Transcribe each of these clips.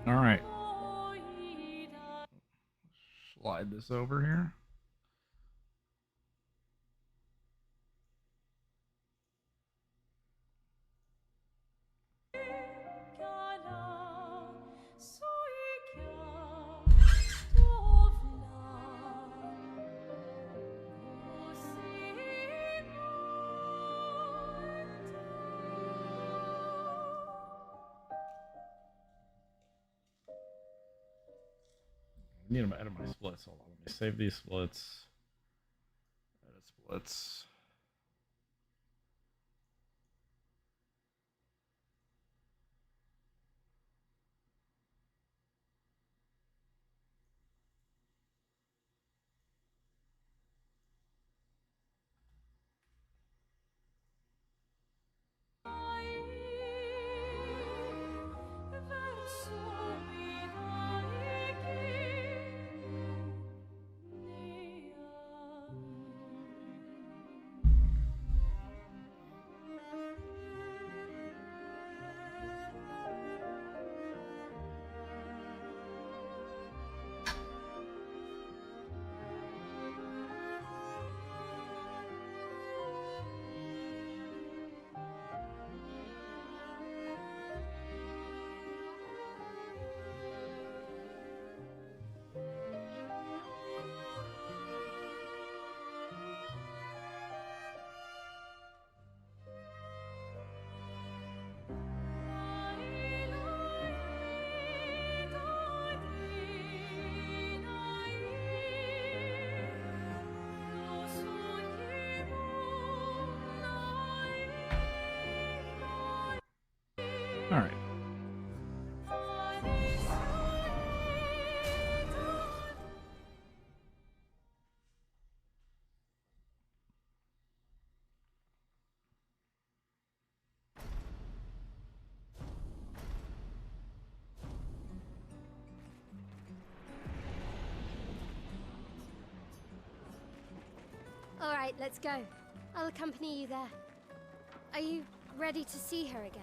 All right. Slide this over here. I need to edit my splits. Hold on, let me save these splits. Edit splits. All right. All right, let's go. I'll accompany you there. Are you ready to see her again?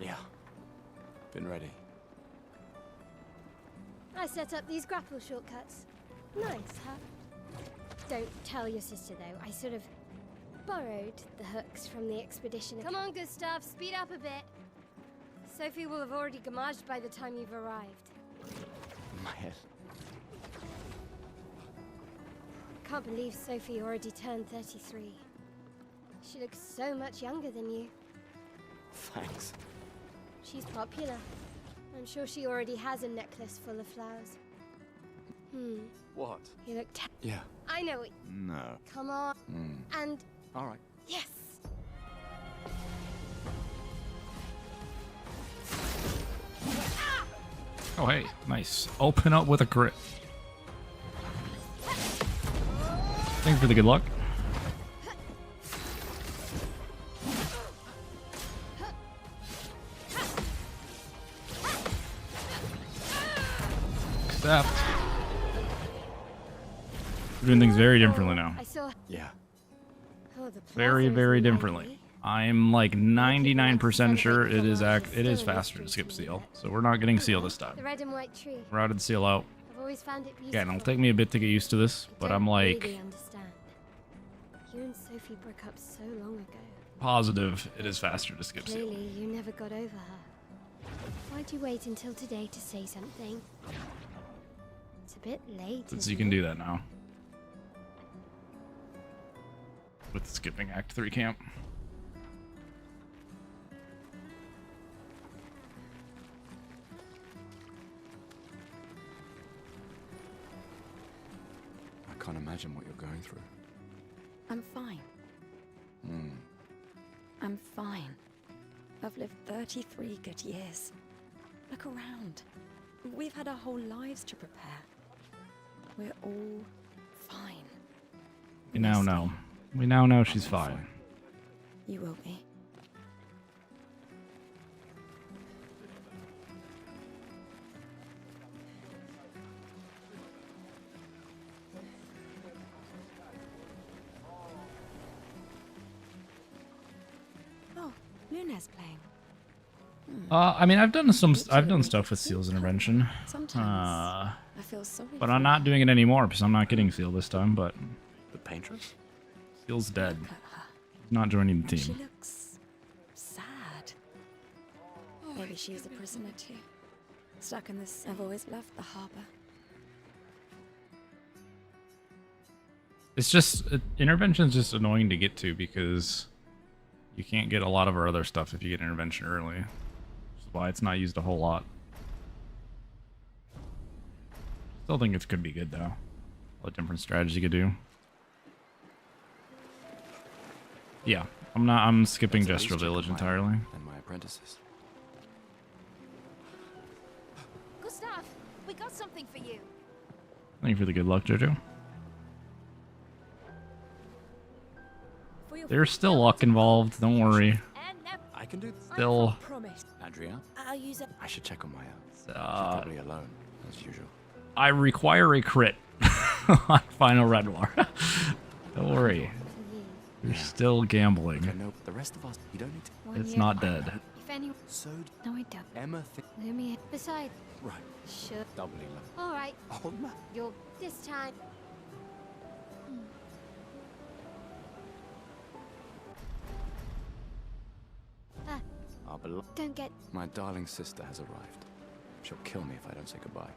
Yeah. Been ready. I set up these grapple shortcuts. Nice, huh? Don't tell your sister, though. I sort of borrowed the hooks from the expedition. Come on, Gustav, speed up a bit. Sophie will have already gamaged by the time you've arrived. My head. Can't believe Sophie already turned 33. She looks so much younger than you. Thanks. She's popular. I'm sure she already has a necklace full of flowers. What? You look Yeah. I know it. No. Come on. And... All right. Yes! Oh, hey, nice. Open up with a crit. Thanks for the good luck. Accept. We're doing things very differently now. I saw... Yeah. Oh, the Very, plaza very is differently. lively. I'm like 99% sure it is faster to skip seal. So we're not getting seal this time. The red and white tree. Routed seal out. I've always found it beautiful. Again, it'll take me a bit to get used to this, but I'm like really understand. You and Sophie broke up so long ago. positive it is faster to skip seal. Clearly, you never got over her. Why'd you wait until today to say something? It's a bit late. Since you can do that now. With skipping Act 3 camp. I can't imagine what you're going through. I'm fine. I'm fine. I've lived 33 good years. Look around. We've had our whole lives to prepare. We're all fine. We now know. We now know she's fine. You will be. Oh, Luna's playing. I mean, I've done stuff with Seal's Intervention. Sometimes I feel sorry. But I'm not doing it anymore because I'm not getting Seal this time. But The paintress? Seal's dead. Look at her. Not joining the She team. looks sad. Maybe she's a prisoner too. Stuck in this. I've always loved the harbor. It's just intervention's just annoying to get to because you can't get a lot of our other stuff if you get intervention early. Which is why it's not used a whole lot. Still think it could be good though. A different strategy you could do. Yeah, I'm skipping That's at Gestural least Village cheaper entirely. than my apprentices. Gustav, we got something for you. Thank you for the good luck, Jojo. For your There's still luck involved, don't worry. and never I can do this. Still, promise. Adrian, I'll use it. I should check on my own. She's uh, probably alone, as usual. I require a crit on Final Red War. Don't worry. You're still gambling. I know the rest of us, you don't need to. It's not dead. If any... So No, I don't. Emma Lumi... Besides... right, Sure. doubly low. All right. Oh man. You're... This time... Ah, Our don't get... my darling sister has arrived. She'll kill me if I don't say goodbye.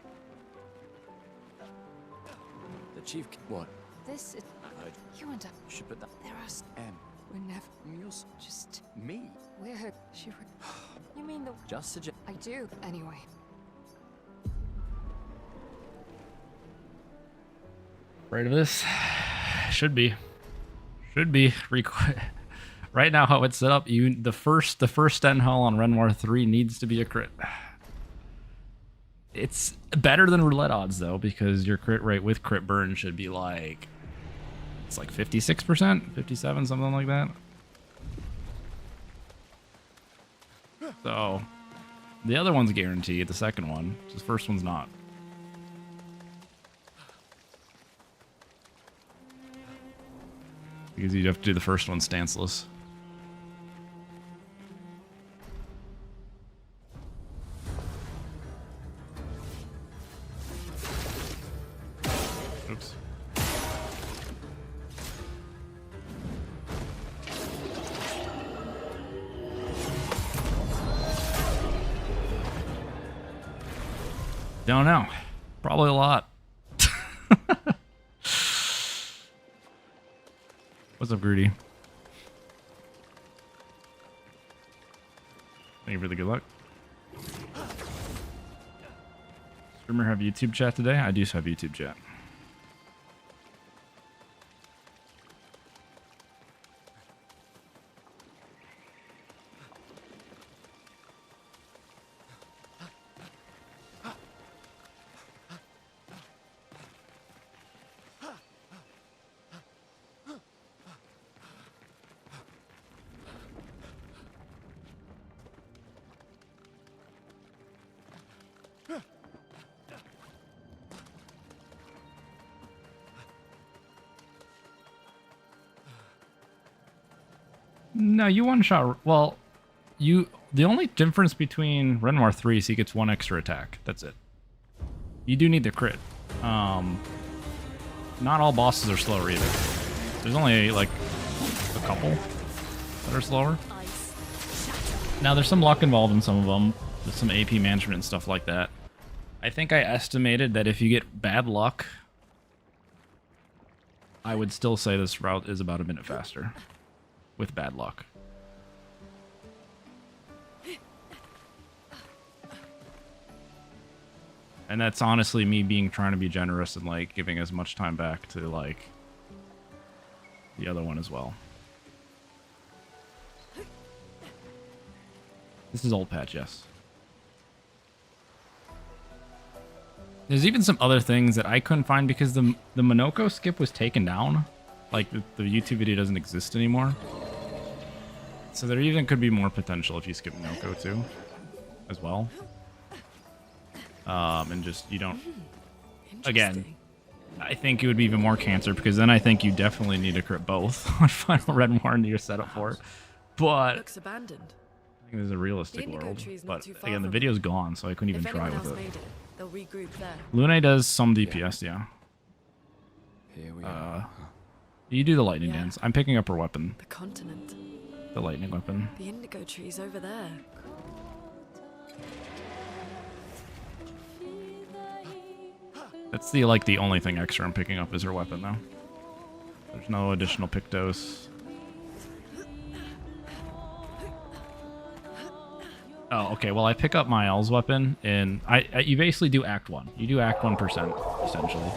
The chief. What? This is I heard you and I. you should put that. There are. M. We're never. You're Just. me. We're. She. You mean the. Just suggest. I do. Anyway. Right of this? Should be. Should be. Right now, how it's set up, the first Sten Hall on Renoir 3 needs to be a crit. It's better than roulette odds though, because your crit rate with crit burn should be like, it's like 56%, 57, something like that. So the other one's guaranteed, the second one, the first one's not. Because you have to do the first one stanceless. Oops. Don't know. Probably a lot. What's up, Grudy? Thank you for the good luck. Streamer have YouTube chat today? I do have YouTube chat. No, you one shot. Well, the only difference between Renoir 3 is he gets one extra attack. That's it. You do need the crit. Not all bosses are slower either. There's only like a couple that are slower. Now there's some luck involved in some of them. There's some AP management and stuff like that. I think I estimated that if you get bad luck, I would still say this route is about a minute faster. With bad luck. And that's honestly me trying to be generous and like giving as much time back to like the other one as well. This is old patch, yes. There's even some other things that I couldn't find because the Monoko skip was taken down. Like the YouTube video doesn't exist anymore. So there even could be more potential if you skip Monoko too, as well. And just, you don't... Again, I think it would be even more cancer because then I think you definitely need to crit both on Final Red War into your setup for it. But... Looks abandoned. think this is a realistic The indigo world, tree's not but too far again, the from video's gone, so I couldn't even If try anyone with else it. made it, they'll regroup there. Lune does some DPS, yeah. Here we are. You do the lightning Yeah. dance. I'm picking up her weapon, The continent. the lightning weapon. The indigo tree's over there. That's the only thing extra I'm picking up is her weapon though. There's no additional Pictos. Oh, okay. Well, I pick up Miles' weapon, and you basically do Act 1. You do Act 1%, essentially.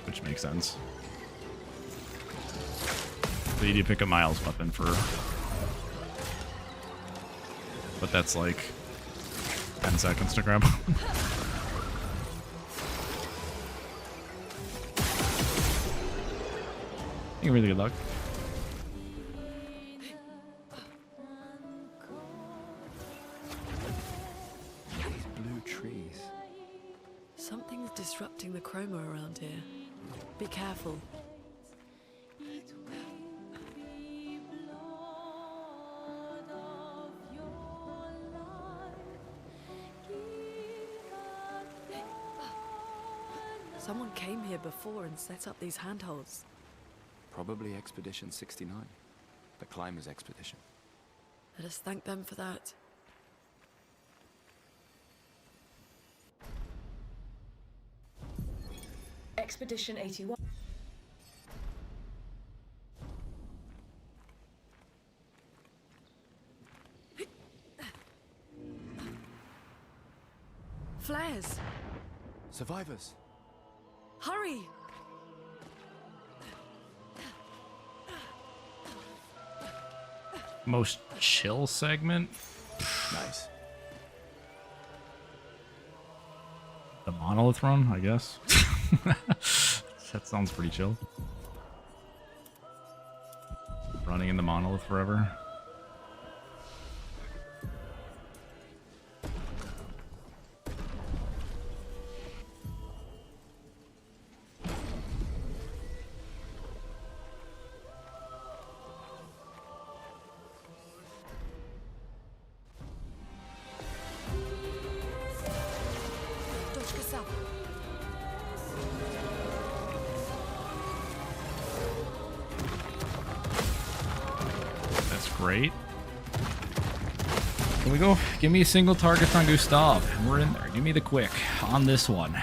Which makes sense. So you do pick up Miles' weapon for... But that's like 10 seconds to grab. You really good luck. These blue trees. Something's disrupting the chroma around here. Be careful. Someone came here before and set up these handholds. Probably Expedition 69. The climbers' expedition. Let us thank them for that. Expedition 81. Flares! Survivors! Hurry! Most chill segment? Nice. The Monolith run, I guess. That sounds pretty chill. Running in the Monolith forever. That's great. Can we go? Give me a single target on Gustav. We're in there. Give me the quick on this one.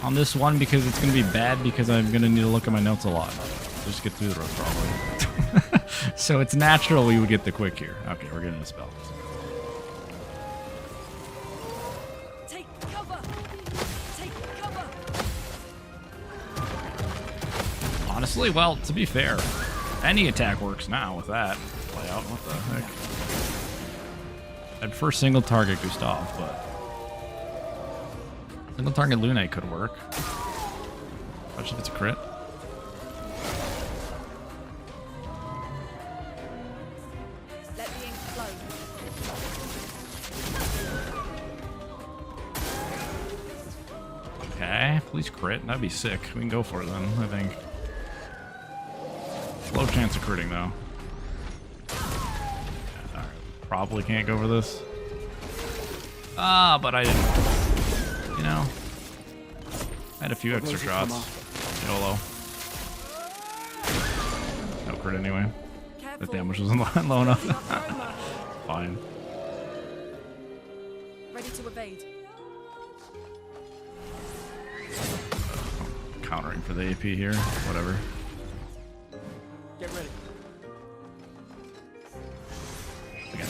On this one because it's going to be bad because I'm going to need to look at my notes a lot. Just get through the road probably. So it's natural we would get the quick here. Okay, we're getting a spell. Take cover! Take cover! Honestly, well, to be fair, any attack works now with that play out. What the heck? I'd prefer single target Gustav, but single target Lune could work. Especially if it's a crit. Let the ink flow. Okay, please crit. That'd be sick. We can go for it then, I think. Low chance of critting though. Yeah, alright. Probably can't go for this. Ah, but I didn't. You know. I had a few extra shots. YOLO. No crit anyway. The Careful. damage wasn't low enough. Not chroma. Fine. Ready to evade. Countering for the AP here. Whatever. Get ready. Again.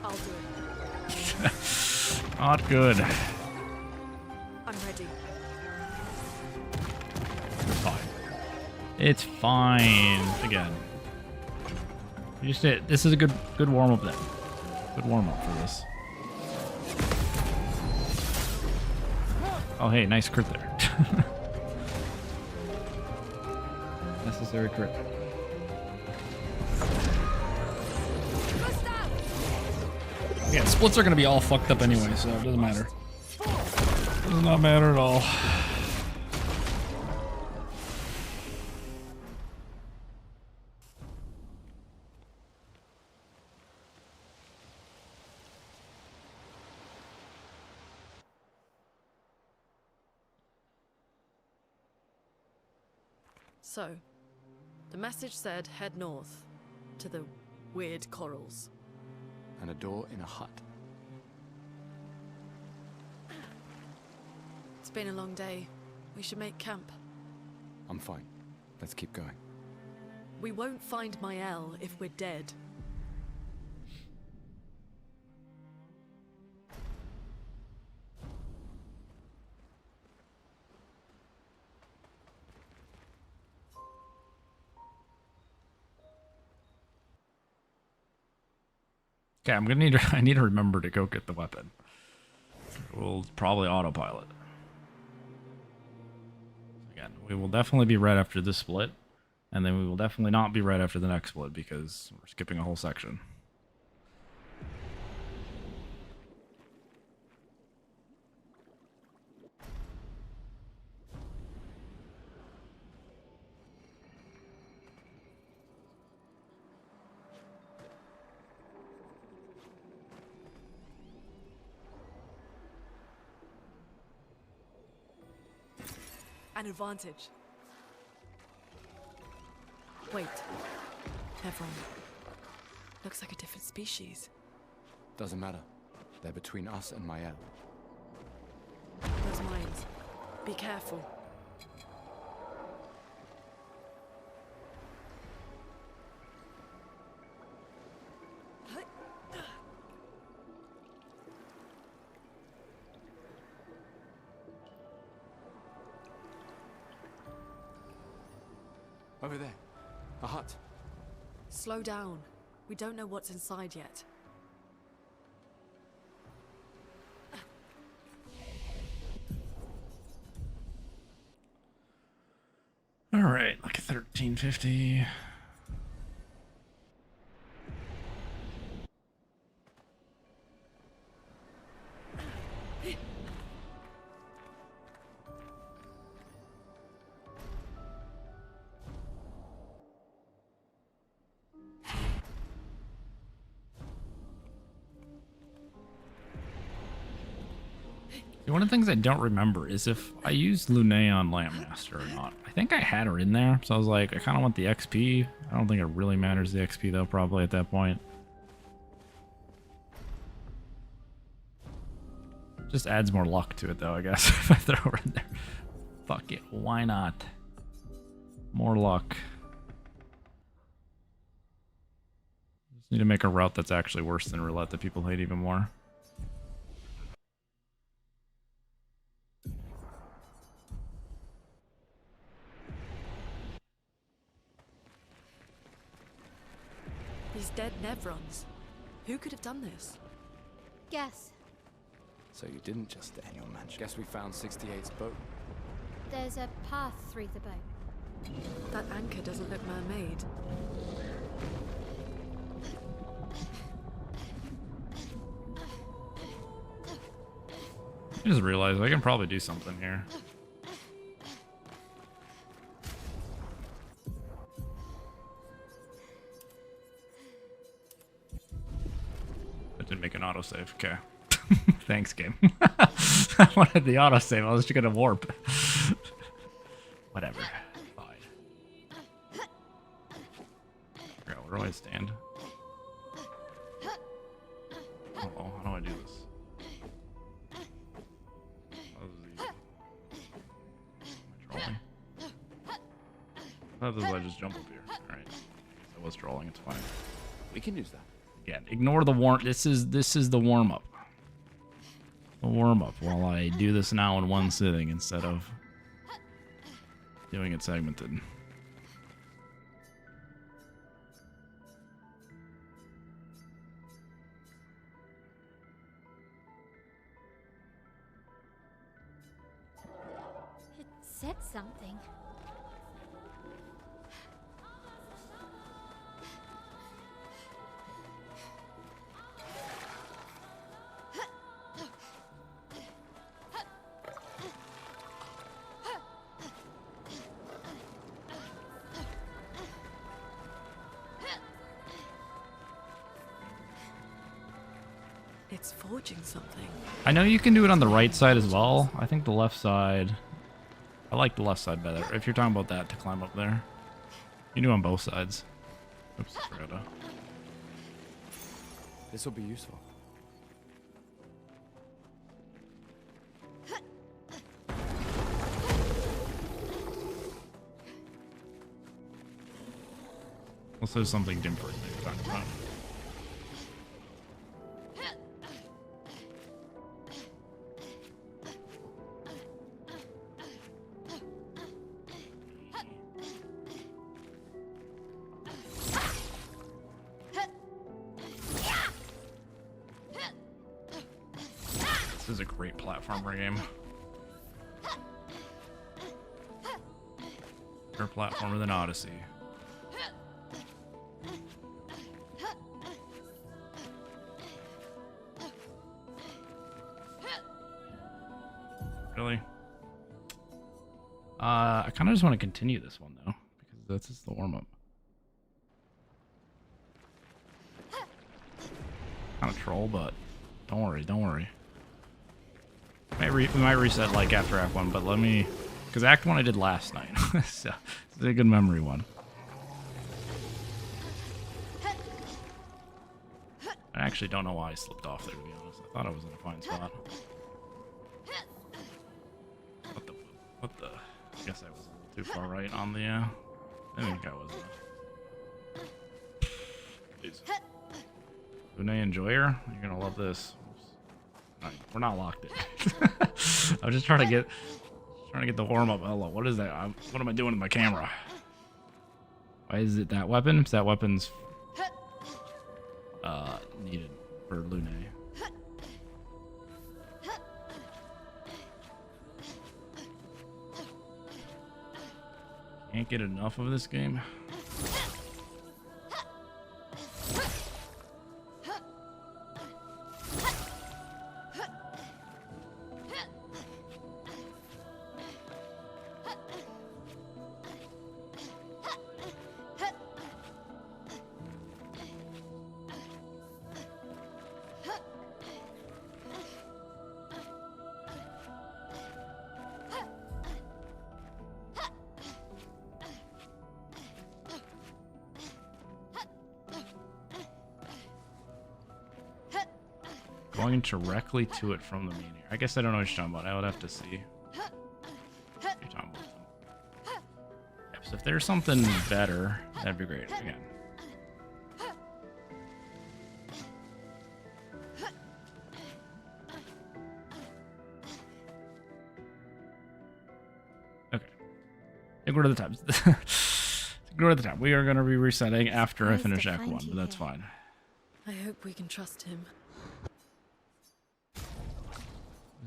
I'll do it. Not good. I'm ready. It's fine. It's fine. Again. You just did. This is a good warm up then. Good warm up for this. Oh hey, nice crit there. Necessary crit. Yeah, splits are gonna be all fucked up anyway, so it doesn't matter. Does not matter at all. So, the message said head north to the weird corals. And a door in a hut. It's been a long day. We should make camp. I'm fine. Let's keep going. We won't find Mael if we're dead. Okay, I'm gonna need to, I need to remember to go get the weapon. We'll probably autopilot. Again, we will definitely be right after this split, and then we will definitely not be right after the next split because we're skipping a whole section. An advantage. Wait. Everyone. Looks like a different species. Doesn't matter. They're between us and Mael. Those mines. Be careful. Over there. A hut. Slow down. We don't know what's inside yet. All right, like 1350. One of the things I don't remember is if I used Lunae on Lampmaster or not. I think I had her in there, so I was like, I kind of want the XP. I don't think it really matters the XP though, probably at that point. Just adds more luck to it though, I guess, if I throw her in there. Fuck it, why not? More luck. Just need to make a route that's actually worse than roulette that people hate even more. These dead Nevrons. Who could have done this? Guess. So you didn't just stay in your mansion. Guess we found 68's boat. There's a path through the boat. That anchor doesn't look man-made. I just realized I can probably do something here. That didn't make an autosave. Okay. Thanks, game. I wanted the autosave. I was just gonna warp. Whatever. Fine. Where do I stand? Oh, how do I do this? Trolling? How does I just jump up here? Alright. I was trolling, it's fine. We can use that. Again, ignore the warm. This is the warm up. The warm up while I do this now in one sitting instead of doing it segmented. It said something. It's forging something. I know you can do it on the right side as well. I think the left side... I like the left side better. If you're talking about that to climb up there. You can do it on both sides. Oops, forgot to... This will be useful. Unless there's something different that you're talking about. This is a great platformer game. Better platformer than Odyssey. Really? I kind of just want to continue this one though, because that's just the warm-up. Kind of troll, but don't worry, don't worry. We might reset like after Act 1, but let me... Because Act 1 I did last night, so it's a good memory one. I actually don't know why I slipped off there, to be honest. I thought I was in a fine spot. What the... I guess I was a little too far right on the... I think I was... Please. Lune Enjoyer? You're gonna love this. We're not locked in. I'm just trying to get the warm up. Hello, what is that? What am I doing with my camera? Why is it that weapon? Because that weapon's needed for Lune. Can't get enough of this game. Going directly to it from the main area. I guess I don't know what you're talking about. I would have to see. What you're talking about. Yeah, so if there's something better, that'd be great. Again. Okay. Ignore the times. Ignore the time. We are going to be resetting after I finish Act 1, but that's fine. I hope we can trust him.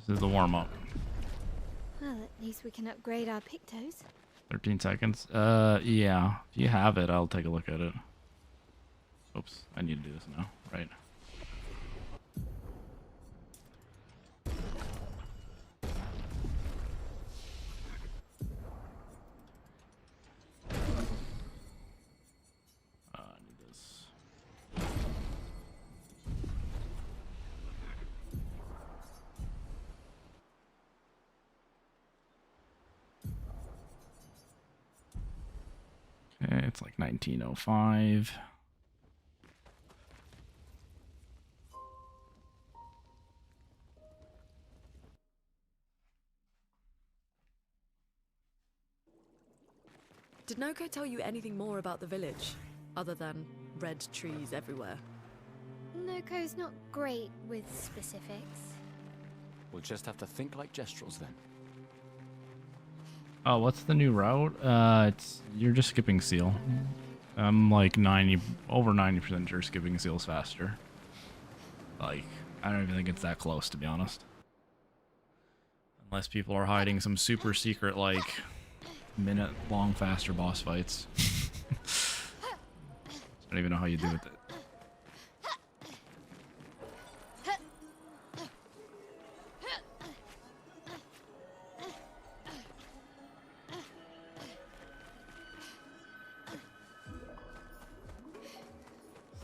This is the warm-up. Well, at least we can upgrade our Pictos. 13 seconds. Yeah. If you have it, I'll take a look at it. Oops. I need to do this now. Right. I need this. Okay, it's like 1905. Did Noko tell you anything more about the village, other than red trees everywhere? Noko's not great with specifics. We'll just have to think like Gestrels then. Oh, what's the new route? You're just skipping seal. I'm like over 90% sure skipping seal's faster. Like, I don't even think it's that close, to be honest. Unless people are hiding some super secret, like, minute-long faster boss fights. I don't even know how you do it.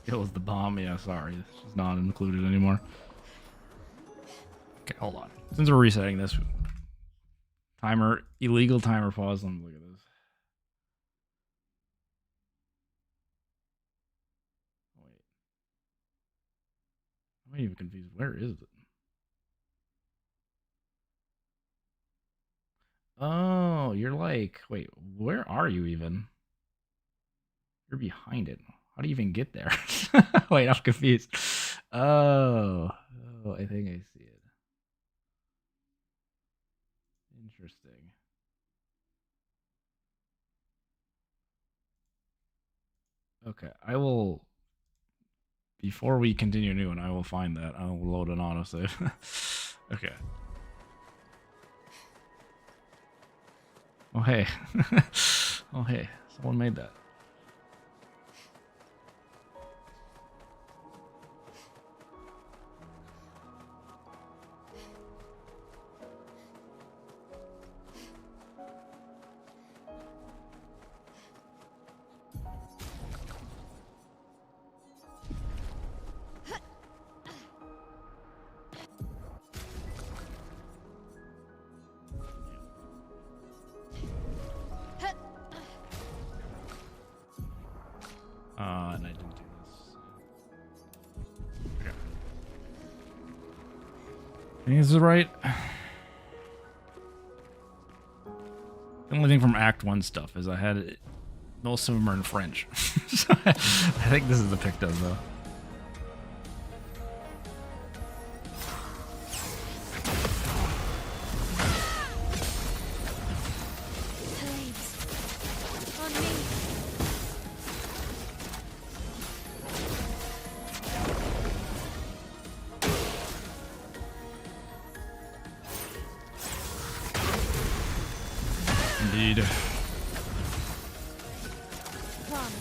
Skill is the bomb. Yeah, sorry. This is not included anymore. Okay, hold on. Since we're resetting this timer, illegal timer pause. Let me look at this. Wait. I'm even confused. Where is it? Oh, you're like, wait, where are you even? You're behind it. How do you even get there? Wait, I'm confused. Oh, I think I see it. Interesting. Okay, I will. Before we continue new one, I will find that. I'll load an autosave. Okay. Oh hey. Oh hey. Someone made that. And I didn't do this. Okay. I think this is right. The only thing from Act 1 stuff is I had it, most of them are in French. So I think this is the pick though. Blades. On me. Indeed. One.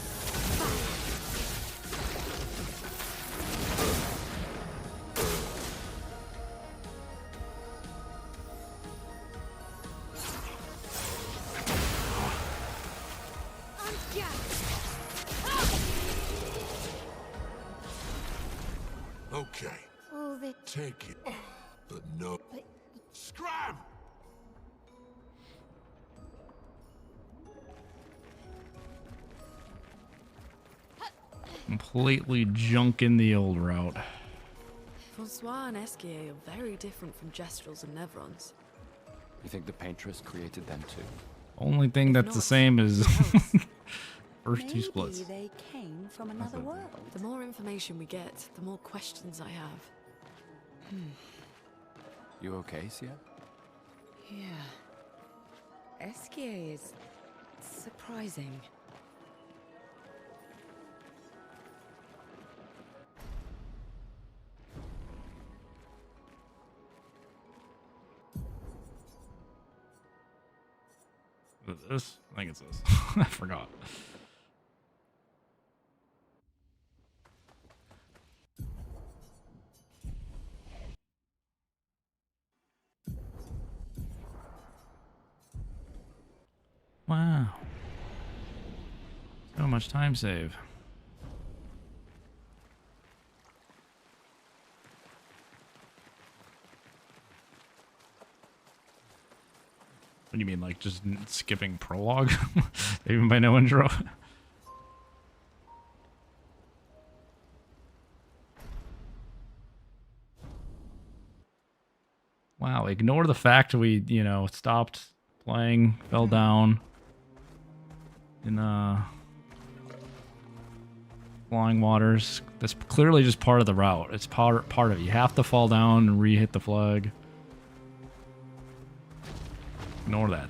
Okay, All the take it. But no. but Scram! Completely junking the old route. Francois and Esquier are very different from Gestrels and Nevrons. You think the Paintress created them too? Only thing If that's the not, same is who else? first two Maybe splits. they came from another it. world. The more information we get, the more questions I have. You okay, Sia? Yeah. Esquier is surprising. Is it this? I think it's this. I forgot. Wow. So much time save. What do you mean, like just skipping prologue? Even by no intro? Wow, ignore the fact we, stopped playing, fell down in flying waters. That's clearly just part of the route. It's part of it. You have to fall down and re-hit the flag. Ignore that.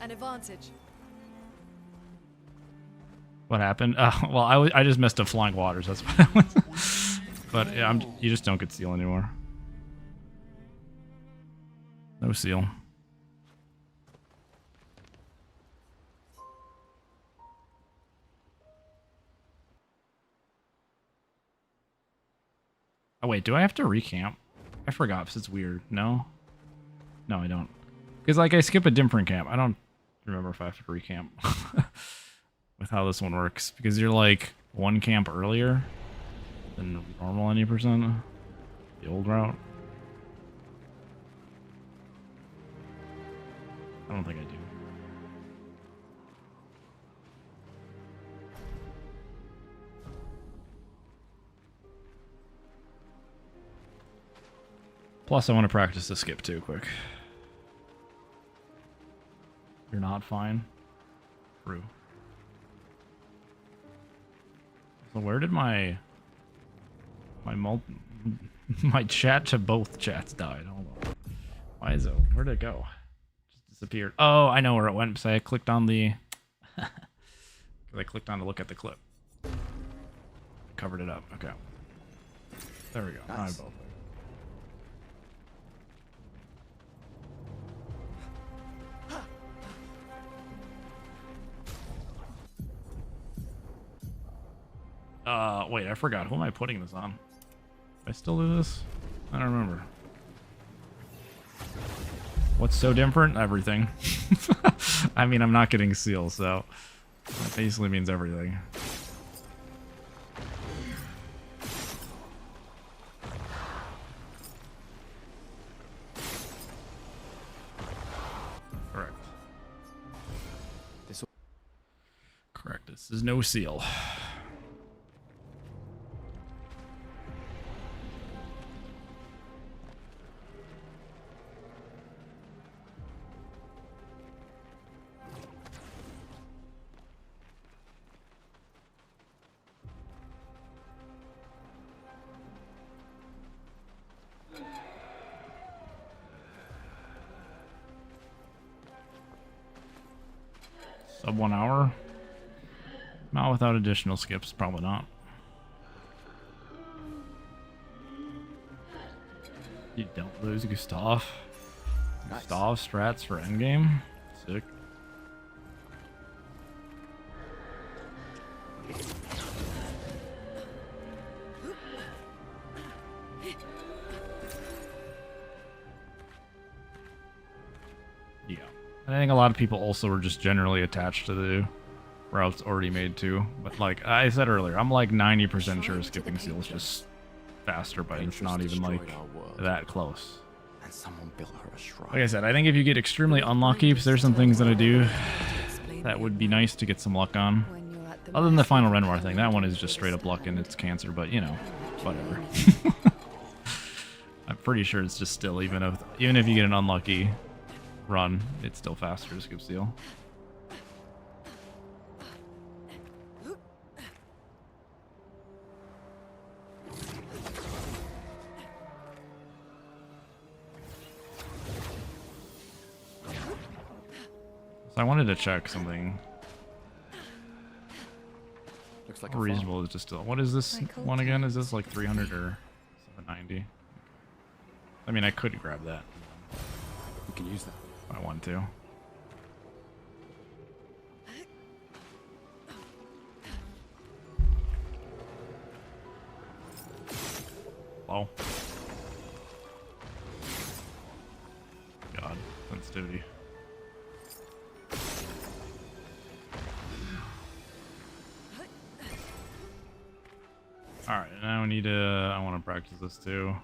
An advantage. What happened? Well, I just messed up flying waters. That's what it was. But yeah, you just don't get seal anymore. No seal. Oh wait, do I have to recamp? I forgot because it's weird. No? No, I don't. Because like I skip a different camp. I don't remember if I have to recamp with how this one works. Because you're like one camp earlier than normal 90%. The old route? I don't think I do. Plus, I want to practice the skip too, quick. You're not fine? True. So where did my my chat to both chats died? Hold on. Why is it? Where'd it go? Just disappeared. Oh, I know where it went. So I clicked on the. I clicked on to look at the clip. Covered it up. Okay. There we go. Now I Nice. both. Wait, I forgot. Who am I putting this on? Do I still do this? I don't remember. What's so different? Everything. I mean, I'm not getting seal, so that basically means everything. Correct. Correct. This is no seal. Sub 1 hour? Not without additional skips, probably not. You don't lose Gustav. Nice. Gustav strats for endgame. Sick. Yeah. I think a lot of people also were just generally attached to the routes already made too. But like I said earlier, I'm like 90% sure skipping seal is just faster, but it's not even like that close. And someone built her a shrine. Like I said, I think if you get extremely unlucky, because there's some things that I do that would be nice to get some luck on. Other than the final Renoir thing, that one is just straight up luck and it's cancer, but you know, whatever. I'm pretty sure it's just still, even if you get an unlucky run, it's still faster to skip seal. So I wanted to check something Looks like a reasonable to still. What is this one again? Is this like 300 or 790? I mean, I could grab that farm. We can use that. if I want to. Hello? God, sensitivity. Alright, now we need to... I want to practice this too.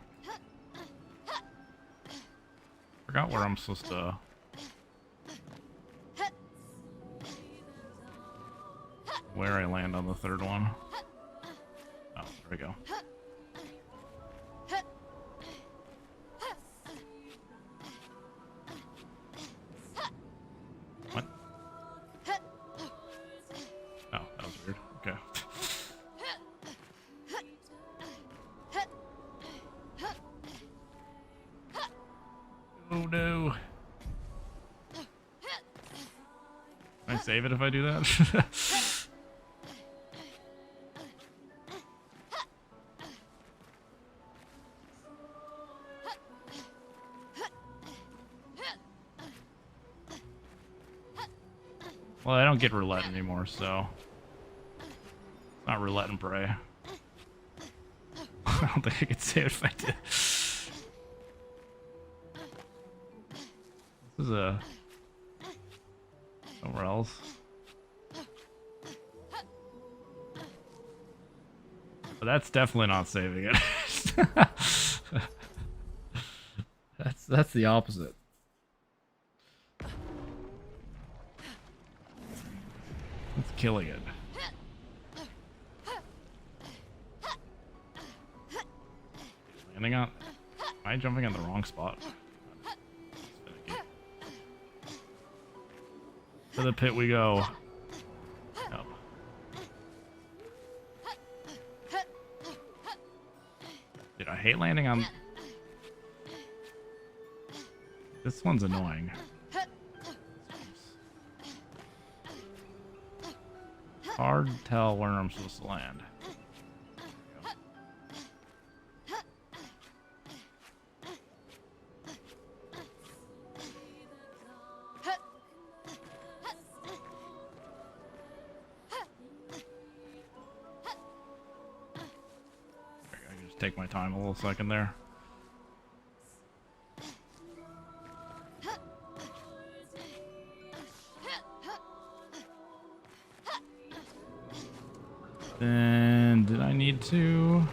Forgot where I'm supposed to... Where I land on the third one. Oh, there we go. What? Oh, that was weird. Okay. Oh no. Can I save it if I do that? Well, I don't get roulette anymore, so it's not roulette and pray. I don't think I could save it if I did. This is a somewhere else. But that's definitely not saving it. That's the opposite. It's killing it. Landing on. Am I jumping on the wrong spot? To the pit we go. Nope. Dude, I hate landing on. This one's annoying. Hard to tell where I'm supposed to land. I can just take my time a little second there. Then did I need to?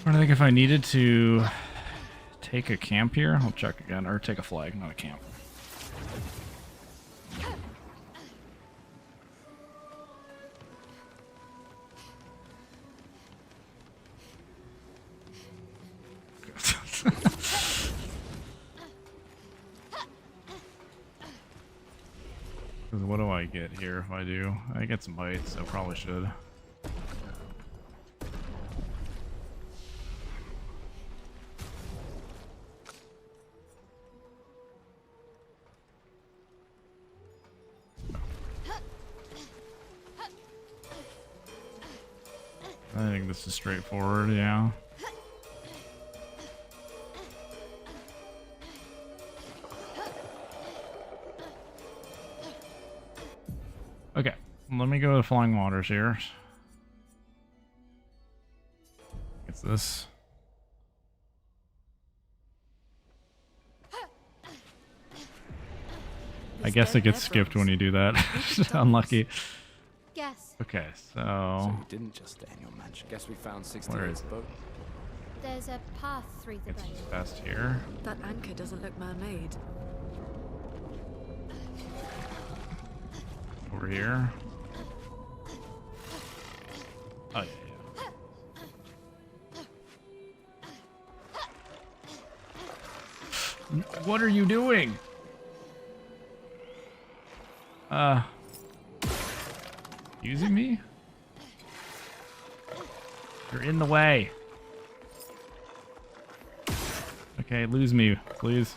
I think if I needed to take a camp here, I'll check again, or take a flag, not a camp. What do I get here if I do? I get some bites, so probably should. I think this is straightforward, yeah. Okay, let me go to Flying Waters here. It's this. I guess it gets skipped when you do that. Unlucky. Guess. Okay, So so you didn't just stay in your mansion. Guess we found Where is 68's it? boat. There's a path through the it's boat. just past here. That anchor doesn't look man-made. Over here. Oh yeah, yeah. What are you doing? Using me? You're in the way. Okay, lose me, please.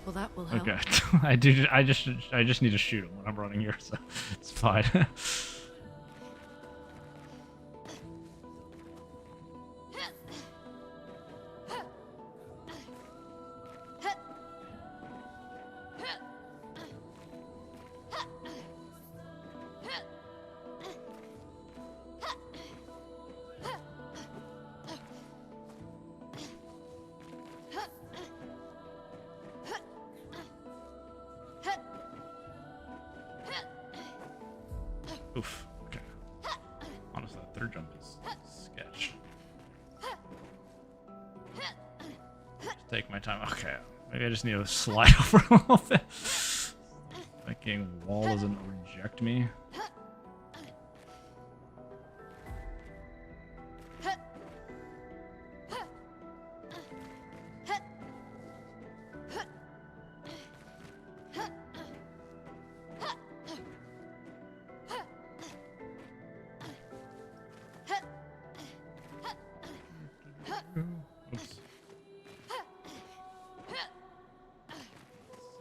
Well, that will help. Okay, I just need to shoot him when I'm running here, so it's fine. Oof. Okay. Honestly, that third jump is sketch. Just take my time. Okay. Maybe I just need to slide over a little bit. That game wall doesn't reject me. Oops.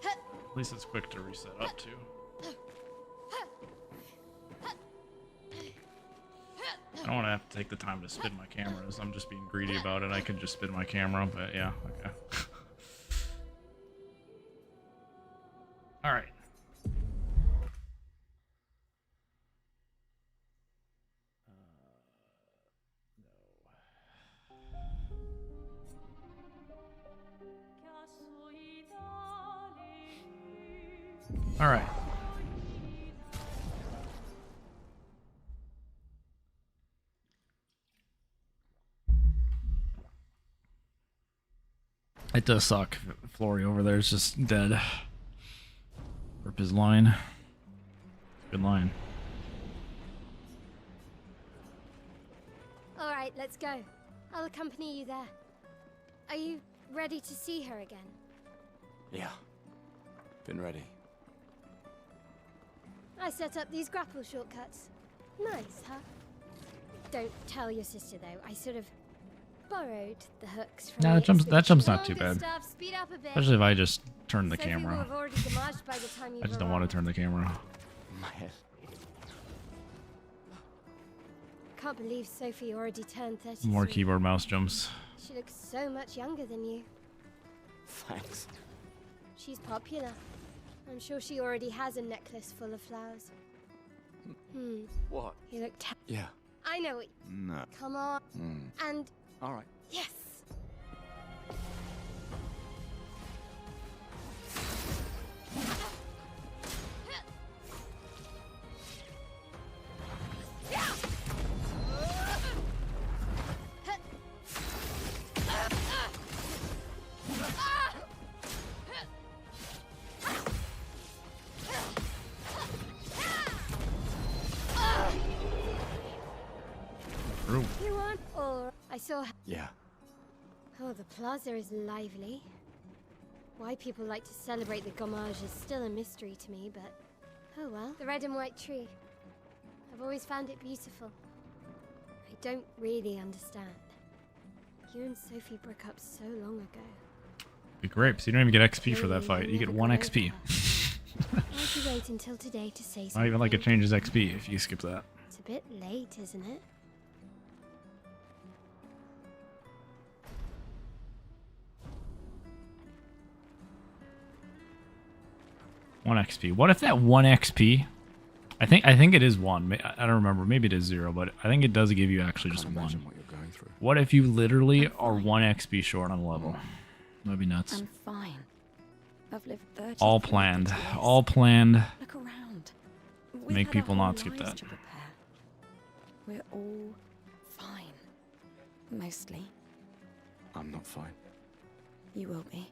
At least it's quick to reset up too. I don't want to have to take the time to spin my cameras. I'm just being greedy about it. I could just spin my camera, but yeah, okay. All right. All right. It does suck. Flory over there is just dead. Rip his line. Good line. All right, let's go. I'll accompany you there. Are you ready to see her again? Yeah. Been ready. I set up these grapple shortcuts. Nice, huh? Don't tell your sister though. I sort of borrowed the hooks from Nah, the that jump's not expedition. too bad. Gustav, speed up a bit. Especially if I just turn the Sophie will camera. have already demarched by the time I you've just don't want to arrived. turn the camera. My head. Can't believe Sophie already turned 30. More keyboard mouse jumps. She looks so much younger than you. Thanks. She's popular. I'm sure she already has a necklace full of flowers. What? You look Yeah. I know it. No. Come on. And All right. yes. True. You want or I saw Yeah. Oh, the plaza is lively. Why people like to celebrate the gommage is still a mystery to me, but oh well. The red and white tree. I've always found it beautiful. I don't really understand. You and Sophie broke up so long ago. Be great, so you don't even get XP for that Clearly fight. you'll You get never 1 go over XP. her. Why'd you wait until today to say something? Not even like it changes XP if you skip that. It's a bit late, isn't it? One XP. What if that 1 XP? I think it is 1. I don't remember. Maybe it is 0, but I think it does give you actually just Can't 1. imagine what you're going through. What if you literally are 1 XP short on a level? That'd be nuts. I'm fine. I've lived 30. All planned. All planned. Look around. Make We've had people our whole not skip lives that. to prepare. We're all fine. Mostly. I'm not fine. You will be.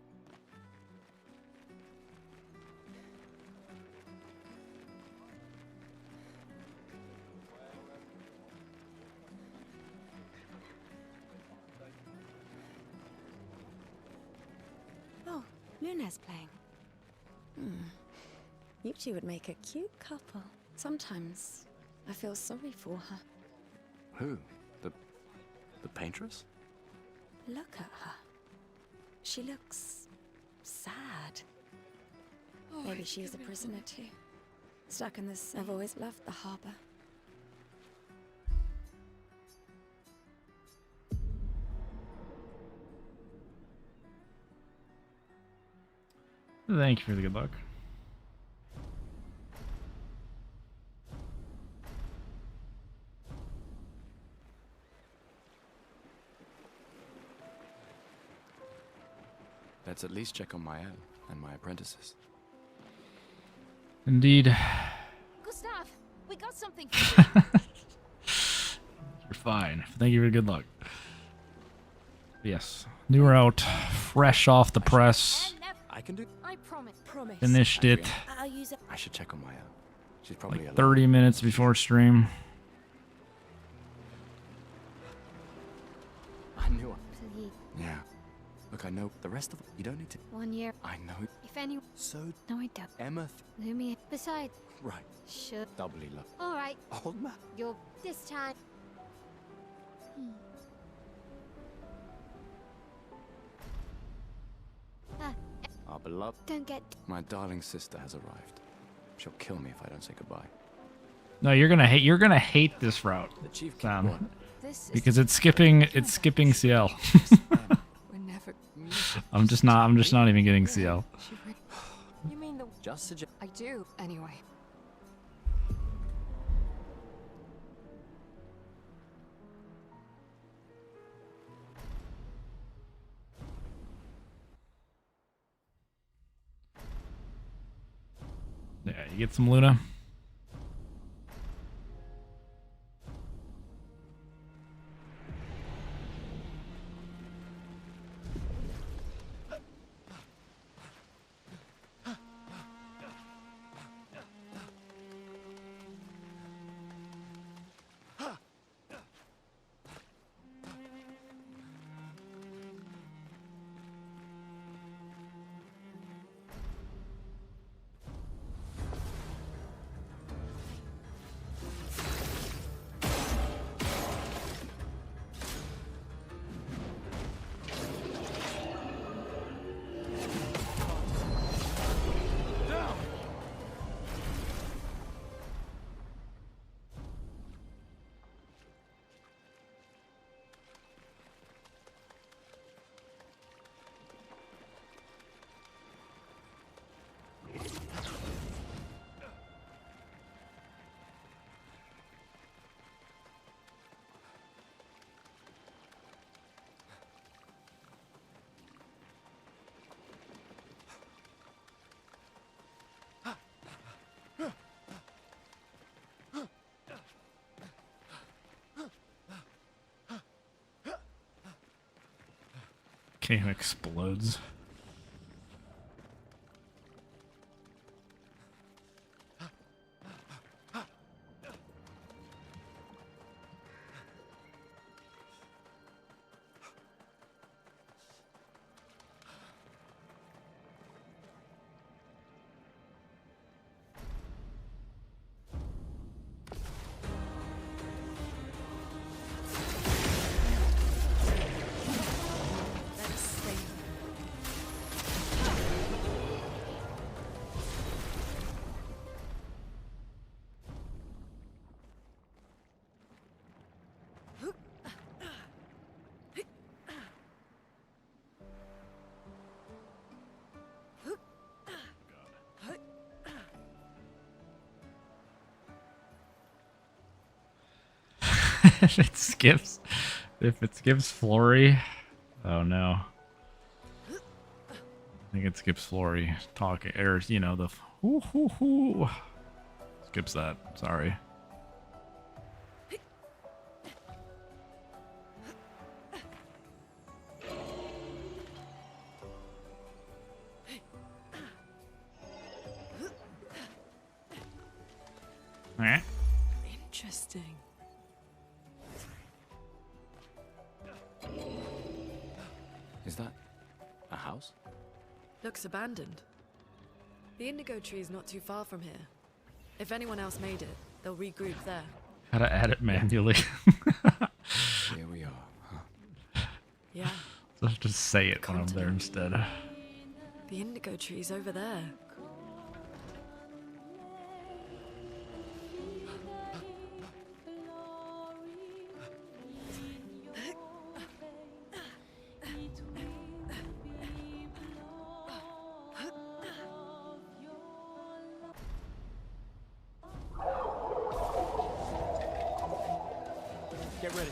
Oh, Luna's playing. You two would make a cute couple. Sometimes I feel sorry for her. Who? The paintress? Look at her. She looks sad. Maybe she's a prisoner too. Stuck in this. I've always loved the harbor. Thank you for the good luck. Let's at least check on Mael and my apprentices. Indeed. Gustav, we got something. You're fine. Thank you for the good luck. Yes. New route. Fresh off the press. I can do. I promise. Promise. Finished it. I'll use it. I should check on Mael. She's probably Like alone. 30 minutes before stream. I knew it. Please. Yeah. Look, I know the rest of it. You don't need to. 1 year. I know. If any. So, No, I don't. Emma. Lumia. Besides, Right. sure. Doubly love. All right. Old man. You're this time. Ah, Our beloved. don't get. My darling sister has arrived. She'll kill me if I don't say goodbye. No, you're gonna hate this route, The chief Sam, What? This is because it's skipping CL. we're never. I'm just not even getting CL. You mean the? Just suggest. I do anyway. get some Luna? Game explodes. Let us stay. If it skips Flory, oh no. I think it skips Flory talking, or you know, the skips that. Sorry. Eh? Interesting. Is that a house? Looks abandoned. The indigo tree is not too far from here. If anyone else made it, they'll regroup there. How to add it manually. Here we are, huh? Yeah, Let's just say it when I'm there instead. the indigo tree's over there. Get ready.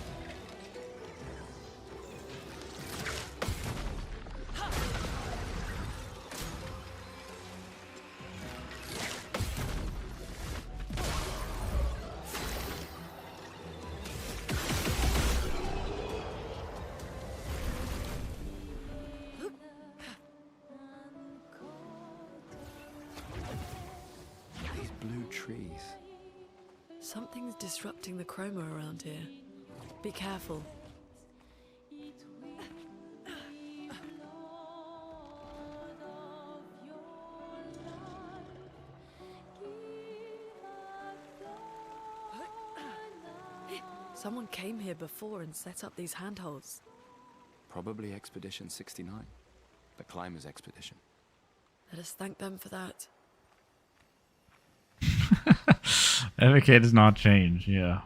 These blue trees. Something's disrupting the chroma around here. Be careful. Someone came here before and set up these handholds. Probably Expedition 69. The Climbers Expedition. Let us thank them for that. FK does not change, yeah.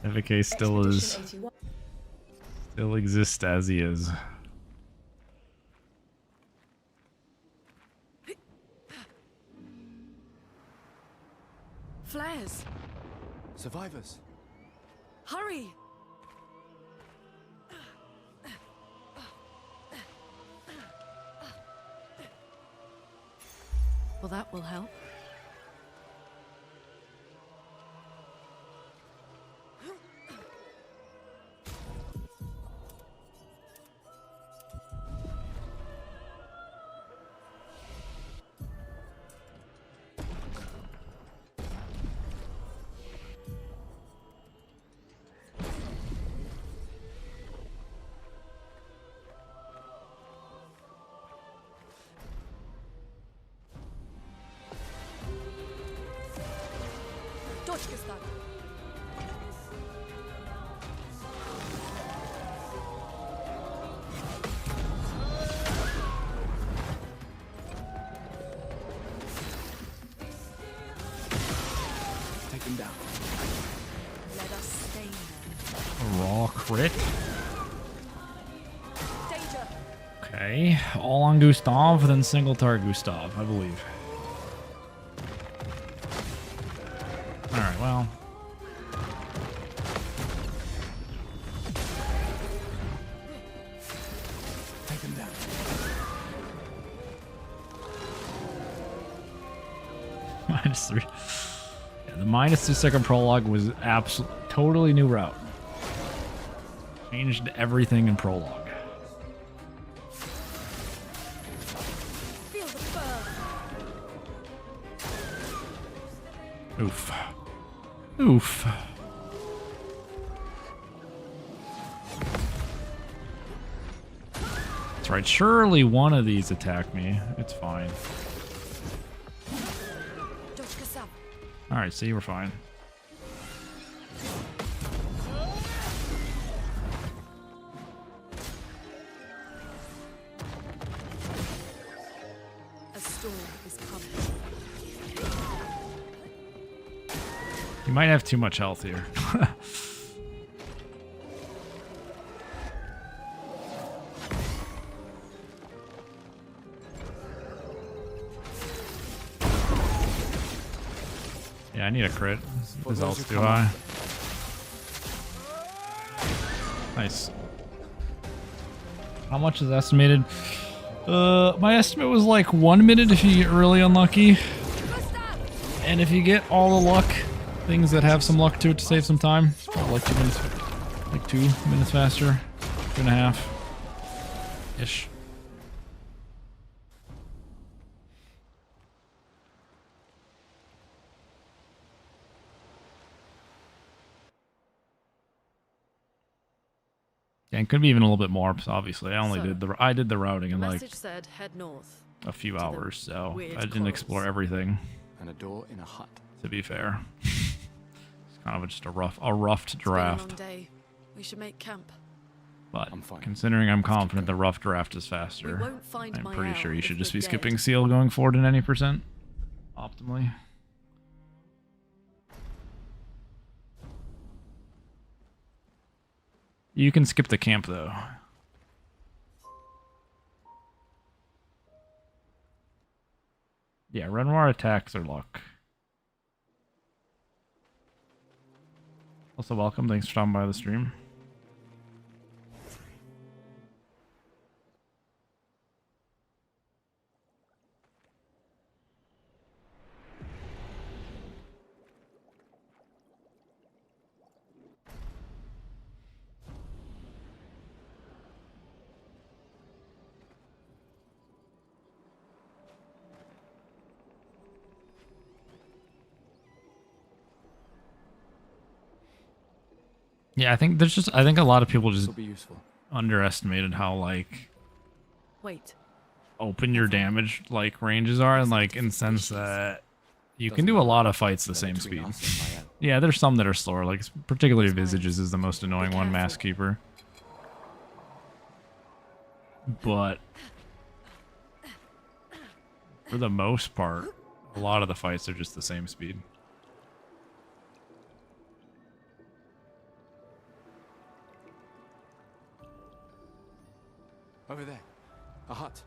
FK Expedition 81. still exists as he is. Flares! Survivors! Hurry! Well, that will help. Dodge, Gustav. Take him down. Let us stain them. A raw crit. Danger. Okay, all on Gustav, then single target Gustav, I believe. Alright, well. Take him down. -3. Yeah, the -2-second prologue was absolutely totally new route. Changed everything in prologue. Feel the burn. Oof. Oof. That's right. Surely one of these attacked me. It's fine. Dodge, Gustav. Alright, see, we're fine. A storm is coming. You might have too much health here. Yeah, I need a crit. His ult's too high. Nice. How much is estimated? My estimate was like 1 minute if you get really unlucky. And if you get all the luck, things that have some luck to it to save some time, like 2 minutes, like 2 minutes faster, 2.5-ish. Yeah, it could be even a little bit more. Obviously, I did the routing in The like message said head north. a few to the hours, so weird I didn't corals. explore everything. And a door in a hut. To be fair, it's kind of just a roughed It's been a draft. long day. We should make camp. But I'm fine. considering I'm Let's keep confident the going. rough draft is We faster, won't find I'm my pretty owl sure you if should just we're be skipping dead. seal going forward in any percent. Optimally. You can skip the camp though. Yeah, Renoir attacks are luck. Also welcome, thanks for stopping by the stream. Yeah, I think a lot of people This just will be useful. underestimated how like Wait. open your damage like ranges are, and like in the sense that you can do a lot of fights the same speed. Yeah, there's some that are slower, like particularly Visages is the most annoying one, Mask Keeper. But for the most part, a lot of the fights are just the same speed. Over there. A hut.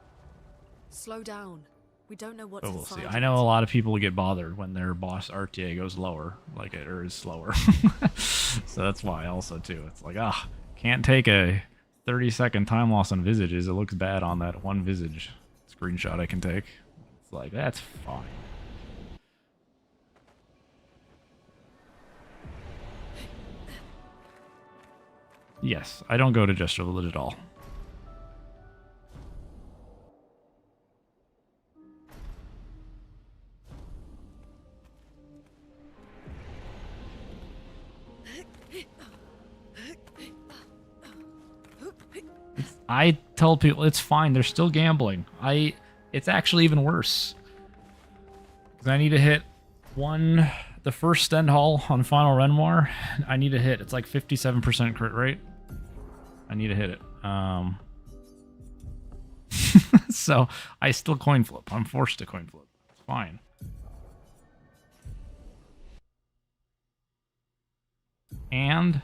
Slow down. We don't know what's But we'll see. inside I know it. a lot of people get bothered when their boss RTA goes lower, like it, or is slower. So that's why also too. It's like, can't take a 30-second time loss on Visages. It looks bad on that one Visage screenshot I can take. It's like, that's fine. Yes, I don't go to Gesture Village at all. I tell people it's fine. They're still gambling. It's actually even worse. Because I need to hit one the first Stend Hall on Final Renoir, I need to hit. It's like 57% crit rate. I need to hit it. So I still coin flip. I'm forced to coin flip. It's fine. And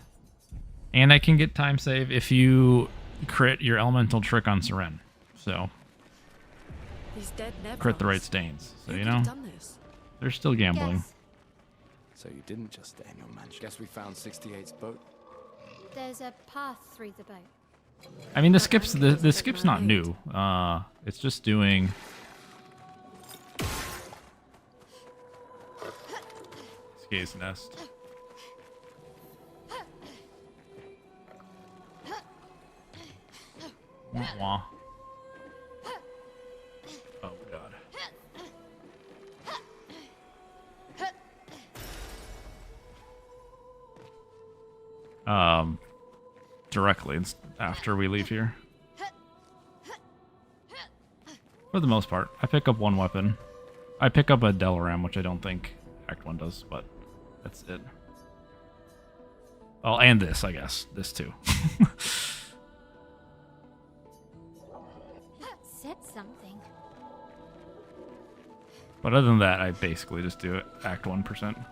I can get time save if you crit your elemental trick on Seren. So He's dead never. crit the right stains. So Who you could have know, done this? they're still gambling. Yes, So you didn't just stay in your mansion. Guess we found 68's boat. there's a path through the boat. I mean, the skip's not new. It's just doing. Skate's nest. Wah, wah. Oh god. Directly after we leave here. For the most part, I pick up one weapon. I pick up a Delaram, which I don't think Act 1 does, but that's it. Oh, and this, I guess. This too. Said something. But other than that, I basically just do it Act 1%.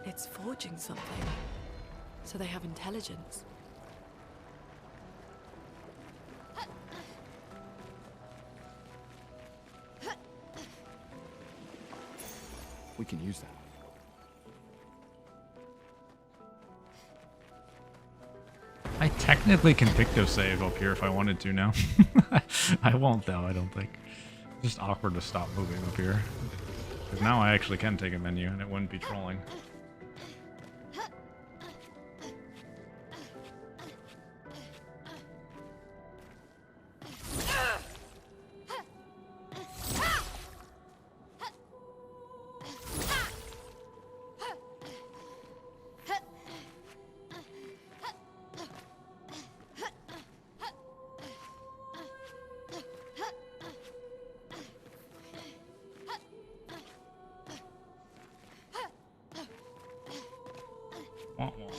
It's forging something. So they have intelligence. We can use that. I technically can Picto save up here if I wanted to now. I won't though, I don't think. It's just awkward to stop moving up here. Because now I actually can take a menu and it wouldn't be trolling. Wah, wah.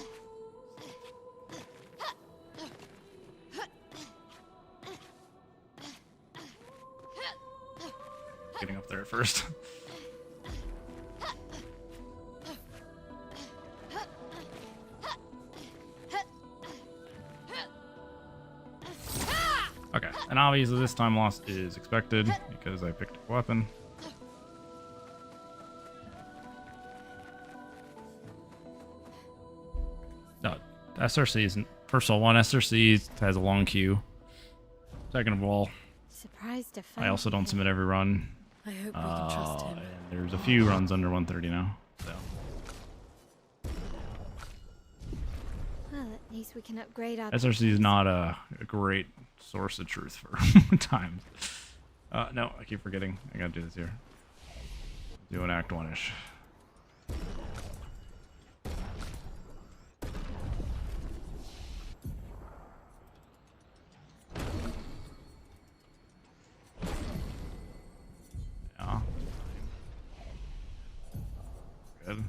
Getting up there at first. Okay, and obviously this time loss is expected because I picked a weapon. No, SRC isn't. First of all, one, SRC has a long queue. Second of all, Surprised to find I also don't submit every run. I hope we can trust him. And there's a few runs under 130 now. So Well, at least we can upgrade our. SRC is not a great source of truth for times. No, I keep forgetting. I gotta do this here. Do an Act 1-ish. Yeah. Good.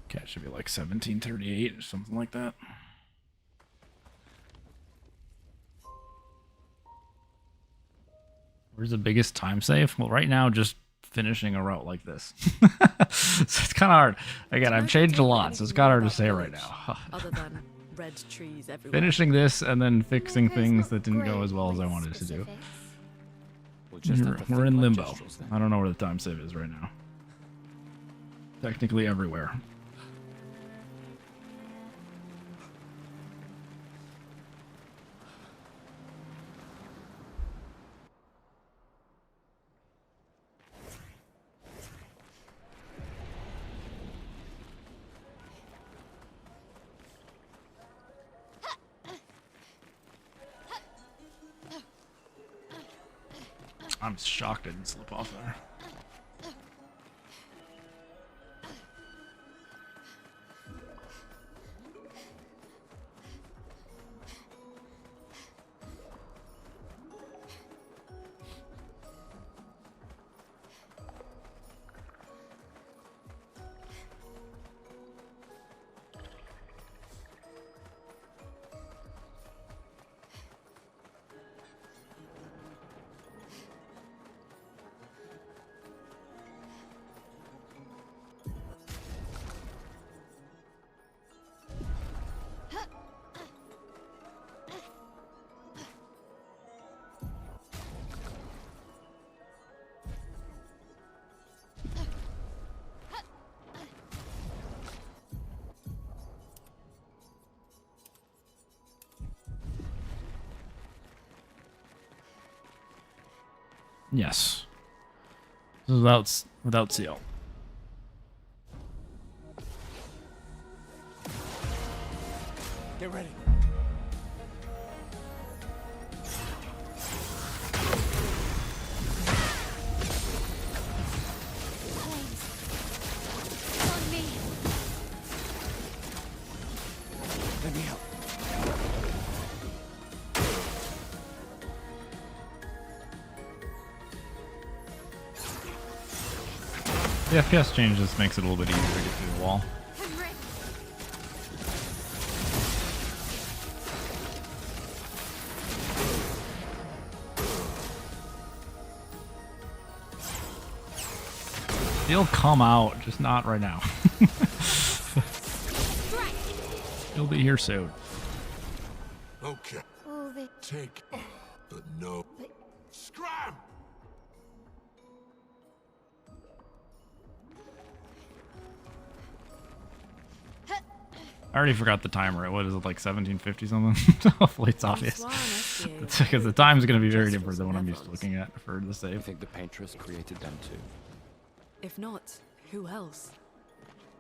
Okay, it should be like 1738 or something like that. Where's the biggest time save? Well, right now, just finishing a route like this. So it's kind of hard. Again, I've changed a lot, so it's kind of hard to say right now. Other than red trees everywhere. Finishing this and then fixing There's things not that didn't go great as well as I with wanted to do. specifics. We'll just have to We're think in like limbo. Jestrels then. I don't know where the time save is right now. Technically everywhere. I'm shocked I didn't slip off there. Yes. This is without seal. Get ready. On me. Let me help. The FPS change just makes it a little bit easier to get through the wall. I'm ready. He'll come out, just not right now. Strike. He'll be here soon. Okay. All the Take. But no. But- Scram! I already forgot the timer. What is it, like 1750 something? Hopefully it's obvious. It's because the time's going to be very different than what I'm used to looking at for the You save. think the paintress created them too? If not, who else?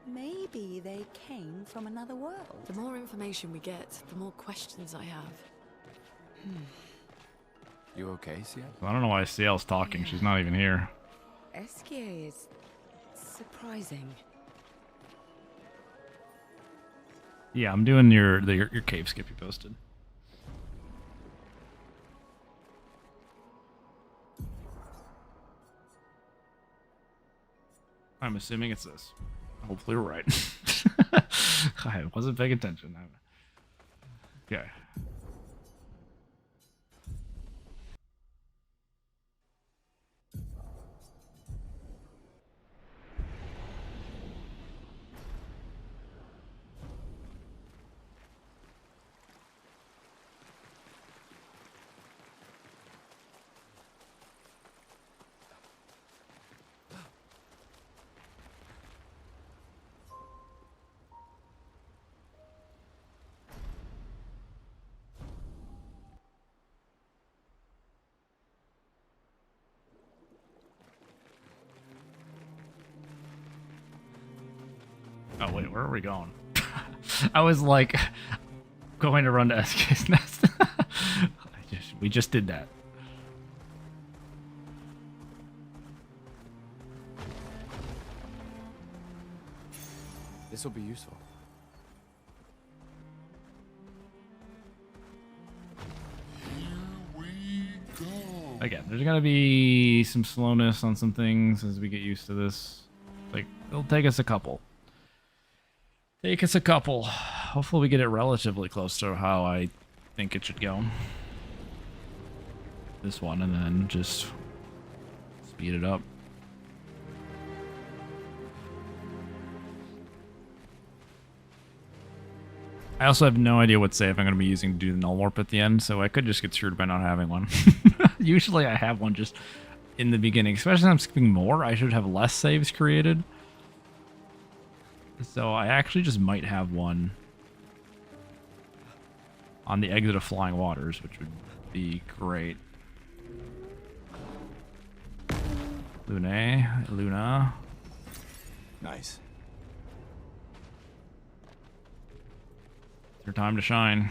Maybe they came from another world. The more information we get, the more questions I have. You okay, Sia? I don't know why CL's talking. She's not even here. Eskier is surprising. Yeah, I'm doing your cave skip you posted. I'm assuming it's this. Hopefully we're right. I wasn't paying attention. Okay. Oh wait, where are we going? I was like going to run to SK's nest. We just did that. This will be useful. Here we go. Again, there's gonna be some slowness on some things as we get used to this. Like, it'll take us a couple. Hopefully we get it relatively close to how I think it should go. This one, and then just speed it up. I also have no idea what save I'm going to be using to do the null warp at the end, so I could just get screwed by not having one. Usually I have one just in the beginning, especially when I'm skipping more. I should have less saves created. So I actually just might have one on the exit of Flying Waters, which would be great. Luna. Nice. It's your time to shine.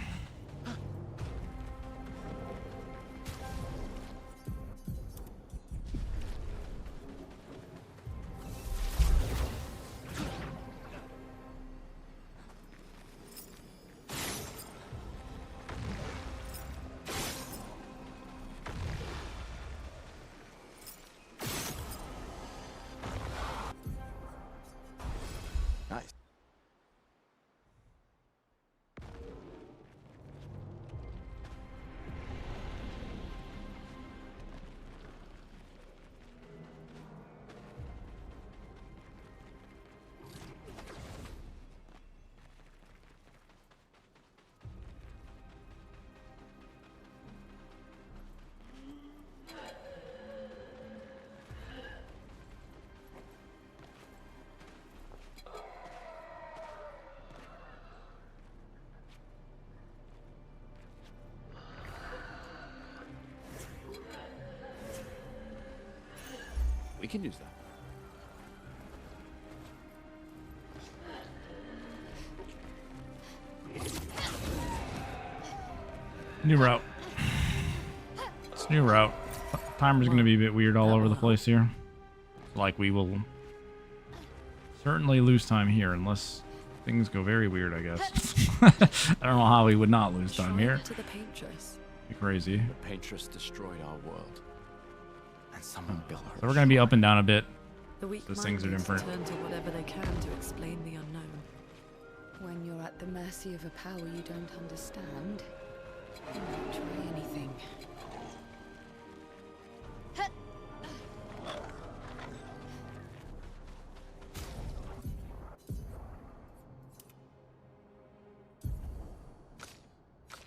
We can use that. New route. It's new route. Timer's gonna be a bit weird all over the place here. Like we will certainly lose time here unless things go very weird, I guess. I don't know how we would not lose time here. To the paintress. Be crazy. The Paintress destroyed our world. And someone built her. So we're gonna be up and down a bit. The weak Those things are minded different. turn to whatever they can to explain the unknown. When you're at the mercy of a power you don't understand, you might try anything.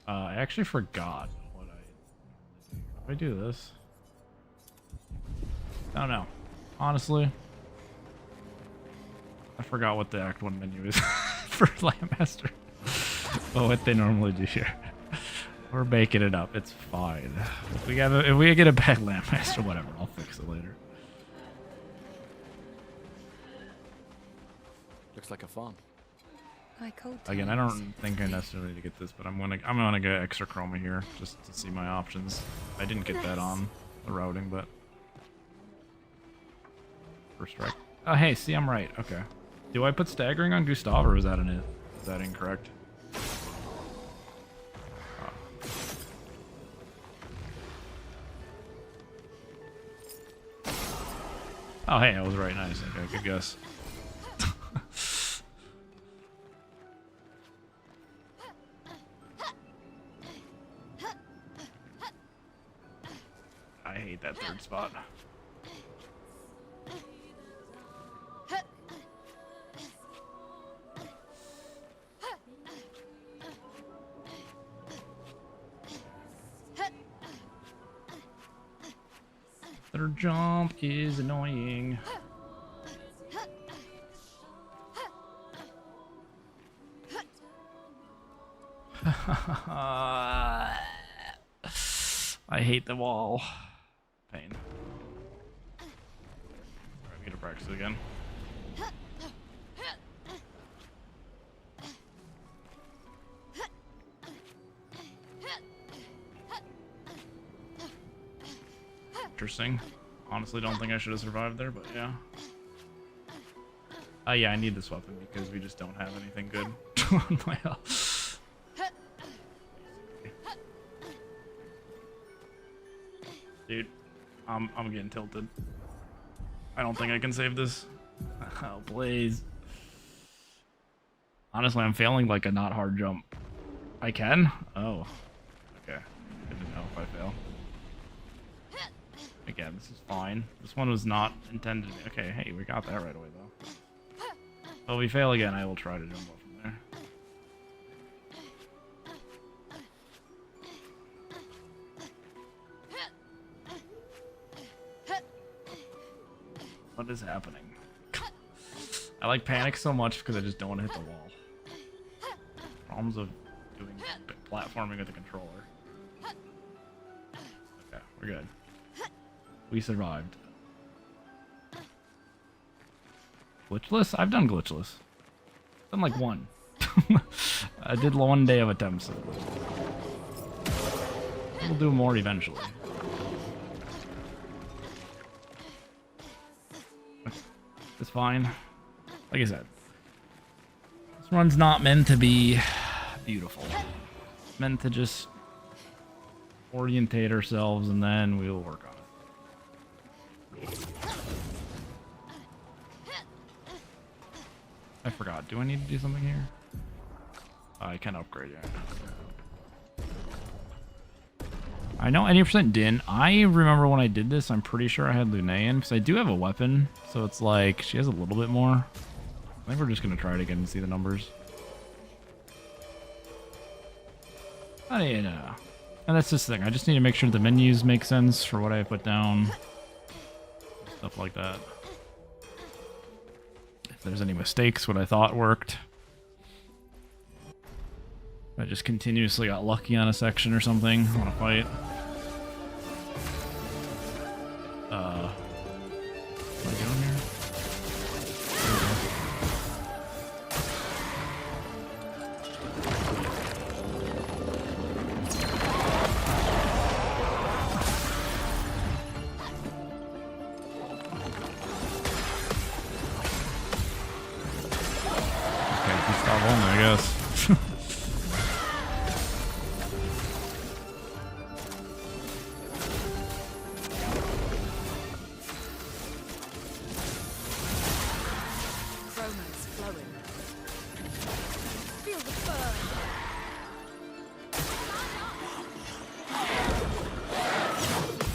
I actually forgot what I do this. I don't know. Honestly, I forgot what the Act 1 menu is for Landmaster. Oh, what they normally do here. We're baking it up. It's fine. If we get a bad Landmaster, whatever, I'll fix it later. Looks like a farm. Like old Again, I times. don't think I necessarily need to get this, but I'm gonna get extra chroma here just to see my options. I didn't get that on the routing, but first strike. Oh, hey, see, I'm right. Okay. Do I put staggering on Gustav, or is that is that incorrect? Oh, hey, I was right. Nice. Okay, good guess. I hate that third spot. Third jump is annoying. I hate the wall. Pain. Alright, we gotta practice it again. Interesting. Honestly, don't think I should have survived there, but yeah. Yeah, I need this weapon because we just don't have anything good on my health. Dude, I'm getting tilted. I don't think I can save this. Oh, please. Honestly, I'm failing like a not hard jump. I can? Oh. Okay. Good to know if I fail. Again, this is fine. This one was not intended. Okay, hey, we got that right away, though. If we fail again, I will try to jump up from there. What is happening? I like panic so much because I just don't want to hit the wall. Problems of doing platforming with a controller. Okay, we're good. We survived. Glitchless? I've done glitchless. I've done like one. I did 1 day of attempts of glitchless. We'll do more eventually. It's fine. Like I said, this run's not meant to be beautiful. It's meant to just orientate ourselves and then we'll work on it. I forgot. Do I need to do something here? I can upgrade it. I know 80% didn't. I remember when I did this, I'm pretty sure I had Lunaean, because I do have a weapon, so it's like, she has a little bit more. I think we're just going to try it again and see the numbers. I don't know. And that's this thing. I just need to make sure the menus make sense for what I put down. Stuff like that. If there's any mistakes, what I thought worked. I just continuously got lucky on a section or something on a fight.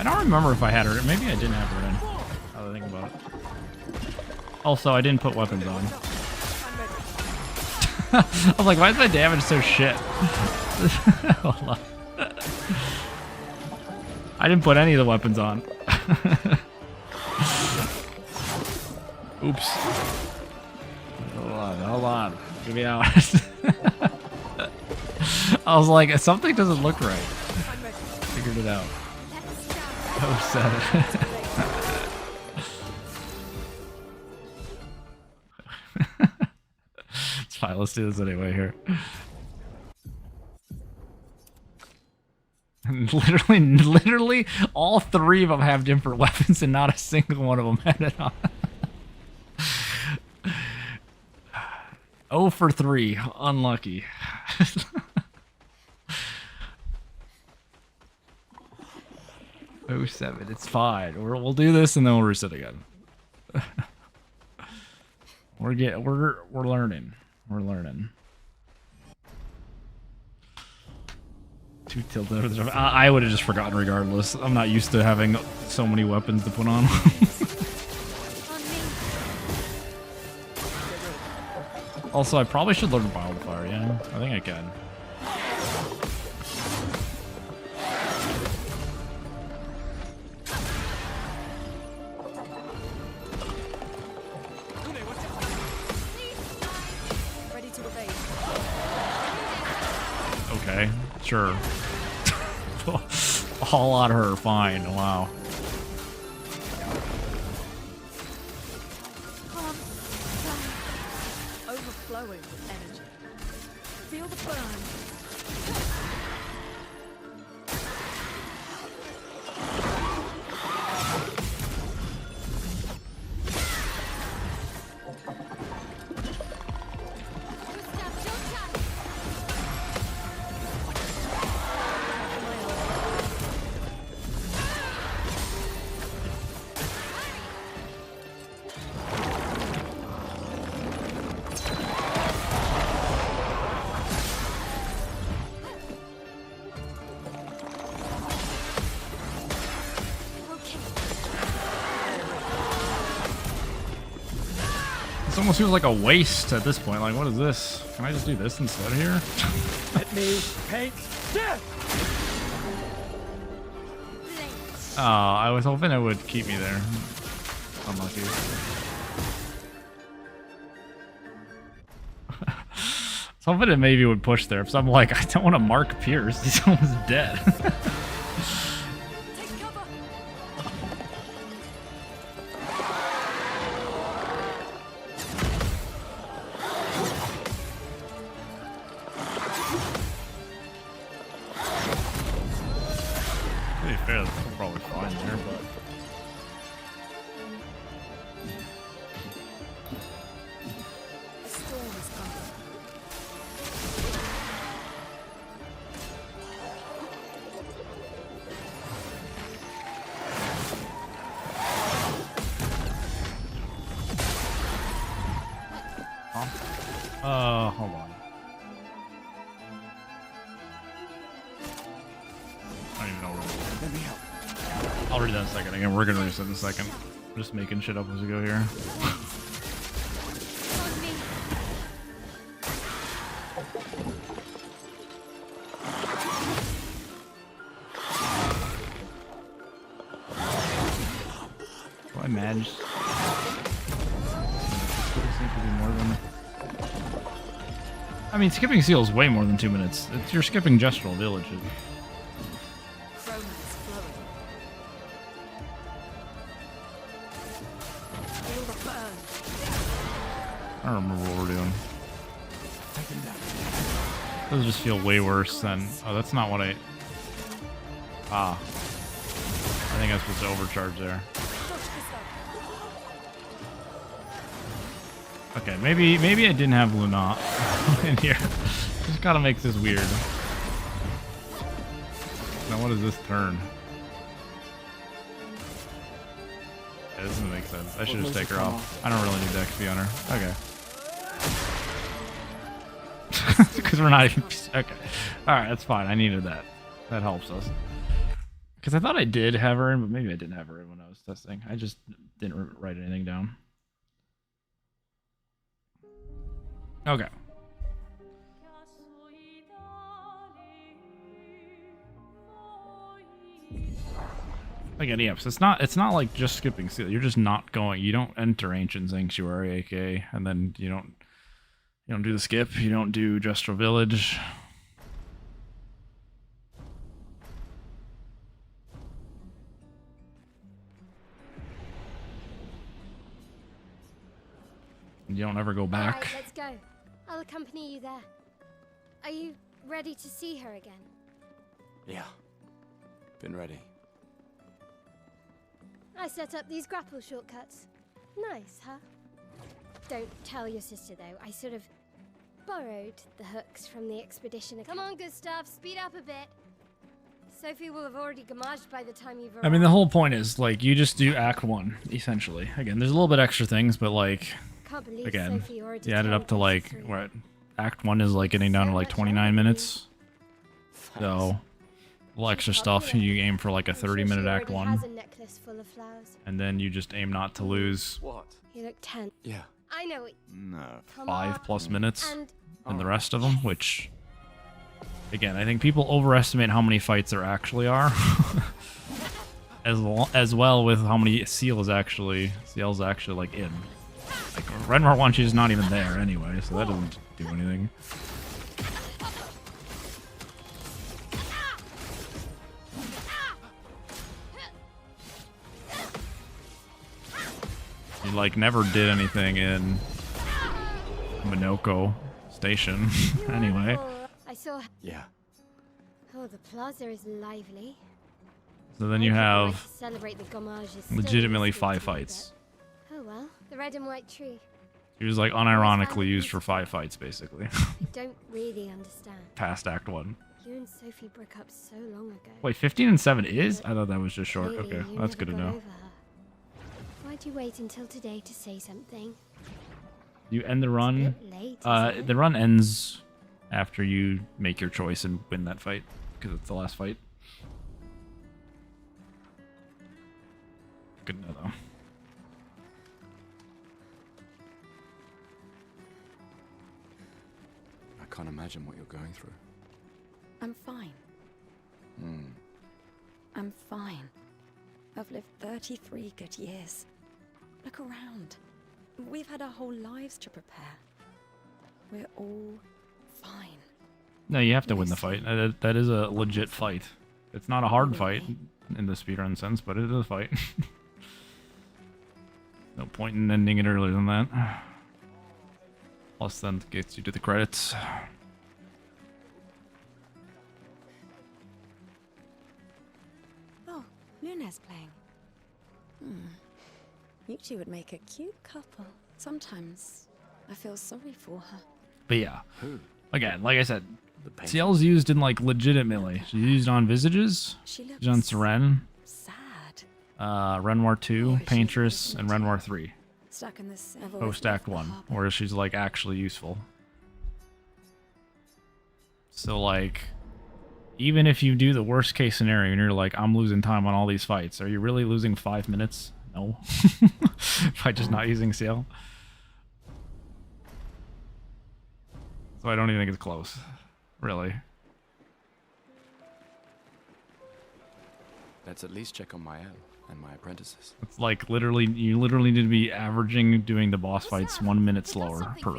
I don't remember if I had her. Maybe I didn't have her in. Now that I think about it. Also, I didn't put weapons on. I was like, why is my damage so shit? Hold on. I didn't put any of the weapons on. Oops. Hold on. Give me out. I was like, something doesn't look right. Figured it out. Oh, 7. It's fine. Let's do this anyway here. Literally, all 3 of them have different weapons, and not a single one of them had it on. 0 for 3. Unlucky. Oh 07. It's fine. We'll do this and then we'll reset again. We're learning. We're learning. 2 tilted. I would have just forgotten regardless. I'm not used to having so many weapons to put on. Also, I probably should learn wildfire, yeah? I think I can. Ready to evade. Okay, sure. All on her, fine, wow. Overflowing with energy. Feel the burn. This almost feels like a waste at this point. Like, what is this? Can I just do this instead here? Let me paint death! Oh, I was hoping it would keep me there. Unlucky. I was hoping it maybe would push there, because I'm like, I don't want to mark Pierce. He's almost dead. To be fair, that's probably fine there, but... A storm is coming. Hold on. I don't even know where Let me help. I'll read that in a second. Again, we're gonna reset in a second. I'm just making shit up as we go here. On me. Do I manage? I mean, skipping seal is way more than 2 minutes. You're skipping Gestural Village. Romance flowing. Feel the burn. I don't remember what we're doing. Those just feel way worse than... Oh, that's not what I... Ah. I think I was supposed to overcharge there. Okay, maybe I didn't have Luna in here. Just gotta make this weird. Now what is this turn? Yeah, this doesn't make sense. I should just take her off. I don't really need the XP on her. Okay. Because we're not even... Okay. Alright, that's fine. I needed that. That helps us. Because I thought I did have her in, but maybe I didn't have her in when I was testing. I just didn't write anything down. Okay. Again, yeah, so it's not like just skipping seal. You're just not going. You don't enter Ancient Sanctuary, AK, and then you don't do the skip. You don't do Justral Village. You don't ever go back. All right, let's go. I'll accompany you there. Are you ready to see her again? Yeah. Been ready. I set up these grapple shortcuts. Nice, huh? Don't tell your sister, though. I sort of borrowed the hooks from the expedition. Come on, Gustav, speed up a bit. Sophie will have already gamaged by the time you've arrived. I mean, the whole point is, like, you just do Act 1, essentially. Again, there's a little bit extra things, but, like, Can't believe again, Sophie already you add it up to, turned like, 33. what? Act 1 is, like, getting down to, like, 29 minutes. So, a little extra stuff, you aim for, like, a I'm sure 30-minute she Act already 1. has a necklace full of flowers. And then you just aim not to lose What? You look tense. Yeah. I know it. No. Come on. 5+ minutes And in the rest of them, which, again, I think people overestimate how many fights there actually are. as well with how many CLs actually, like, in. Like, Renmar 1, she's not even there anyway, so that doesn't do anything. You, like, never did anything in Minoko Station, anyway. I saw. Yeah. Oh, the plaza is lively. So then you have Celebrate the gomages still legitimately listening 5 to me, fights. but- Oh well, the red and white tree. She was, like, unironically used for 5 fights, basically. I don't really understand. Past Act 1. You and Sophie broke up so long ago. Wait, 15 and 7 is? I thought that was just short. Clearly, Okay, you that's never good to got know. over her. Why'd you wait until today to say something? You end the It's a run. bit late, isn't it? The run ends after you make your choice and win that fight, because it's the last fight. Good to know, though. I can't imagine what you're going through. I'm fine. Hmm. I'm fine. I've lived 33 good years. Look around. We've had our whole lives to prepare. We're all fine. No, you have to win the fight. That is a legit fight. It's not a hard fight in the speedrun sense, but it is a fight. No point in ending it earlier than that. Plus, then it gets you to the credits. Oh, Luna's playing. You two would make a cute couple. Sometimes I feel sorry for her. But yeah, Who? again, like I said, The painter? CL's used in, like, legitimate melee. She's used on Visages, She she's on looks Seren, sad. Renoir 2, Paintress, and Renoir 3. Stuck in this Post Act 1, where she's, like, actually useful. So, like, even if you do the worst case scenario and you're like, I'm losing time on all these fights, are you really losing 5 minutes? No. By just not using CL. So I don't even think it's close. Really. Let's at least check on my L and my apprentices. It's like literally, you literally need to be averaging doing the boss fights 1 minute slower per.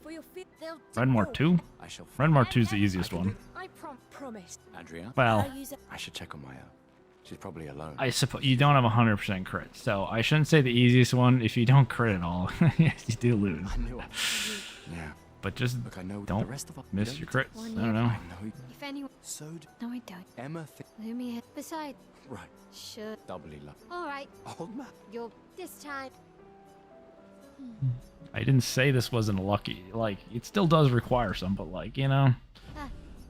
For your fit, they'll Renmar 2? I shall. Renmar 2 is the easiest one. I promise. Adria? Well, I should check on my L. She's probably alone. I suppose you don't have 100% crit, so I shouldn't say the easiest one. If you don't crit at all, you do lose. I knew it. Yeah. But just Look, I know don't the rest of us. miss your crits. I don't know. I know. If anyone. So d- No, I don't. Emma. Lumia. Besides, Right. sure. Doubly love. All right, Old man. you're this time. I didn't say this wasn't lucky. Like, it still does require some, but, like, you know,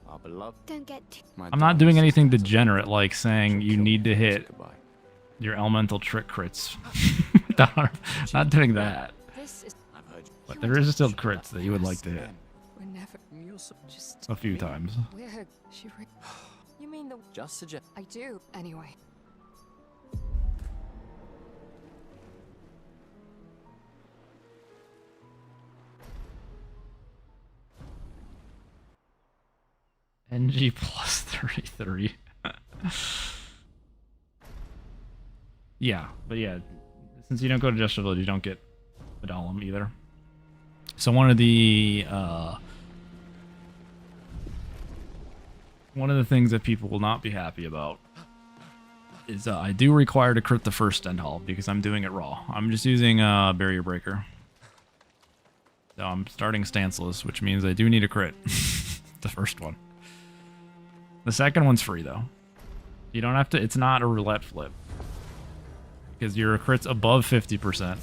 Our beloved. Don't get too. My I'm not darling doing anything sister. degenerate like saying you Kill need to me. hit Goodbye. your elemental trick crits. Not doing that. This is. I've heard you. But there is still crits that you would like to hit. We're never. Just A few times. weird. You mean the? Just suggest. I do. Anyway. NG plus 33. Yeah, but yeah, since you don't go to Just Village, you don't get Medallum either. So one of the things that people will not be happy about is I do require to crit the first End Hall because I'm doing it raw. I'm just using Barrier Breaker. So I'm starting stanceless, which means I do need a crit. The first one. The second one's free though. You don't have to, it's not a roulette flip. Because your crit's above 50%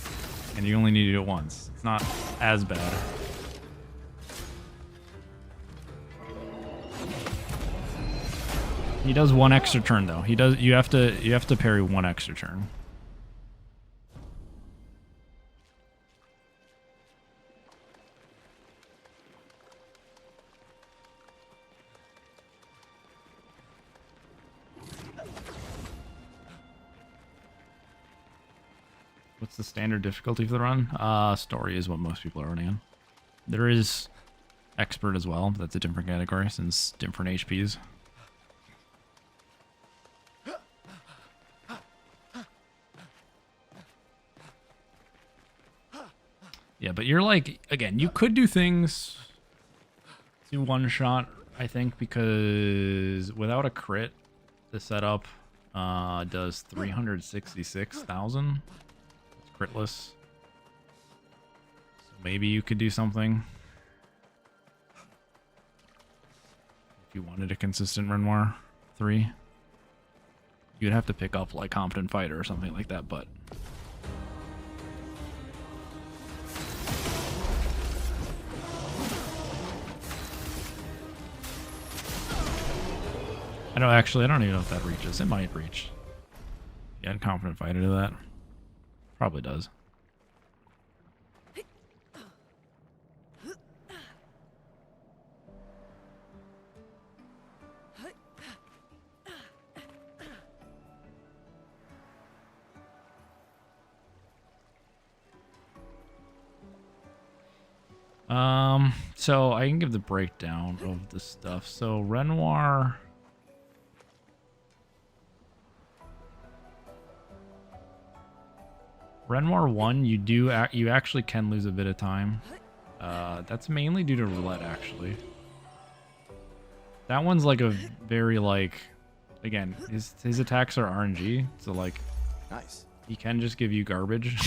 and you only need to do it once. It's not as bad. He does one extra turn though. You have to parry one extra turn. What's the standard difficulty for the run? Story is what most people are running on. There is expert as well, but that's a different category since different HPs. Yeah, but you're like, again, you could do things to one shot, I think, because without a crit, the setup does 366,000. Critless. So maybe you could do something if you wanted a consistent Renoir 3. You'd have to pick up like Competent Fighter or something like that, but I don't even know if that reaches. It might reach. Yeah, Competent Fighter to that. Probably does. So I can give the breakdown of the stuff. So Renoir. Renoir 1, you actually can lose a bit of time. That's mainly due to roulette, actually. That one's like a very like, again, his attacks are RNG, so like, Nice. he can just give you garbage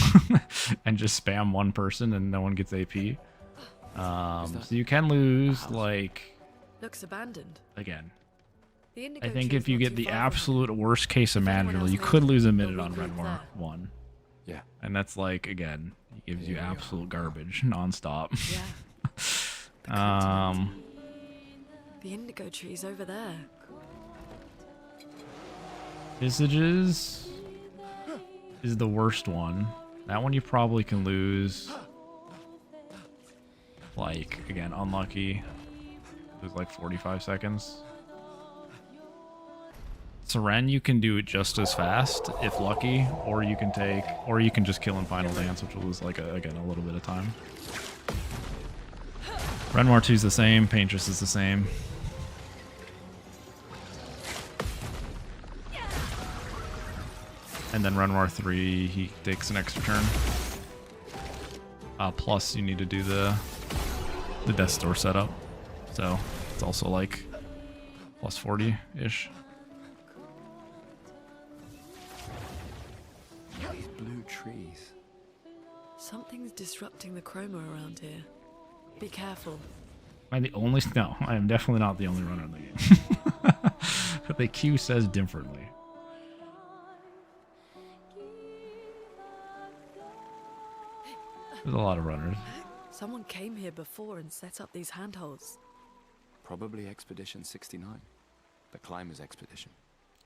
and just spam one person and no one gets AP. So you can lose like. Looks abandoned. Again, The indigo I think tree's if you not get too the far from absolute worst case imaginable, you else could knows, lose a they'll minute on regroup Renoir there. 1. Yeah. And that's like, again, he gives you Here we are. absolute garbage nonstop. Yeah. The indigo tree's over there. Visages is the worst one. That one you probably can lose. Like, again, unlucky. Lose like 45 seconds. Seren, you can do it just as fast, if lucky, or you can just kill in Final Dance, which will lose like, again, a little bit of time. Renoir 2 is the same, Paintress is the same. And then Renoir 3, he takes an extra turn. Plus, you need to do the Death Store setup. So, it's also like plus 40-ish. These blue trees. Something's disrupting the chroma around here. Be careful. Am I the only? No, I am definitely not the only runner in the game. The queue says differently. There's a lot of runners. Someone came here before and set up these handholds. Probably Expedition 69. The Climber's Expedition.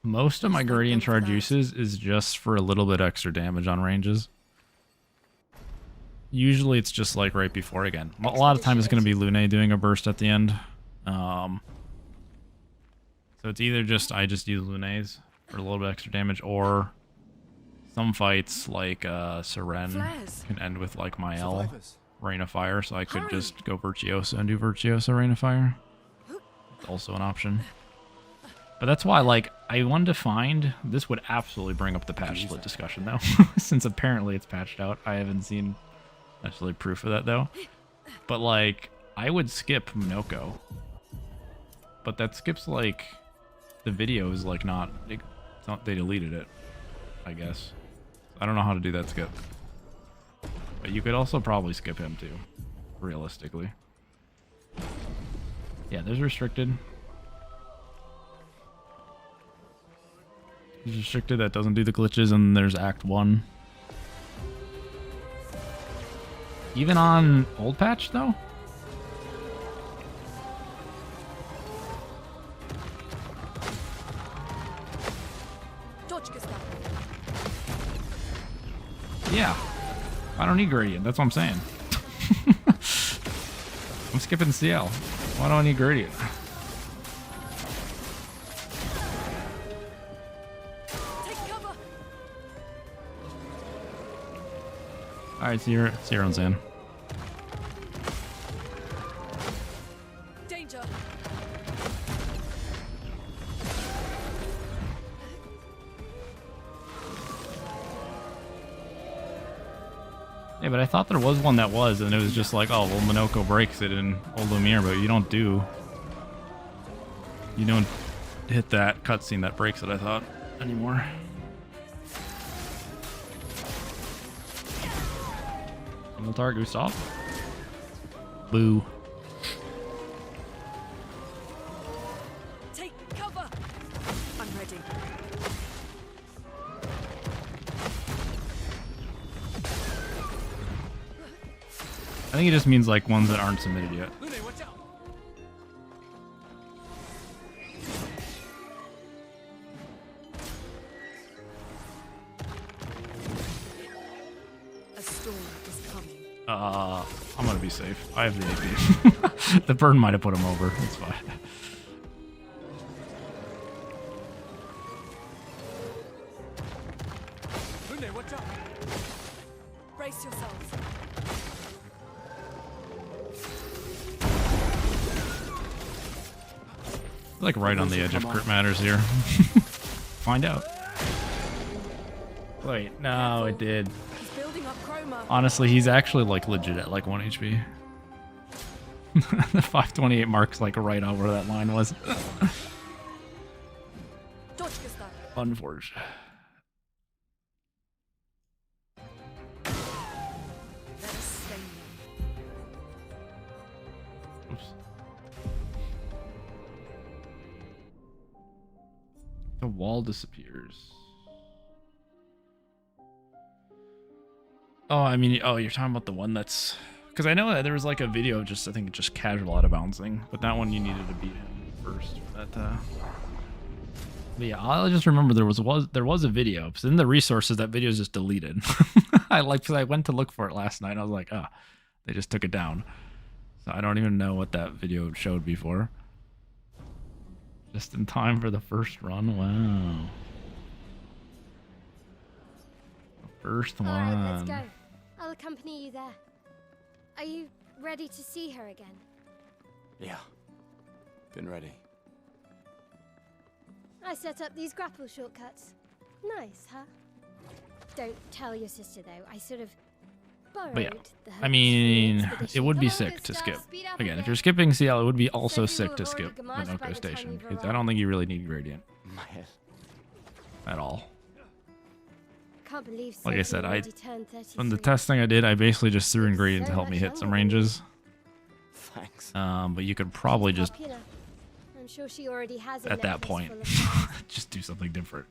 Most of my Just like Guardian them Charge fast. uses is just for a little bit extra damage on ranges. Usually it's just like right before again. A lot of time it's going to be Lune doing a burst at the end. So it's either just I just use Lunays for a little bit extra damage, or some fights like Seren Flares. can end with like my L Survivors. Rain of Fire, so I could Hurry. just go Virtuoso and do Virtuoso Rain of Fire. It's also an option. But that's why, like, I wanted to find... This would absolutely bring up the patch split discussion, though. Since apparently it's patched out. I haven't seen necessarily proof of that, though. But, like, I would skip Minoko. But that skips, like... The video is, like, not... It's not they deleted it, I guess. I don't know how to do that skip. But you could also probably skip him, too. Realistically. Yeah, there's restricted. There's restricted that doesn't do the glitches, and there's Act 1. Even on old patch, though? Dodge, Gustav. Yeah. I don't need gradient, that's what I'm saying. I'm skipping CL. Why do I need gradient? Alright, Zero's in. Danger. Yeah, but I thought there was one that was, and it was just like, oh, well, Minoko breaks it in Old Lumiere, but you don't hit that cutscene that breaks it, I thought, anymore. Miltar Gustav. Boo. Take cover. I'm ready. I think it just means like ones that aren't submitted yet. Lune, watch out. A storm is coming. I'm gonna be safe. I have the AP. The burn might have put him over. It's fine. Lune, watch out. Brace yourselves. Like right on the edge of crit matters here. Find out. Wait, no, it did. He's building up chroma. Honestly, he's actually like legit at like 1 HP. The 528 mark's like right on where that line was. Dodge, Gustav. Unfortunate. Let us stain them. Oops. The wall disappears. Oh, I mean, oh, you're talking about the one that's... Because I know that there was like a video of just, I think, just casual out of bouncing. But that one you needed to beat him first. But yeah, I just remember there was a video. Because in the resources, that video is just deleted. I went to look for it last night. And I was like, oh, they just took it down. So I don't even know what that video showed before. Just in time for the first run. Wow. The first one. Alright, let's go. I'll accompany you there. Are you ready to see her again? Yeah. Been ready. I set up these grapple shortcuts. Nice, huh? Don't tell your sister, though. I sort of borrowed yeah, the I hooks mean, from the expedition. it would be Come on, sick good to stuff. skip. Speed up a Again, if bit. you're skipping CL, it would be also Said you sick were to already skip Gamarsh by Minoko the time Station. we Because I arrived. don't think you really need gradient My head. at all. Can't believe Like I Sophie said, already turned 33. On the testing I did, I basically just threw in gradient to help me hit some ranges. Thanks. But you could probably She's just, popular. I'm sure she already has a at that necklace point, full of flowers. just do something different.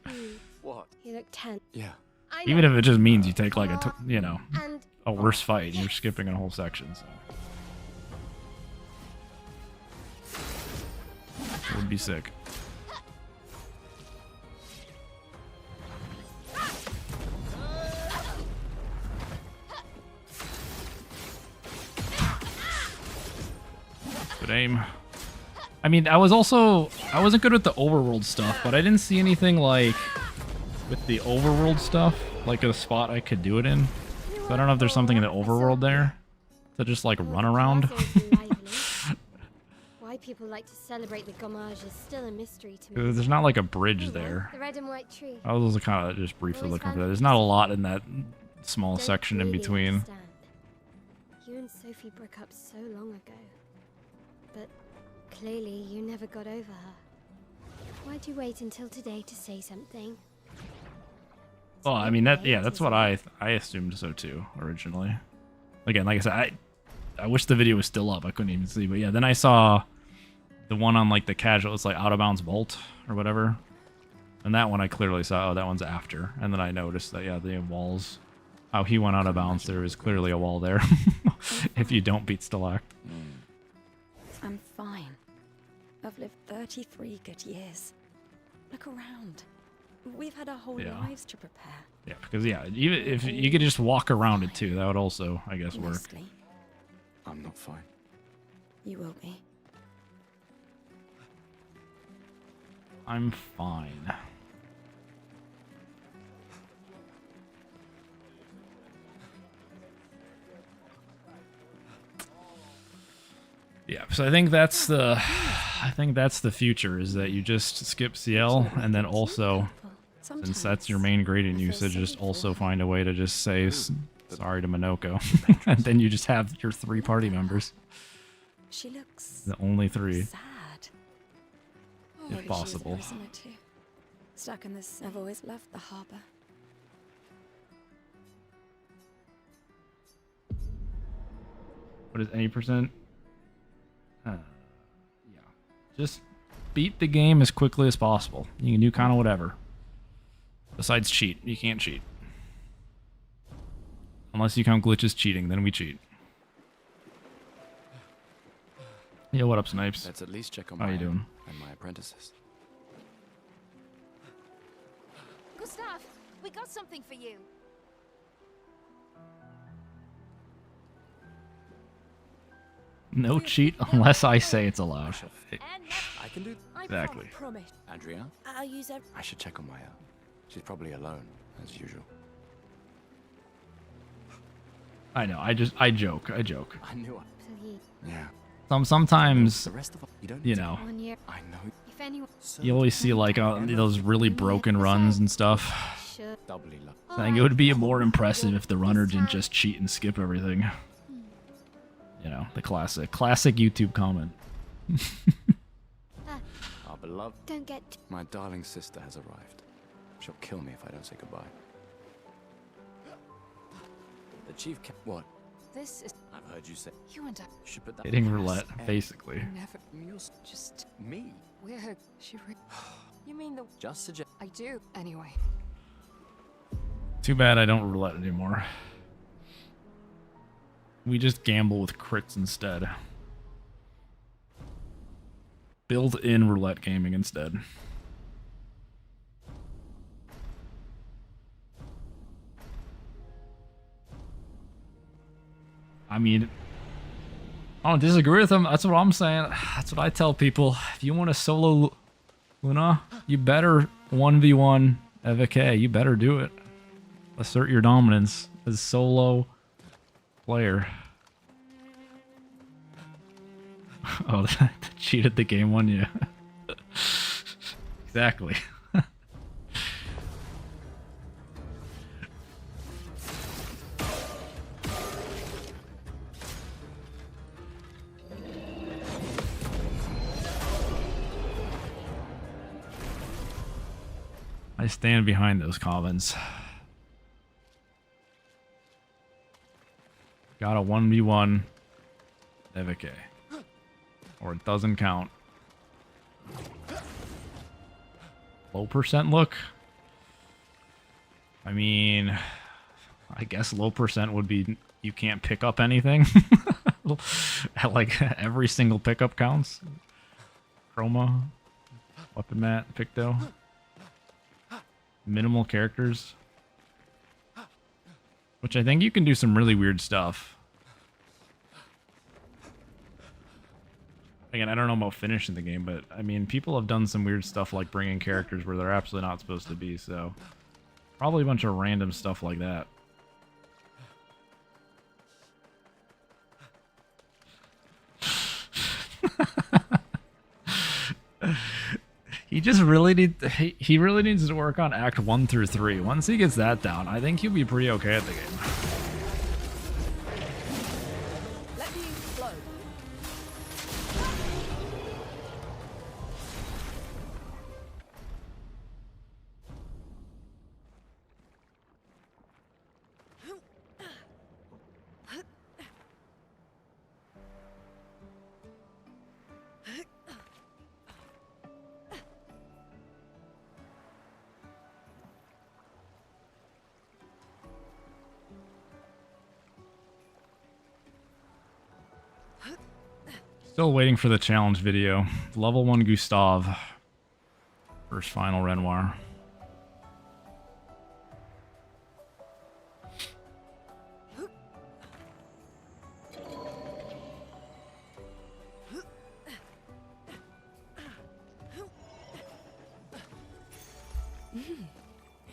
What? You look tense. Yeah. I Even know. if it just means you take like And a worse fight, you're skipping a whole section. So it would be sick. Good aim. I mean, I wasn't good with the overworld stuff, but I didn't see anything like with the overworld stuff, like a spot I could do it in. So I don't know if there's something in the overworld there to just like run around. Why people like to celebrate the Gommage is still a mystery to me. There's not like a bridge there. The red and white tree. I was kind of just briefly looking for that. There's not a lot in that small section in between. Understand. You and Sophie broke up so long ago, but clearly you never got over her. Why'd you wait until today to say something? Well, I mean that's what I assumed so too originally. Again, like I said, I wish the video was still up. I couldn't even see, but yeah. Then I saw the one on like the casual. It's like out of bounds vault or whatever, and that one I clearly saw. Oh, that one's after. And then I noticed that yeah, the walls. How he went out of bounds. There is clearly a wall there. If you don't beat Stalact. I'm fine. I've lived 33 good years. Look around. We've had our whole lives to prepare. Yeah, because yeah, even if you could just walk around it too, that would also, I guess, work. Mostly. I'm not fine. You will be. I'm fine. Yeah, so I think that's the future, is that you just skip CL and then also, since that's your main gradient usage, just also find a way to just say sorry to Minoko. And then you just have your 3 party members. She looks The only 3, sad. if possible. Stuck in this. I've always loved the harbor. What is any percent? Yeah. Just beat the game as quickly as possible. You can do kind of whatever. Besides cheat. You can't cheat. Unless you count glitches cheating, then we cheat. Yo, what up, Snipes? Let's at least check on How you doing? and my apprentices. Gustav, we got something for you. No cheat unless I say it's allowed. I can do. Exactly. Promise. Andrea, I'll use every. I should check on Maya. She's probably alone, as usual. I know. I joke. I knew it. Please. Yeah. Sometimes, The rest of you don't. you know, 1 year. I know. If anyone you always see like those really broken runs and stuff. should. Doubly lucky. I think it would be more impressive if the runner didn't just cheat and skip everything. You know, the classic YouTube comment. Our beloved. Don't get. My darling sister has arrived. She'll kill me if I don't say goodbye. The chief. What? This is. I've heard you say. You and I. Should put that. Hitting roulette, basically. Never. You're Just. me. We're. You mean the. Just suggest. I do. Anyway. Too bad I don't roulette anymore. We just gamble with crits instead. Build-in roulette gaming instead. I mean, I don't disagree with him. That's what I'm saying. That's what I tell people. If you want to solo Luna, you better 1v1 EVK. You better do it. Assert your dominance as solo player. Oh, that cheated the game one, yeah. Exactly. I stand behind those comments. Got a 1v1 EVK. Or it doesn't count. Low percent look? I mean, I guess low percent would be you can't pick up anything. Like every single pickup counts. Chroma, weapon mat, Picto. Minimal characters. Which I think you can do some really weird stuff. Again, I don't know about finishing the game, but I mean, people have done some weird stuff like bringing characters where they're absolutely not supposed to be, so probably a bunch of random stuff like that. He just really he really needs to work on Act 1 through 3. Once he gets that down, I think he'll be pretty okay at the game. Let me explode. Still waiting for the challenge video. Level 1 Gustav. First final Renoir.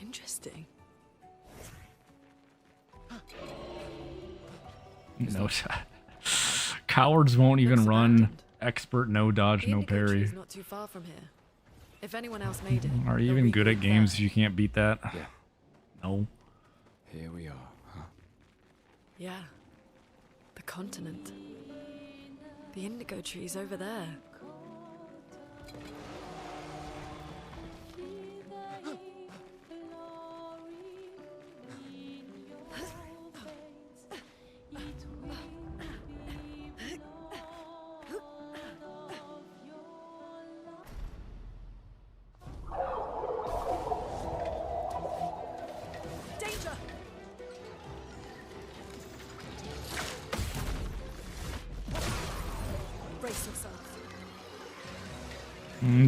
Interesting. No shot. Cowards won't even run expert, no dodge, no parry. Not too far from here. If anyone else made it, Are you even good at games if you can't beat that? Yeah. No. Here we are, huh? Yeah. The continent. The indigo trees over there.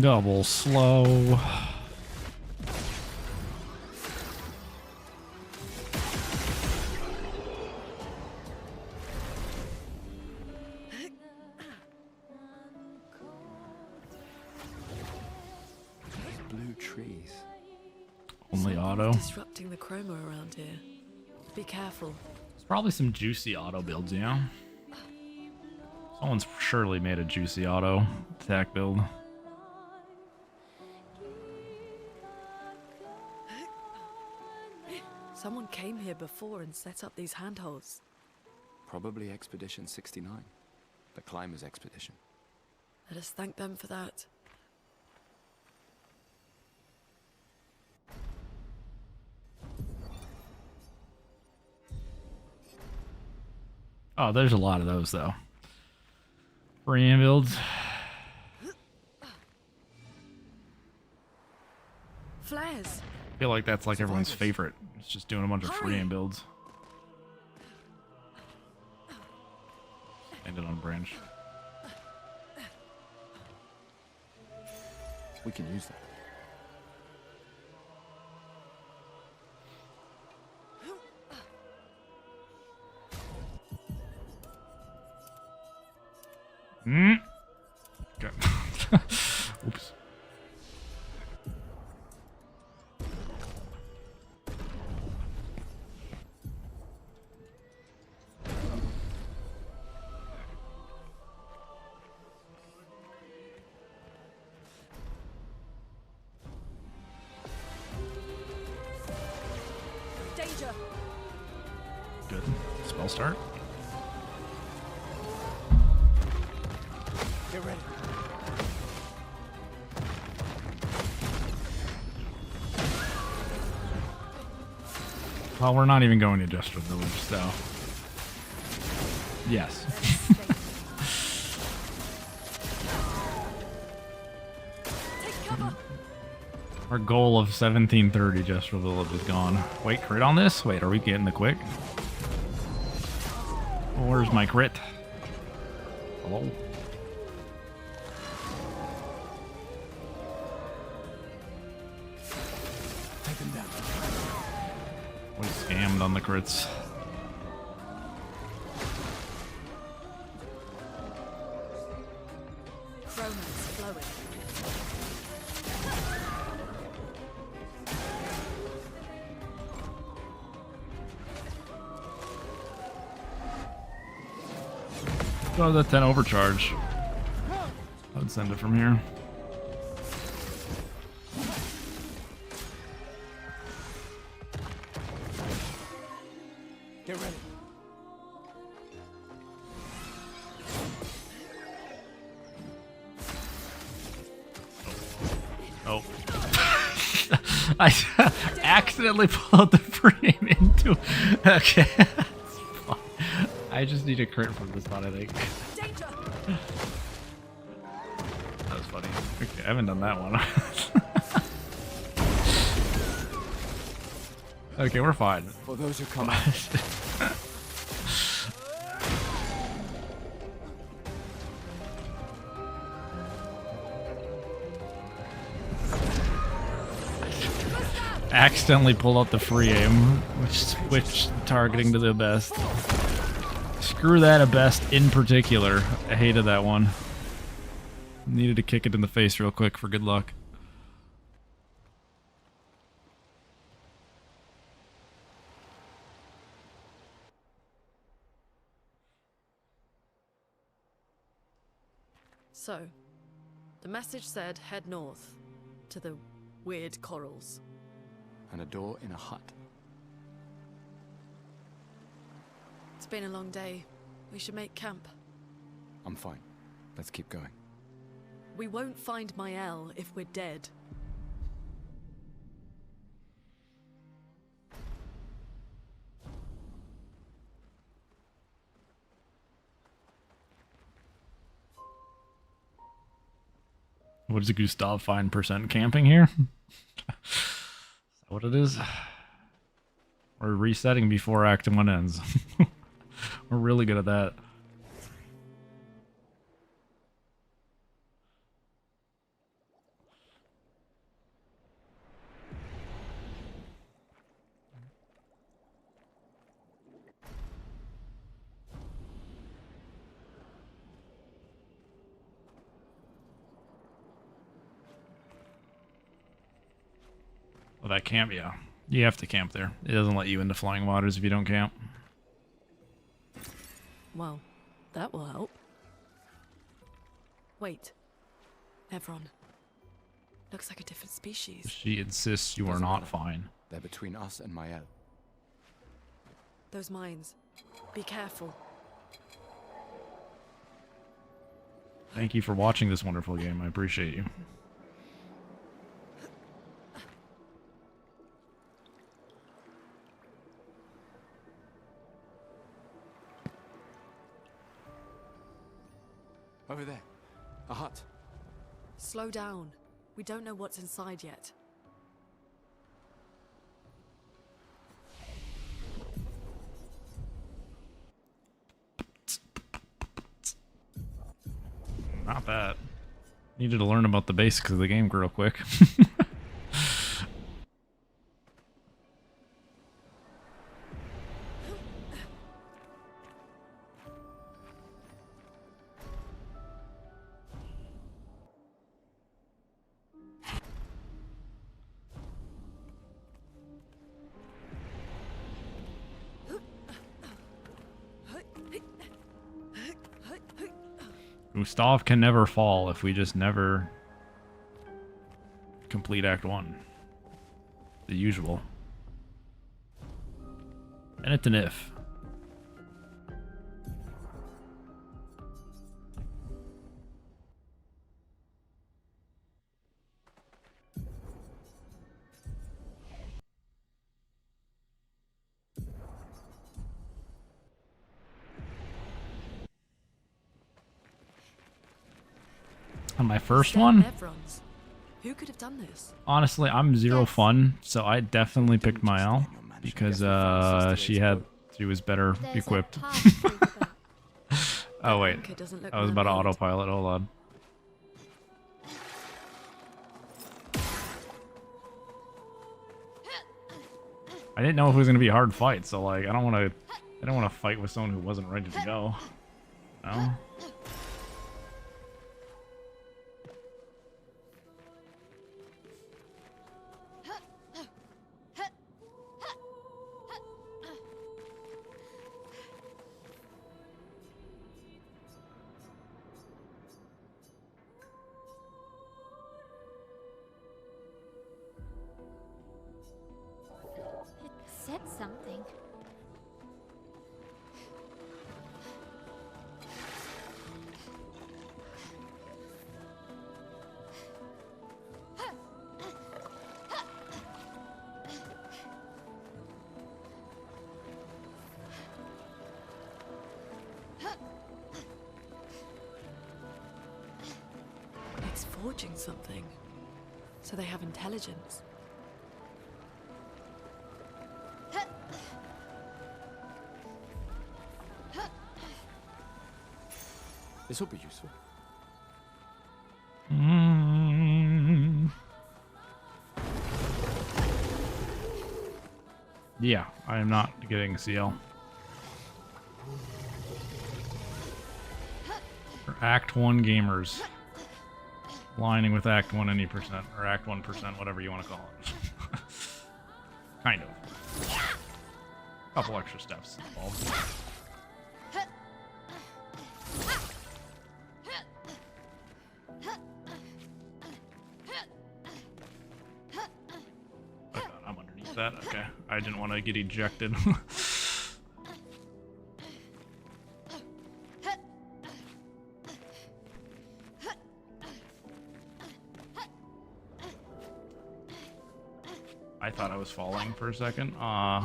Double slow. Blue trees. Only auto. Disrupting the chroma around here. Be careful. There's probably some juicy auto builds, you know? Someone's surely made a juicy auto attack build. Someone came here before and set up these handholds. Probably Expedition 69. The Climbers Expedition. Let us thank them for that. Oh, there's a lot of those, though. Free aim builds. Flares! I feel like that's like everyone's favorite. It's just doing a bunch of free aim builds. Ended on branch. We can use that. Hmm. Okay. Oops. Danger! Good. Spell start. Get ready. Well, we're not even going to Jester Village, so. Yes. Take cover! Our goal of 1730 Jester Village is gone. Wait, crit on this? Wait, are we getting the quick? Oh, where's my crit? Hello? Take them down. We scammed on the crits. Throw the 10 overcharge. I would send it from here. Get ready. Oh. I accidentally pulled the frame into. Okay. I just need a crit from this spot, I think. Danger! That was funny. Okay, I haven't done that one. Okay, we're fine. For those who come Accidentally pulled out the free aim, which switched targeting to the best. Screw that a best in particular. I hated that one. Needed to kick it in the face real quick for good luck. So, the message said head north to the weird corals. and a door in a hut. It's been a long day. We should make camp. I'm fine. Let's keep going. We won't find Mael if we're dead. What does Gustav find percent camping here? Is that what it is? We're resetting before Act 1 ends. We're really good at that. Well, that camp, yeah. You have to camp there. It doesn't let you into flying waters if you don't camp. Well, that will help. Wait. Evron. Looks like a different species. She insists you are Doesn't not matter. fine. They're between us and Mael. Those mines. Be careful. Thank you for watching this wonderful game. I appreciate you. Over there. A hut. Slow down. We don't know what's inside yet. Not bad. Needed to learn about the basics of the game real quick. Gustav can never fall if we just never complete Act 1. The usual. And it's an if. On my first one, Evrons. Who could have done this? honestly, I'm zero fun, so I definitely picked Mael because she was better There's equipped. a path through the- Oh wait, Anchor doesn't look I was about to man-made. autopilot. Hold on. I didn't know if it was gonna be a hard fight, so like I don't want to fight with someone who wasn't ready to go. No. sense something. It's forging something. So they have intelligence. This will be useful. Yeah, I am not getting CL. For Act 1 gamers. Aligning with Act 1 any percent, or Act 1%, whatever you want to call it. Kind of. Couple extra steps involved. Oh God, I'm underneath that. Okay, I didn't want to get ejected. I thought I was falling for a second. I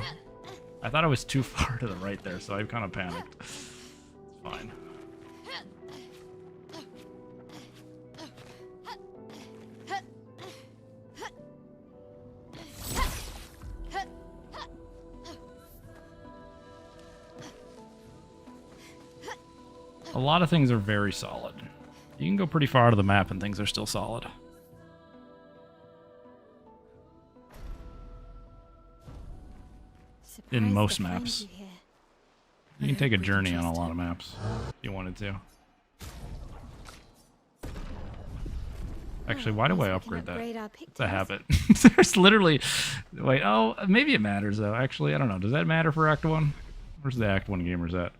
thought I was too far to the right there, so I kind of panicked. It's fine. A lot of things are very solid. You can go pretty far to the map and things are still solid. In most maps. You can take a journey on a lot of maps if you wanted to. Actually, why do I upgrade that? It's a habit. There's literally... Wait, oh, maybe it matters, though. Actually, I don't know. Does that matter for Act 1? Where's the Act 1 gamers at?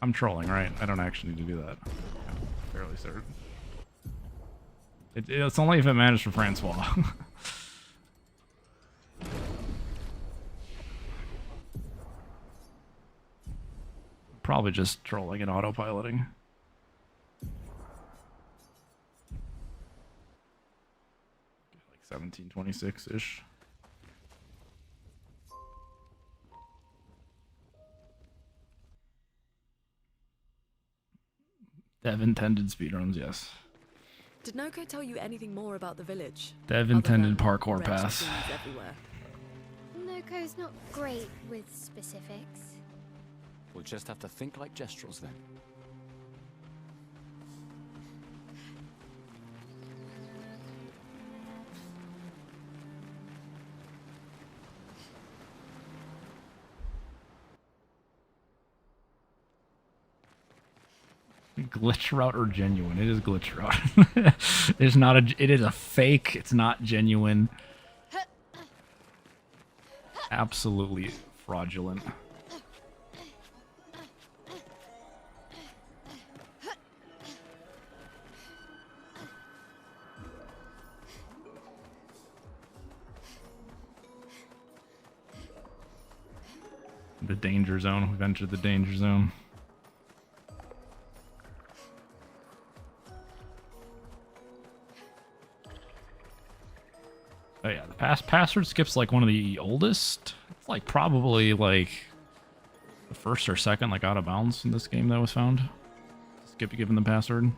I'm trolling, right? I don't actually need to do that. I'm fairly certain. It's only if it matters for Francois. Probably just trolling and autopiloting. Like 1726-ish. Dev intended speedruns, yes. Did Noko tell you anything more about the village? Dev other intended than parkour wretched pass. things everywhere? Noko's not great with specifics. We'll just have to think like Gestrels then. Glitch route or genuine? It is glitch route. It's not a. It is a fake. It's not genuine. Absolutely fraudulent. The danger zone. We've entered the danger zone. Oh yeah, the password skip's like one of the oldest. It's like probably like the first or second like out of bounds in this game that was found. Skip given the password.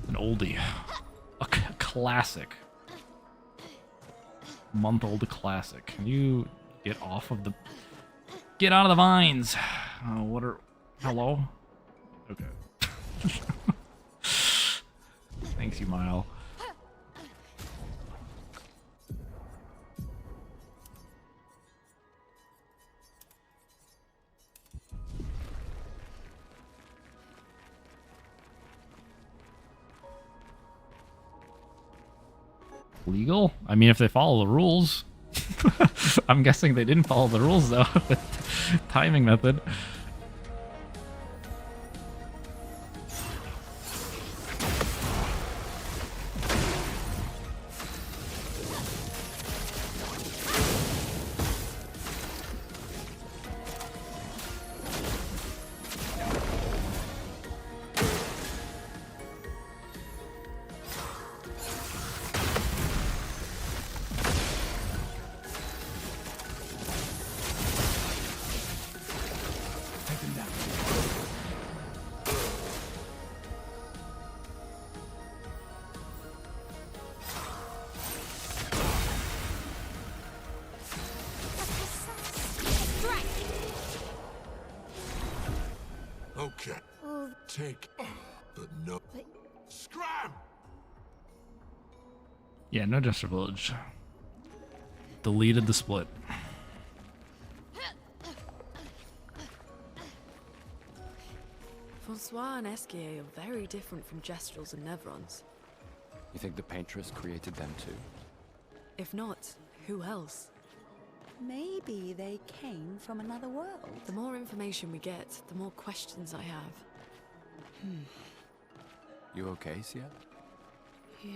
An oldie. A classic. Month-old classic. Can you get off of the... Get out of the vines! Oh, what are... Hello? Okay. Thanks, you Mile. Legal? I mean, if they follow the rules. I'm guessing they didn't follow the rules, though. Timing method. take the no. Scram! Yeah, no Jester Village. Deleted the split. Francois and Esquier are very different from Jestrels and Nevrons. You think the Paintress created them too? If not, who else? Maybe they came from another world. The more information we get, the more questions I have. You okay, Sia? Yeah.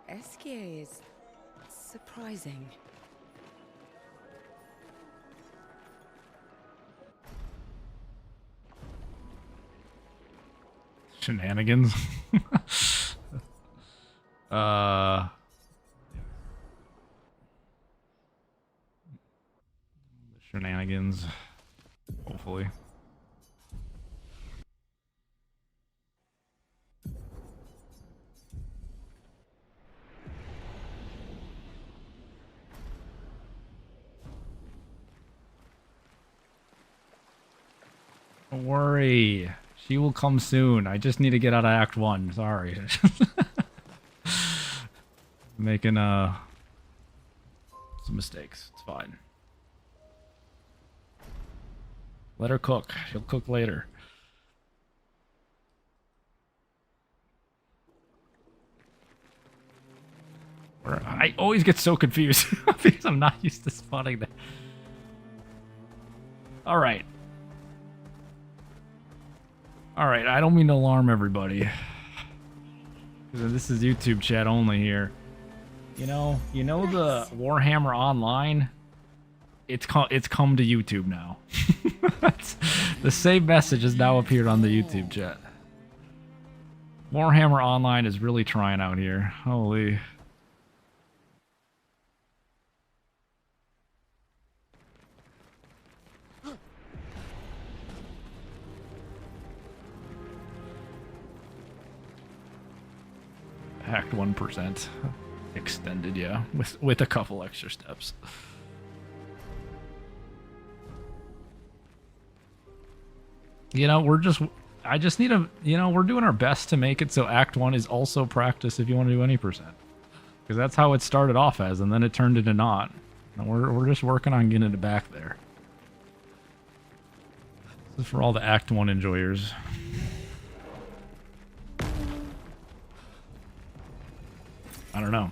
Esquier is surprising. Shenanigans. Shenanigans. Hopefully. Don't worry. She will come soon. I just need to get out of Act 1. Sorry. Making some mistakes. It's fine. Let her cook. She'll cook later. I always get so confused because I'm not used to spotting that. All right. All right, I don't mean to alarm everybody. This is YouTube chat only here. You know the Warhammer Online? It's come to YouTube now. The same message has now appeared on the YouTube chat. Warhammer Online is really trying out here. Holy. Hacked 1%. Extended, yeah. With a couple extra steps. You know, I just need a, we're doing our best to make it so Act 1 is also practice if you want to do any percent. Because that's how it started off as, and then it turned into not. And we're just working on getting it back there. This is for all the Act 1 enjoyers. I don't know.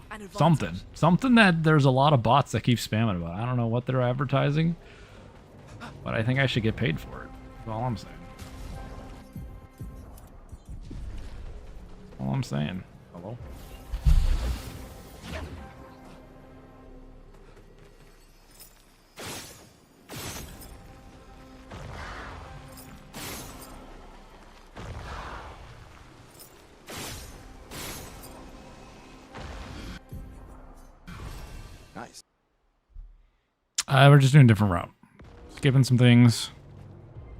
Something that there's a lot of bots that keep spamming about. I don't know what they're advertising, but I think I should get paid for it. That's all I'm saying. All I'm saying. Hello? Nice. We're just doing a different route. Skipping some things.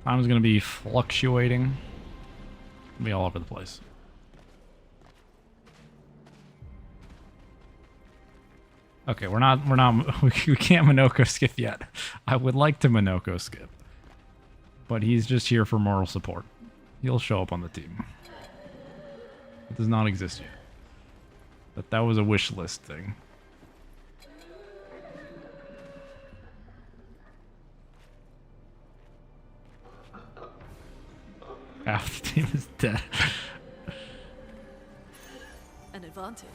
Time's gonna be fluctuating. It'll be all over the place. Okay, we can't Minoko skip yet. I would like to Minoko skip. But he's just here for moral support. He'll show up on the team. It does not exist yet. But that was a wish list thing. Half the team is dead. An advantage.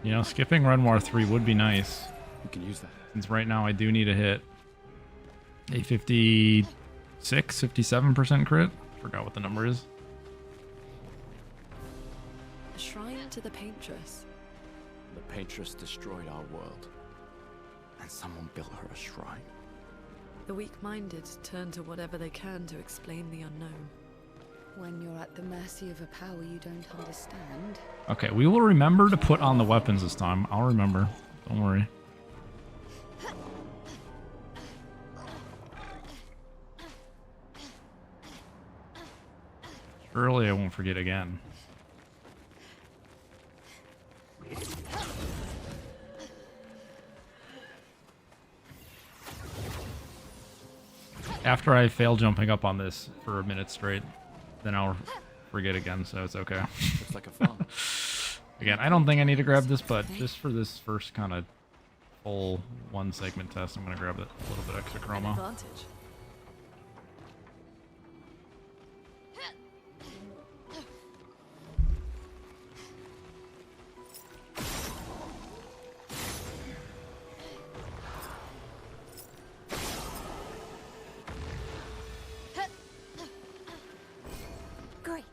You know, skipping Renoir 3 would be nice. You can use that. Since right now I do need to hit a 56, 57% crit. Forgot what the number is. A shrine to the Paintress. The Paintress destroyed our world. And someone built her a shrine. The weak-minded turn to whatever they can to explain the unknown. When you're at the mercy of a power you don't understand. Okay, we will remember to put on the weapons this time. I'll remember. Don't worry. Surely I won't forget again. After I fail jumping up on this for a minute straight, then I'll forget again, so it's okay. Looks like a farm. Again, I don't think I need to grab this, but just for this first kind of full one segment test, I'm going to grab a little bit extra An chroma. advantage. Great.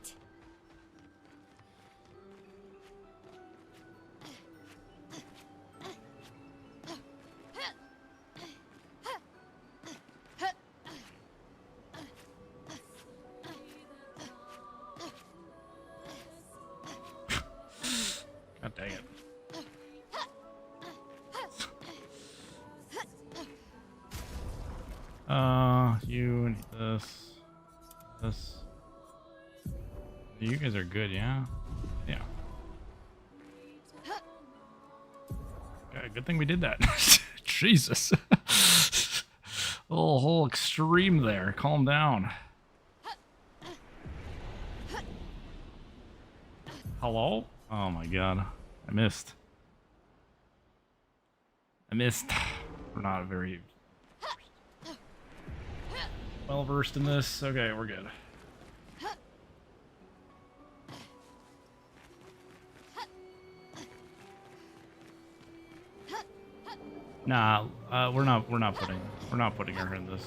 God dang it. You need this. This. You guys are good, yeah? Yeah. Okay, good thing we did that. Jesus. Whole extreme there. Calm down. Hello? Oh my god. I missed. We're not very well versed in this. Okay, we're good. Nah, we're not putting her in this.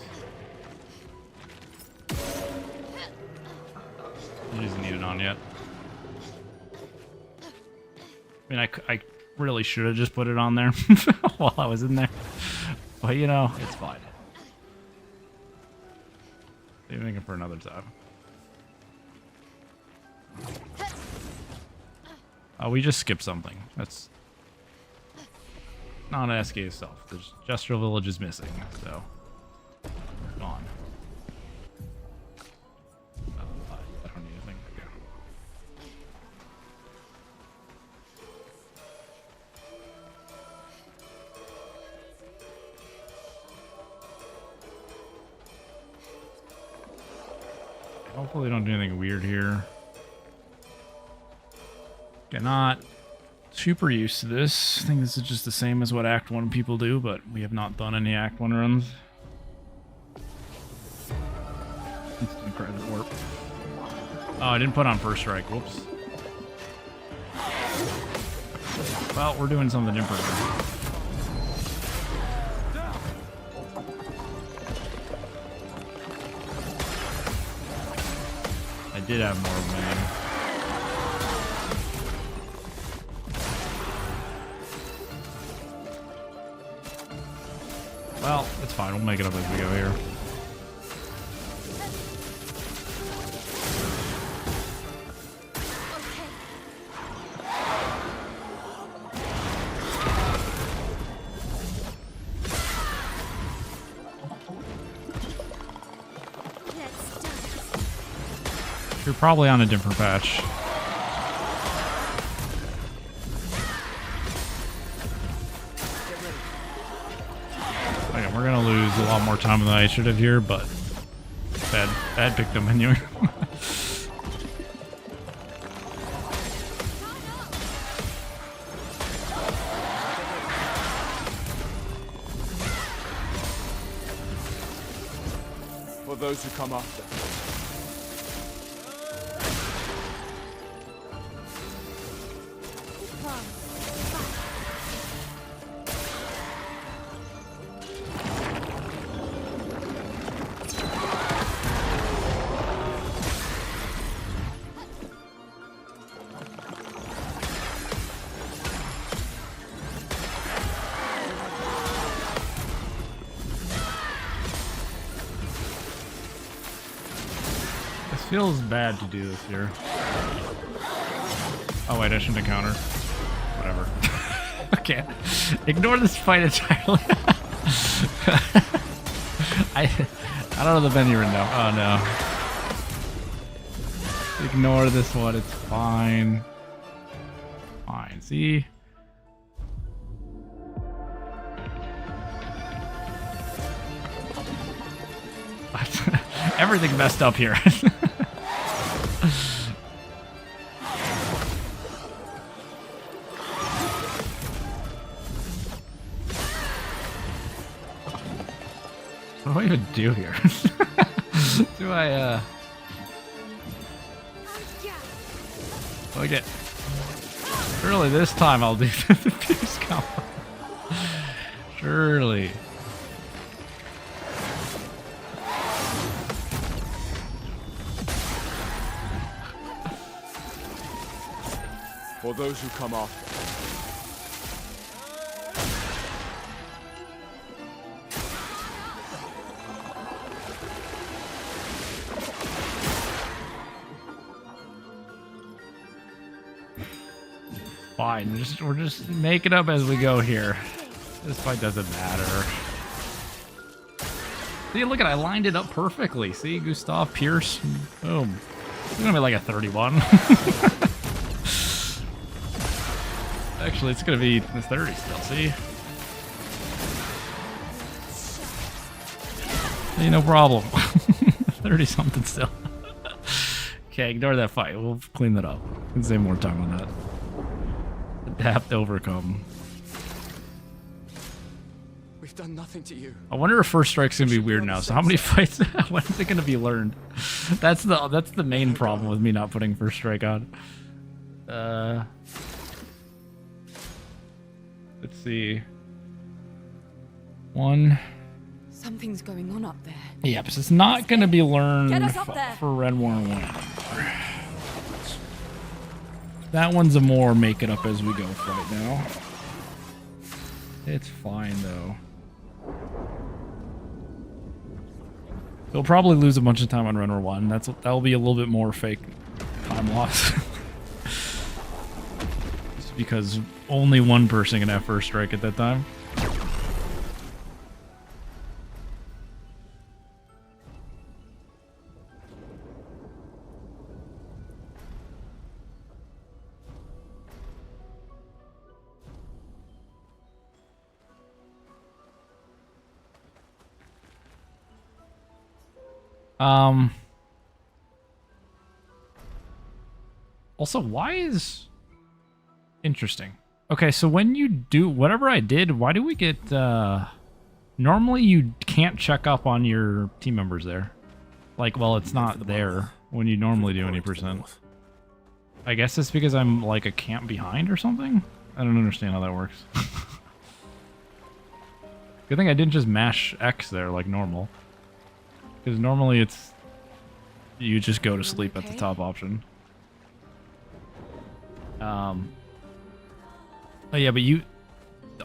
She doesn't need it on yet. I mean, I really should have just put it on there while I was in there. But, you know, it's fine. Saving it for another time. We just skipped something. That's not an SK itself. The Gestural Village is missing, so gone. I don't need anything. Okay. Hopefully, they don't do anything weird here. Okay, not super used to this. I think this is just the same as what Act 1 people do, but we have not done any Act 1 runs. Instant credit warp. Oh, I didn't put on first strike. Whoops. Well, we're doing something different. I did have more winning. Well, it's fine. We'll make it up as we go here. You're probably on a different patch. Okay, we're gonna lose a lot more time than I should have here, but bad pick them anyway. For those who come after. Feels bad to do this here. Oh wait, I shouldn't have countered. Whatever. Okay. Ignore this fight entirely. I don't know the venue right now. Oh no. Ignore this one, it's fine. Fine. See? everything messed up here. What do I even do here? Do I, Okay. Surely this time I'll do the fuse combo. Surely. For those who come after. Fine, we're just making up as we go here. This fight doesn't matter. See, look at I lined it up perfectly. See, Gustav, Pierce, boom. It's gonna be like a 31. Actually, it's gonna be the 30 still. See, no problem. 30 something still. Okay, ignore that fight. We'll clean that up. We can save more time on that. Adapt, overcome. We've done nothing to you. I wonder if first strike's gonna be weird now. So how many fights? When is it gonna be learned? That's the main problem with me not putting first strike on. Let's see. One. Something's going on up there. Yep, so it's not gonna be learned Get us up there. for Red War 1. That one's a more make it up as we go fight now. It's fine though. He'll probably lose a bunch of time on Red War 1. That'll be a little bit more fake time loss. Just because only one person can have first strike at that time. Also, why is... Interesting. Okay, so when you do... Whatever I did, why do we get... Normally you can't check up on your team members there. Like, well, it's not there when you normally do any percent. I guess it's because I'm like a camp behind or something? I don't understand how that works. Good thing I didn't just mash X there like normal. Because normally it's... You just go to sleep at the top option. Oh yeah, but the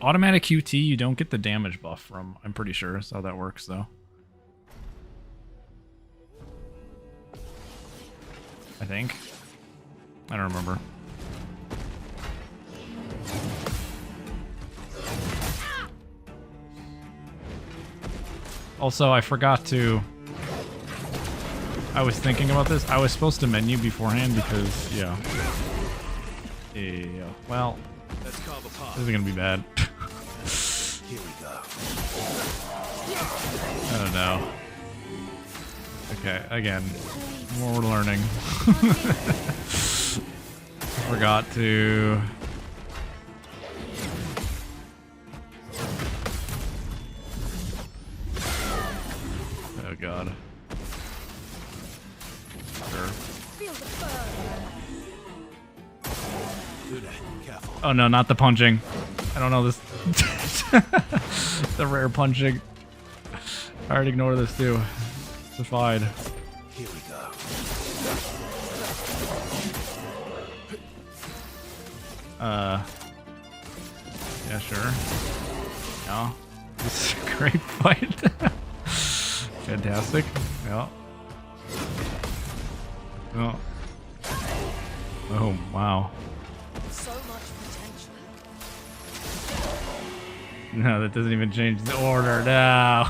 automatic QT, you don't get the damage buff from, I'm pretty sure. That's how that works, though. I think. I don't remember. Also, I forgot to... I was thinking about this. I was supposed to menu beforehand because, yeah. Yeah, well, this is gonna be bad. Here we go. I don't know. Okay, again, more learning. Forgot to... Oh god. Sure. Oh no, not the punching. I don't know this. The rare punching. I already ignore this too. It's fine. Here we go. Yeah, sure. Yeah. This is a great fight. Fantastic. Yeah. Oh. Oh, wow. So much potential. No, that doesn't even change the order. No.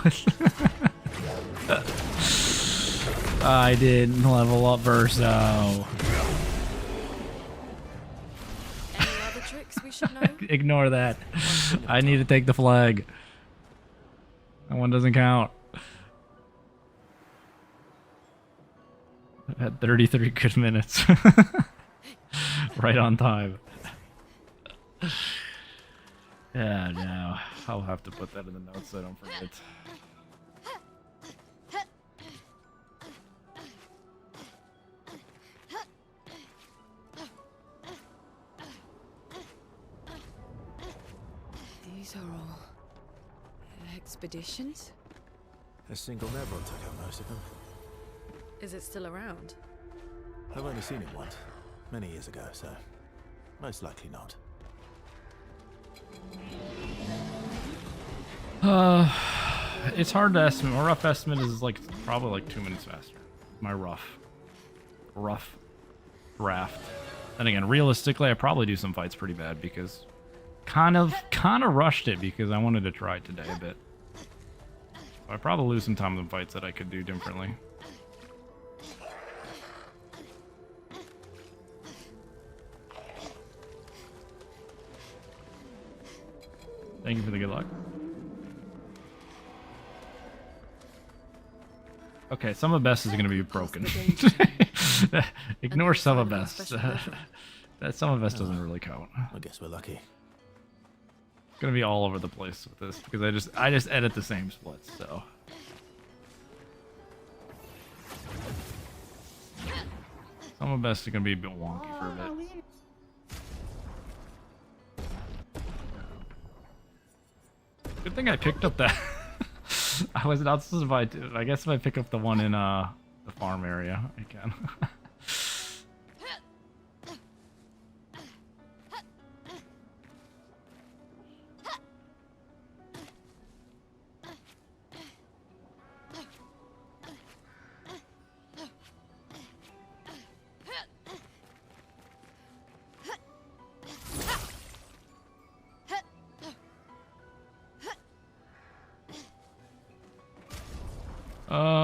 I didn't level up Verso. Any other tricks we should know? Ignore that. I need to take the flag. That one doesn't count. I've had 33 good minutes. Right on time. Yeah, no. I'll have to put that in the notes so I don't forget. These are all expeditions? A single Neville took out most of them. Is it still around? I've only seen it once, many years ago, so most likely not. It's hard to estimate. My rough estimate is like probably like 2 minutes faster. My rough draft. Then again, realistically, I probably do some fights pretty bad because kind of rushed it because I wanted to try it today a bit. So I probably lose some time in fights that I could do differently. Thank you for the good luck. Okay, some of best is going to be broken. Ignore some of best. That some of best doesn't really count. I guess we're lucky. It's going to be all over the place with this because I just edit the same splits, so. Some of best is going to be a bit wonky for a bit. Good thing I picked up that. I was not supposed to buy. I guess if I pick up the one in the farm area, I can. And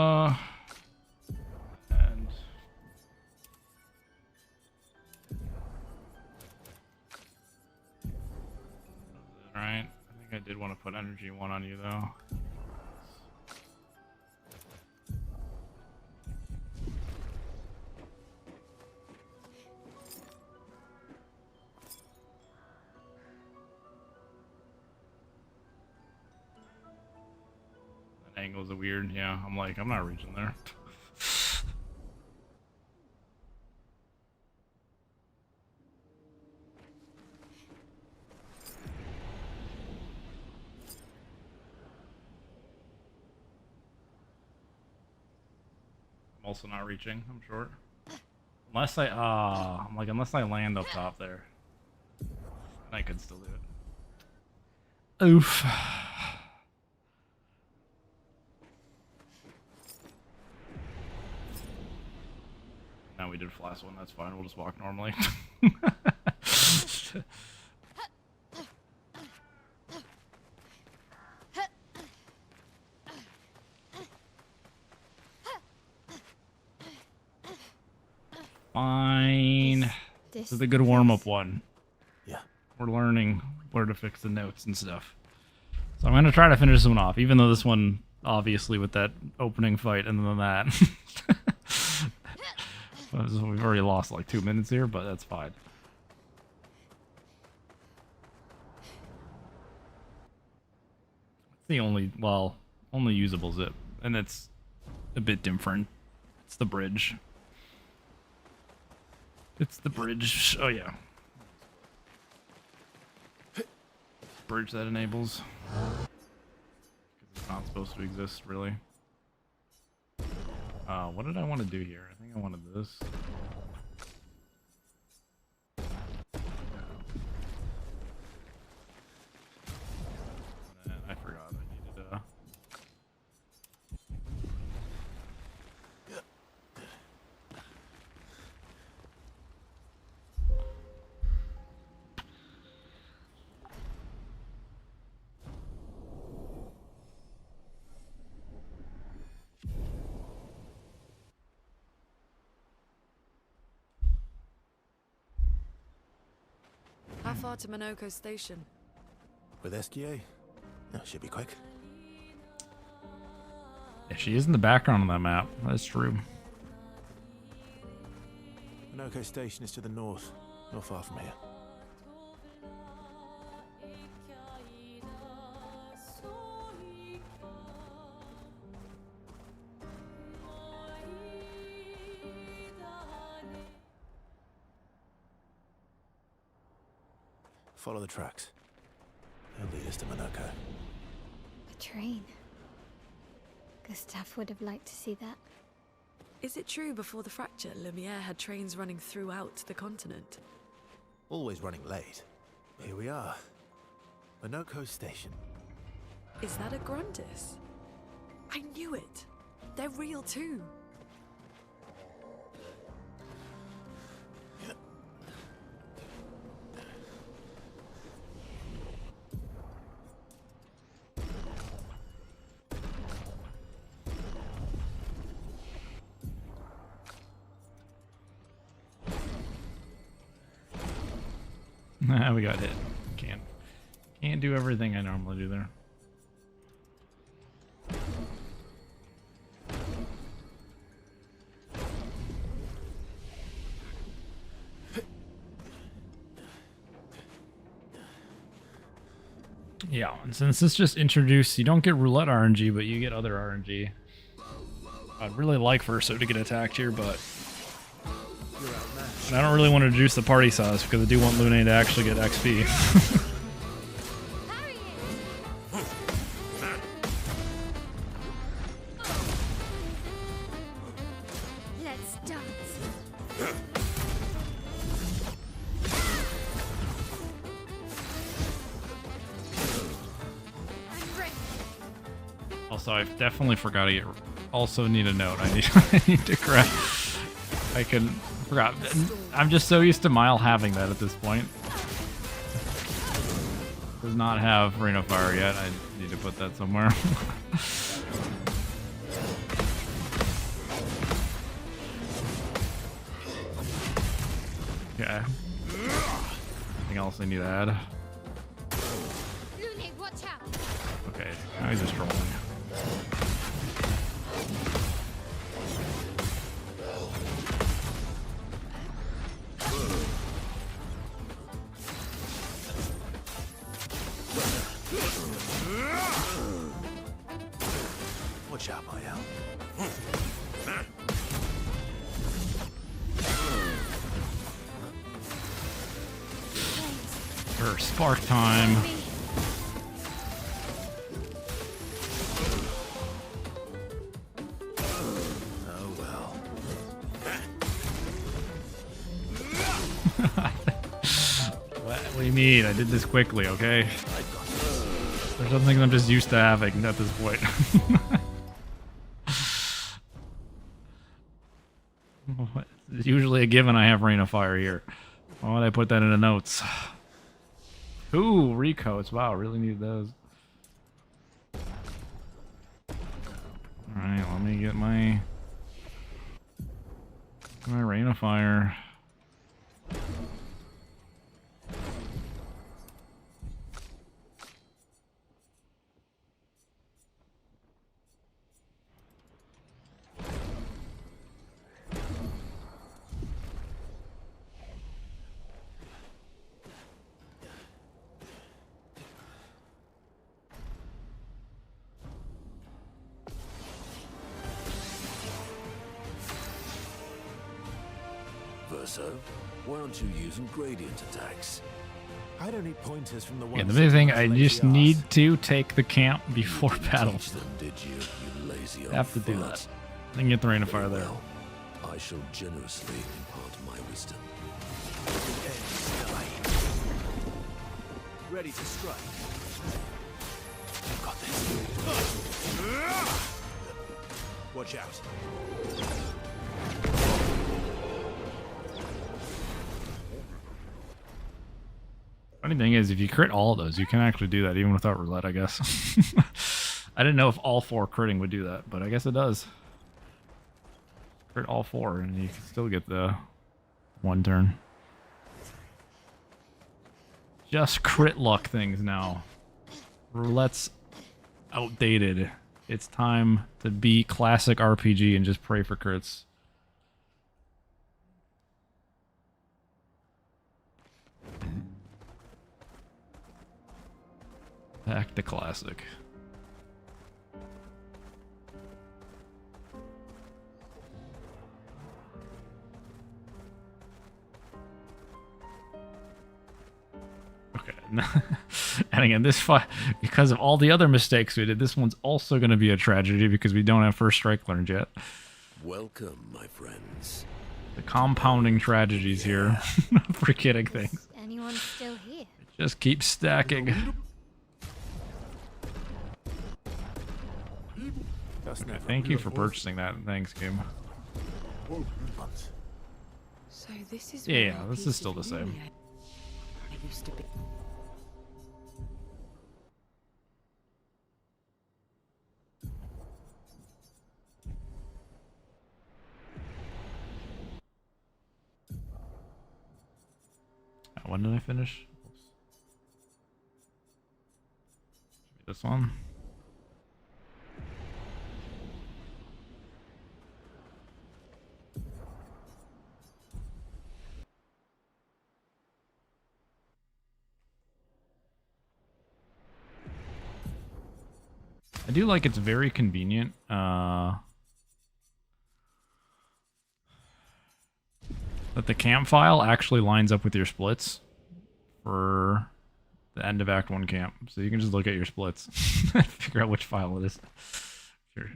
right. I think I did want to put energy 1 on you though. Angles are weird. Yeah, I'm like, I'm not reaching there. I'm also not reaching. I'm short. Unless I'm like, unless I land up top there, I could still do it. Oof. Now we did flash one, that's fine, we'll just walk normally. Fine. This is a good warm-up one. Yeah. We're learning where to fix the notes and stuff. So I'm gonna try to finish this one off, even though this one, obviously, with that opening fight and then that. We've already lost like 2 minutes here, but that's fine. It's the only usable zip, and it's a bit different. It's the bridge. It's the bridge. Oh yeah. Bridge that enables. It's not supposed to exist, really. What did I want to do here? I think I wanted this. I forgot I needed How far to Monoko Station? With SGA? No, should be quick. Yeah, she is in the background on that map. That's true. Minoko Station is to the north, not far from here. Follow the tracks. They'll lead us to Minoko. A train. Gustav would have liked to see that. Is it true before the fracture, Lumiere had trains running throughout the continent? Always running late. Here we are. Minoko Station. Is that a Grundis? I knew it! They're real too! We got hit. Can't do everything I normally do there. Yeah, and since this just introduced, you don't get roulette RNG, but you get other RNG. I'd really like Verso to get attacked here, but I don't really want to introduce the party size because I do want Lune to actually get XP. Let's dance. I'm ready. Also, I definitely forgot to get. Also, need a note. I need to grab. I forgot. I'm just so used to Mile having that at this point. Does not have Rain of Fire yet. I need to put that somewhere. Okay. Anything else I need to add? Lune, watch out. Okay, now he's just trolling. Watch out, my owl. For spark time. Oh well. What do you mean? I did this quickly, okay? There's some things I'm just used to having at this point. It's usually a given I have Rain of Fire here. Why would I put that in the notes? Ooh, recoats. Wow, really need those. Alright, let me get my Rain of Fire. Verso, why aren't you using gradient attacks? I don't need pointers from the one. Yeah, the big thing, I just need to take the camp before battle. Teach them, did you, you lazy I have to old do fart? that. Then get the Rain of Fire there. Well, I shall generously impart my wisdom. Ready to strike. I've got this. Watch out. Funny thing is, if you crit all of those, you can actually do that even without roulette, I guess. I didn't know if all 4 critting would do that, but I guess it does. Crit all 4, and you can still get the 1 turn. Just crit luck things now. Roulette's outdated. It's time to be classic RPG and just pray for crits. Back to classic. Okay. And again, this fight, because of all the other mistakes we did, this one's also going to be a tragedy because we don't have first strike learned yet. Welcome, my friends. The compounding tragedies here. Forgetting things. Is anyone still here? Just keep stacking. Okay, thank you for purchasing that. Thanks, game. So this is Yeah, this is still the same. I used to be. When did I finish? This one. I do like it's very convenient. That the camp file actually lines up with your splits for the end of Act 1 camp. So you can just look at your splits and figure out which file it is. Sure.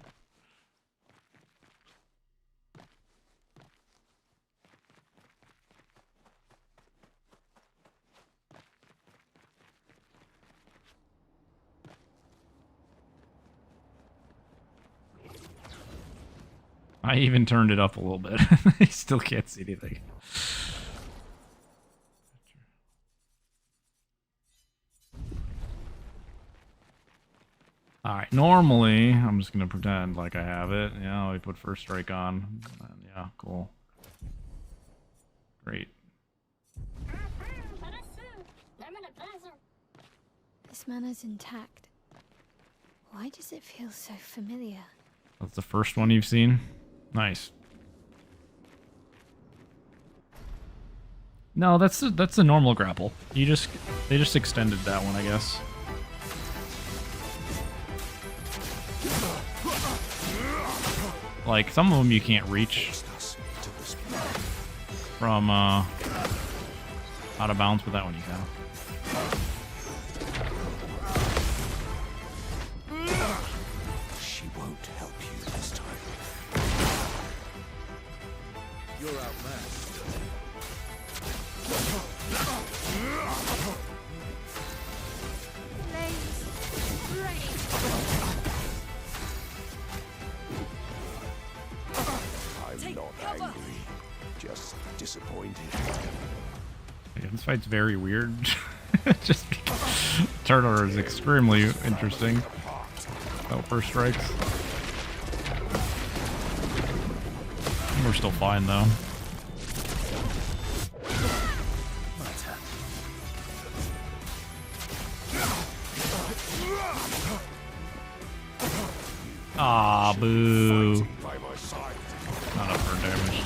I even turned it up a little bit. You still can't see anything. Alright, normally, I'm just gonna pretend like I have it. Yeah, we put first strike on. Yeah, cool. Great. This mana's intact. Why does it feel so familiar? That's the first one you've seen? Nice. No, that's the normal grapple. They just extended that one, I guess. Like some of them you can't reach from out of bounds, but that one you can. She won't help you this time. You're outmatched. I'm not angry, just disappointed. Yeah, this fight's very weird. Just because Turner is extremely interesting. Oh, first strikes. We're still fine though. Ah, boo. Not up for damage.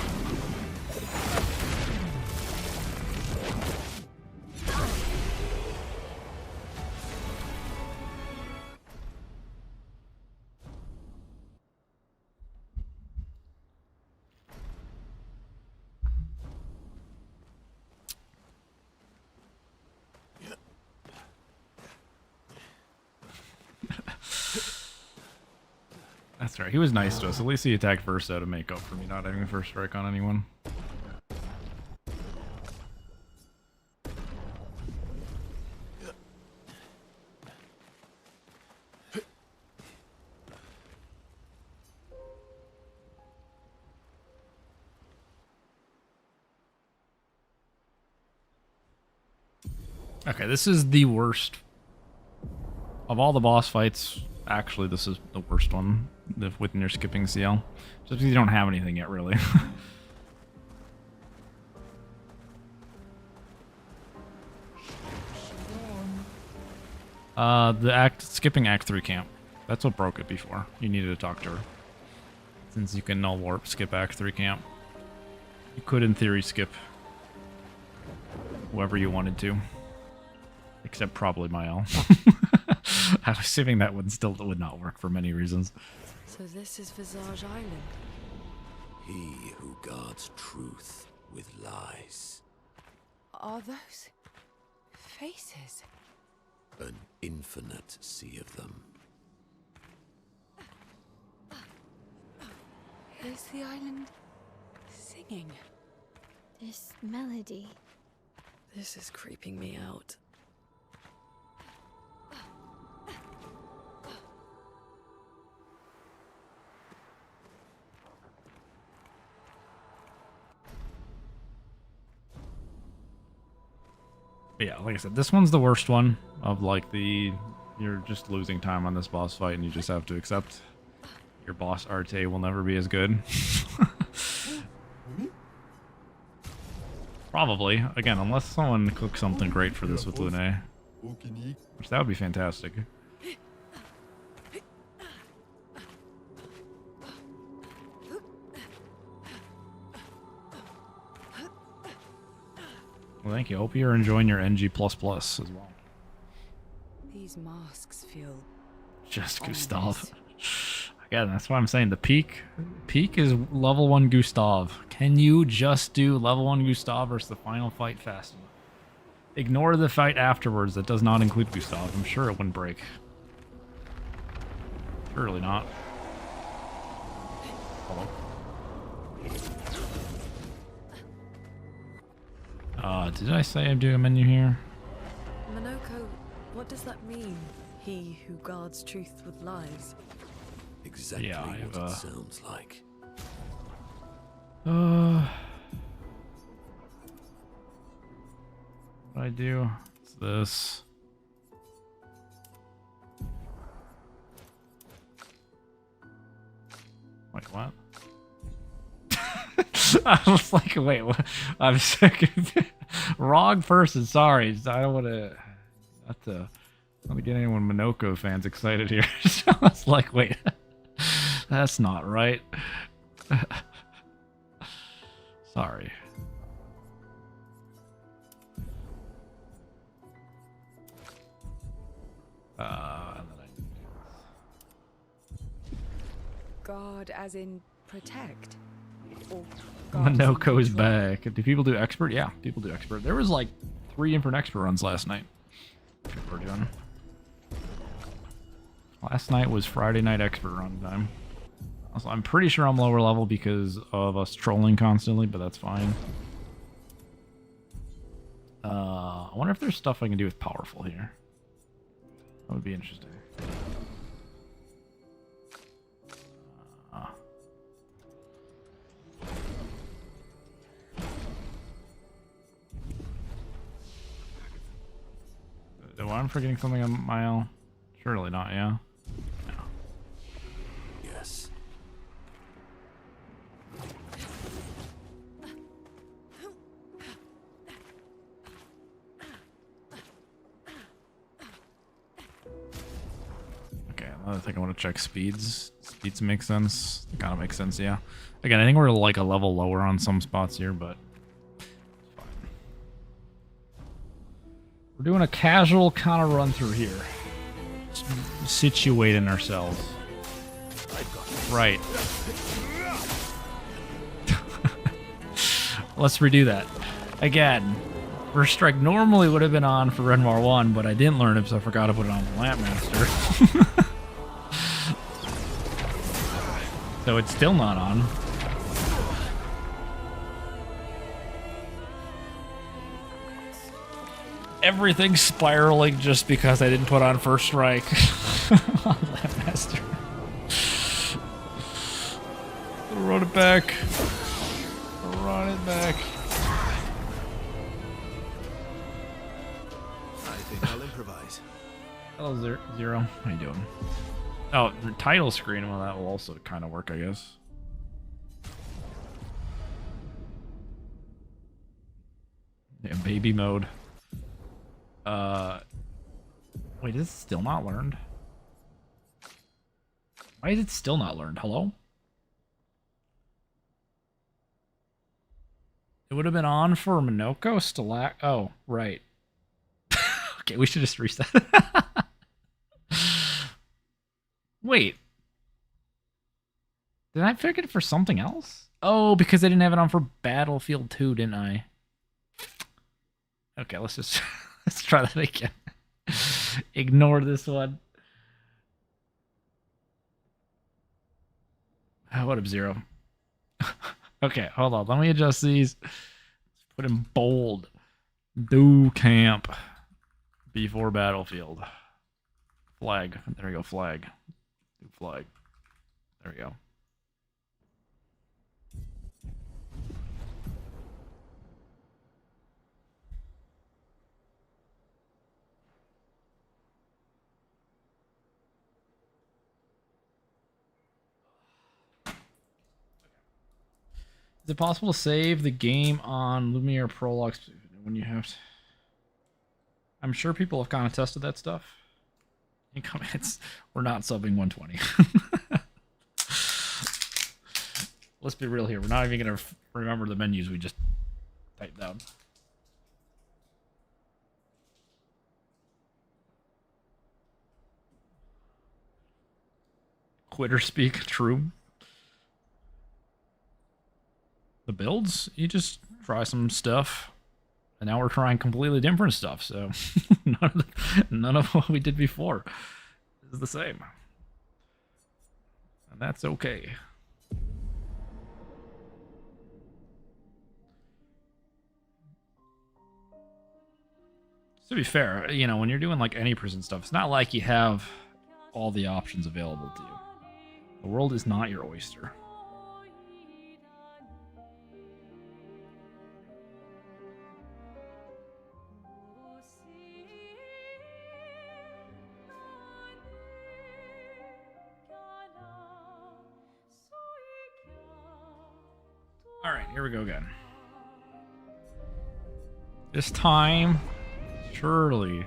That's right. He was nice to us. At least he attacked first though to make up for me not having a first strike on anyone. Okay, this is the worst of all the boss fights. Actually, this is the worst one with near skipping CL. Just because you don't have anything yet, really. Skipping Act 3 camp. That's what broke it before. You needed to talk to her. Since you can null warp skip Act 3 camp. You could, in theory, skip whoever you wanted to. Except probably Mael. I'm assuming that would not work for many reasons. So this is Visage Island. He who guards truth with lies. Are those faces? An infinite sea of them. Is the island singing? This melody. This is creeping me out. But yeah, like I said, this one's the worst one of like you're just losing time on this boss fight and you just have to accept your boss Arte will never be as good. Probably. Again, unless someone cooks something great for this with Lune. Which that would be fantastic. Well, thank you. Hope you're enjoying your NG++ as well. These masks feel Just ominous. Gustav. Again, that's why I'm saying the peak is level 1 Gustav. Can you just do level 1 Gustav versus the final fight fast enough? Ignore the fight afterwards that does not include Gustav. I'm sure it wouldn't break. Surely not. Hello. Did I say I'm doing a menu here? Monoko, what does that mean? He who guards truth with lies. Exactly Yeah, what it sounds like. What I do? It's this. Wait, what? I was like, wait, what? I'm sick of it. Wrong person, sorry. I don't want to. Not to get anyone Monoko fans excited here. So I was like, wait, that's not right. Sorry. And then guard as in protect? Or guard as in Monoko's control? back. Do people do expert? Yeah, people do expert. There was like 3 different expert runs last night. People were doing. Last night was Friday night expert run time. Also, I'm pretty sure I'm lower level because of us trolling constantly, but that's fine. I wonder if there's stuff I can do with powerful here. That would be interesting. Do I'm forgetting something on Mile? Surely not, yeah? No. Yes. Okay, another thing I want to check speeds. Speeds make sense. Kind of makes sense, yeah. Again, I think we're like a level lower on some spots here, but it's fine. We're doing a casual kind of run through here. Just situating ourselves. Right. Let's redo that. Again, First Strike normally would have been on for Renmar 1, but I didn't learn it, so I forgot to put it on the Lampmaster. So it's still not on. Everything's spiraling just because I didn't put on First Strike on Lampmaster. Run it back. Run it back. I think I'll improvise. Hello, Zero. How you doing? Oh, the title screen. Well, that will also kind of work, I guess. Yeah, baby mode. Wait, is it still not learned? Why is it still not learned? Hello? It would have been on for Monoko, Oh, right. Okay, we should just reset. Wait. Did I pick it for something else? Oh, because I didn't have it on for Battlefield 2, didn't I? Okay, let's just let's try that again. Ignore this one. What up, Zero? Okay, hold on. Let me adjust these. Put in bold. Do camp before Battlefield. Flag. There we go. Flag. Do flag. There we go. Is it possible to save the game on Lumiere Prologue when you have to? I'm sure people have kind of tested that stuff. In comments, we're not subbing 120. Let's be real here. We're not even going to remember the menus we just typed down. Quitter speak, true. The builds, you just try some stuff, and now we're trying completely different stuff, so none of what we did before is the same, and that's okay. To be fair, you know, when you're doing like any prison stuff, it's not like you have all the options available to you. The world is not your oyster. Alright, here we go again. This time, surely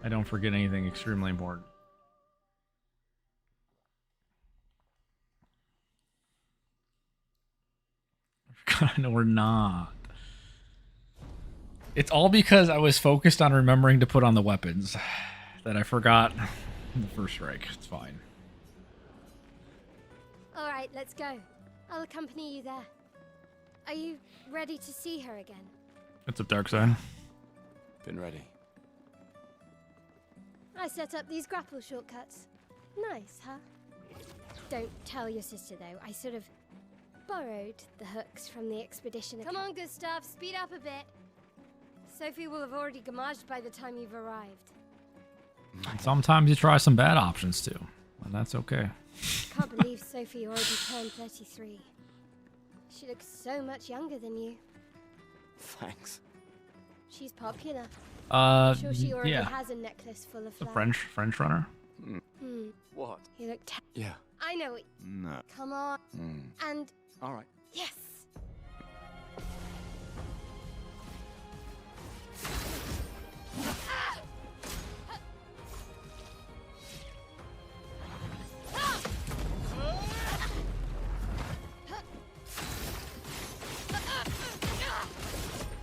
I don't forget anything extremely important. No, we're not. It's all because I was focused on remembering to put on the weapons that I forgot the first strike. It's fine. All right, let's go. I'll accompany you there. Are you ready to see her again? What's up, Darkside? Been ready. I set up these grapple shortcuts. Nice, huh? Don't tell your sister, though. I sort of borrowed the hooks from the expedition. Come on, Gustav, speed up a bit. Sophie will have already gamaged by the time you've arrived. And sometimes you try some bad options too, and that's okay. Can't believe Sophie already turned 33. She looks so much younger than you. Thanks. She's popular. I'm sure she already yeah. has a necklace full of The flowers. French runner. What? You look Yeah. I know it. No. Come on. And All right. yes.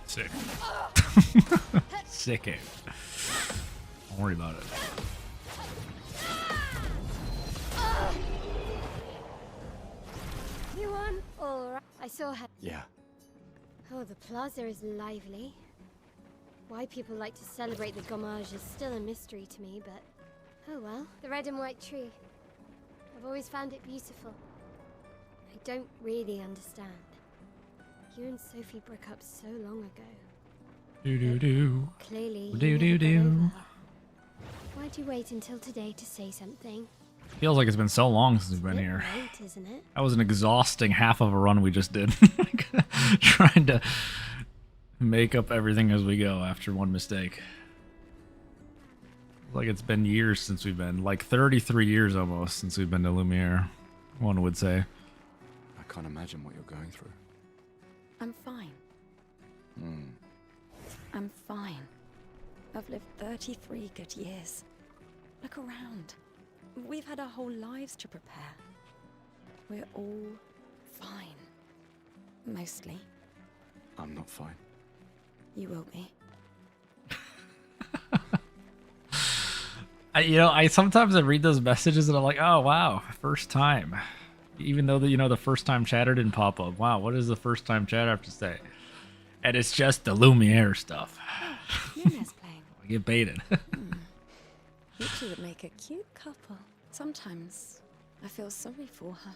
Sick. Sick it. Don't worry about it. You won? All right. I saw her. Yeah. Oh, the plaza is lively. Why people like to celebrate the gommage is still a mystery to me, but oh well. The red and white tree. I've always found it beautiful. I don't really understand. You and Sophie broke up so long ago. Do do do. Clearly, you Do never do got do. over her. Why'd you wait until today to say something? Feels like it's been so long since we've been Bit here. late, isn't it? That was an exhausting half of a run we just did. Trying to make up everything as we go after one mistake. Like it's been years since we've been, like 33 years almost since we've been to Lumiere, one would say. I can't imagine what you're going through. I'm fine. I'm fine. I've lived 33 good years. Look around. We've had our whole lives to prepare. We're all fine. Mostly. I'm not fine. You will be. I sometimes I read those messages and I'm like, oh wow, first time. Even though the first time chatter didn't pop up. Wow, what does the first time chatter have to say? And it's just the Lumiere stuff. Luna's playing. I get baited. You two would make a cute couple. Sometimes I feel sorry for her.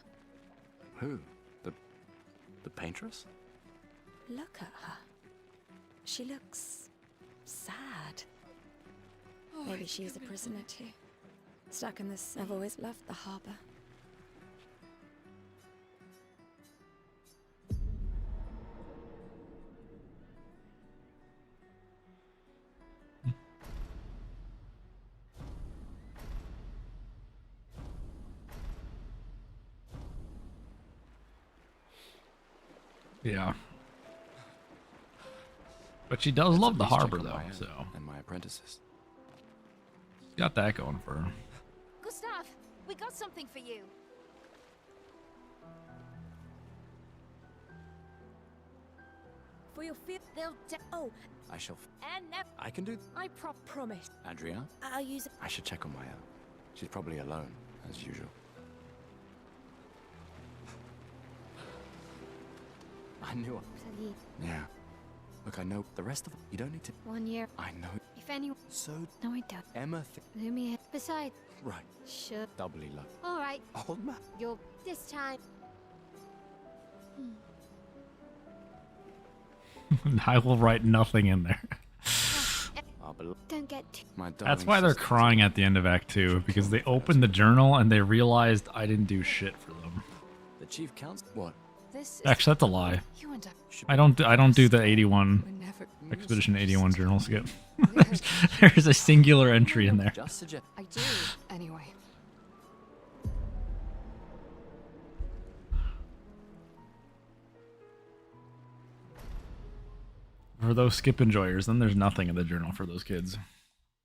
Who? The paintress? Look at her. She looks sad. Maybe she's a prisoner too. Stuck in this. I've always loved the harbor. Yeah. But she does love the At least harbor, check on though, my own so and my apprentices. she's got that going for her. Gustav, we got something for you. For your fear. They'll Oh, I shall. and never. I can do. I promise. Adria, I'll use it. I should check on my own. She's probably alone, as usual. I knew it. Please. Yeah. Look, I know the rest of it. You don't need to. 1 year. I know. If anyone. So, No, I don't. Emma. Lumiere. Besides. Right. Sure. Doubly lucky. All right. Old man. You're this time. I will write nothing in there. Don't get too. My That's darling why they're sister. crying at the end of Act 2, because they opened the journal and they realized I didn't do shit for them. The chief counsel. What? This is Actually, that's a lie. you and Should I don't do the 81 we're never. Expedition 81 journal skip. there's a singular entry in there. just suggest. I do anyway. For those skip enjoyers, then there's nothing in the journal for those kids.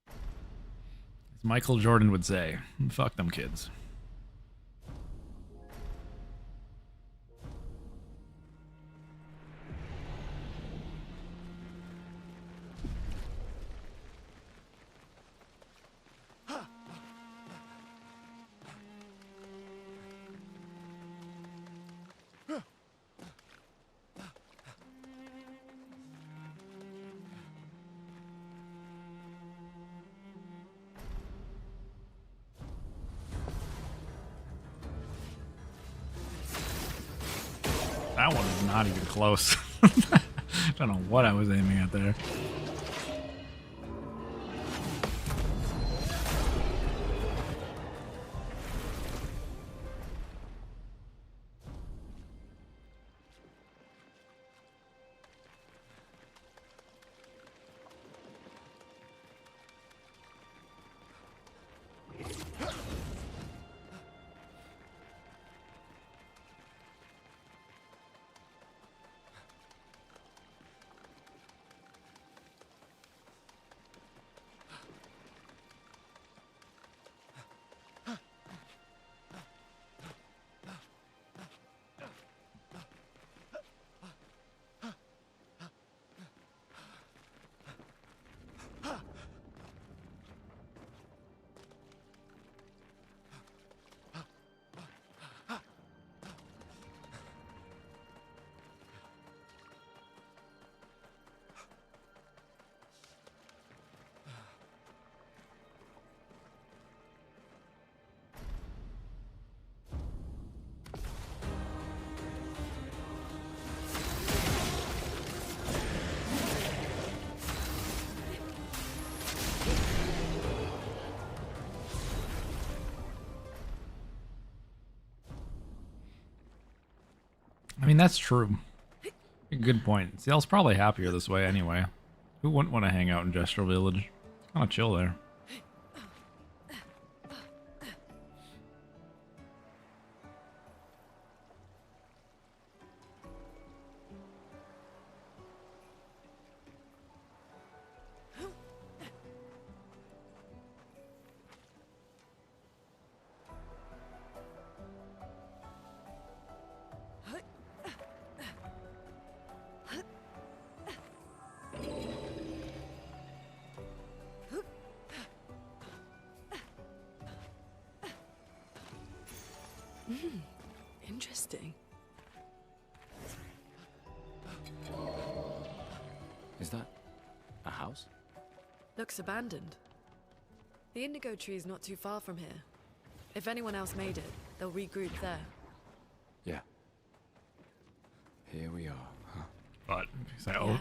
As Michael Jordan would say, fuck them kids. That one is not even close. Don't know what I was aiming at there. I mean, that's true. Good point. Ciel's probably happier this way anyway. Who wouldn't want to hang out in Gestural Village? It's kind of chill there. Interesting. Is that a house? Looks abandoned. The indigo tree is not too far from here. If anyone else made it, they'll regroup there. Yeah. Here we are, huh? But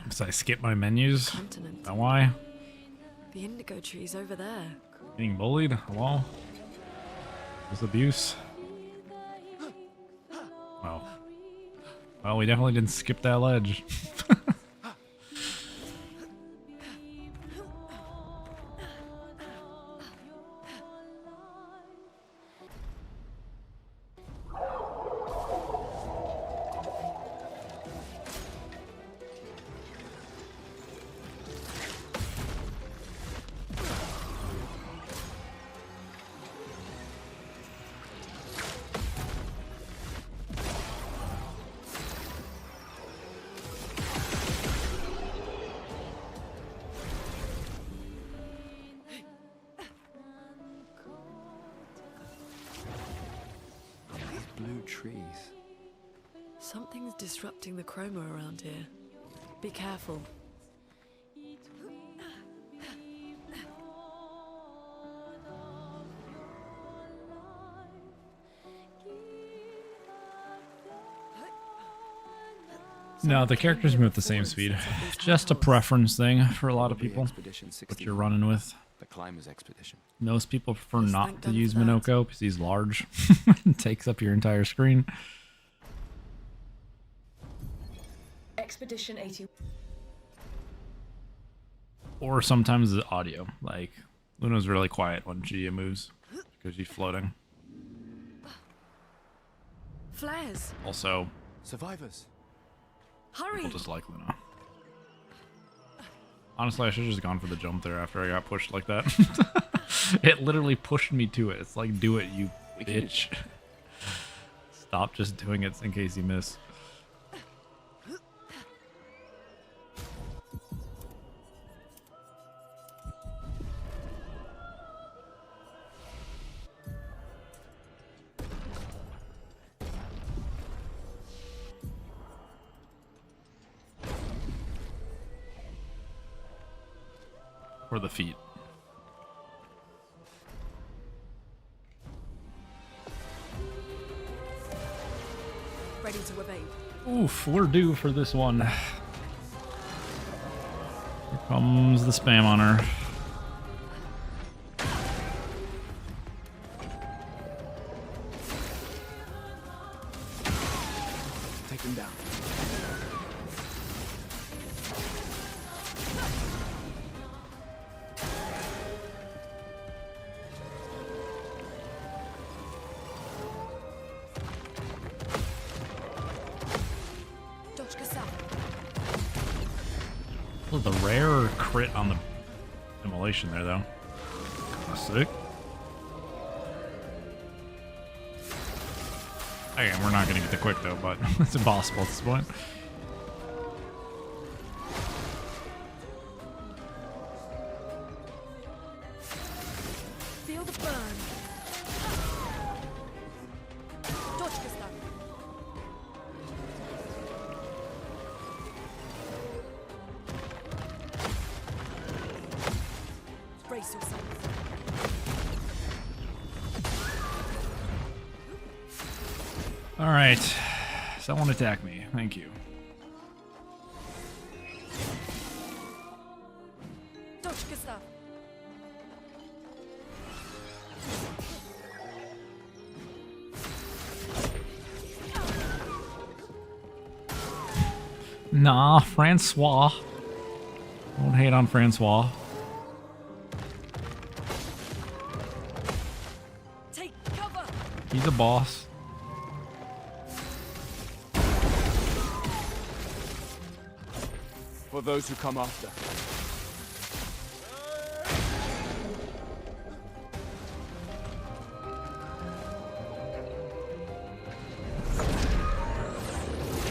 because I skip my menus. Continent. Is that why? The indigo tree's over there. Being bullied? Hello? This abuse? Well, we definitely didn't skip that ledge. Blue trees. Something's disrupting the chroma around here. Be careful. No, the characters move at the same speed. Just a preference thing for a lot of people. Expedition What 61, you're running with. the climbers expedition. Most people prefer Yes, not thank to them use for that. Minoko because he's large. and takes up your entire screen. Expedition 80. Or sometimes the audio. Like, Luna's really quiet when she moves because she's floating. Flares! Also, Survivors. Hurry! people just like Luna. Honestly, I should have just gone for the jump there after I got pushed like that. It literally pushed me to it. It's like, do it, you bitch. Stop just doing it in case you miss. Or the feet. Ready to evade. Oof, we're due for this one. Here comes the spam on her. Take them down. Oh, the rare crit on the immolation there, though. Sick. Again, we're not going to get the quick, though, but it's impossible at this point. Feel the burn. Dodge, Gustav. Brace yourself. All right. Someone attack me. Thank you. Dodge, Gustav. Nah, Francois. Don't hate on Francois. Take cover. He's a boss. For those who come after.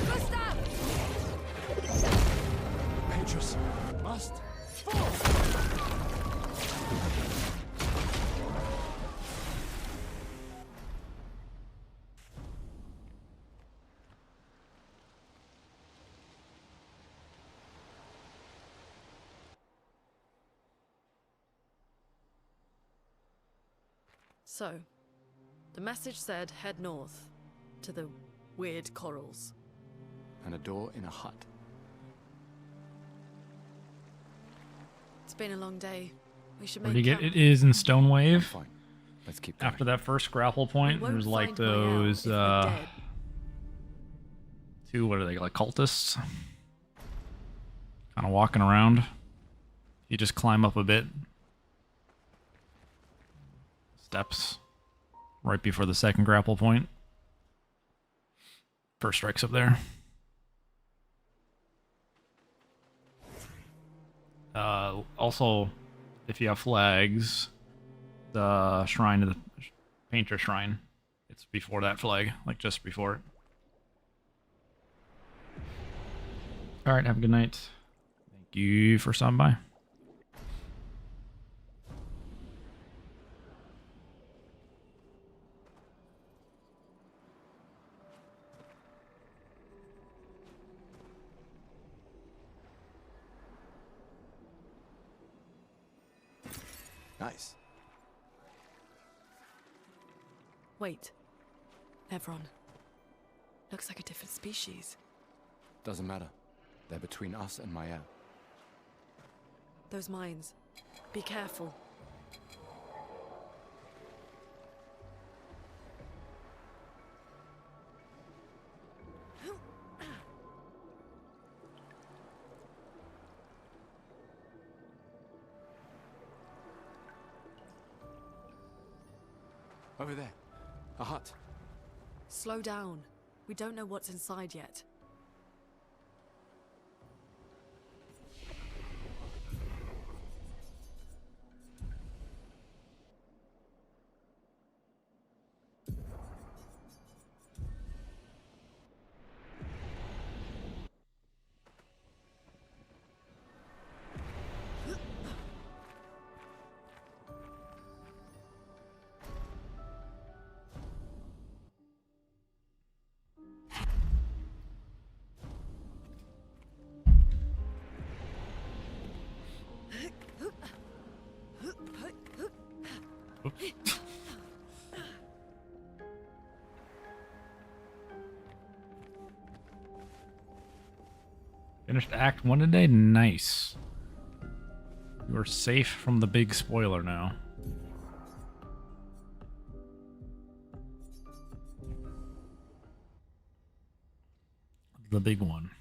Gustav! Petrus must fall. So, the message said head north to the weird corals. And a door in a hut. It's been a long day. We should Where make do you get camp. it is in Stonewave. Fine. Let's keep going. After that first grapple We point, won't there's like find my out those if we're dead. two, what are they, like cultists? Kind of walking around. You just climb up a bit. Steps. Right before the second grapple point. First strike's up there. Also, if you have flags, the shrine to the painter shrine, it's before that flag, like just before it. Alright, have a good night. Thank you for stopping by. Nice. Wait. Nevron. Looks like a different species. Doesn't matter. They're between us and Mael. Those mines. Be careful. Over there. A hut. Slow down. We don't know what's inside yet. Finished Act 1 today? Nice. You are safe from the big spoiler now. The big one.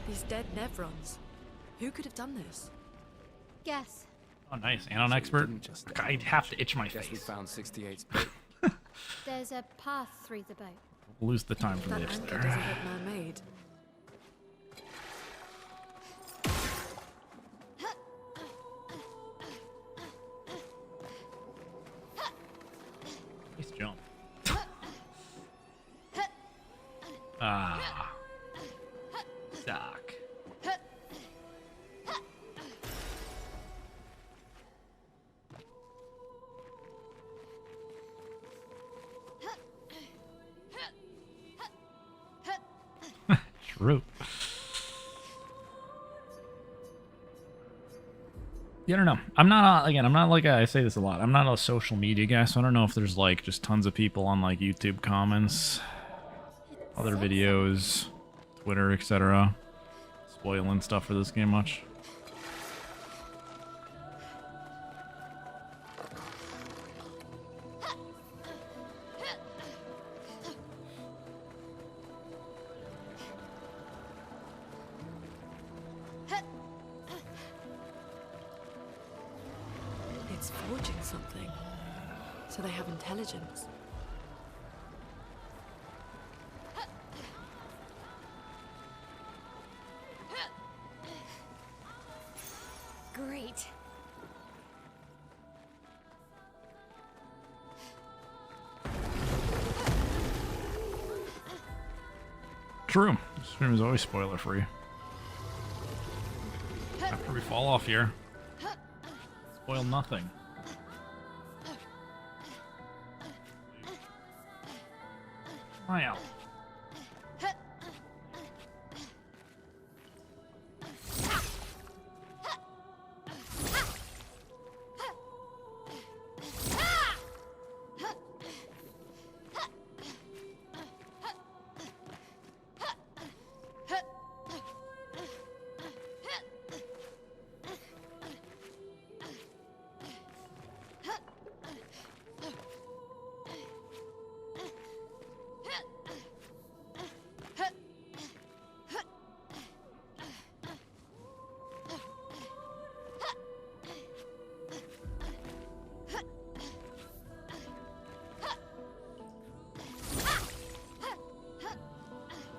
These dead Nevrons. Who could have done this? Guess. Oh, nice. Anon expert. Didn't just I'd have to itch my Guess we face. found 68's boat. There's a path through the boat. Lose the time for That the itch anchor there. doesn't look man-made. Nice jump. Ah. Suck. True. Yeah, I don't know. I'm not, again, I'm not like, I say this a lot, I'm not a social media guy, so I don't know if there's like just tons of people on like YouTube comments, other videos, Twitter, etc. spoiling stuff for this game much. It's forging something. So they have intelligence. Great. True. This stream is always spoiler free. After we fall off here, spoil nothing. Oh yeah.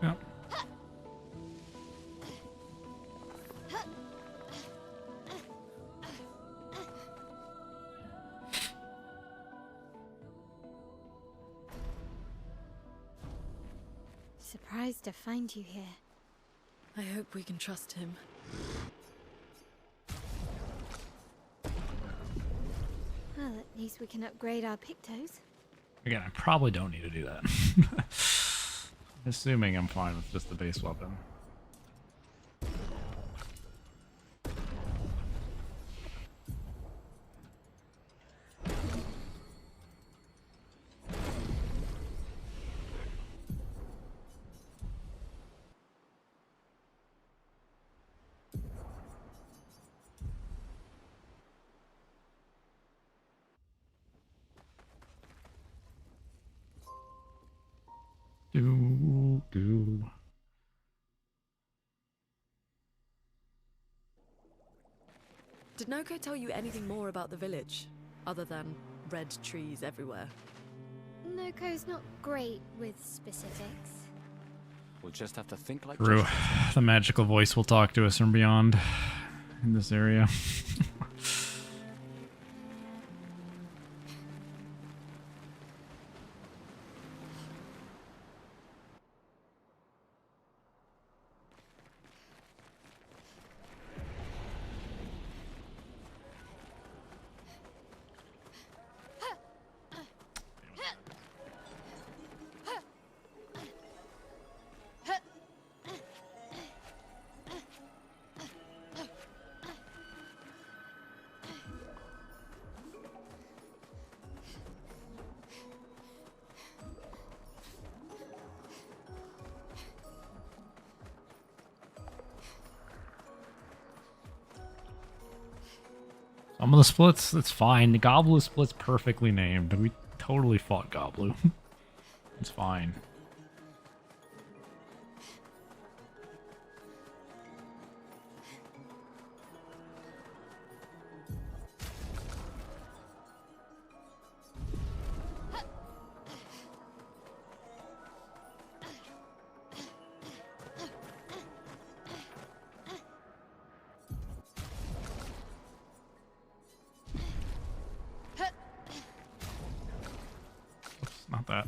Yep. Surprised to find you here. I hope we can trust him. Well, at least we can upgrade our Pictos. Again, I probably don't need to do that. Assuming I'm fine with just the base weapon. Do. Did Noko tell you anything more about the village, other than red trees everywhere? Noko's not great with specifics. We'll just have to think like True. Joshua. The magical voice will talk to us from beyond in this area. Some of the splits, it's fine. The Goblu split's perfectly named. We totally fought Goblu. It's fine. Not that.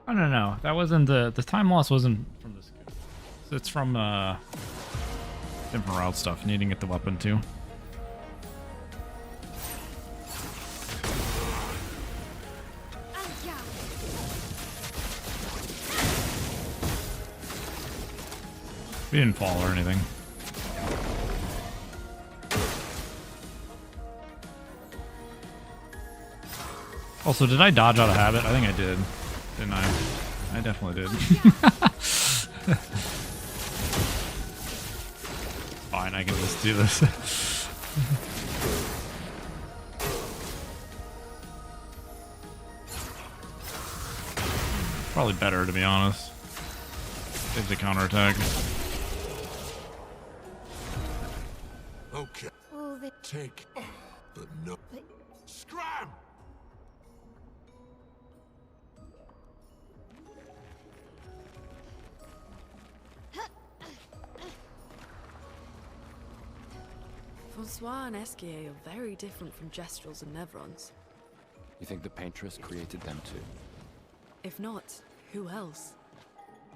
Oh, no. That wasn't the time loss wasn't from this guy. It's from different route stuff, needing to get the weapon too. We didn't fall or anything. Also, did I dodge out of habit? I think I did. Didn't I? I definitely did. Fine, I can just do this. Probably better, to be honest. Save the counterattack. Okay, All the take, but no. Scram! Francois and Esquier are very different from Gestrels and Nevrons. You think the Paintress created them too? If not, who else?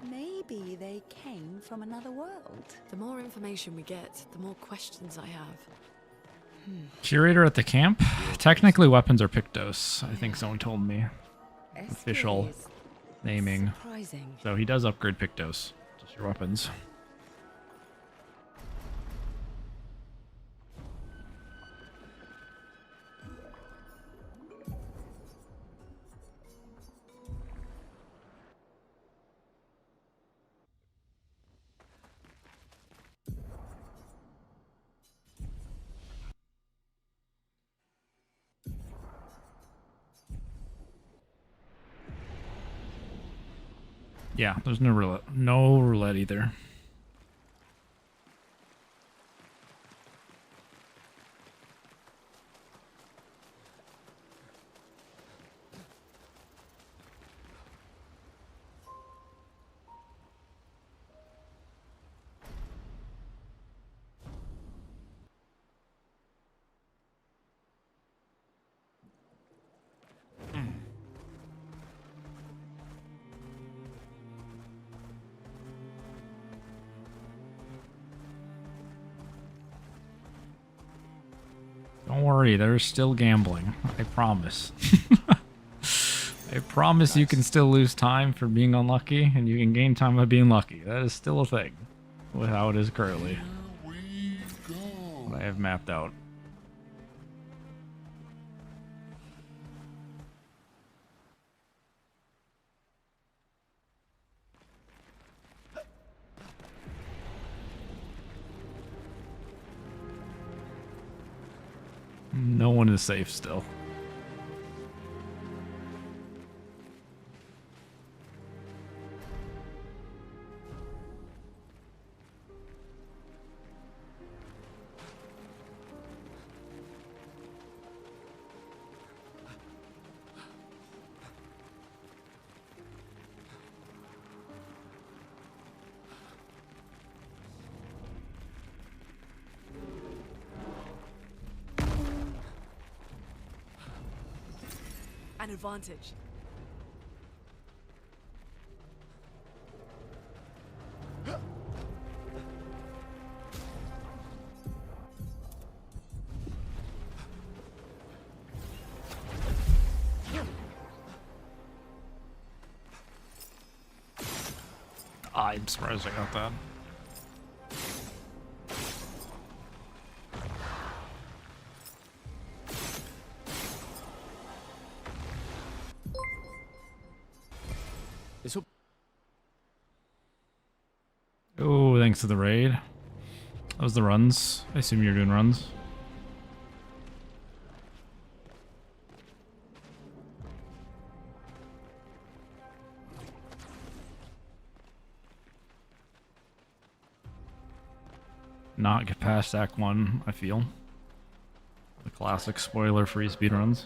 Maybe they came from another world. The more information we get, the more questions I have. Curator at the camp? Technically, weapons are Pictos. I think someone told me. Official Estes. naming. Surprising. So he does upgrade Pictos. Just your weapons. Yeah, there's no roulette. No roulette either. Don't worry, there's still gambling. I promise. I promise you can still lose time for being unlucky, and you can gain time by being lucky. That is still a thing with how it is currently. What I have mapped out. No one is safe still. An advantage. I'm surprised I got that. Oh, thanks to the raid. That was the runs. I assume you're doing runs. Not get past Act 1, I feel. The classic spoiler-free speedruns.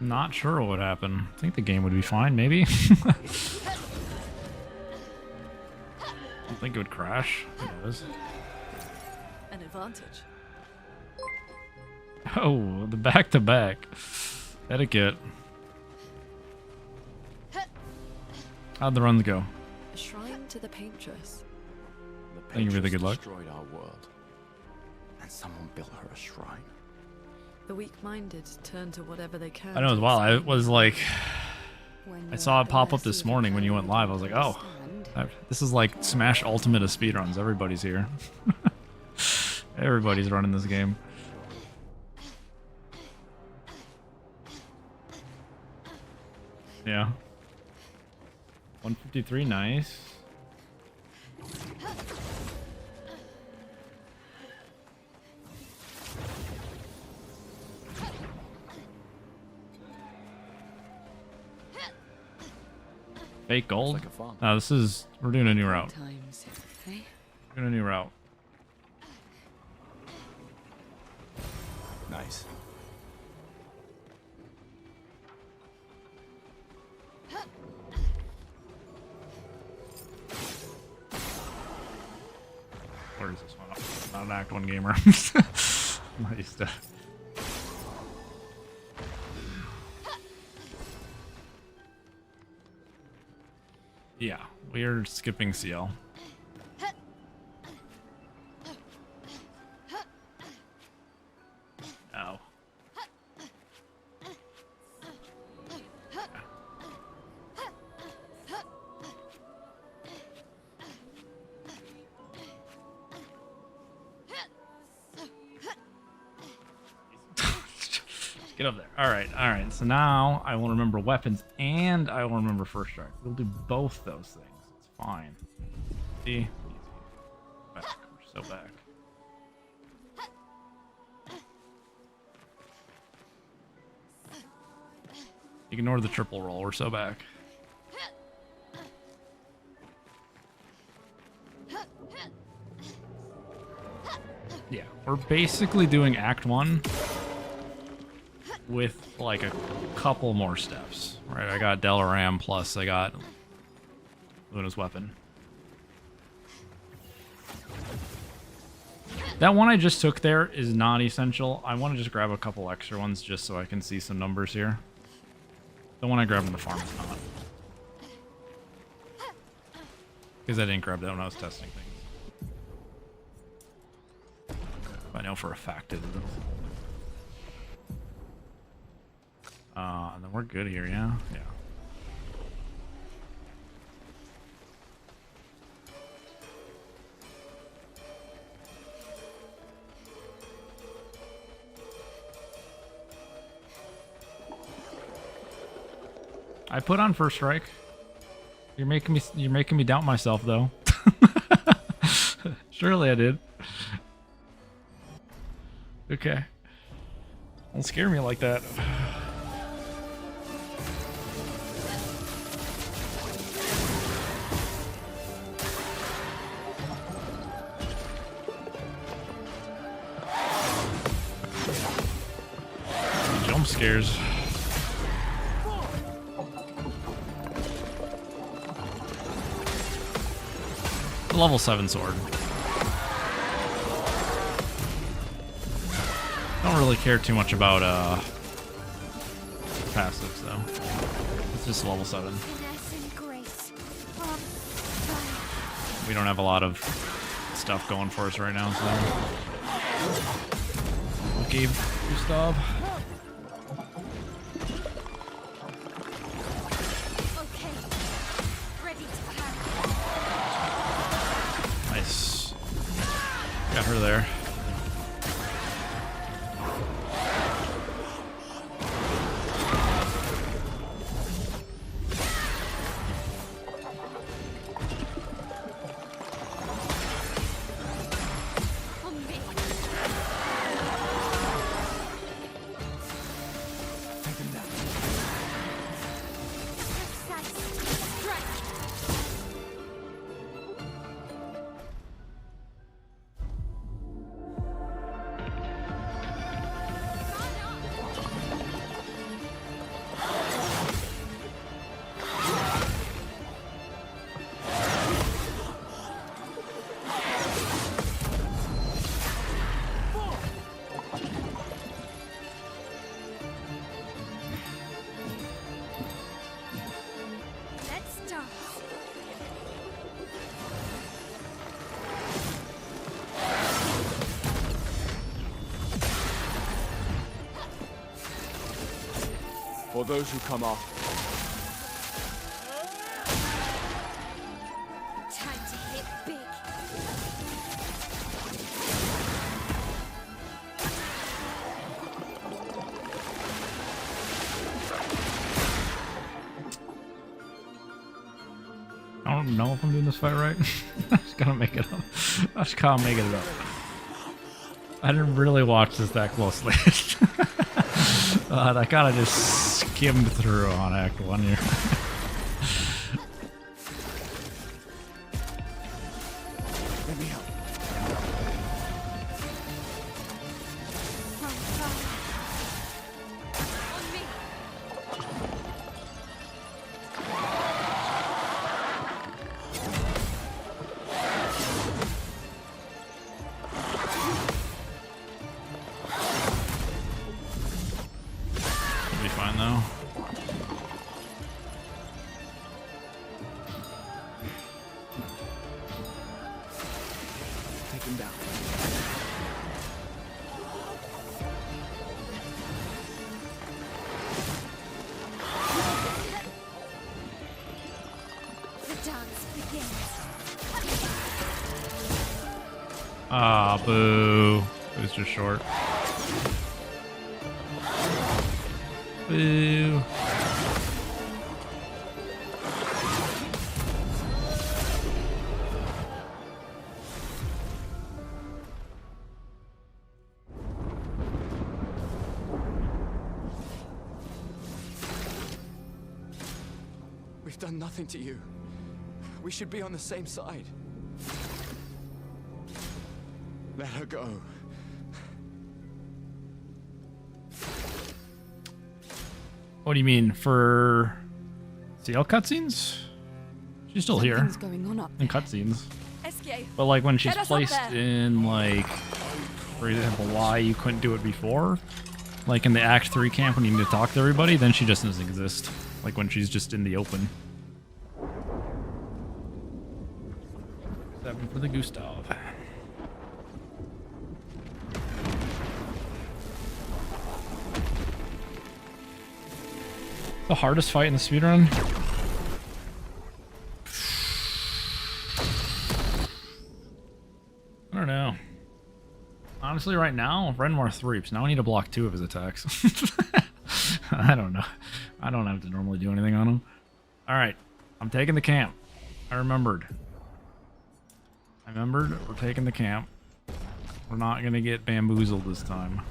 Not sure what would happen. I think the game would be fine, maybe. I don't think it would crash. Who knows? An advantage. Oh, the back-to-back. Etiquette. How'd the runs go? A shrine to the paintress. The Thank you for the good luck. destroyed our world, and someone built her a shrine. The weak-minded turn to whatever they can. I know as well. I was like, When I you're saw at it the pop up mercy this of a morning when you power went you live. I was don't like, oh, understand. this is like Smash Ultimate of speedruns. Everybody's here. Everybody's running this game. Yeah. 153, nice. Fake gold? Like a farm. No, this is... We're doing a new route. Times, eh? We're doing a new route. Nice. Where is this one? Oh, not an Act 1 gamer. I'm not used to. Yeah, we are skipping CL. Oh. Get up there. All right. So now I will remember weapons and I will remember first strike. We'll do both those things. It's fine. See? Easy. Back. We're so back. Ignore the triple roll. We're so back. Yeah, we're basically doing Act 1 with like a couple more steps, right? I got Delaram plus I got Luna's weapon. That one I just took there is not essential. I want to just grab a couple extra ones just so I can see some numbers here. The one I grabbed in the farm is not. Because I didn't grab that when I was testing things. I know for a fact it is. And then we're good here, yeah? Yeah. I put on first strike. You're making me doubt myself though. Surely I did. Okay. Don't scare me like that. Jump scares. Level 7 sword. Don't really care too much about passives though. It's just level 7. We don't have a lot of stuff going for us right now, so. Okay, Gustav. Nice. Got her there. For those who come after. Time to hit big. I don't know if I'm doing this fight right. I just gotta make it up. I just gotta make it up. I didn't really watch this that closely. I kinda just skimmed through on Act 1 here. Let me help. On me. dance begins. Ah, boo. It was just short. Boo. We've done nothing to you. We should be on the same side. Let her go. What do you mean for CL cutscenes? She's still here Something's going on up in there. cutscenes. SK, But like when she's Get us up placed there. in like, for example, why you couldn't do it before, like in the Act 3 camp when you need to talk to everybody, then she just doesn't exist. Like when she's just in the open. 7 for the Gustav. The hardest fight in the speedrun? I don't know. Honestly, right now, Renmar 3, so now I need to block 2 of his attacks. I don't know. I don't have to normally do anything on him. Alright, I'm taking the camp. I remembered. We're taking the camp. We're not gonna get bamboozled this time.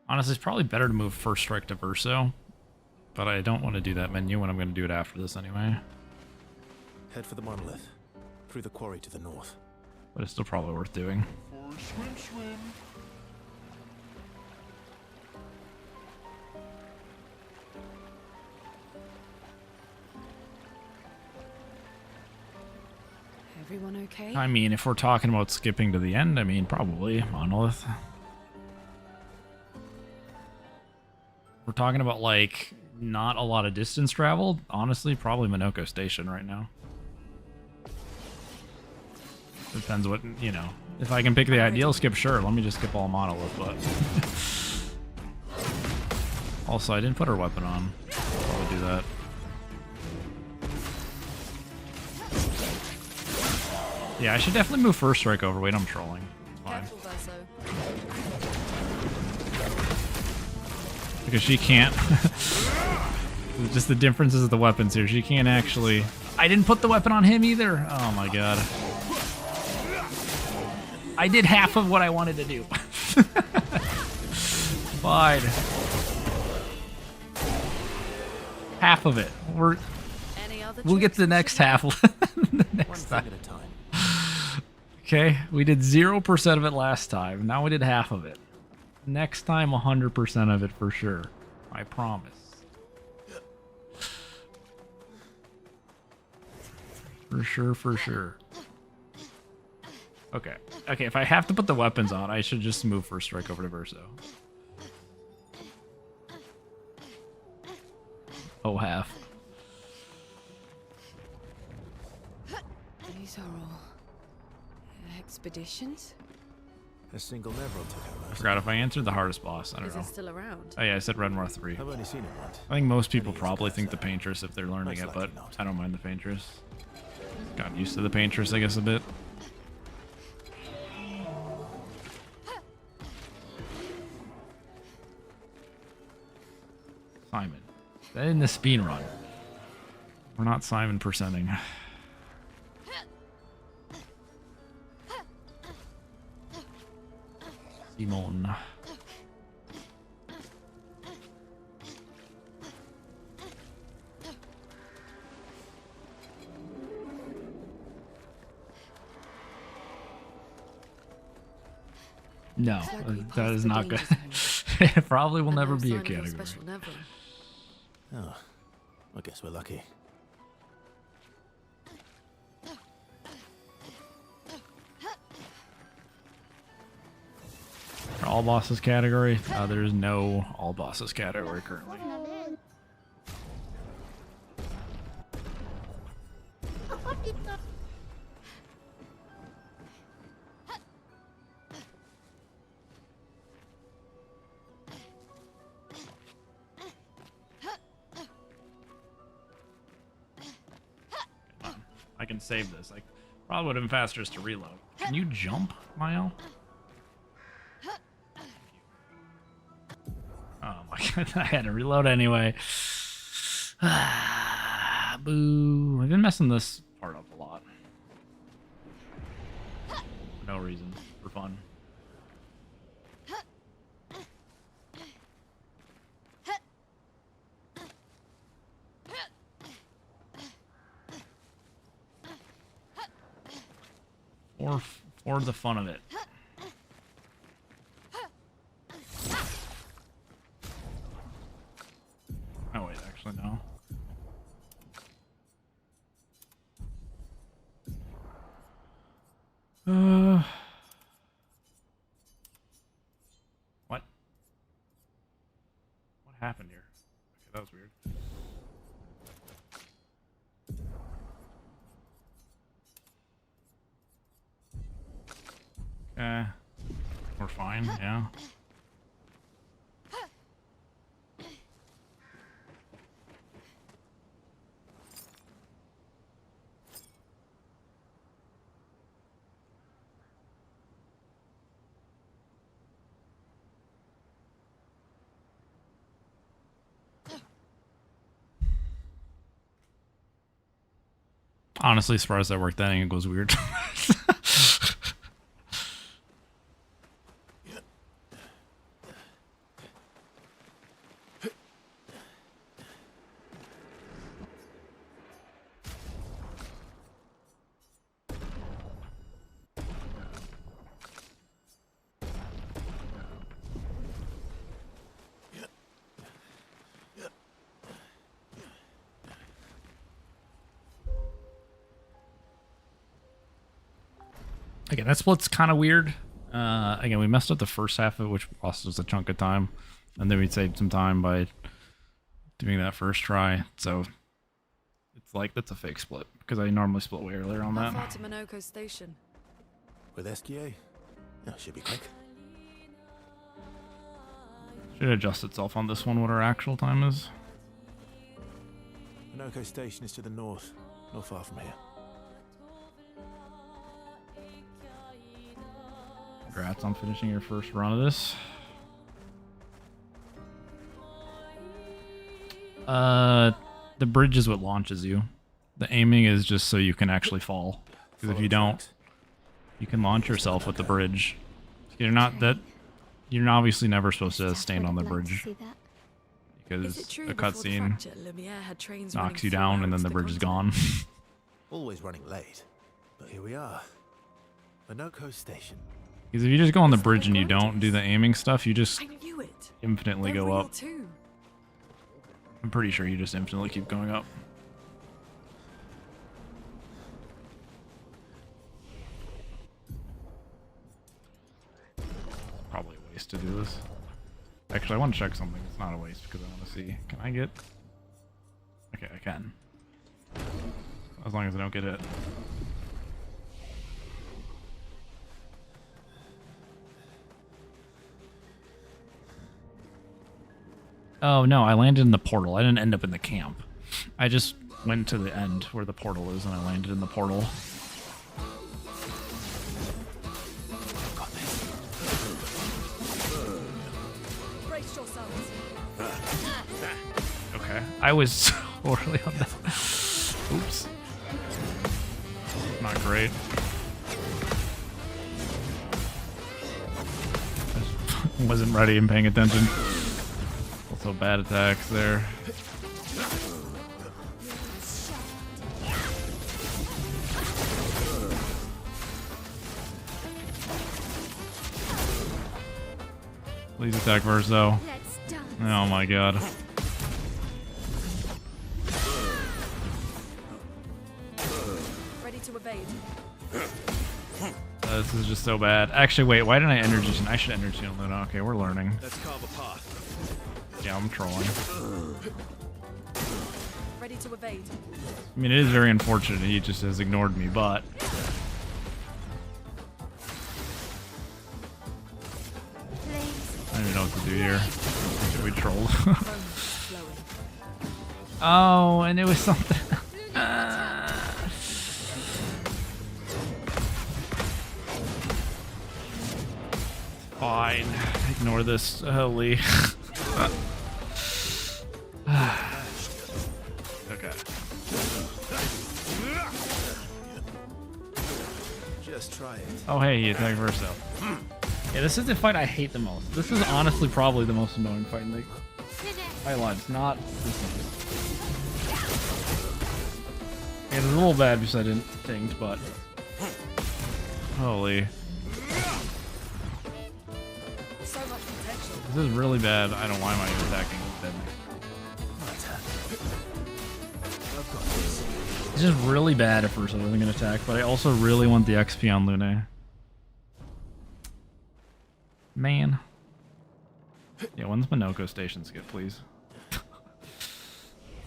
Honestly, it's probably better to move first strike to Verso, but I don't want to do that menu when I'm going to do it after this anyway. Head for the Monolith. Through the quarry to the north. But it's still probably worth doing. Everyone okay? I mean, if we're talking about skipping to the end, I mean, probably Monolith. We're talking about, like, not a lot of distance traveled. Honestly, probably Minoko Station right now. Depends what, you know. If I can pick the ideal skip, sure. Let me just skip all Monolith, but... Also, I didn't put her weapon on. I'll probably do that. Yeah, I should definitely move first strike over. Wait, I'm trolling. It's fine. Careful, Verso. Because she can't. Just the differences of the weapons here. She can't actually... I didn't put the weapon on him either. Oh my god. I did half of what I wanted to do. Fine. Half of it. We'll get to the next half next time. At a time. Okay, we did 0% of it last time. Now we did half of it. Next time, 100% of it for sure. I promise. For sure, for sure. Okay. Okay, if I have to put the weapons on, I should just move first strike over to Verso. Oh, half. These are all expeditions? A single Neville took her most. Forgot if I answered the hardest boss. I don't Is know. it still around? Oh yeah, I said Renmar 3. I've only seen it once. I think most people Many years probably ago, think the so Paintress if they're learning most it, but likely not. I don't mind the Paintress. Got used to the Paintress, I guess, a bit. Simon. That in the speed run. We're not Simon percenting. Simon. No, Looks like we that passed is the not good. danger It probably will And never no be a sign of your category. special Neville. Oh, I guess we're lucky. all bosses category. There's no all bosses category currently. I can save this. Like, probably would have been faster just to reload. Can you jump, Mael? Oh my god, I had to reload anyway. Boo. I've been messing this part up a lot. For no reason. For fun. For the fun of it. Oh wait, actually no. What? What happened here? Okay, that was weird. We're fine, yeah. Honestly, surprised that worked. That angle was weird. Again, that split's kind of weird. Again, we messed up the first half of it, which lost us a chunk of time. And then we saved some time by doing that first try. So it's like that's a fake split, because I normally split way earlier on that. How far to Monoko Station? With SDA? Yeah, should be quick. Should adjust itself on this one what our actual time is. Monoko Station is to the north, not far from here. Congrats on finishing your first run of this. The bridge is what launches you. The aiming is just so you can actually fall. Because if you don't, you can launch yourself with the bridge. You're obviously never supposed to stand on the bridge. Because a cutscene knocks you down and then the bridge is gone. Always running late. But here we are. Monoko Station. Because if you just go on the bridge and you don't do the aiming stuff, you just infinitely go up. I'm pretty sure you just infinitely keep going up. Probably a waste to do this. Actually, I want to check something. It's not a waste because I want to see. Can I get... Okay, I can. As long as I don't get hit. Oh no, I landed in the portal. I didn't end up in the camp. I just went to the end where the portal is and I landed in the portal. Brace yourselves. Okay, I was so early on that. Oops. Not great. I just wasn't ready and paying attention. Also bad attacks there. Please attack first though. Oh my god. Ready to evade. This is just so bad. Actually, wait, why didn't I energy tune? I should energy tune Luna. Okay, we're learning. Let's carve a path. Yeah, I'm trolling. Ready to evade. I mean, it is very unfortunate he just has ignored me, but... I don't even know what to do here. Should we troll? Oh, and it was something... Fine. Ignore this. Holy. Okay. Just try it. Oh, hey, he attacked first though. Yeah, this is the fight I hate the most. This is honestly probably the most annoying fight in the fight line. It's not this one. Yeah, it's a little bad because I didn't think, but holy. So much potential. This is really bad. I don't know why am I even attacking them. It's just really bad at first I wasn't gonna attack, but I also really want the XP on Lune. Man. Yeah, when's Minoko Station skip, please?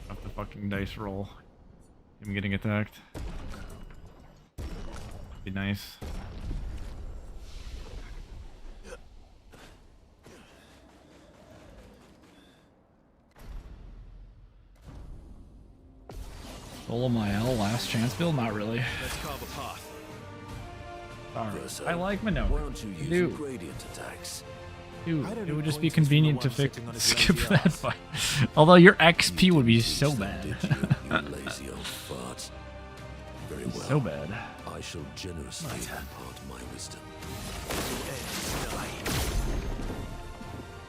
Off the fucking dice roll. Him getting attacked. Be nice. Solo Mael, last chance build? Not really. Let's carve a path. Sorry. I like Why Minoko. don't you use Dude. gradient attacks? Dude, I'd it only would just be point us for the convenient to one fix sitting on his skip lazy that ass. fight. Although your XP would be so bad. Did you, you lazy old fart? Very well. So bad. I shall generously impart my wisdom.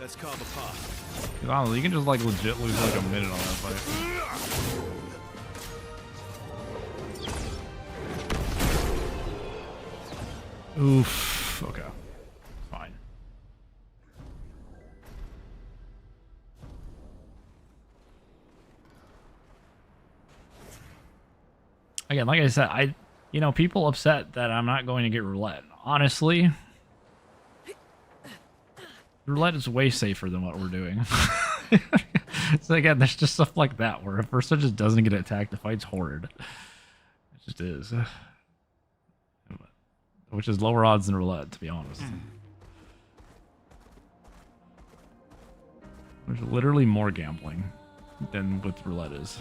Let's carve a path. 'Cause honestly, you can just like legit lose like a minute on that fight. Oof. Okay. Fine. Again, like I said, people upset that I'm not going to get roulette. Honestly, roulette is way safer than what we're doing. So again, there's just stuff like that where if a person just doesn't get attacked, the fight's horrid. It just is. Which is lower odds than roulette, to be honest. There's literally more gambling than with roulette is.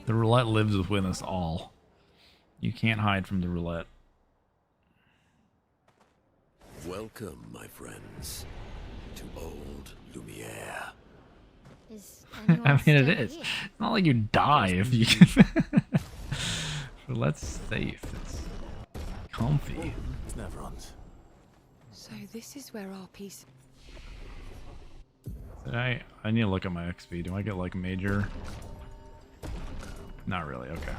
The roulette lives within us all. You can't hide from the roulette. Welcome, my friends, to old Lumiere. Is I anyone mean, it still is. here? It's not like you die if you can. Roulette's safe. It's comfy. It's never on. So this is where our piece. Did I need to look at my XP. Do I get like major? Not really. Okay.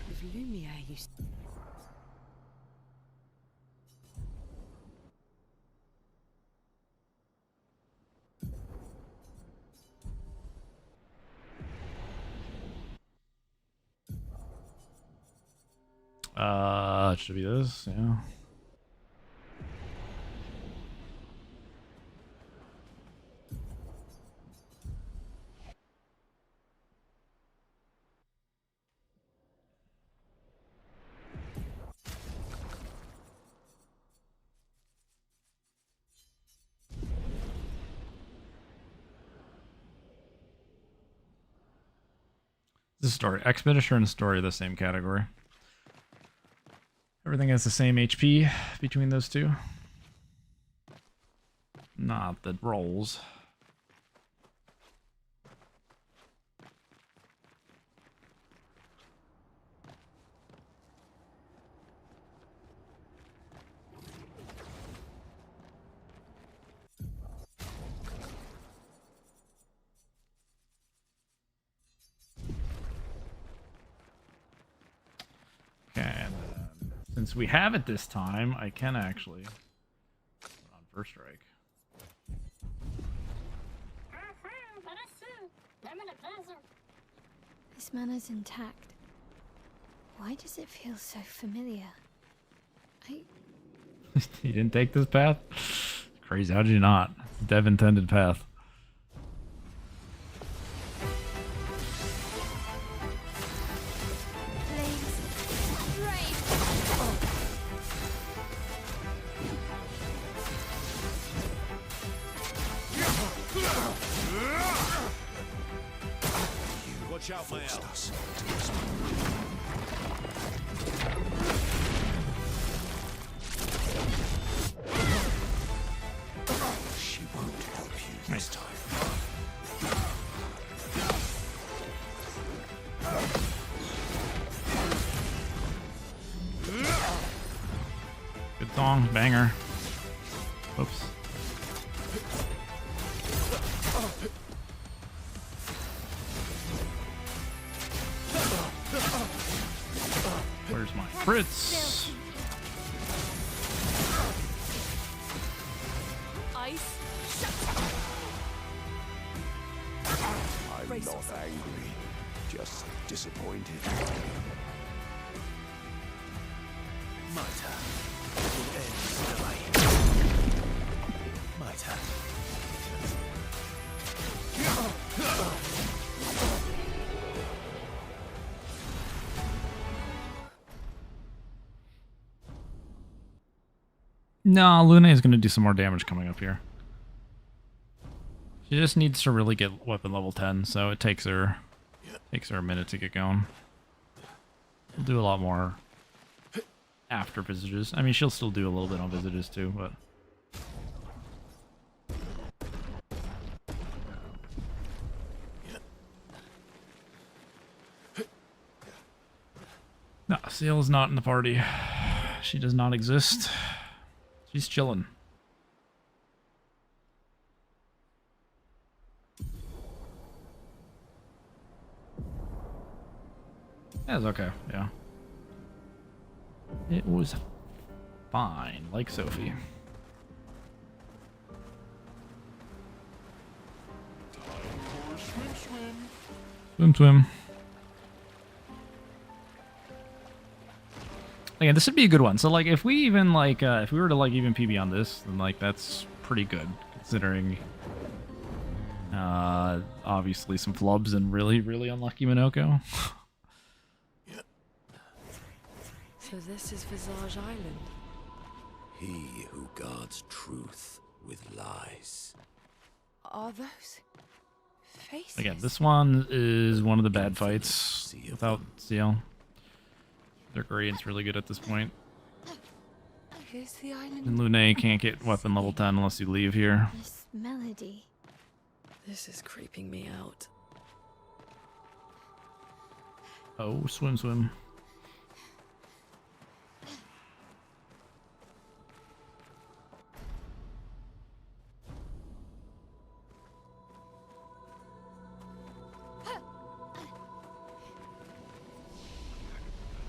If Lumiere used. It should be this. Yeah. This is story. Expedition and story are the same category. Everything has the same HP between those two. Not the rolls. Okay, and since we have it this time, I can actually put on first strike. This manor's intact. Why does it feel so familiar? You didn't take this path? Crazy. How did you not? Dev intended path. Watch out, my elves. She won't help you this time. Good song, banger. Oops. Where's my crits? Ice. I'm not angry, just disappointed. My turn. It ends tonight. My turn. No, Luna is going to do some more damage coming up here. She just needs to really get weapon level 10, so it takes her a minute to get going. We'll do a lot more after Visages. I mean, she'll still do a little bit on Visages too, but... No, Seal is not in the party. She does not exist. She's chilling. That was okay, yeah. It was fine, like Sophie. Swim, swim. Again, this would be a good one. So, like, if we even, like, if we were to, like, even PB on this, then, like, that's pretty good, considering, obviously some flubs and really, really unlucky Minoko. So this is Visage Island. He who guards truth with lies. Are those faces? Again, this one is one of the bad fights without Seal. Their gradient's really good at this point. Is the island? And Lune can't get weapon level 10 unless you leave here. This melody. This is creeping me out. Oh, swim, swim.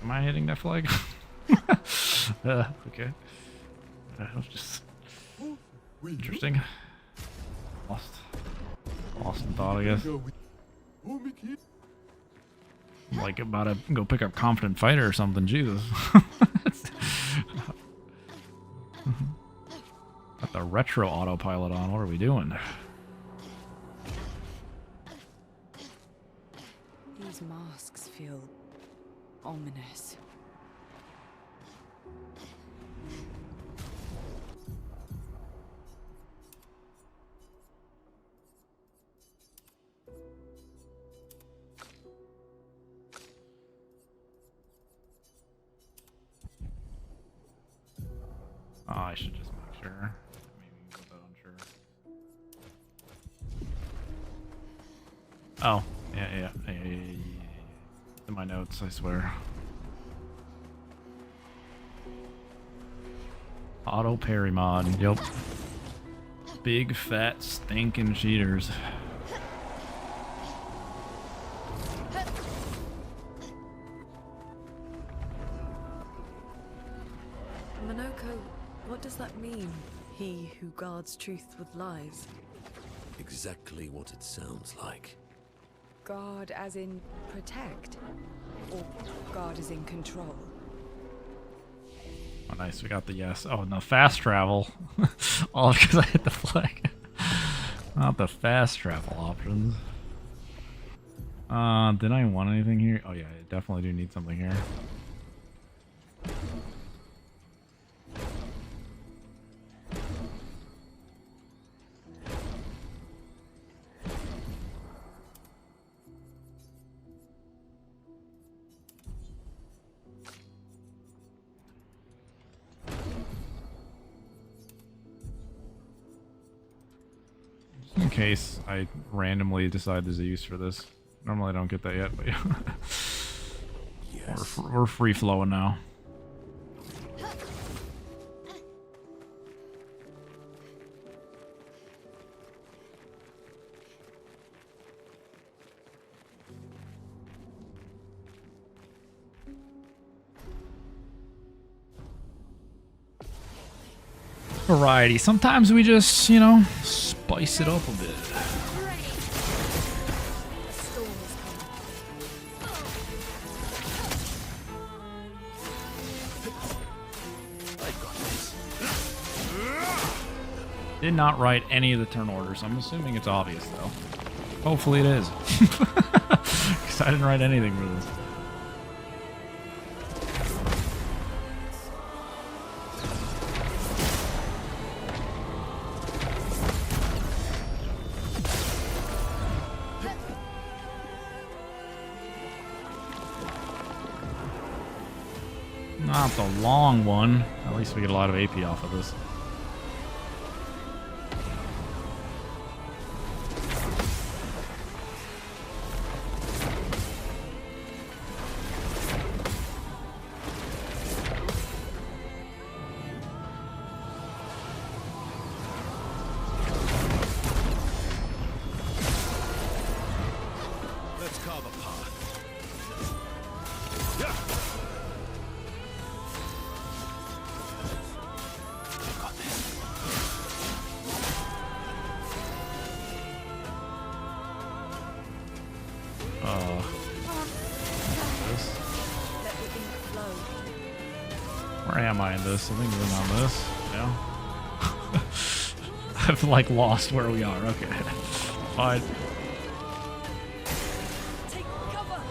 Am I hitting that flag? Okay. That was just interesting. Lost in thought, I guess. I'm like about to go pick up Confident Fighter or something. Jesus. Got the retro autopilot on. What are we doing? These masks feel ominous. Oh, I should just make sure. Maybe put that on sure. Oh, yeah. In my notes, I swear. Auto parry mod, yep. Big fat stinking cheaters. Minoko, what does that mean? He who guards truth with lies. Exactly what it sounds like. Guard as in protect? Or guard as in control? Oh, nice. We got the yes. Oh, no. Fast travel. All because I hit the flag. Not the fast travel options. Did I want anything here? Oh, yeah. I definitely do need something here. In case I randomly decide there's a use for this. Normally I don't get that yet, but yeah. Yes. We're free flowing now. Variety. Sometimes we just, you know, spice it up a bit. Did not write any of the turn orders. I'm assuming it's obvious, though. Hopefully it is. Because I didn't write anything for this. Not the long one. At least we get a lot of AP off of this. Let's carve a path. Got this. This. Let the ink flow. Where am I in this? I think we're on this. Yeah. I've like lost where we are. Okay. Fine. Take cover!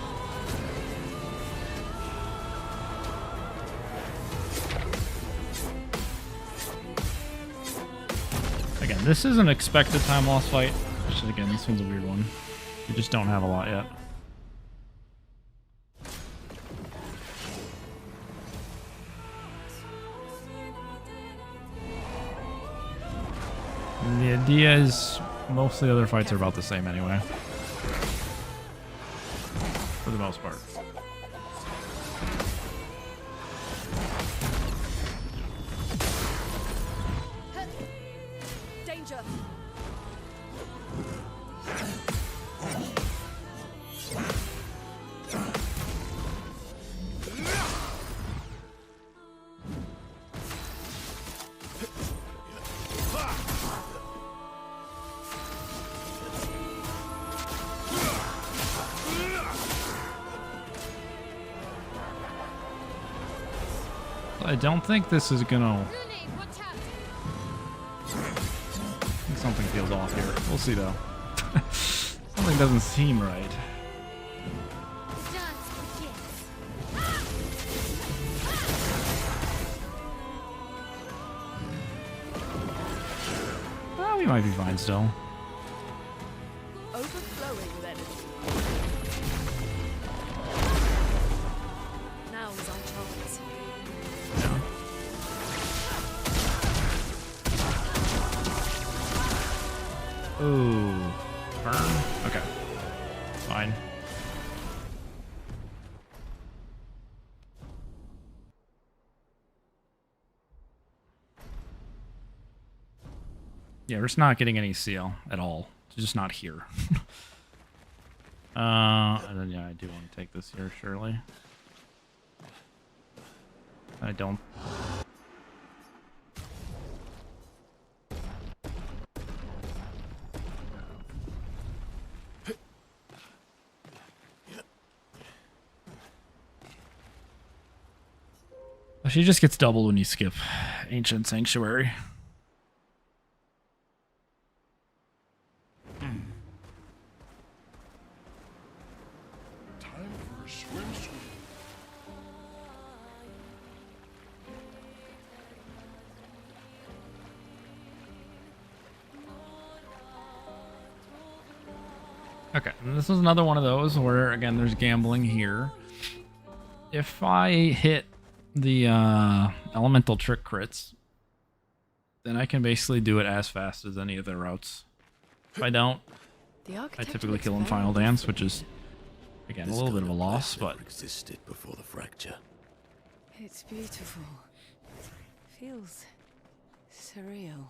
Again, this is an expected time loss fight. Which again, this one's a weird one. We just don't have a lot yet. And the idea is most of the other fights are about the same anyway. For the most part. Danger! I don't think this is gonna... Rooney, watch out! I think something feels off here. We'll see though. Something doesn't seem right. Dance begins. Well, we might be fine still. Overflowing with energy. Now is our chance. Yeah. Ooh. Burn? Okay. Fine. Yeah, we're just not getting any seal at all. It's just not here. And then yeah, I do want to take this here, surely. I don't. She just gets doubled when you skip Ancient Sanctuary. Time for a swimsuit. Okay, and this is another one of those where, again, there's gambling here. If I hit the elemental trick crits, then I can basically do it as fast as any of the routes. If I don't, I typically kill in Final Dance, which is, again, a little bit of a loss, but... existed before the fracture. It's beautiful. Feels surreal.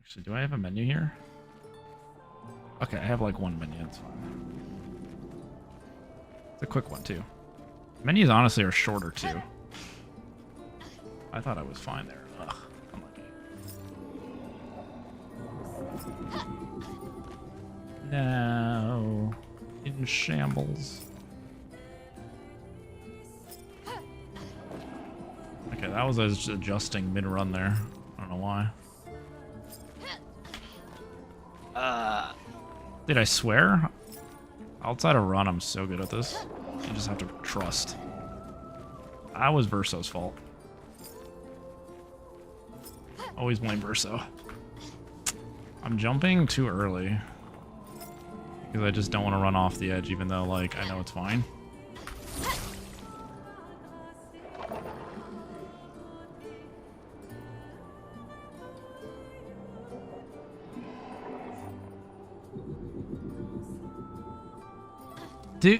Actually, do I have a menu here? Okay, I have like one menu, that's fine. It's a quick one, too. Menus honestly are shorter, too. I thought I was fine there. Ugh, unlucky. No. In shambles. Okay, that was us adjusting mid-run there. I don't know why. Did I swear? Outside of run, I'm so good at this. You just have to trust. That was Verso's fault. Always blame Verso. I'm jumping too early. Because I just don't want to run off the edge, even though, like, I know it's fine. Dude,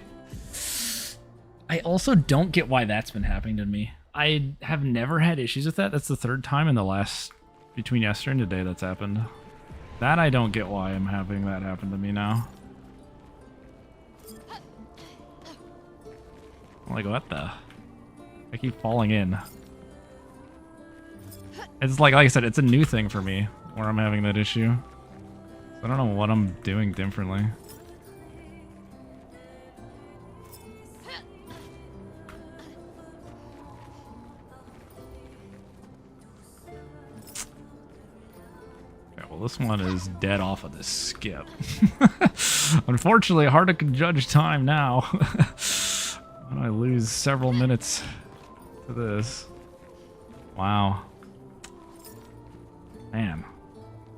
I also don't get why that's been happening to me. I have never had issues with that. That's the third time in the last, between yesterday and today that's happened. That I don't get why I'm having that happen to me now. I'm like, what the? I keep falling in. It's like I said, it's a new thing for me where I'm having that issue. So I don't know what I'm doing differently. Well, this one is dead off of this skip. Unfortunately, hard to judge time now. When I lose several minutes to this. Wow. Man.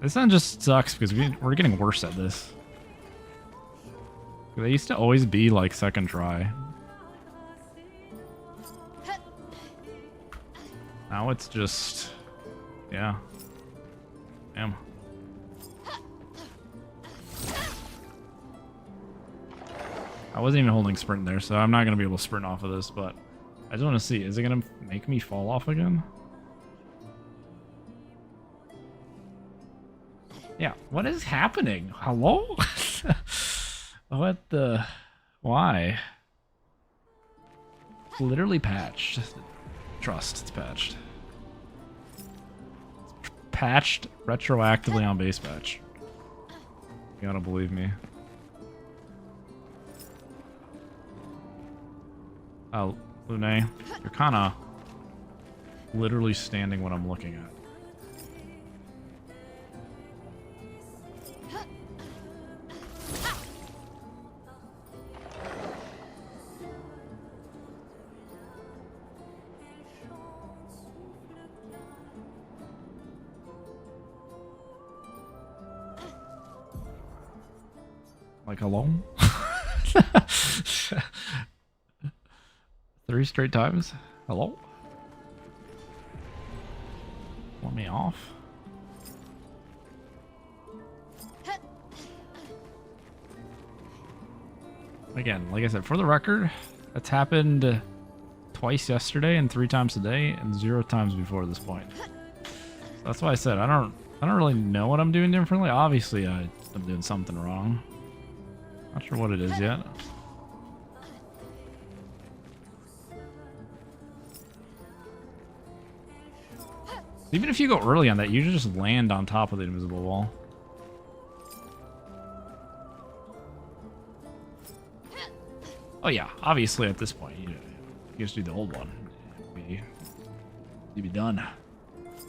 This one just sucks because we're getting worse at this. They used to always be like second try. Now it's just... yeah. Damn. I wasn't even holding sprint there, so I'm not going to be able to sprint off of this, but I just want to see. Is it going to make me fall off again? Yeah, what is happening? Hello? What the... why? It's literally patched. Trust, it's patched. It's patched retroactively on base patch. You gotta believe me. Oh, Lune, you're kind of literally standing what I'm looking at. Like, hello? 3 straight times? Hello? Let me off? Again, like I said, for the record, that's happened twice yesterday and 3 times today and 0 times before this point. So that's why I said I don't really know what I'm doing differently. Obviously, I'm doing something wrong. Not sure what it is yet. Even if you go early on that, you just land on top of the invisible wall. Oh yeah, obviously at this point, you just do the old one. You'd be done.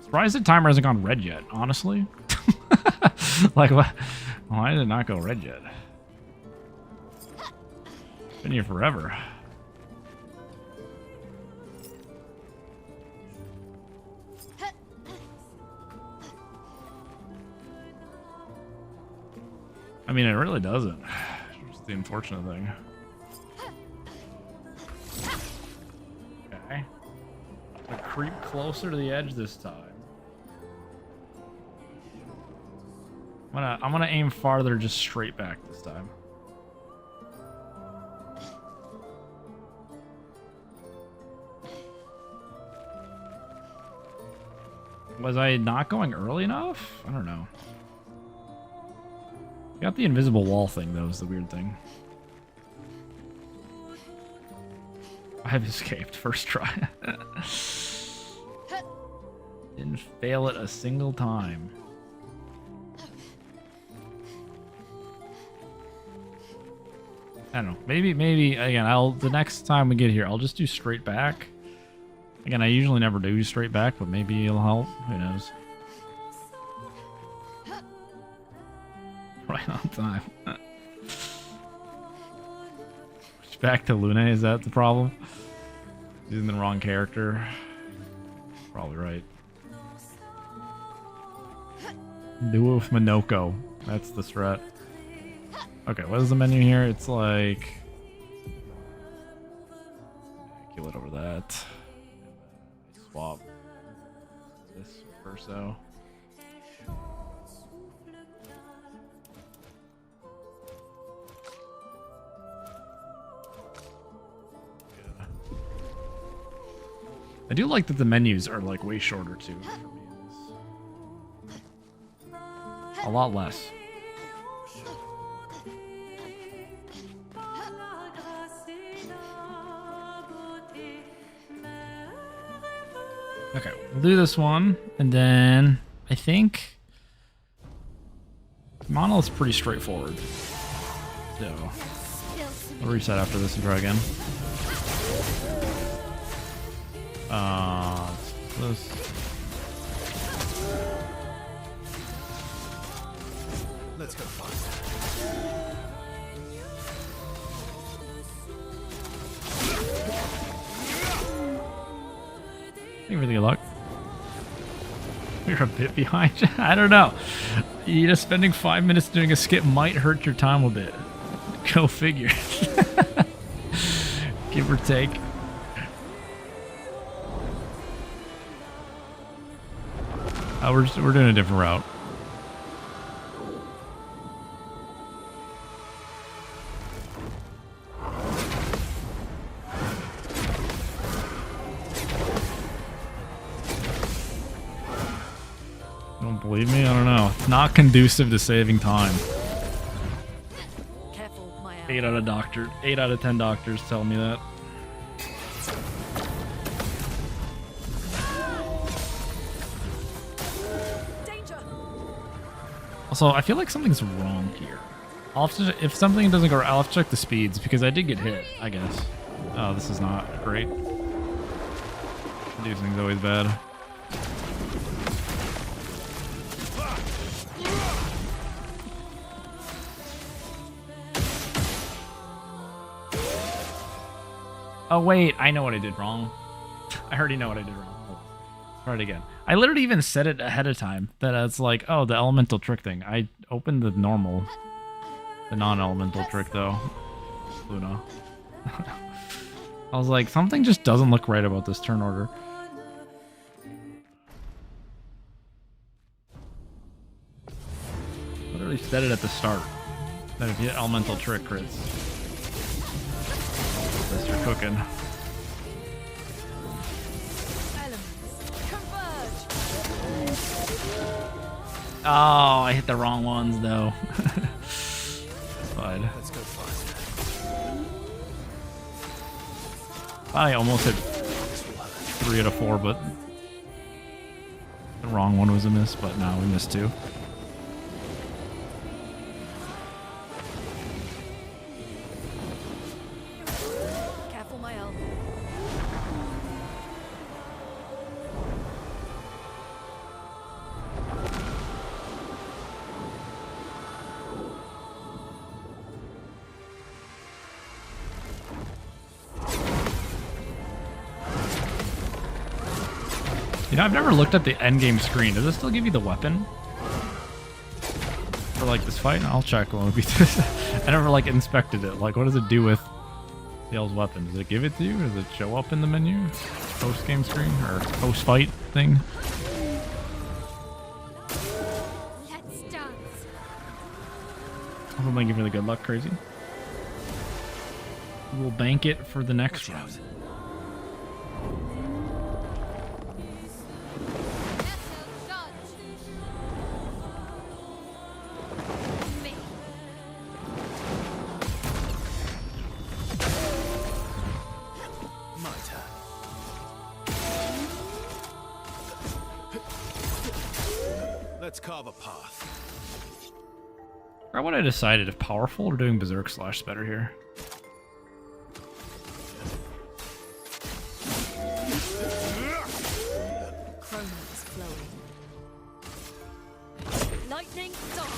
Surprised the timer hasn't gone red yet, honestly. Like, why did it not go red yet? Been here forever. I mean, it really doesn't. It's the unfortunate thing. Okay. I'm gonna creep closer to the edge this time. I'm gonna aim farther, just straight back this time. Was I not going early enough? I don't know. Got the invisible wall thing, though, is the weird thing. I've escaped first try. Didn't fail it a single time. I don't know. Maybe again, the next time we get here, I'll just do straight back. Again, I usually never do straight back, but maybe it'll help. Who knows? Right on time. Back to Lune, is that the problem? Using the wrong character. Probably right. Do it with Minoko. That's the strat. Okay, what is the menu here? It's like... Kill it over that. Swap this or so. I do like that the menus are like way shorter too. For me. A lot less. Okay, we'll do this one, and then I think Monolith's pretty straightforward. So I'll reset after this and try again. This. Let's go fast. Thank you for the good luck. You're a bit behind. I don't know. You know, spending 5 minutes doing a skip might hurt your time a bit. Go figure. Give or take. We're doing a different route. Don't believe me? I don't know. It's not conducive to saving time. Careful, my 8 out of 10 doctors tell me that. Also, I feel like something's wrong here. I'll have to, if something doesn't go, I'll have to check the speeds because I did get hit, I guess. Oh, this is not great. Reducing's always bad. Oh wait, I know what I did wrong. I already know what I did wrong. Try it again. I literally even said it ahead of time that it's like, oh, the elemental trick thing. I opened the normal, the non-elemental trick though. Luna. I was like, something just doesn't look right about this turn order. Literally said it at the start that if you hit elemental trick crits, that's you're cooking. Oh, I hit the wrong ones though. Fine. Let's go fast. I almost hit 3 out of 4, but the wrong one was a miss, but now we missed 2. You know, I've never looked at the endgame screen. Does it still give you the weapon? For like this fight? I'll check when we beat this. I never like inspected it. Like, what does it do with Dale's weapon? Does it give it to you? Does it show up in the menu? Post-game screen? Or post-fight thing? Let's dance. I'll make you really good luck, Crazy. We'll bank it for the next round. Let's carve a path. I would have decided if powerful or doing berserk slash better here. Chroma's flowing. Lightning dart.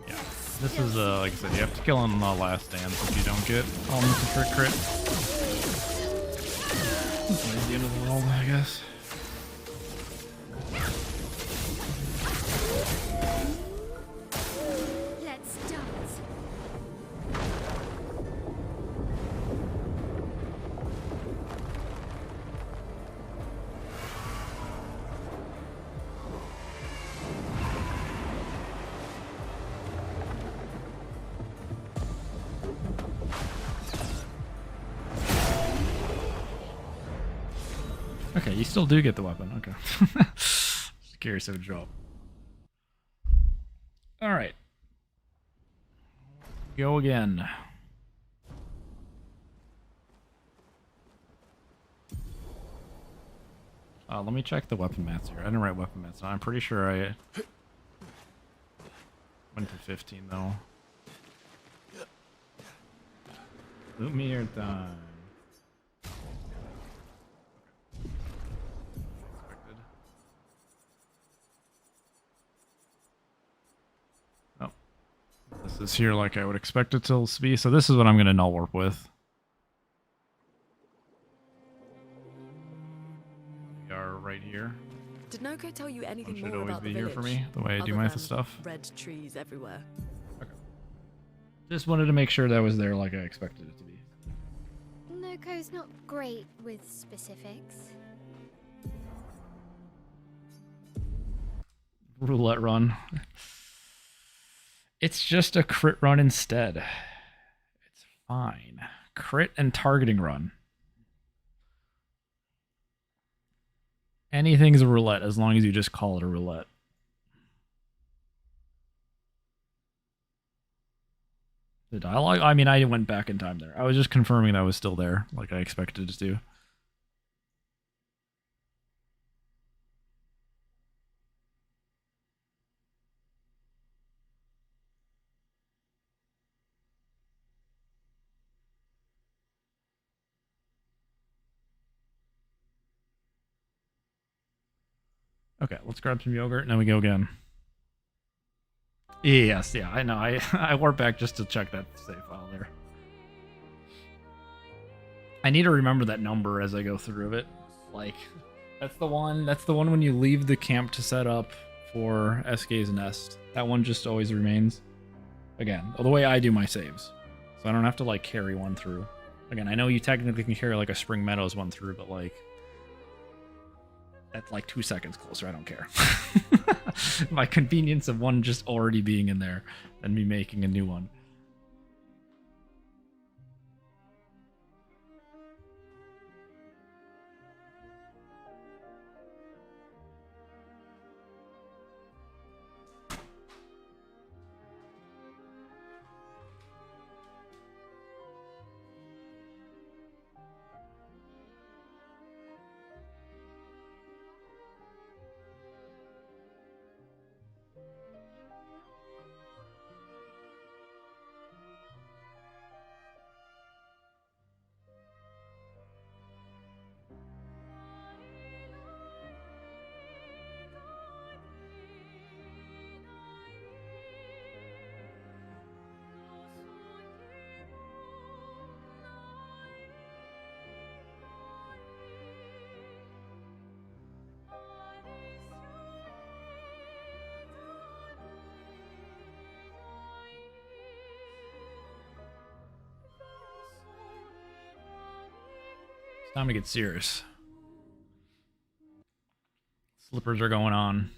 Yeah, this is like I said, you have to kill him in the last dance if you don't get almost a trick crit. This is the end of the world, I guess. Let's dance. Okay, you still do get the weapon. Okay. Just curious if it would drop. Alright. Go again. Let me check the weapon mats here. I didn't write weapon mats. I'm pretty sure I went to 15 though. Loot me or die. Oh. This is here like I would expect it to be, so this is what I'm going to null warp with. We are right here. Did Noko tell you anything Should more always about be the here village? for me, the way I do other my than stuff. Red trees everywhere. Okay. Just wanted to make sure that was there like I expected it to be. Noko's not great with specifics. Roulette run. It's just a crit run instead. It's fine. Crit and targeting run. Anything's a roulette as long as you just call it a roulette. The dialogue? I mean, I went back in time there. I was just confirming that was still there, like I expected it to. Okay, let's grab some yogurt and then we go again. Yes, yeah, I know. I warp back just to check that save file there. I need to remember that number as I go through it. Like, that's the one when you leave the camp to set up for SK's nest. That one just always remains. Again, the way I do my saves. So I don't have to like carry one through. Again, I know you technically can carry like a Spring Meadows one through, but like that's like 2 seconds closer. I don't care. My convenience of one just already being in there than me making a new one. Time to get serious. Slippers are going on.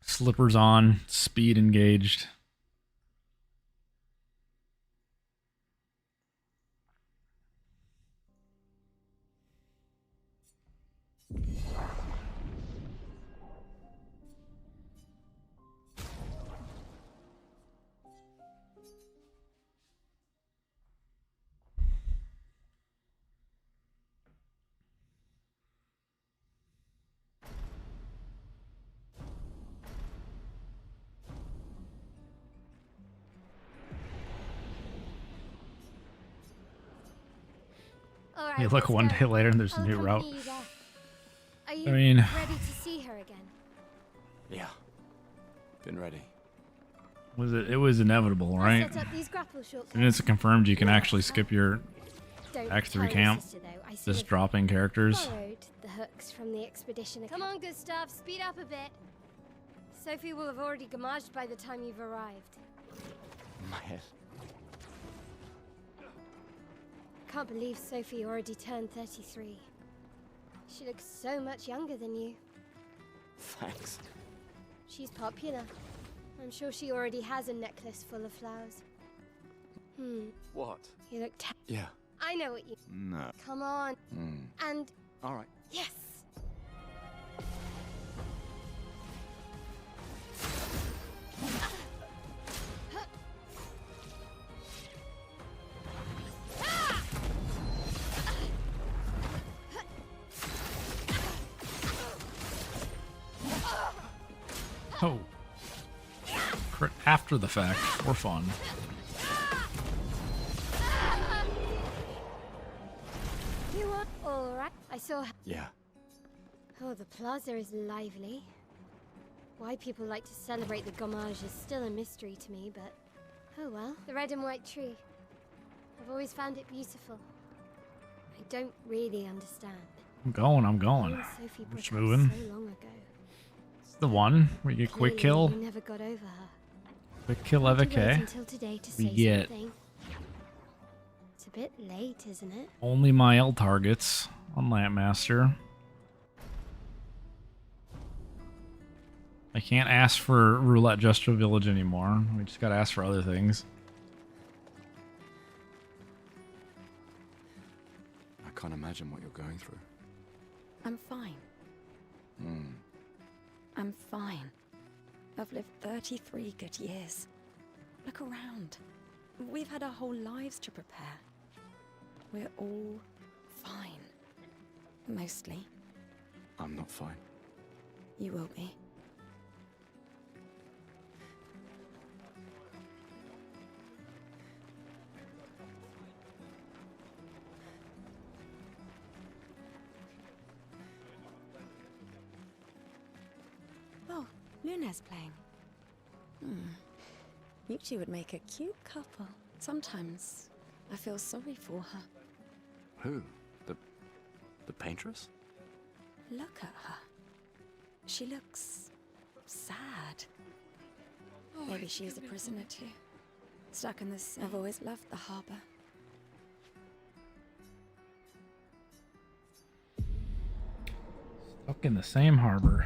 Slippers on, speed engaged. All right, You look let's one go. day later and there's a I'll new route. accompany you there. Are you I mean, ready to see her again? Yeah. Been ready. it was inevitable, I'll right? set up these grapple shortcuts. And it's confirmed you can actually skip your Don't Act 3 tell your camp. sister, though. I sort Just of dropping characters. borrowed the hooks from the expedition. Come on, Gustav, speed up a bit. Sophie will have already gamaged by the time you've arrived. My head. Can't believe Sophie already turned 33. She looks so much younger than you. Thanks. She's popular. I'm sure she already has a necklace full of flowers. What? You look Yeah. I know what you... No. Come on. And... All right. Yes! Oh. Crit after the fact, for fun. You are alright. I saw... Yeah. Oh, the plaza is lively. Why people like to celebrate the gommage is still a mystery to me, but... Oh well. The red and white tree. I've always found it beautiful. I don't really understand. I'm going. Me and Sophie I'm broke just up moving. so long ago. It's the one where you get quick Clearly, kill. you never got over her. Quick kill Had to wait AVK. until today to We say get- something. It's a bit late, isn't it? Only my L targets on Lampmaster. I can't ask for Roulette Gesture Village anymore. We just gotta ask for other things. I can't imagine what you're going through. I'm fine. I'm fine. I've lived 33 good years. Look around. We've had our whole lives to prepare. We're all fine. Mostly. I'm not fine. You will be. Oh, Luna's playing. You two would make a cute couple. Sometimes I feel sorry for her. Who? The paintress? Look at her. She looks sad. Maybe she's a prisoner too. Stuck in this. I've always loved the harbor. Stuck in the same harbor.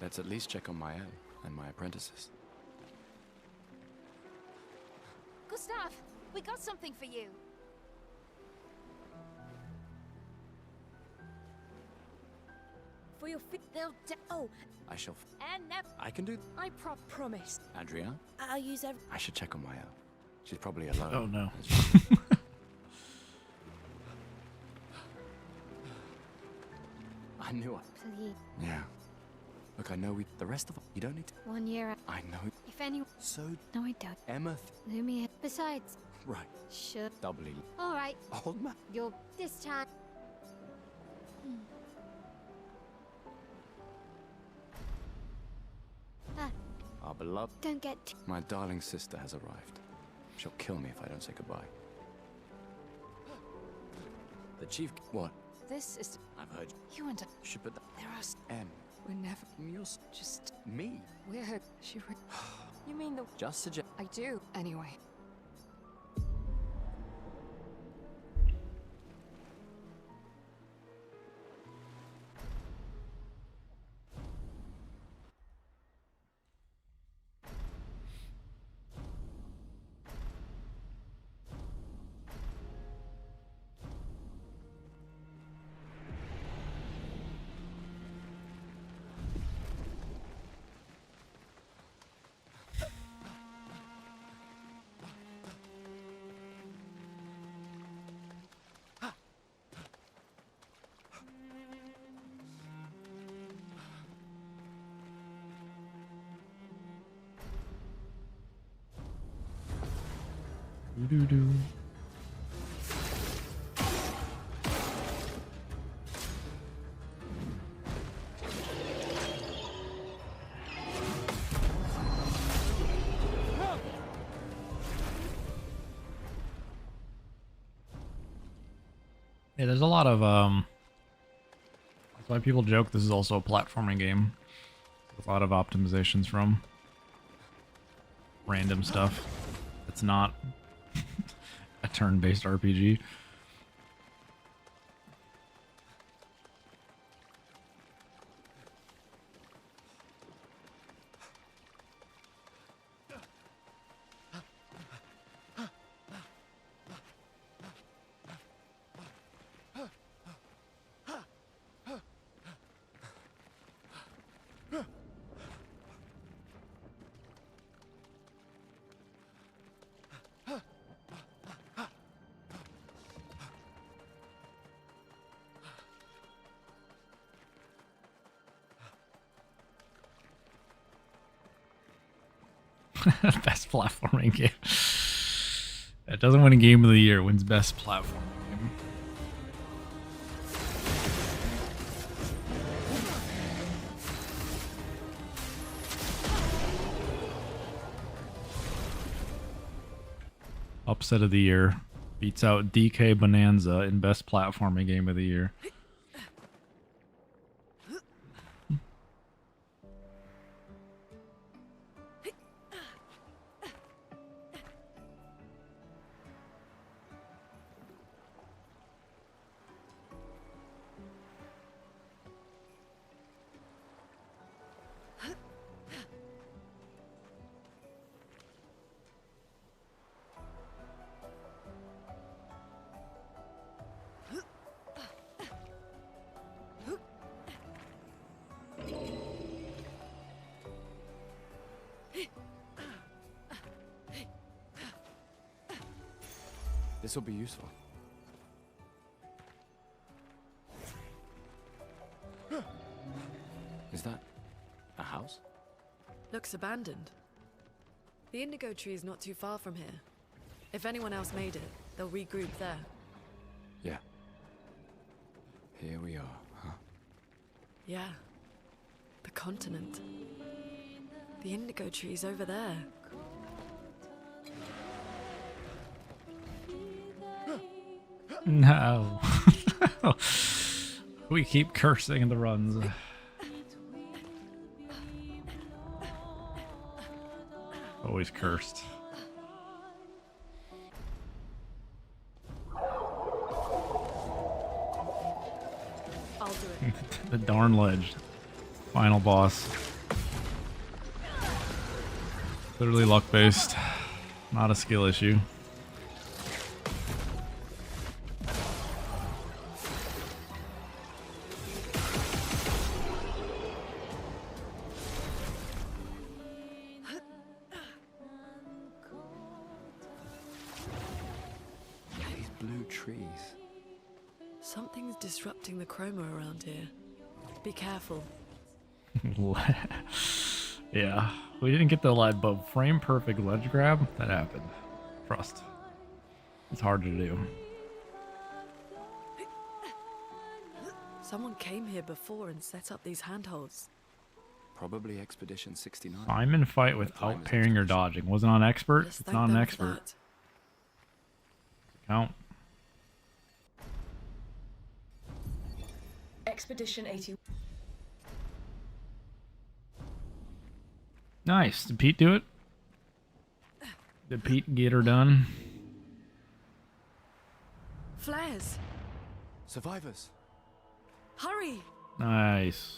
Let's at least check on Mael and my apprentices. Gustav, we got something for you. For your feet, They'll oh, I shall. and never. I can do. I promise. Adrian, I'll use every. I should check on Mael. She's probably alone. Oh no. I knew it. Please. Yeah. Look, I know the rest of them. You don't need to. 1 year. I know. If any. So, No, I don't. Emma. Lumia. Besides. Right. Sure. Doubly. All right. Old man. You're this time. Our beloved. Don't get My darling sister has arrived. She'll kill me if I don't say goodbye. The chief. What? This is... I've heard You and... you should put the There are... M. We're never... You're Just... me. We're... She... You mean the... Just suggest. I do. Anyway. Doo-doo-doo. Yeah, there's a lot of that's why people joke this is also a platforming game. With a lot of optimizations from random stuff. It's not a turn-based RPG. Best platforming game. It doesn't win a game of the year, it wins best platforming game. Upset of the year beats out DK Bonanza in best platforming game of the year. This will be useful. Is that a house? Looks abandoned. The indigo tree is not too far from here. If anyone else made it, they'll regroup there. Yeah. Here we are, huh? Yeah. The continent. The indigo tree's over there. No. We keep cursing in the runs. Always cursed. I'll do it. The darn ledge. Final boss. Literally luck based. Not a skill issue. These blue trees. Something's disrupting the chroma around here. Be careful. Yeah, we didn't get the light, but frame perfect ledge grab that happened. Trust. It's hard to do. Someone came here before and set up these handholds. Probably Expedition 69. Simon fight without parrying or dodging. Wasn't on expert. Let's It's thank not an them for expert. that. Count. Expedition 80. Nice. Did Pete do it? Did Pete get her done? Flares! Survivors. Hurry! Nice.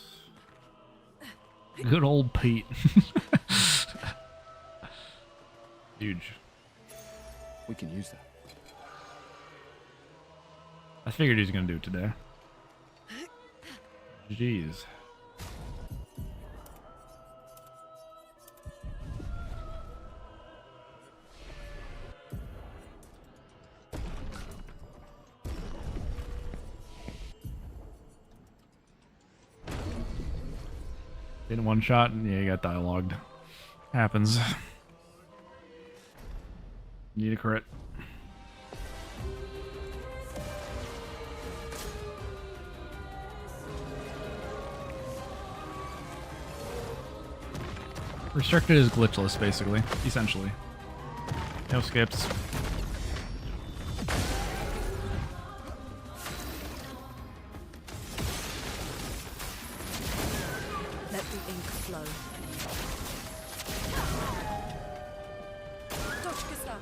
Good old Pete. Huge. We can use that. I figured he was gonna do it today. Jeez. In one shot, and yeah, you got dialogued. Happens. Need a crit. Restricted is glitchless, basically. Essentially. No skips. Let the ink flow. Dodge, Gustav!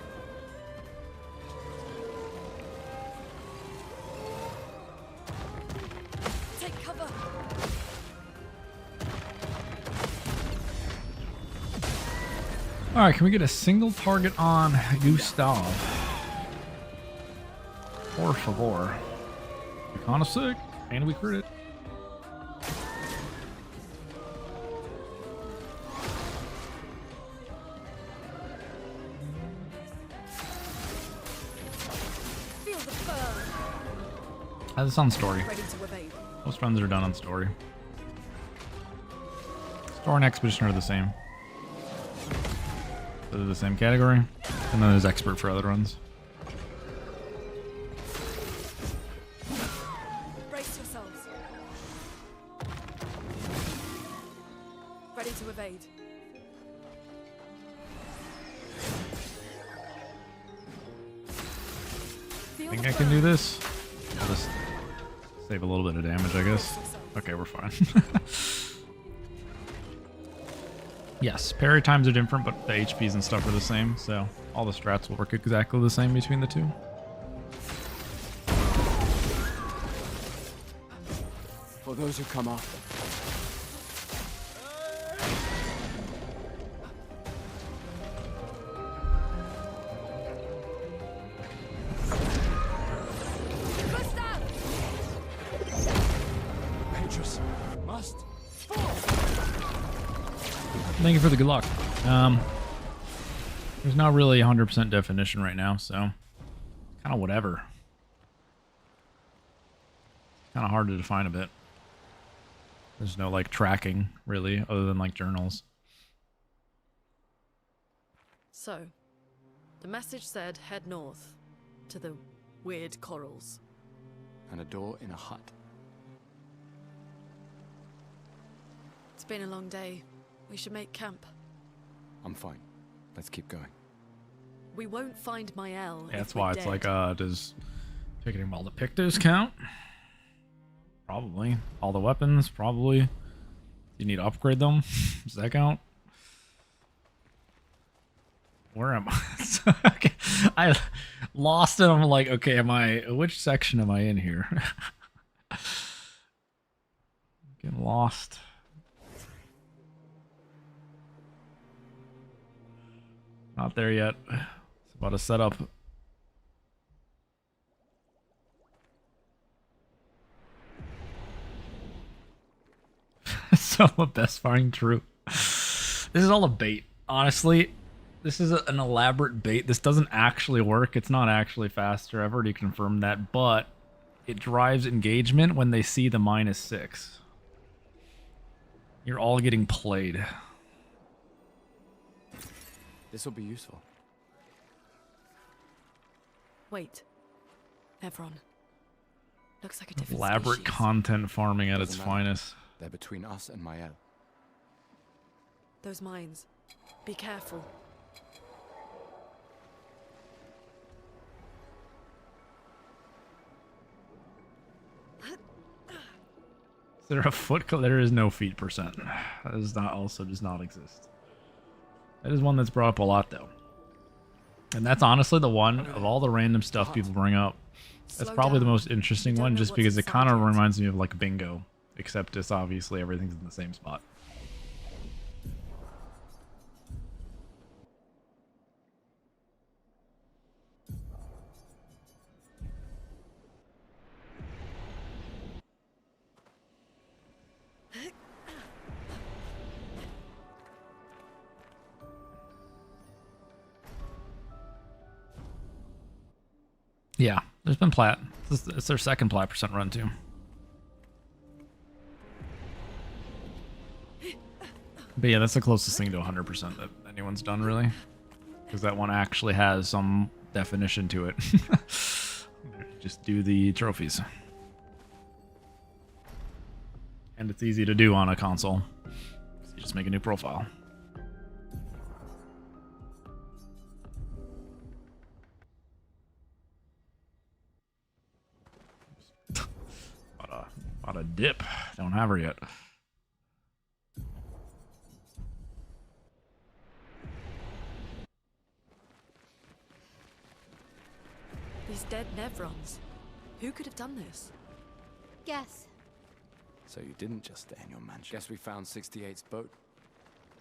Take cover! Alright, can we get a single target on Gustav? Por favor. You're kinda sick, and we crit it. Feel the burn! This on story. Ready to evade. Most runs are done on story. Story and expedition are the same. They're the same category. And then there's expert for other runs. Brace yourselves. Ready to evade. Feel Think the I can do burn. this? I'll just save a little bit of damage, I guess. Okay, we're fine. Yes, parry times are different, but the HPs and stuff are the same, so all the strats will work exactly the same between the two. For those who come after. Petrus must fall. Thank you for the good luck. There's not really 100% definition right now, so kind of whatever. Kind of hard to define a bit. There's no like tracking really, other than like journals. So, the message said head north to the weird corals. And a door in a hut. It's been a long day. We should make camp. I'm fine. Let's keep going. We won't find Mael. Yeah, that's if we're why it's dead. like, does picketing all the pictos count? Probably. All the weapons, probably. You need to upgrade them. Does that count? Where am I? Okay. I lost it. I'm like, okay, which section am I in here? Getting lost. Not there yet. It's about to set up. So the best firing true. This is all a bait. Honestly, this is an elaborate bait. This doesn't actually work. It's not actually faster. I've already confirmed that, but it drives engagement when they see the -6. You're all getting played. This will be useful. Wait. Evron. Looks like a different Elaborate species. content farming at its Doesn't matter. finest. They're between us and Mael. Those mines. Be careful. Is there a foot? There is no feet percent. That does not also does not exist. That is one that's brought up a lot though. And that's honestly the one of all the random stuff people bring up. That's probably the most interesting one just because it kind of reminds me of like bingo. Except it's obviously everything's in the same spot. Yeah, there's been plat. It's their second plat percent run too. But yeah, that's the closest thing to 100% that anyone's done, really. Because that one actually has some definition to it. Just do the trophies. And it's easy to do on a console. So you just make a new profile. Bought a dip. Don't have her yet. These dead Nevrons. Who could have done this? Guess. So you didn't just stay in your mansion. Guess we found 68's boat.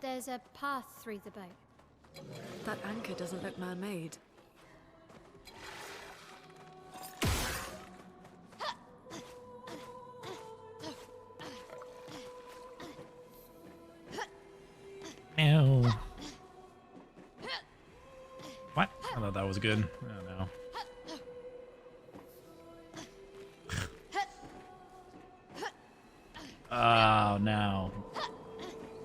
There's a path through the boat. That anchor doesn't look man-made. Ew. What? I thought that was good. Oh no. Oh no.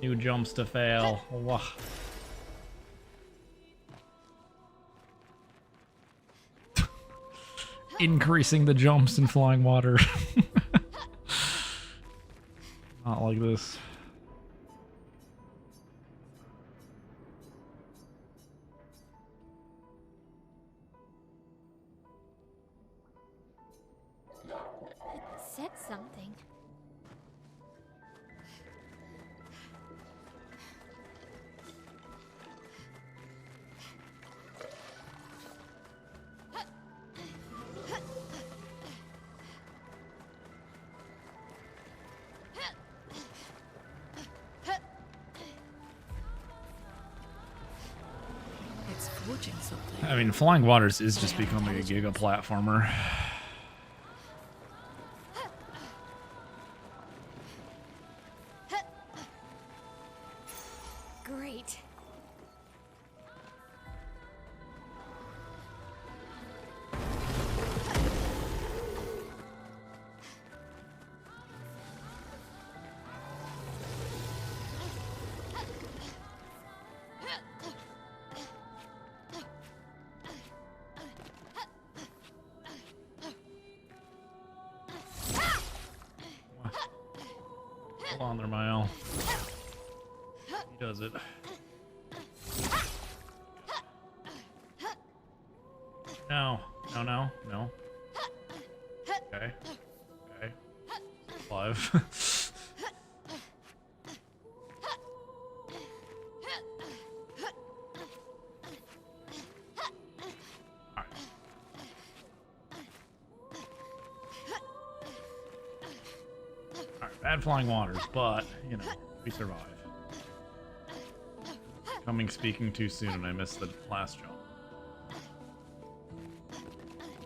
New jumps to fail. Wah. Increasing the jumps in flying water. Not like this. Said something. It's forging something. I mean, Flying Waters is just becoming a giga platformer. Great. Hold on there, Mael. He does it. No. No, no, no. Okay. Okay. 5. Alright, bad flying waters, but, you know, we survive. Coming speaking too soon and I missed the last jump.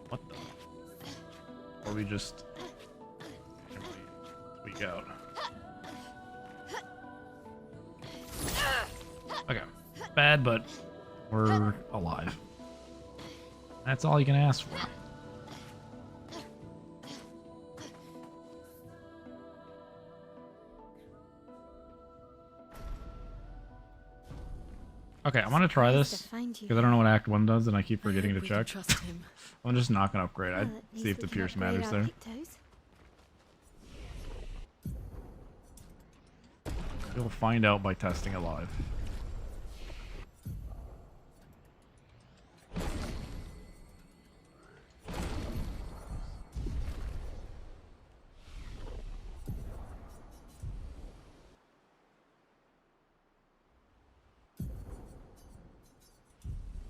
What the? Or we just tweak out. Okay. Bad, but we're alive. That's all you can ask for. Okay, I'm gonna try this because I don't know what Act 1 does and I keep forgetting to check. Trust him. I'm just not gonna upgrade. I'd see if the Pierce matters there. You'll find out by testing it live.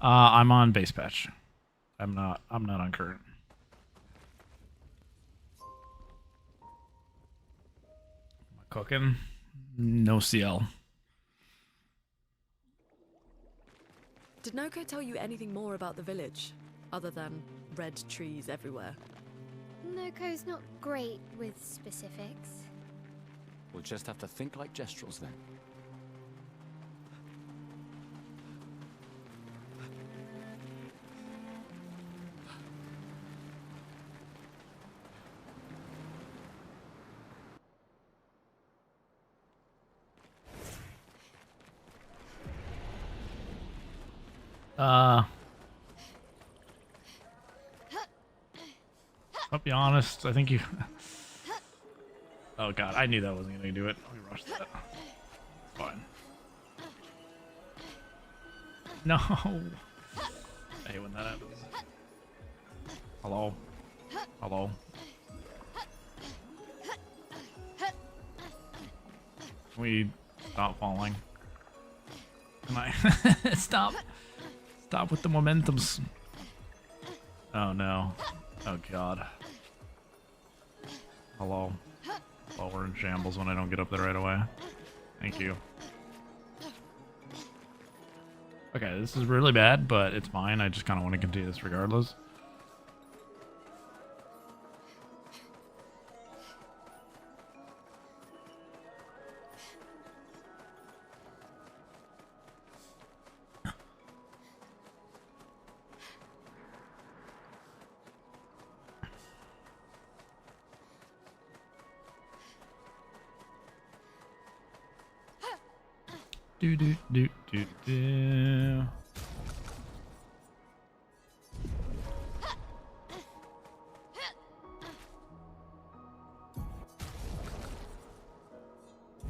I'm on base patch. I'm not on current. Am I cooking? No CL. Did Noko tell you anything more about the village, other than red trees everywhere? Noko's not great with specifics. We'll just have to think like Gestrels then. I'll be honest, I think you... Oh god, I knew that wasn't gonna do it. We rushed that. Fine. No! I hate when that happens. Hello? Hello? Can we stop falling? Can I... Stop! Stop with the momentums. Oh no. Oh god. Hello. Well, we're in shambles when I don't get up there right away. Thank you. Okay, this is really bad, but it's fine. I just kind of want to continue this regardless. Do do do do do.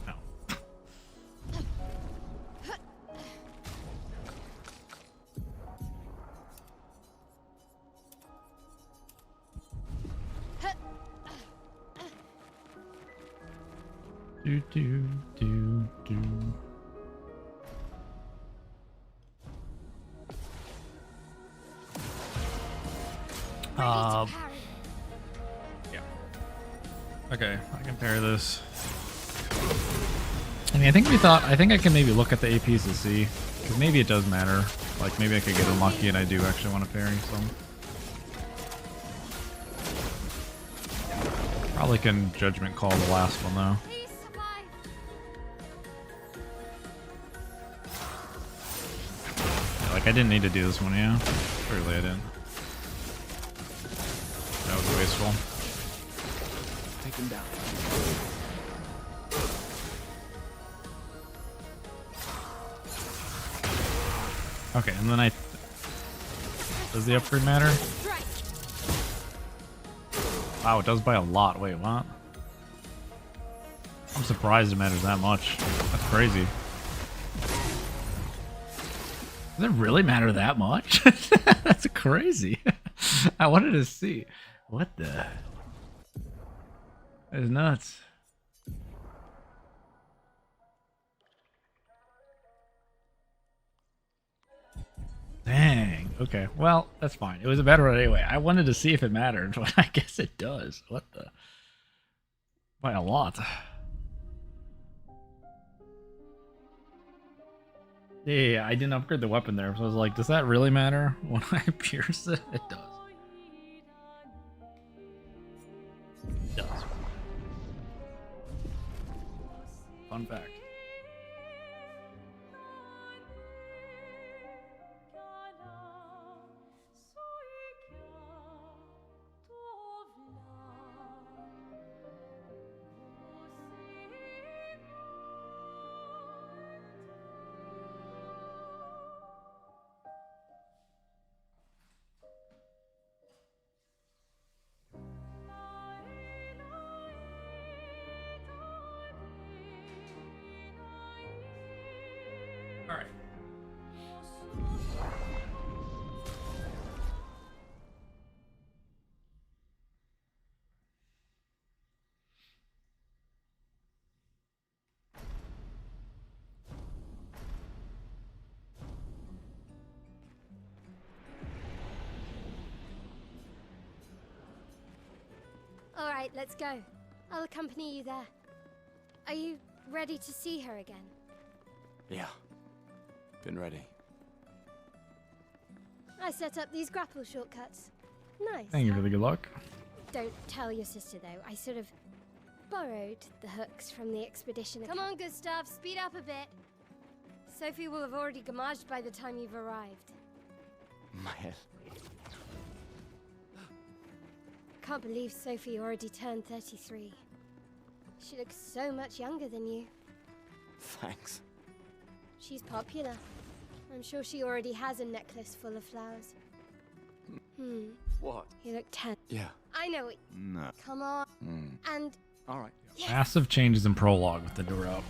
No. Do do do do. Yeah. Okay, I can pair this. I mean, I think I can maybe look at the APs to see, because maybe it does matter. Like, maybe I could get unlucky and I do actually want to parry some. Probably can judgment call the last one, though. Yeah, like, I didn't need to do this one, yeah. Clearly I didn't. That was wasteful. Take him down. Okay, and then does the upgrade matter? Wow, it does by a lot. Wait, what? I'm surprised it matters that much. That's crazy. Does it really matter that much? That's crazy. I wanted to see. What the? That is nuts. Dang. Okay. Well, that's fine. It was a better one anyway. I wanted to see if it mattered, but I guess it does. What the? By a lot. Yeah, I didn't upgrade the weapon there, so I was like, does that really matter when I pierce it? It does. It does. Fun fact. All right. All right, let's go. I'll accompany you there. Are you ready to see her again? Yeah. Been ready. I set up these grapple shortcuts. Nice. Thank you for the good luck. Don't tell your sister, though. I sort of borrowed the hooks from the expedition. Come on, Gustav, speed up a bit. Sophie will have already gamaged by the time you've arrived. My head. Can't believe Sophie already turned 33. She looks so much younger than you. Thanks. She's popular. I'm sure she already has a necklace full of flowers. What? You look 10. Yeah. I know it. No. Come on. And All right. yes. Massive changes in Prologue with the new route.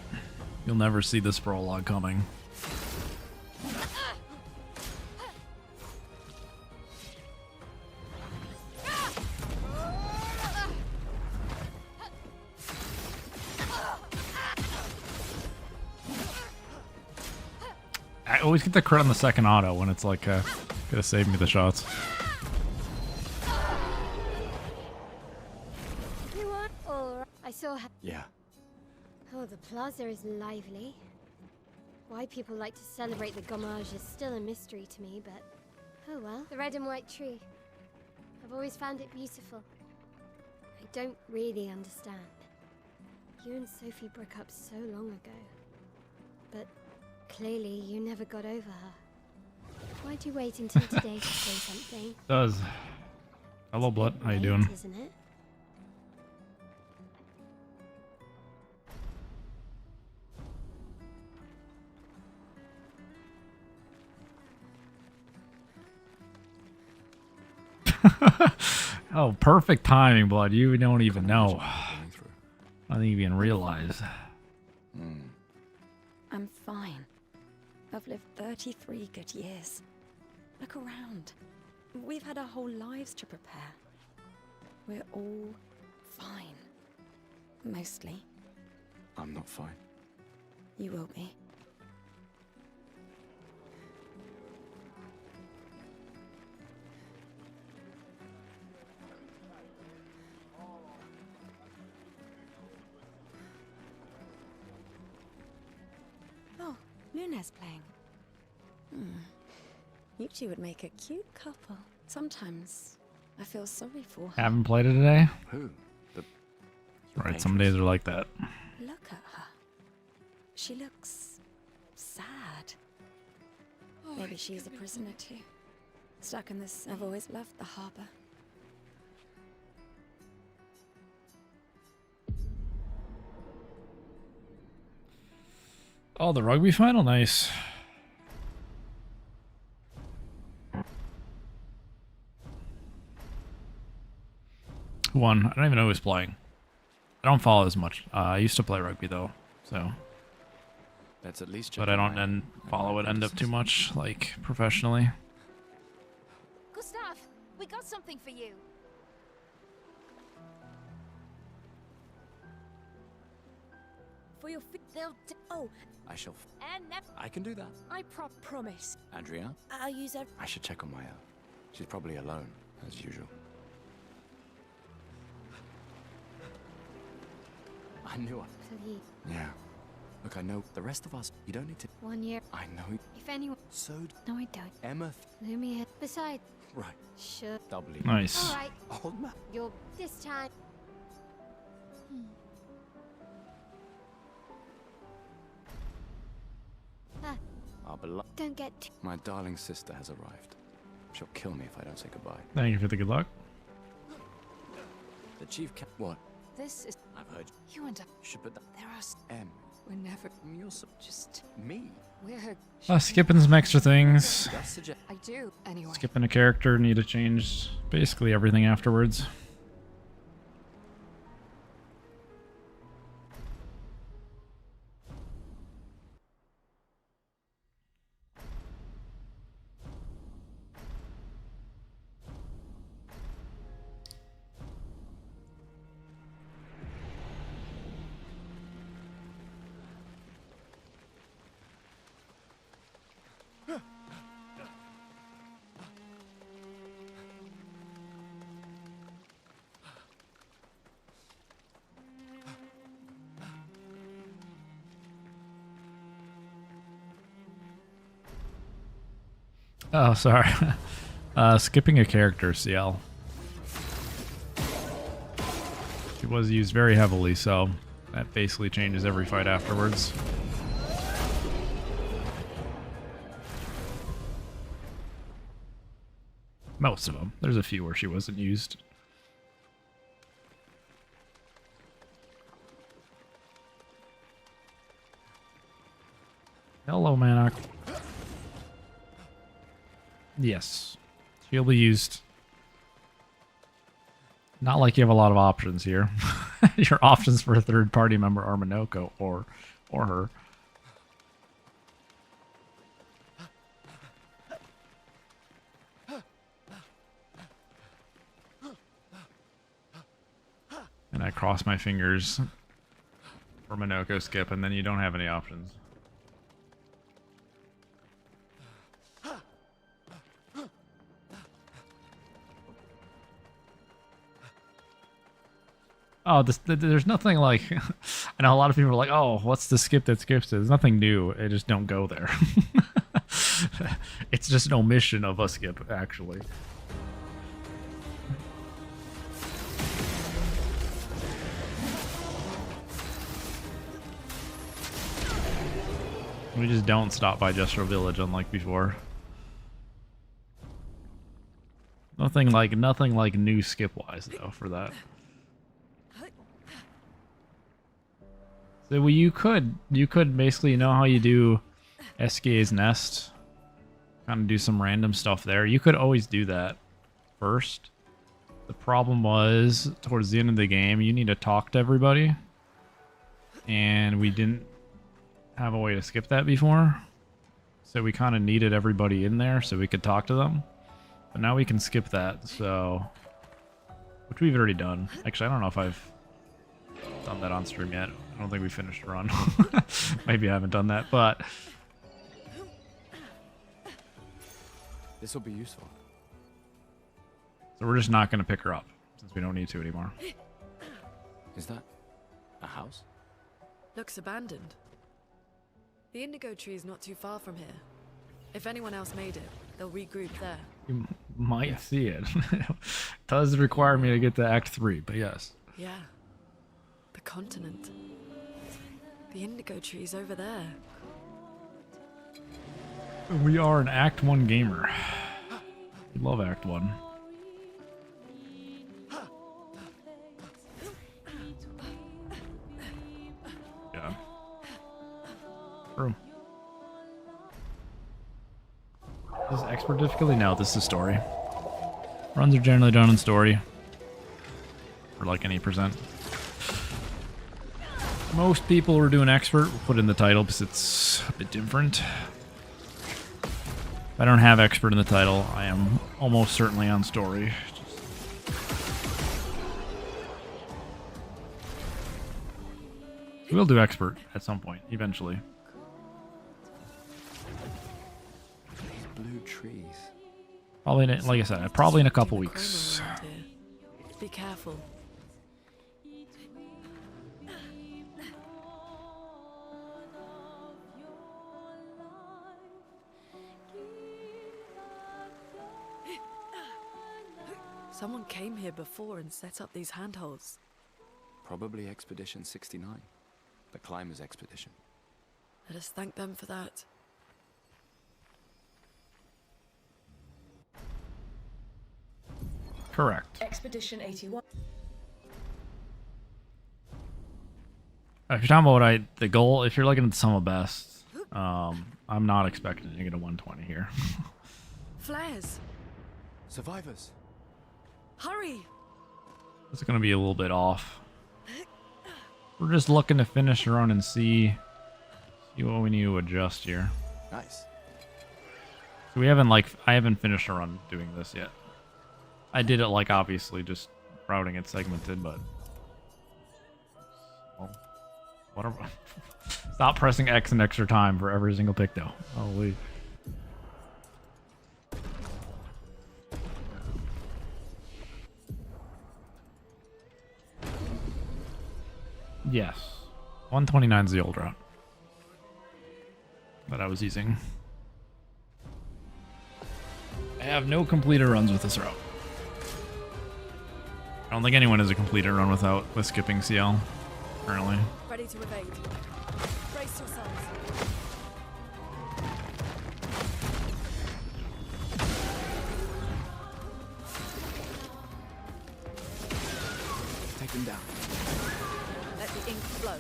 You'll never see this Prologue coming. I always get the crit on the second auto when it's like, gonna save me the shots. You are all right. I saw her. Yeah. Oh, the plaza is lively. Why people like to celebrate the gommage is still a mystery to me, but oh well. The red and white tree. I've always found it beautiful. I don't really understand. You and Sophie broke up so long ago, but clearly you never got over her. Why'd you wait until today to say something? Does. Hello, Blood. How you doing? Late, isn't it? Oh, perfect timing, Blood. You don't even know. Going through. I don't even realize. I'm fine. I've lived 33 good years. Look around. We've had our whole lives to prepare. We're all fine. Mostly. I'm not fine. You will be. Oh, Luna's playing. You two would make a cute couple. Sometimes I feel sorry for her. Haven't played it today? Who? The. Right, some days are like that. Look at her. She looks sad. Maybe she's a prisoner too. Stuck in this. I've always loved the harbor. Oh, the rugby final? Nice. Who won? I don't even know who's playing. I don't follow as much. I used to play rugby though, so. Let's at least check. But I don't then follow it end up too much, like professionally. Gustav, we got something for you. For your they'll oh, I shall. And I can do that. I promise. Andrea, I'll use every. I should check on Maya. She's probably alone, as usual. I knew it. Please. Yeah. Look, I know the rest of us. You don't need to. 1 year. I know. If anyone. So. No, I don't. Emma. Lumia. Besides. Right. Sure. Doubly. Nice. All right. Old man. You're this time. Our beloved. Don't get too. My darling sister has arrived. She'll kill me if I don't say goodbye. Thank you for the good luck. The chief ca- What? This is. I've heard. You and I. You should put that. There are. M. We're never. You're so. Just. Me. We're. Skipping some extra things. That's suggest. I do. Anyway. Skipping a character, need to change basically everything afterwards. Oh, sorry. Skipping a character, CL. It was used very heavily, so that basically changes every fight afterwards. Most of them. There's a few where she wasn't used. Hello, Manok. Yes. She'll be used. Not like you have a lot of options here. Your options for a third party member are Minoko or her. And I cross my fingers for Minoko skip, and then you don't have any options. Oh, there's nothing like... I know a lot of people are like, oh, what's the skip that skips it? There's nothing new. It just don't go there. It's just an omission of a skip, actually. We just don't stop by Jestro Village unlike before. Nothing like new skip wise though for that. So well, you could basically, you know how you do SKA's Nest, kind of do some random stuff there. You could always do that first. The problem was towards the end of the game you need to talk to everybody, and we didn't have a way to skip that before, so we kind of needed everybody in there so we could talk to them. But now we can skip that, so, which we've already done. Actually, I don't know if I've done that on stream yet. I don't think we finished a run. Maybe I haven't done that, but This will be useful. so we're just not going to pick her up since we don't need to anymore. Is that a house? Looks abandoned. The indigo tree is not too far from here. If anyone else made it, they'll regroup there. You might see it. Does require me to get to Act 3, but yes. Yeah. The continent. The indigo tree's over there. We are an Act 1 gamer. We love Act 1. Yeah. True. Is this expert difficulty? No, this is story. Runs are generally done in story. For like any percent. Most people who are doing expert will put in the title because it's a bit different. If I don't have expert in the title, I am almost certainly on story. We'll do expert at some point, eventually. These blue trees. Probably, like I said, probably in a couple weeks. Be careful. Someone came here before and set up these handholds. Probably Expedition 69. The Climbers Expedition. Let us thank them for that. Correct. Expedition 81. If you're talking about the goal, if you're looking at the sum of best, I'm not expecting to get a 120 here. Flares! Survivors! Hurry! It's going to be a little bit off. We're just looking to finish a run and see what we need to adjust here. Nice. So we haven't I haven't finished a run doing this yet. I did it obviously just routing it segmented, but well, whatever. Stop pressing X an extra time for every single pick though. Holy. Yes. 129 is the old route that I was using. have no completed runs with this route. I don't think anyone has a completed run with skipping CL currently. Ready to evade. Brace yourselves. Take them down. Let the ink flow.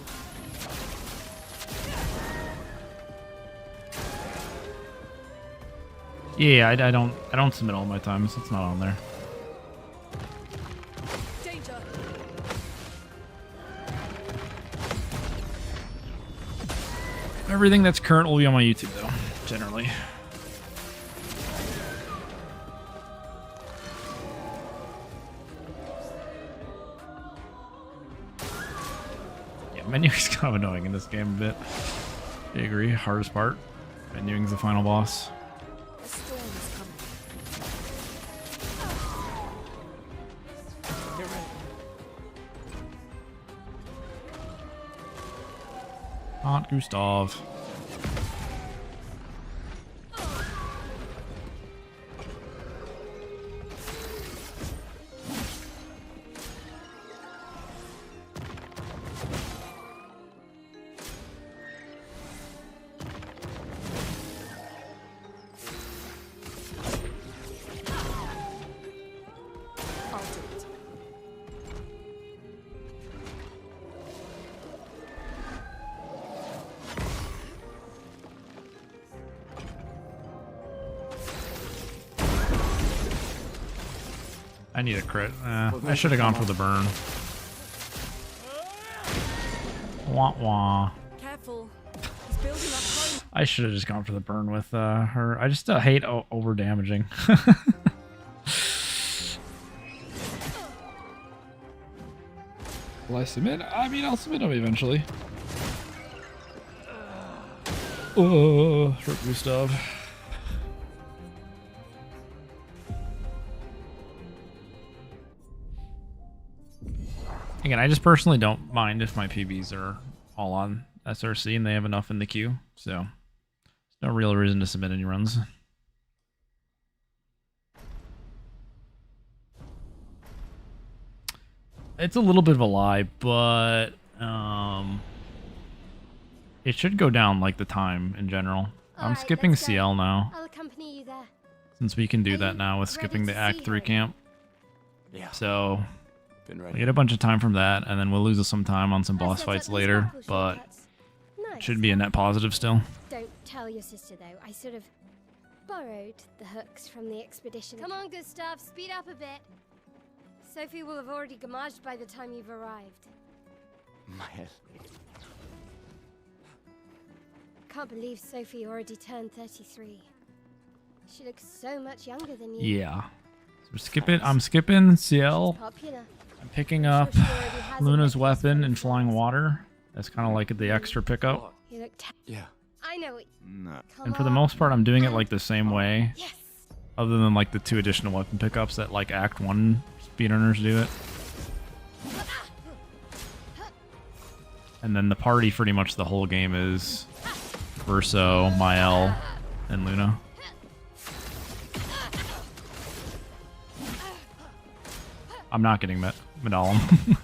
Yeah, I don't submit all my times. It's not on there. Danger. Everything that's current will be on my YouTube though, generally. Yeah, menuing is kind of annoying in this game a bit. I agree. Hardest part. Menuing's the final boss. A storm is coming. Get ready. Not Gustav. I'll do it. I need a crit. I should have gone for the burn. Wah wah. Careful. He's building up home. I should have just gone for the burn with her. I just hate over damaging. Will I submit? I mean, I'll submit him eventually. Oh, hurt Gustav. Again, I just personally don't mind if my PBs are all on SRC and they have enough in the queue, so there's no real reason to submit any runs. It's a little bit of a lie, but it should go down like the time in general. I'm Alright, skipping let's go. CL now, I'll accompany you there. since we can do Are that you now with ready skipping the to Act see 3 her? camp. Yeah. So Been we ready. get a bunch of time from that, and then we'll lose some time on some I've boss set up fights these later, grapple but shortcuts. it Nice. should be a net positive still. Don't tell your sister though. I sort of borrowed the hooks from the expedition. Come on, Gustav, speed up a bit. Sophie will have already gamaged by the time you've arrived. My head. Can't believe Sophie already turned 33. She looks so much younger than you. Yeah. So skip it. I'm skipping CL. Popular. I'm picking I'm up sure she already has a Luna's necklace weapon full and of flying flowers. water. That's kind of like the extra pickup. You look Yeah. I know it. No. Come And for the on. most part, I'm doing it like the same way, Yes. other than like the 2 additional weapon pickups that like Act 1 speedrunners do it. And then the party pretty much the whole game is Verso, Mael, and Luna. I'm not getting Medallum.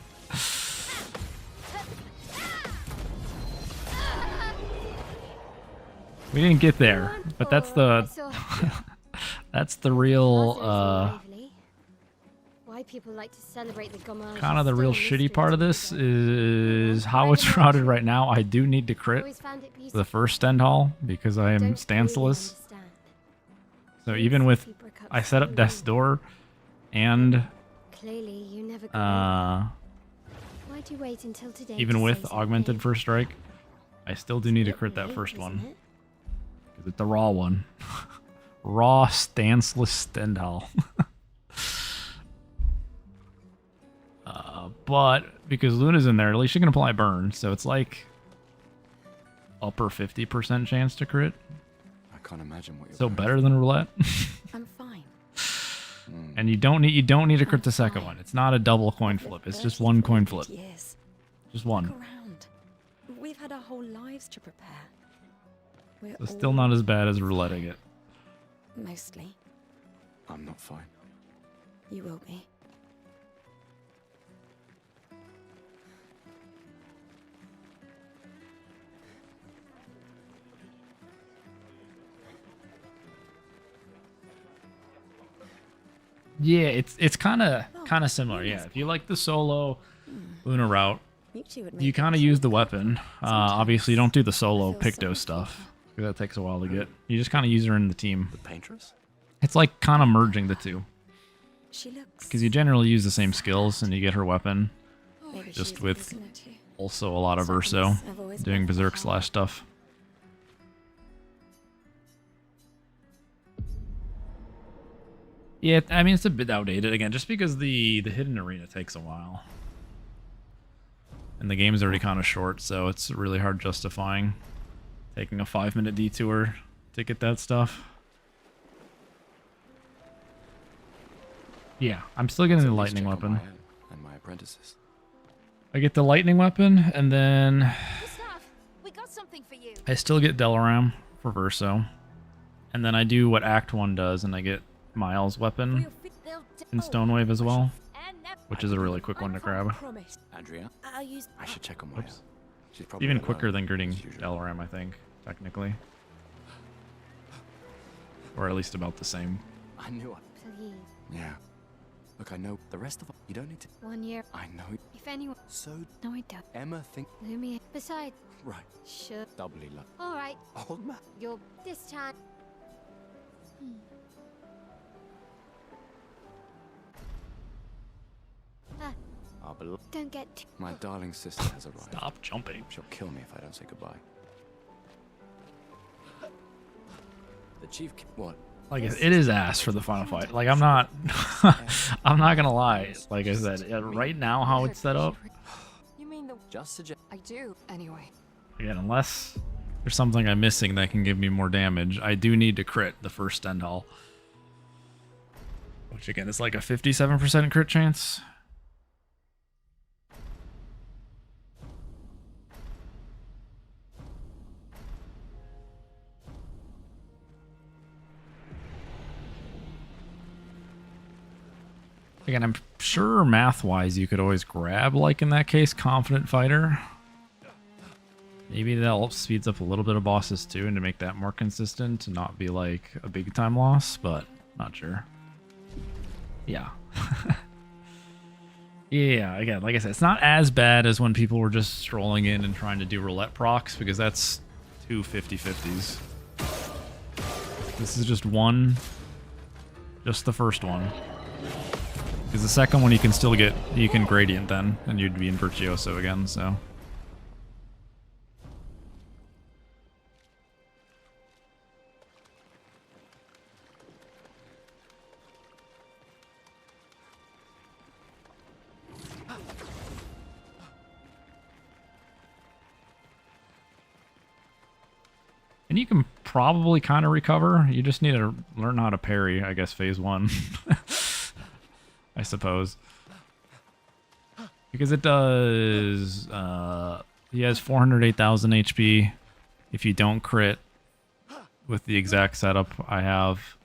We didn't get there, but that's the that's the real Why people like to celebrate the gamage kind of the is real still a shitty mystery part of to me, this though. is how it's routed right now. I do need to crit Always found it for beautiful. the first Stend Hall because I am Don't really stanceless. understand. So You even and with Sophie broke up I set up so Death's long. Door and Clearly, you never got Why'd you wait until today? even to with say something? Augmented First Strike, I still do need to Bit crit that weird, first isn't one it? because it's the raw one. Raw stanceless Stend Hall. But because Luna's in there, at least she can apply burn, so it's like upper 50% chance to crit. I can't imagine what you're So going better than roulette. I'm fine. And you don't need to crit the second one. It's not a double coin flip. It's just one coin flip. Years. Just Look one. around. We've had our whole lives to prepare. We're So still all not as bad as rouletting it. mostly. I'm not fine. You will be. Yeah, it's kind of similar. Yeah, if you like the solo Luna route, you kind of use the weapon. Obviously, you don't do the solo Picto stuff, because that takes a while to get. You just kind of use her in the team. The paintress? It's like kind of merging the two, She looks. because you generally use the same skills and you get her weapon, Maybe just she's with listener too. also a lot of verso, I've always doing been berserk fine. / stuff. Yeah, I mean, it's a bit outdated, again, just because the hidden arena takes a while. And the game's already kind of short, so it's really hard justifying taking a 5-minute detour to get that stuff. Yeah, I'm still getting the At least lightning check on weapon. my own and my apprentices. I get the lightning weapon, and then Gustav, we got something for you. I still get Delaram for verso. And then I do what Act 1 does, and I get Miles' weapon in Stonewave as well, which is a really quick one to grab. Andrea, I'll use. I should check on my own. Oops. She's probably Even alone, quicker than getting as usual. Delaram, I think, technically. Or at least about the same. I knew it. Please. Yeah. Look, I know the rest of it. You don't need to. 1 year. I know. If anyone. So, No, I don't. Emma think. Lumia. Besides, Right. sure. Doubly love. All right. Old man. You're this time. I'll believe. Don't get too. My darling sister has arrived. Stop jumping. She'll kill me if I don't say goodbye. The chief. What? Like, it is ass for the final fight. Like, I'm not... I'm not gonna lie. Like I said, right now how it's set up, You mean the? Just suggest. I do. Anyway. again, unless there's something I'm missing that can give me more damage, I do need to crit the first Stendhal. Which, again, is like a 57% crit chance. Again, I'm sure math-wise you could always grab, like in that case, Confident Fighter. Maybe that speeds up a little bit of bosses too, and to make that more consistent and not be like a big time loss, but not sure. Yeah. Yeah, again, like I said, it's not as bad as when people were just strolling in and trying to do roulette procs, because that's two 50-50s. This is just one, just the first one. Because the second one you can still get, you can gradient then, and you'd be in Virtuoso again, so. And you can probably kind of recover. You just need to learn how to parry, I guess, phase 1. I suppose. Because it does... he has 408,000 HP. If you don't crit with the exact setup I have,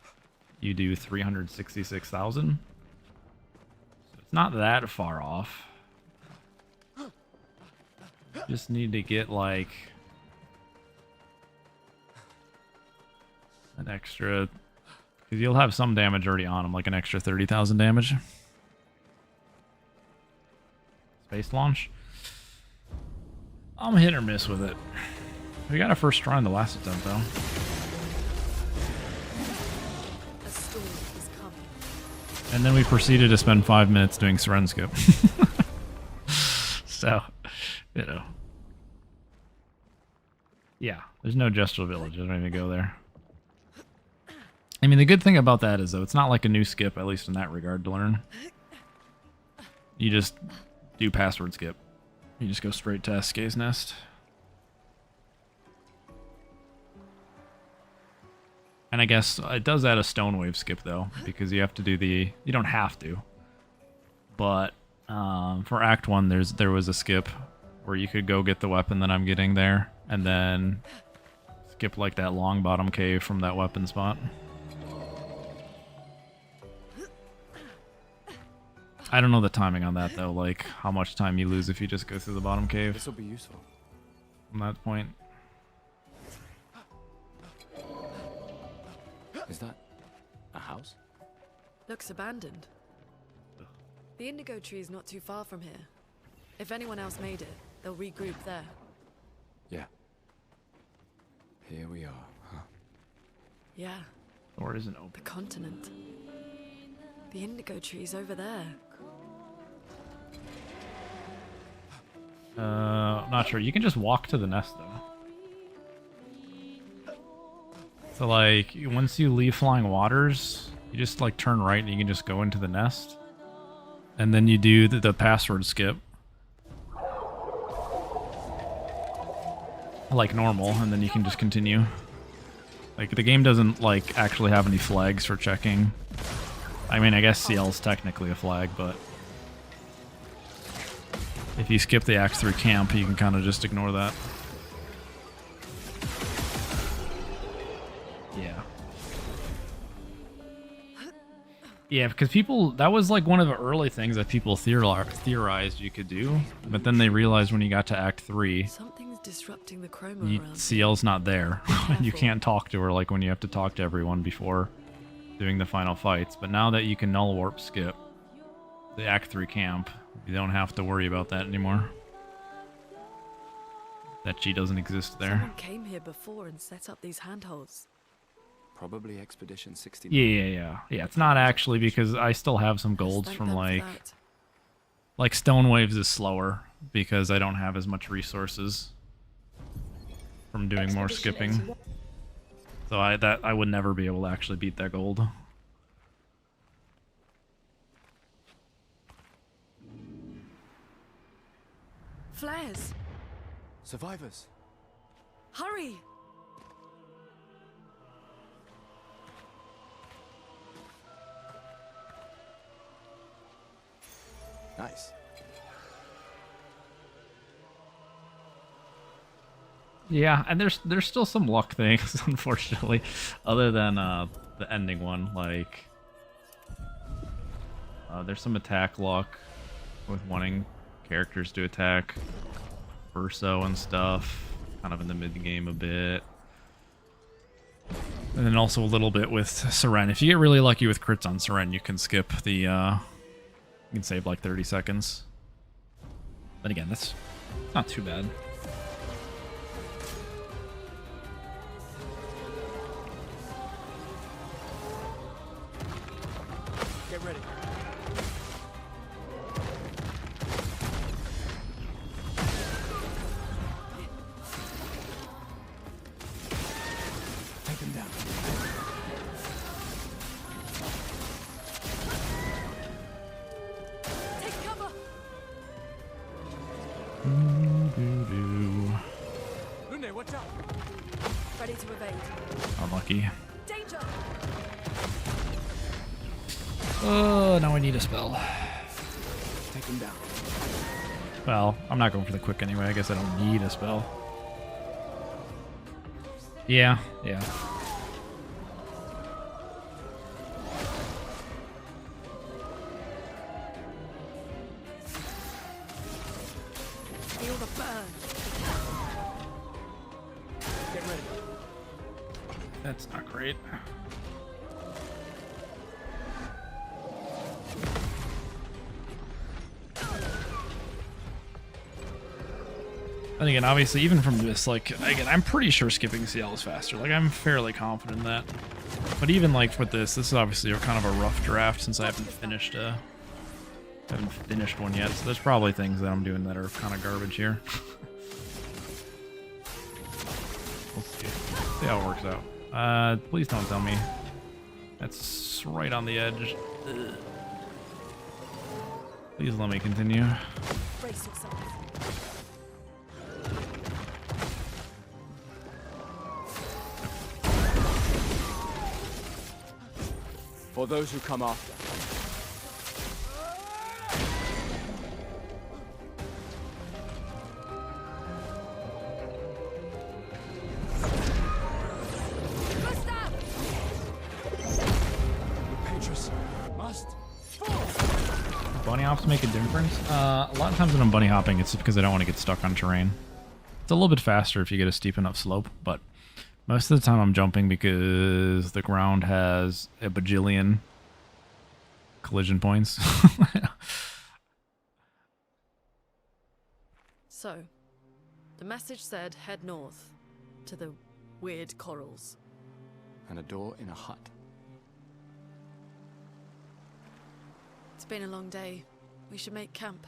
you do 366,000. So it's not that far off. Just need to get, like... an extra, because you'll have some damage already on him, like an extra 30,000 damage. Space launch. I'm hit or miss with it. We got a first try in the last attempt though. A storm is coming. And then we proceeded to spend 5 minutes doing Seren skip. So, you know. Yeah, there's no Gestural Village. I don't even go there. I mean, the good thing about that is, though, it's not like a new skip, at least in that regard, to learn. You just do password skip. You just go straight to SK's Nest. And I guess it does add a Stonewave skip, though, because you have to do the... You don't have to. But for Act 1, there was a skip where you could go get the weapon that I'm getting there, and then skip, like, that long bottom cave from that weapon spot. I don't know the timing on that though, like how much time you lose if you just go through the bottom cave This will be useful. from that point. Is that a house? Looks abandoned. The indigo tree is not too far from here. If anyone else made it, they'll regroup there. Yeah. Here we are, huh? Yeah, Or isn't the open. continent. The indigo tree's over there. Not sure. You can just walk to the nest though. So like once you leave Flying Waters, you just like turn right and you can just go into the nest. And then you do the password skip. Like normal, and then you can just continue. Like the game doesn't like actually have any flags for checking. I mean, I guess CL's technically a flag, but if you skip the Act 3 camp, you can kind of just ignore that. Yeah. Yeah, because people, that was like one of the early things that people theorized you could do, but then they realized when you got to Act 3, Something's disrupting the chroma around. CL's not there. You can't talk to her like when you have to talk to everyone before doing the final fights. But now that you can null warp skip the Act 3 camp, you don't have to worry about that anymore. That she doesn't exist there. Someone came here before and set up these handholds. Probably Expedition 69. Yeah, it's not actually, because I still have some golds Thank from them for like that. Stone Waves is slower because I don't have as much resources from doing more skipping. So I would never be able to actually beat that gold. Flares! Survivors! Hurry! Nice. Yeah, and there's still some luck things, unfortunately, other than the ending one. Like, there's some attack luck with wanting characters to attack Verso and stuff, kind of in the mid game a bit, and then also a little bit with Seren. If you get really lucky with crits on Seren, you can skip the you can save like 30 seconds. But again, that's not too bad. Get ready. Take them down. Take cover! Lune, watch out. Ready to evade. Unlucky. Danger! Oh, now I need a spell. Take them down. Well, I'm not going for the quick anyway. I guess I don't need a spell. Yeah. Feel the burn. Get ready. That's not great. And again, obviously, even from this, like, again, I'm pretty sure skipping CL is faster. Like, I'm fairly confident in that. But even, like, with this is obviously kind of a rough draft since I haven't finished one yet. So there's probably things that I'm doing that are kind of garbage here. We'll see how it works out. Please don't tell me. That's right on the edge. Ugh. Please let me continue. Brace yourself. For those who come after. bunny hops make a difference? A lot of times when I'm bunny hopping, it's because I don't want to get stuck on terrain. It's a little bit faster if you get a steep enough slope, but most of the time I'm jumping because the ground has a bajillion collision points. So, the message said head north to the weird corals. And a door in a hut. It's been a long day. We should make camp.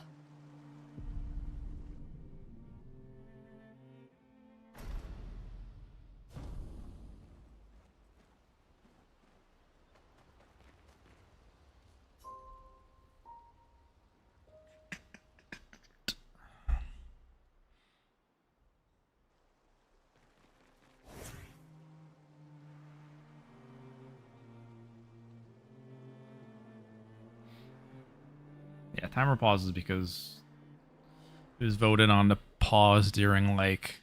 Yeah, timer pauses because it was voted on to pause during, like,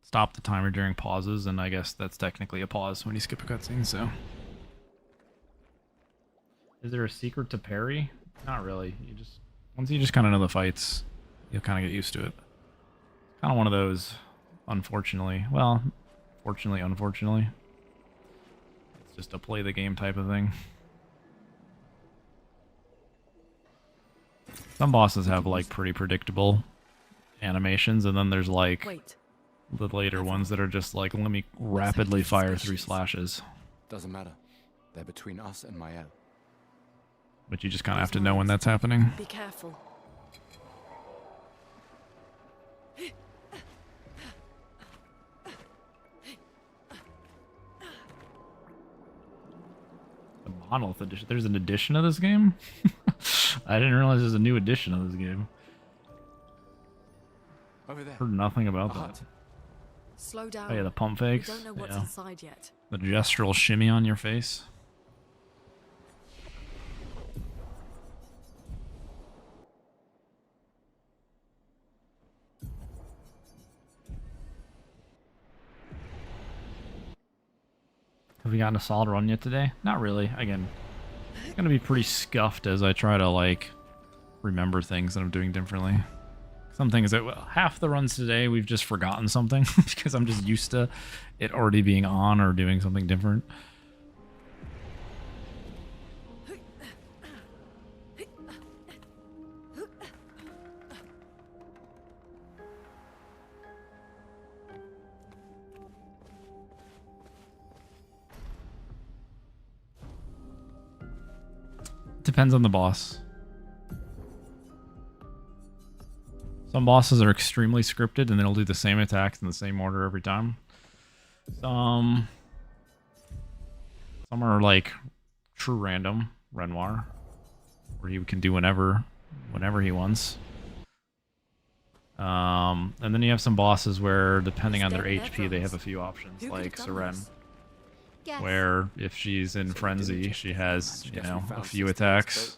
stop the timer during pauses, and I guess that's technically a pause when you skip a cutscene, so. Is there a secret to parry? Not really. Once you just kind of know the fights, you'll kind of get used to it. Kind of one of those, unfortunately. Well, fortunately, unfortunately. It's just a play the game type of thing. Some bosses have, like, pretty predictable animations, and then there's, like, the later ones that are just like, let me rapidly fire 3 slashes. Doesn't matter. They're between us and Mael. But you just kind of have to know when that's happening. Be careful. The Monolith edition. There's an edition of this game? I didn't realize there's a new edition of this game. Over there. Heard nothing about that. Slow down. Oh yeah, the pump fakes. We don't know what's inside yet. The gestural shimmy on your face. Have we gotten a solid run yet today? Not really. Again, it's gonna be pretty scuffed as I try to, like, remember things that I'm doing differently. Some things that, well, half the runs today we've just forgotten something because I'm just used to it already being on or doing something different. Depends on the boss. Some bosses are extremely scripted and they'll do the same attacks in the same order every time. Some are like true random, Renoir, where he can do whenever he wants. And then you have some bosses where, depending on their HP, they have a few options, like Seren, where if she's in Frenzy, she has, you know, a few attacks.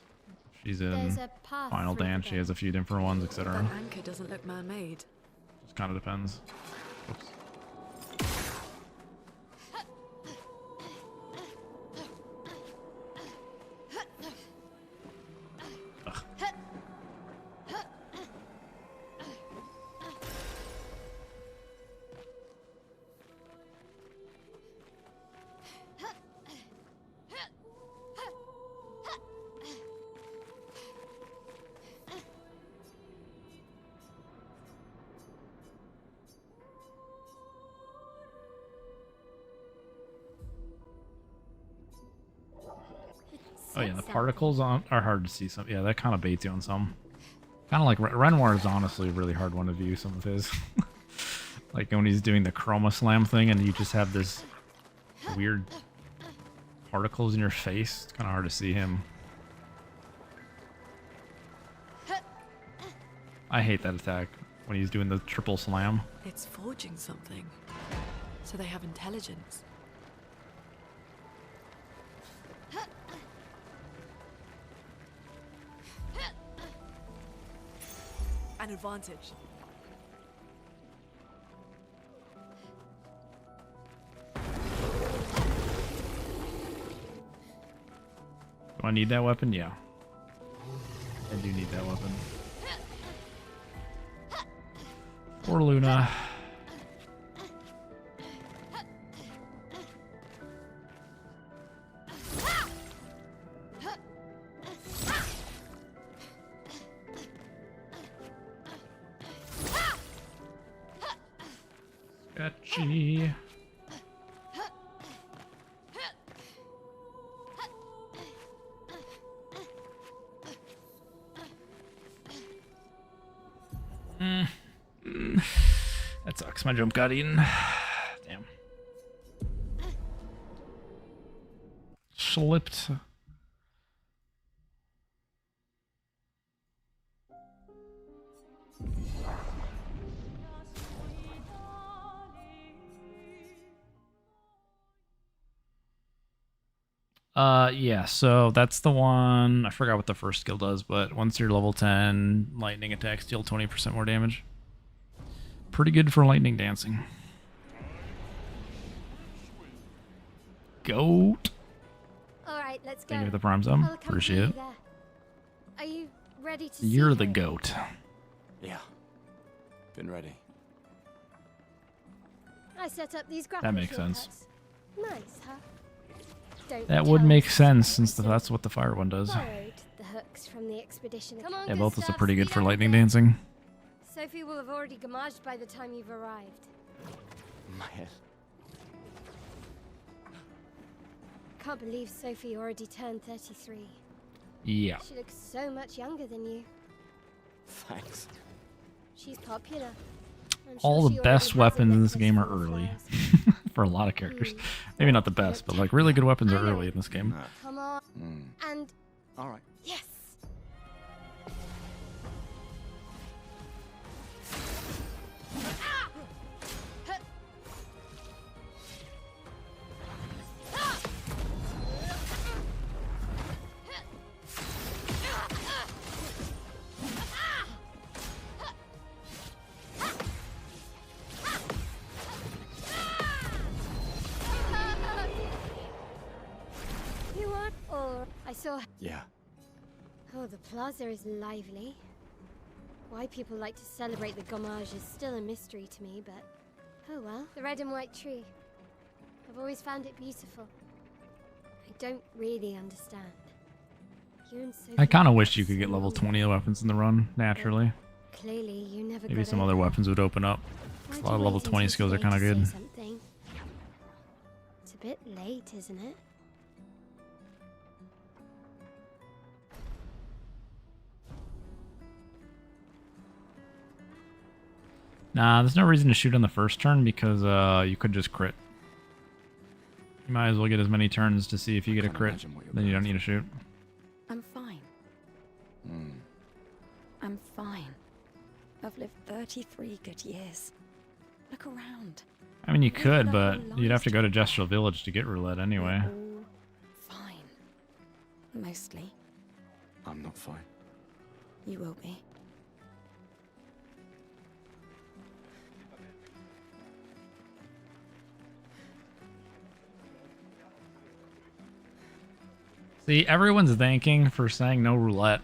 She's in Final Dance, she has a few different ones, etc. That anchor doesn't look man-made. Just kind of depends. Oops. Oh yeah, the particles are hard to see. Some, yeah, that kind of baits you on some. Kind of like Renoir is honestly a really hard one to view. Some of his, like when he's doing the chroma slam thing, and you just have this weird particles in your face. It's kind of hard to see him. I hate that attack when he's doing the triple slam. It's forging something, so they have intelligence. An advantage. Do I need that weapon? Yeah. I do need that weapon. Poor Luna. Sketchy. That sucks. My jump got eaten. Damn. Slipped. Yeah, so that's the one. I forgot what the first skill does, but once you're level 10, lightning attacks deal 20% more damage. Pretty good for lightning dancing. Goat. All right, let's go. Thank you for the prime sub. I'll accompany Appreciate you it. there. Are you ready to You're see the her? goat. Yeah. Been ready. I set up these grapple That makes sense. shortcuts. Nice, huh? Don't That would tell make your sense sister since I that's what the fire one does. borrowed the hooks from the expedition. Come on, Yeah, both of us are Gustav, pretty good speed for up a lightning bit. dancing. Sophie will have already gamaged by the time you've arrived. My head. Can't believe Sophie already turned 33. Yeah. She looks so much younger than you. Thanks. She's popular. I'm All sure the she best already has a weapons in this necklace game are full of early. flowers. For a lot of characters. Maybe not the best, but like really good weapons are early in this game. Come on. And All right. yes. You want or I saw. Yeah. Oh, the plaza is lively. Why people like to celebrate the gommage is still a mystery to me, but oh well. The red and white tree. I've always found it beautiful. I don't really understand. You and Sophie I kind of have wish you could get so level long. 20 weapons in the run, naturally. Clearly, you never Maybe got some over other it. weapons would open up. Why'd A lot you of level wait 20 until skills are today kind of to say good. something? It's a bit late, isn't it? Nah, there's no reason to shoot on the first turn because you could just crit. You might as well get as many turns to see if you get a Can't crit, imagine what you're then you don't going need to shoot. I'm fine. I'm fine. I've lived 33 good years. Look around. I mean, you We've could, had but our whole you'd have to lives go to together. Gestural Village to get roulette anyway. We're all fine. Mostly. I'm not fine. You will be. See, everyone's thanking for saying no roulette.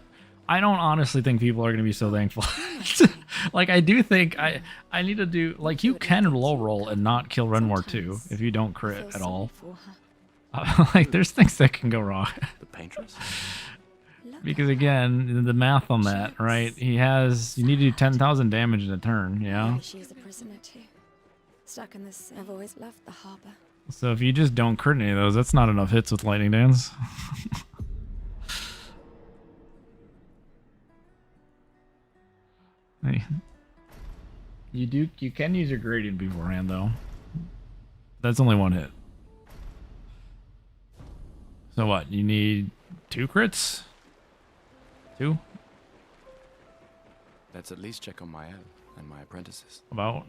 I don't honestly think people are going to be so thankful. Like, I do think I need to do... Like, you can low roll and not kill Renwar 2 if you don't I crit feel at sorry all. for her. Like, there's things that can go wrong. The paintress? Look Because, at her. again, the math on that, right? He has... You need to do 10,000 damage in a turn, yeah? Maybe she was a prisoner too. Stuck in the sea. I've always loved the harbor. So if you just don't crit any of those, that's not enough hits with Lightning Dance. Hey. You can use your gradient beforehand though. That's only one hit. So what? You need 2 crits? 2? Let's at least check on Mael and my apprentices. About?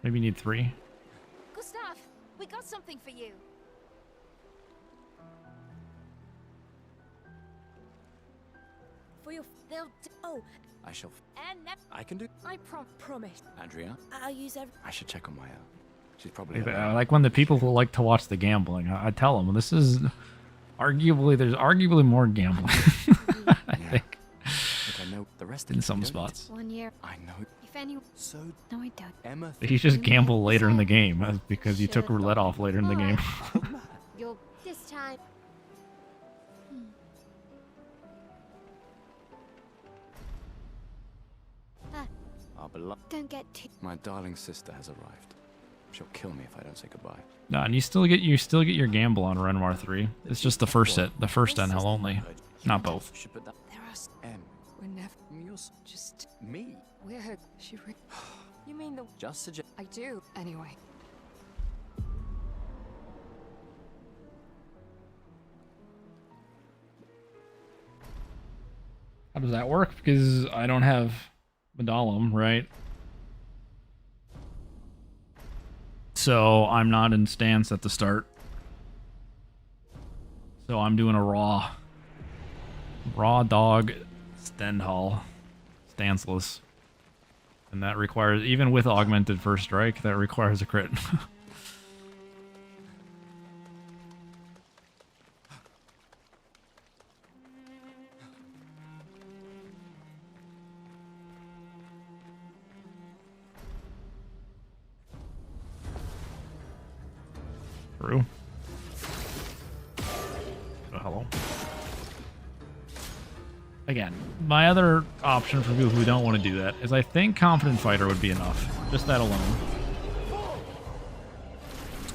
Maybe you need 3? Gustav, we got something for you. For your... They'll... Oh, I shall... And I can do... I promise. Andrea, I'll use every... I should check on Mael. She's probably... Like when the people who like to watch the gambling, I tell them this is arguably... There's arguably more gambling. I think. The rest in of some you don't. spots. 1 year. I know. If any. So No, I don't. Emma. You just gamble later in the game because you took roulette off later in the game. You'll this time. Our beloved. Don't get too. My darling sister has arrived. She'll kill me if I don't say goodbye. No, and you still get your gamble on Renoir 3. It's just the first set, the first end hell only, not both. Should put that. There are Em, we're never you're just me. we're You mean the Just suggest. I do. Anyway. How does that work? Because I don't have Medallum, right? So I'm not in stance at the start. So I'm doing a raw dog Stendhal, stanceless. And that requires, even with augmented first strike, that requires a crit. True. Oh, hello. Again, my other option for people who don't want to do that is I think Confident Fighter would be enough. Just that alone.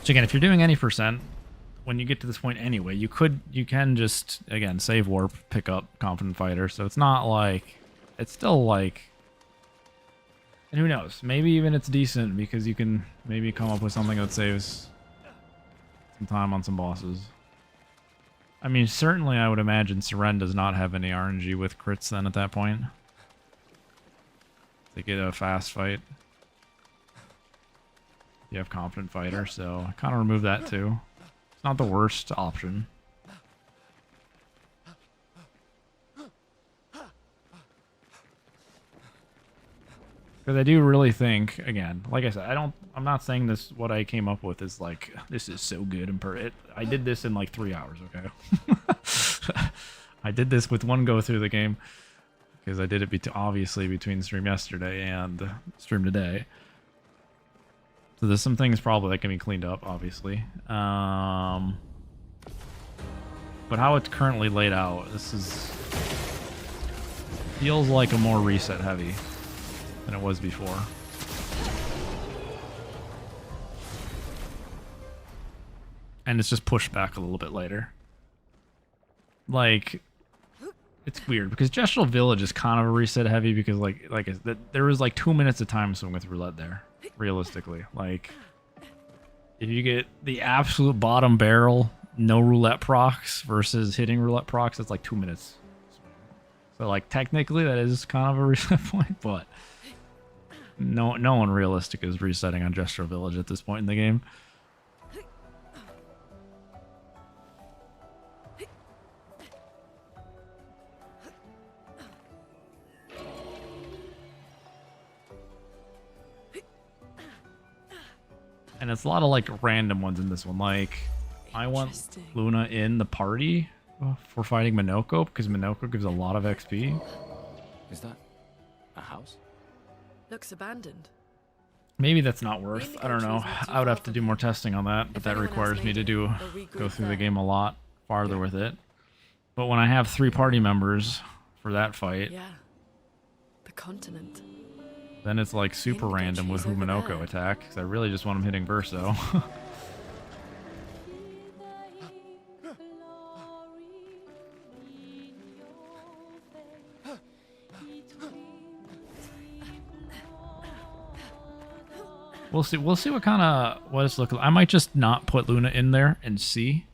So again, if you're doing any percent, when you get to this point anyway, you can just, again, save warp, pick up Confident Fighter. So it's not like, it's still like, and who knows, maybe even it's decent because you can maybe come up with something that saves some time on some bosses. I mean, certainly I would imagine Seren does not have any RNG with crits then at that point. They get a fast fight. You have Confident Fighter, so I kind of remove that too. It's not the worst option. Because I do really think, again, like I said, I'm not saying this, what I came up with is like, this is so good and I did this in like 3 hours, okay? I did this with one go through the game, because I did it obviously between stream yesterday and stream today. So there's some things probably that can be cleaned up, obviously. But how it's currently laid out, feels like a more reset heavy than it was before. And it's just pushed back a little bit later. Like, it's weird because Gestural Village is kind of a reset heavy because there was like 2 minutes of time swing with roulette there, realistically. Like, if you get the absolute bottom barrel, no roulette procs versus hitting roulette procs, that's like 2 minutes. So like technically that is kind of a reset point, but no one realistic is resetting on Gestural Village at this point in the game. And it's a lot of like random ones in this one. Like, I want Luna in the party for fighting Minoko because Minoko gives a lot of XP. Is that a house? Looks abandoned. Maybe that's not worth. I don't know. I would have to do more testing on that, but that requires me to go through the game a lot farther with it. But when I have 3 party members for that fight, Yeah. The continent. then it's like super random with who Minoko attack, because I really just want him hitting Verso. We'll see. We'll see what it's looking like. I might just not put Luna in there and see.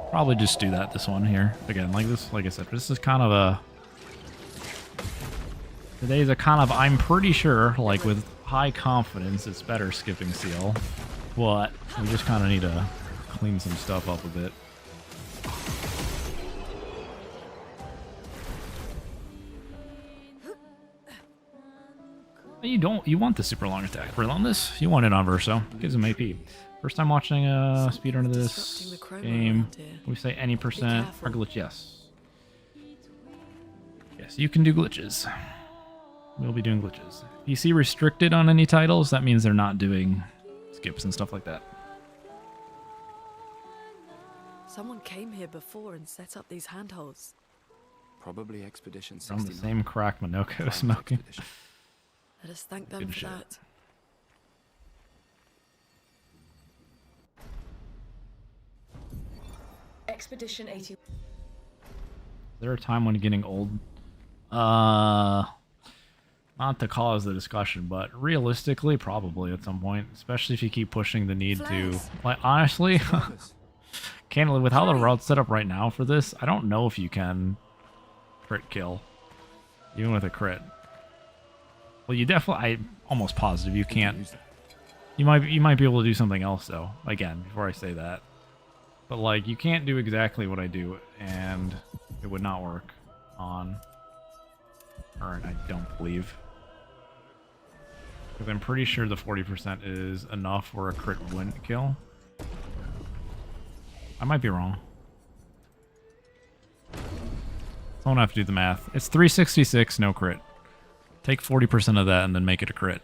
Probably just do that this one here. Again, like I said, this is kind of a... Today's a kind of, I'm pretty sure, like with high confidence, it's better skipping seal. But we just kind of need to clean some stuff up a bit. You want the super long attack. Reload this? You want it on Verso. Gives him AP. First time watching a speedrun of this game. We say any percent. Glitch, yes. Yes, you can do glitches. We'll be doing glitches. If you see restricted on any titles, that means they're not doing skips and stuff like that. Someone came here before and set up these handholds. Probably Expedition From 69. the same crack Minoko Clown's smoking. expedition. Let us thank them Good for shit. that. Expedition 80. Is there a time when getting old? Not to cause the discussion, but realistically, probably at some point. Especially if you keep pushing the need to. Flares. Like, honestly, Survivors. candidly, with how the route's set up right now for this, I don't know if you can crit kill, even with a crit. Well, you definitely. I'm almost positive you can't. Use that. You might be able to do something else though. Again, before I say that, but like you can't do exactly what I do, and it would not work on Current. I don't believe, because I'm pretty sure the 40% is enough where a crit wouldn't kill. I might be wrong. Someone have to do the math. It's 366, no crit. Take 40% of that and then make it a crit.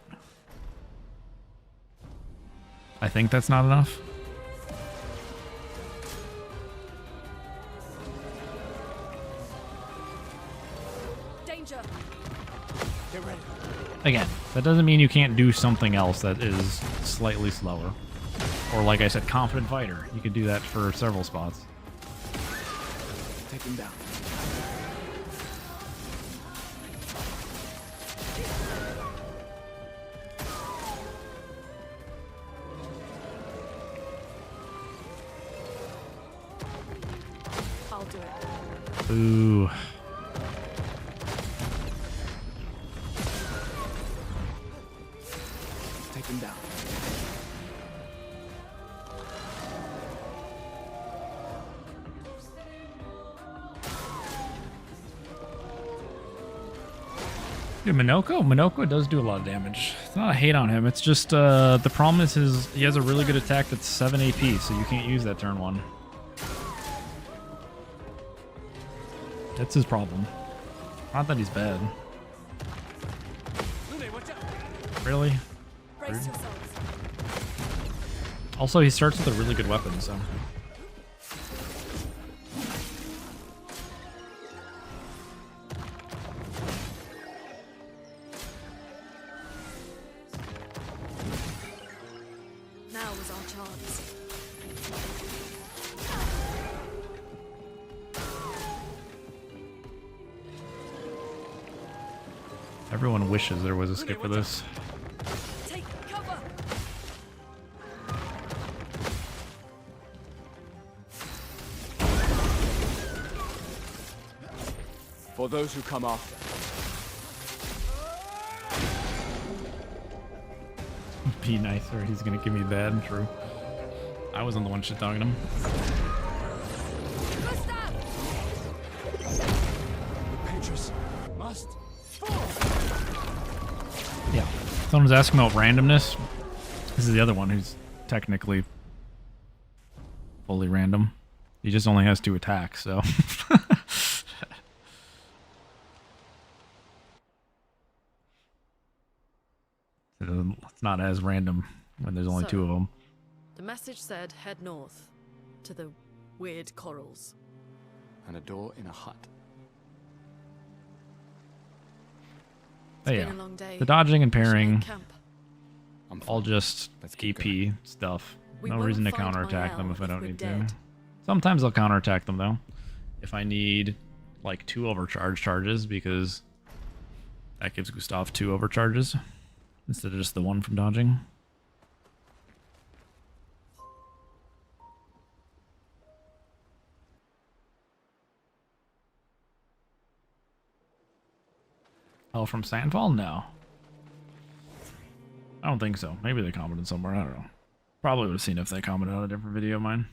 I think that's not enough. Danger! Get ready. Again, that doesn't mean you can't do something else that is slightly slower. Or like I said, confident fighter. You could do that for several spots. Take him down. I'll do it. Ooh. Take him down. Dude, Minoko does do a lot of damage. It's not a hate on him. It's just the problem is he has a really good attack that's 7 AP, so you can't use that turn 1. That's his problem. Not that he's bad. Lune, watch out. Really? Brace Rude. yourselves. Also, he starts with a really good weapon, so. Now was our chance. Everyone wishes there was a skip for this. Take cover! For those who come after. Be nice or he's gonna give me bad. True. I wasn't the one shit talking him. Petrus must. Yeah. Someone's asking about randomness. This is the other one who's technically fully random. He just only has 2 attacks, so. It's not as random when there's only So- 2 of them. The message said head north to the weird corals. And a door in a hut. It's Oh, been yeah. a long day. The dodging and We should make parrying, camp. I'm all fine. just Let's keep AP stuff. We No won't reason to find counterattack them Mael if I if don't we're need dead. to. Sometimes I'll counterattack them though. If I need like 2 overcharge charges, because that gives Gustav 2 overcharges instead of just the 1 from dodging. Oh, from Sandfall? No. I don't think so. Maybe they commented somewhere. I don't know. Probably would have seen if they commented on a different video of mine.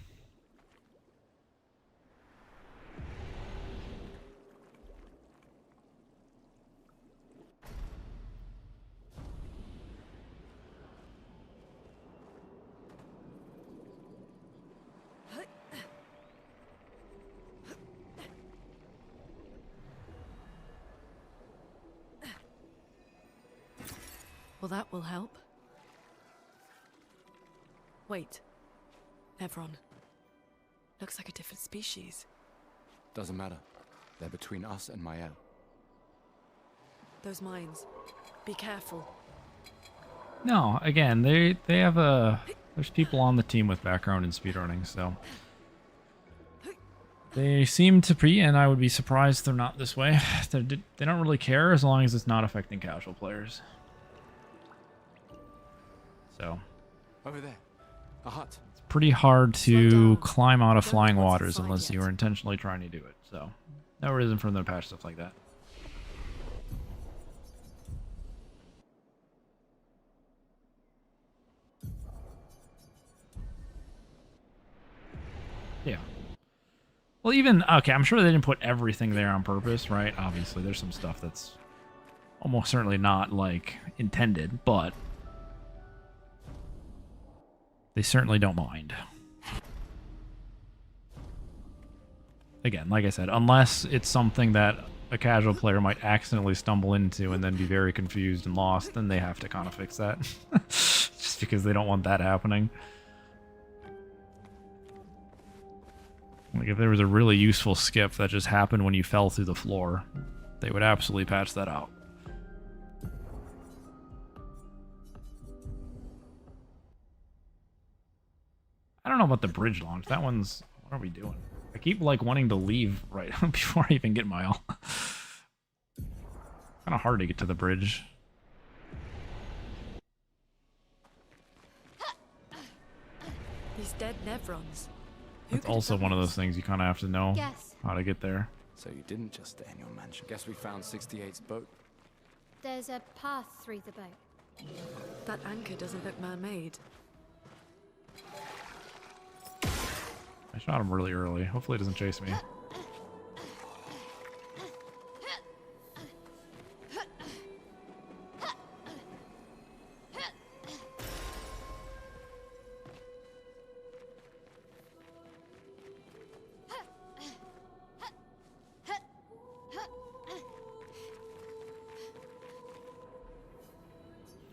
Well, that will help. Wait. Nevron. Looks like a different species. Doesn't matter. They're between us and Mael. Those mines. Be careful. No, again, they have a... There's people on the team with background in speedrunning, so... They seem to be, and I would be surprised they're not this way. They don't really care as long as it's not affecting casual players. So... Over there. A hut. It's pretty hard to Slow down. climb out of Don't flying know what's waters inside unless you yet. are intentionally trying to do it, so... No reason for them to patch stuff like that. Yeah. Well, even... Okay, I'm sure they didn't put everything there on purpose, right? Obviously, there's some stuff that's almost certainly not, like, intended, but... They certainly don't mind. Again, like I said, unless it's something that a casual player might accidentally stumble into and then be very confused and lost, then they have to kind of fix that. Just because they don't want that happening. Like, if there was a really useful skip that just happened when you fell through the floor, they would absolutely patch that out. I don't know about the bridge launch. That one's... What are we doing? I keep, like, wanting to leave right before I even get Mile. Kind of hard to get to the bridge. These dead Nevrons. Who That's could have also done one of this? those things you kind of have to know Guess. how to get there. So you didn't just stay in your mansion. Guess we found 68's boat. There's a path through the boat. That anchor doesn't look man-made. I shot him really early. Hopefully it doesn't chase me.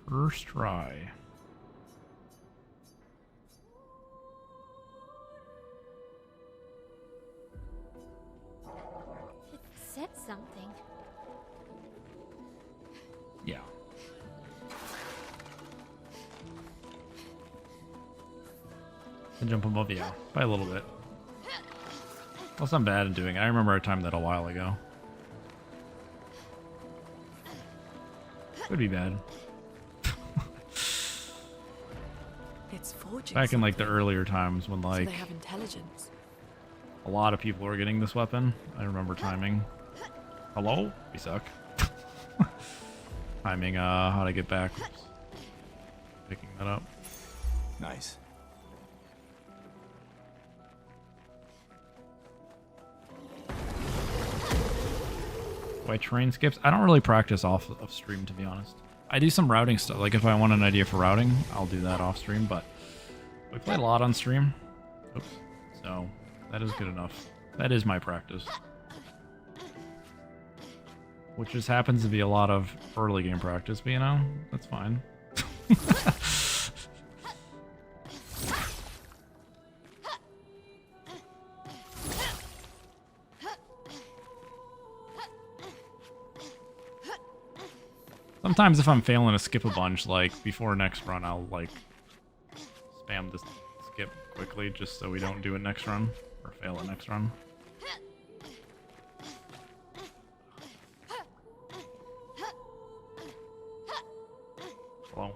First try. It said something. Yeah. And jump above, yeah, by a little bit. Well, it's not bad in doing it. I remember I timed that a while ago. Could be bad. It's forging Back in, like, the something. earlier times when, So like, they have intelligence. a lot of people were getting this weapon. I remember timing. Hello? We suck. Timing, how to get back. Oops. Picking that up. Nice. White terrain skips? I don't really practice off of stream, to be honest. I do some routing stuff. Like, if I want an idea for routing, I'll do that off stream, but we played a lot on stream. Oops. So, that is good enough. That is my practice. Which just happens to be a lot of early game practice, but you know, that's fine. Sometimes if I'm failing to skip a bunch, like, before next run, I'll, like, spam this skip quickly just so we don't do it next run, or fail it next run. Hello?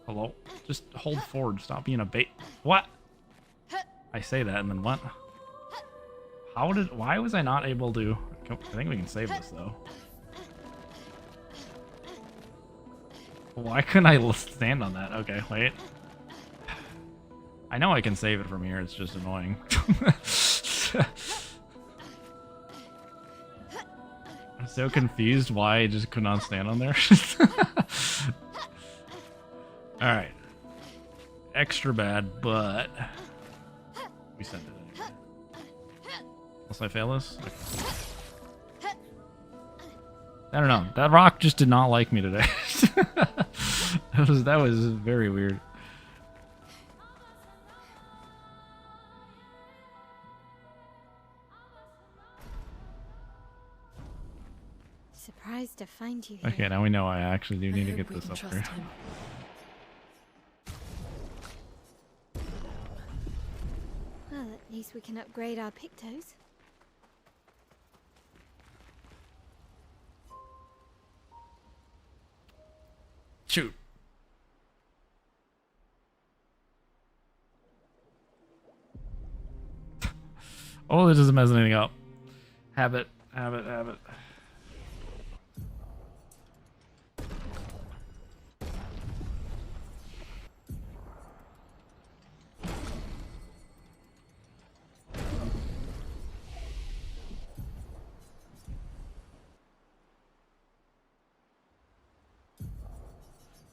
Hello? Just hold forward, stop being a bait. What? I say that and then what? Why was I not able to... I think we can save this, though. Why couldn't I stand on that? Okay, wait. I know I can save it from here, it's just annoying. I'm so confused why I just could not stand on there. Alright. Extra bad, but... we sent it anyway. Unless I fail this? Okay. I don't know. That rock just did not like me today. That was very weird. Surprised to find you here. Okay, now we know I actually do need to hope get we this can up trust there. him. Well, at least we can upgrade our Pictos. Shoot. Oh, this doesn't mess anything up. Habit.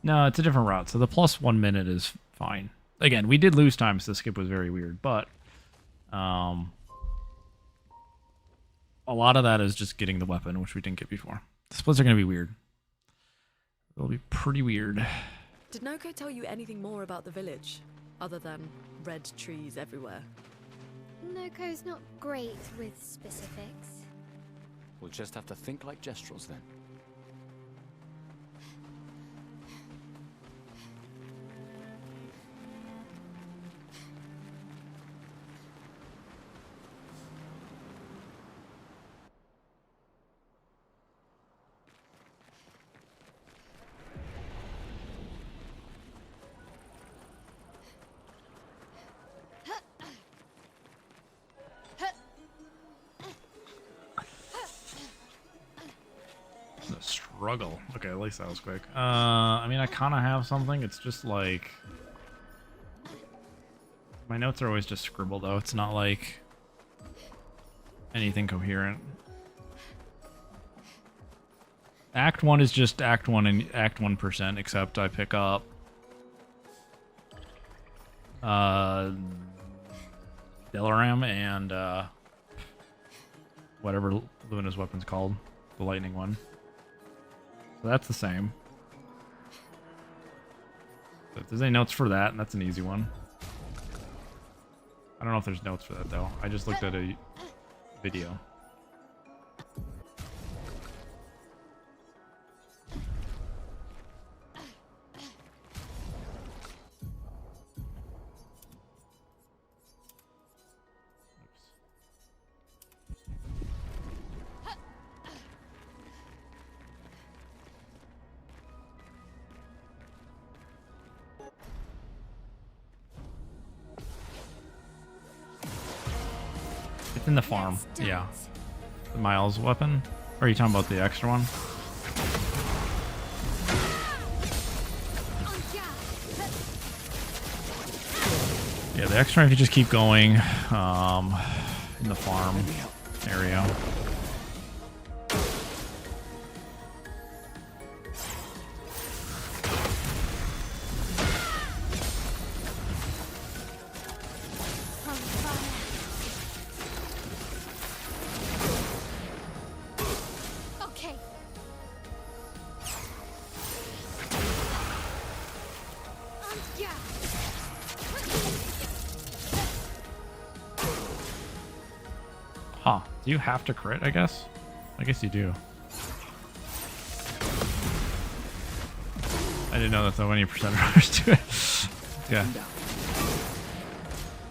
No, it's a different route. So the plus 1 minute is fine. Again, we did lose time, so the skip was very weird, but a lot of that is just getting the weapon, which we didn't get before. The splits are going to be weird. They'll be pretty weird. Did Noko tell you anything more about the village, other than red trees everywhere? Noko's not great with specifics. We'll just have to think like Gestrels then. The struggle. Okay, at least that was quick. I mean, I kind of have something. It's just like... My notes are always just scribbled, though. It's not like anything coherent. Act 1 is just Act 1 and Act 1%, except I pick up... Delaram and, whatever Luna's weapon's called. The lightning one. So that's the same. So if there's any notes for that, and that's an easy one. I don't know if there's notes for that, though. I just looked at a video. It's in the farm. Yeah. The Miles weapon? Or are you talking about the extra one? Yeah, the extra, if you just keep going in the farm area. Okay. Huh. Do you have to crit, I guess? I guess you do. I didn't know that so many percent runners do it. Yeah.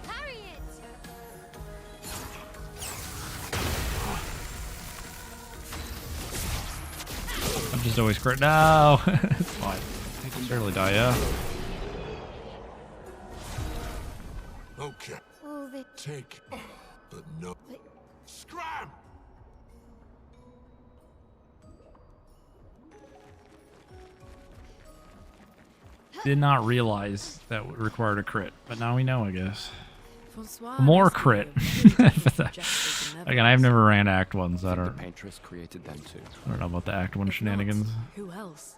Parry it. I'm just always crit. No! It's fine. I can surely die, yeah. Okay, All the take, but no. Scram! Did not realize that would required a crit, but now we know, I guess. Francois More must be crit. a For that. Gestrels in Again, I've never ran Act 1s. I The don't paintress created them too. know about the Act 1 If not, shenanigans. Who else?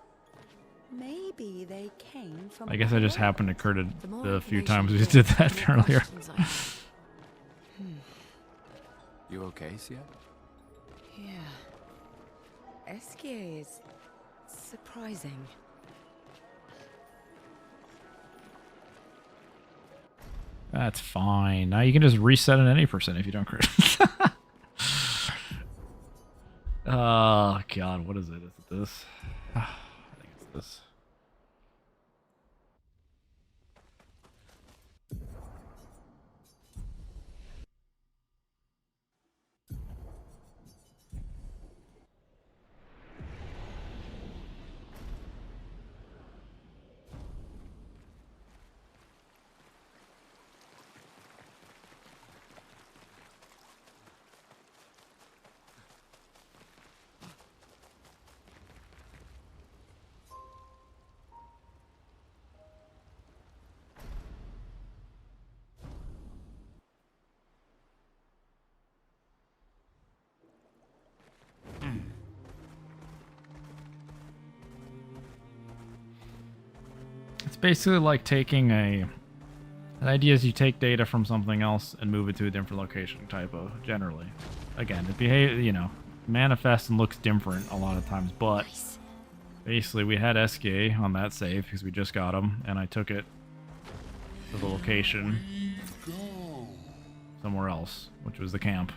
Maybe they came from. I guess I just happened to crit it The more the few information times you we get, did the that more earlier. questions I have. You okay, Sia? Yeah. Eskier is surprising. That's fine. Now you can just reset at any percent if you don't crit. Oh, God. What is it? Is it this? I think it's this. It's basically like taking a... The idea is you take data from something else and move it to a different location, type of, generally. Again, it behaves, you know, manifests and looks different a lot of times, but basically we had SK on that save because we just got him, and I took it to the location somewhere else, which was the camp.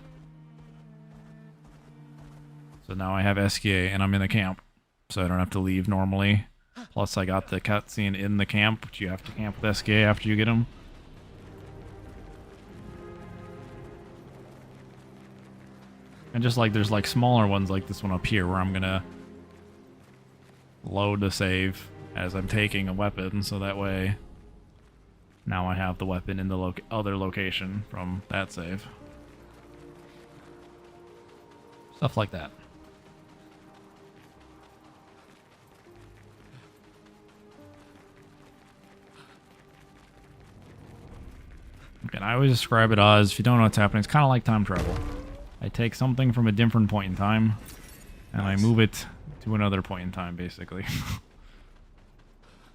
So now I have SK and I'm in the camp, so I don't have to leave normally. Plus I got the cutscene in the camp, which you have to camp with SK after you get him. And just like there's like smaller ones like this one up here where I'm gonna load the save as I'm taking a weapon, so that way now I have the weapon in the other location from that save. Stuff like that. Okay, and I always describe it as, if you don't know what's happening, it's kind of like time travel. I take something from a different point in time, and I move it to another point in time, basically. For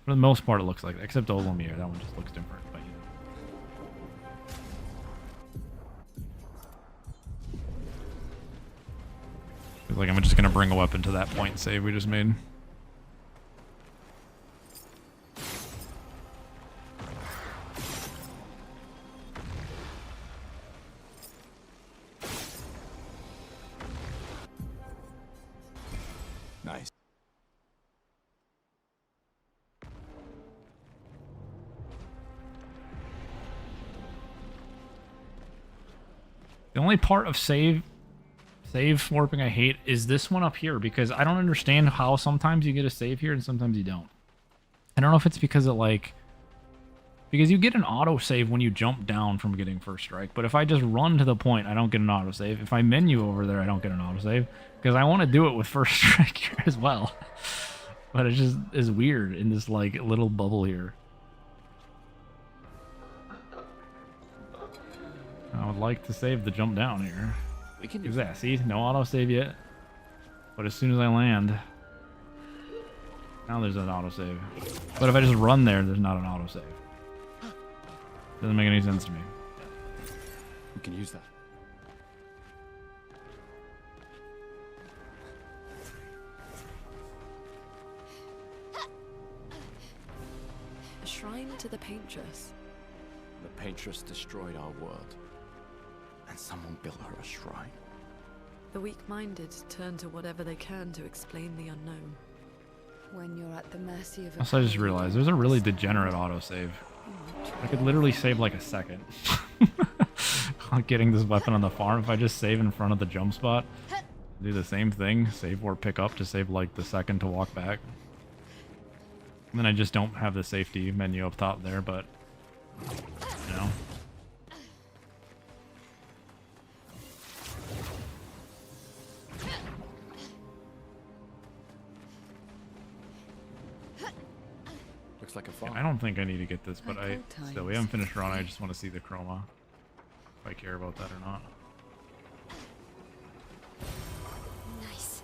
the most part, it looks like that, except Olimir. That one just looks different, but you know. Like, I'm just going to bring a weapon to that point save we just made. Nice. The only part of save warping I hate is this one up here, because I don't understand how sometimes you get a save here and sometimes you don't. I don't know if it's because it like... Because you get an autosave when you jump down from getting first strike, but if I just run to the point, I don't get an autosave. If I menu over there, I don't get an autosave, because I want to do it with first strike here as well. But it just is weird in this like little bubble here. I would like to save the jump down here. We can do that. See, no autosave yet. But as soon as I land, now there's an autosave. But if I just run there, there's not an autosave. Doesn't make any sense to me. We can use that. A shrine to the Paintress. The Paintress destroyed our world, and someone built her a shrine. The weak-minded turn to whatever they can to explain the unknown. When you're at the mercy of a Also, I just realized there's a really degenerate autosave. I could literally save like a second on getting this weapon on the farm. If I just save in front of the jump spot, do the same thing, save or pick up to save like the second to walk back. And then I just don't have the safety menu up top there, but you know. Looks like a farm. I don't think I need to get this, but still, we haven't finished run. I just want to see the chroma, if I care about that or not. Nice.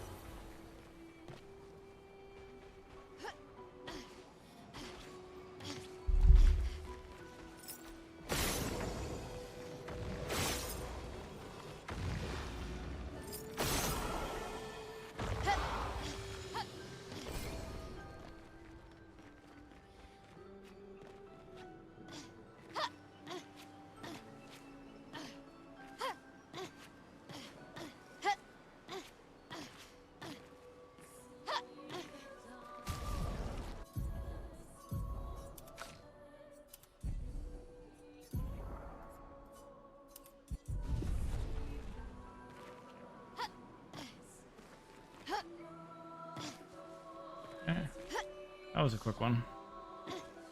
That was a quick one.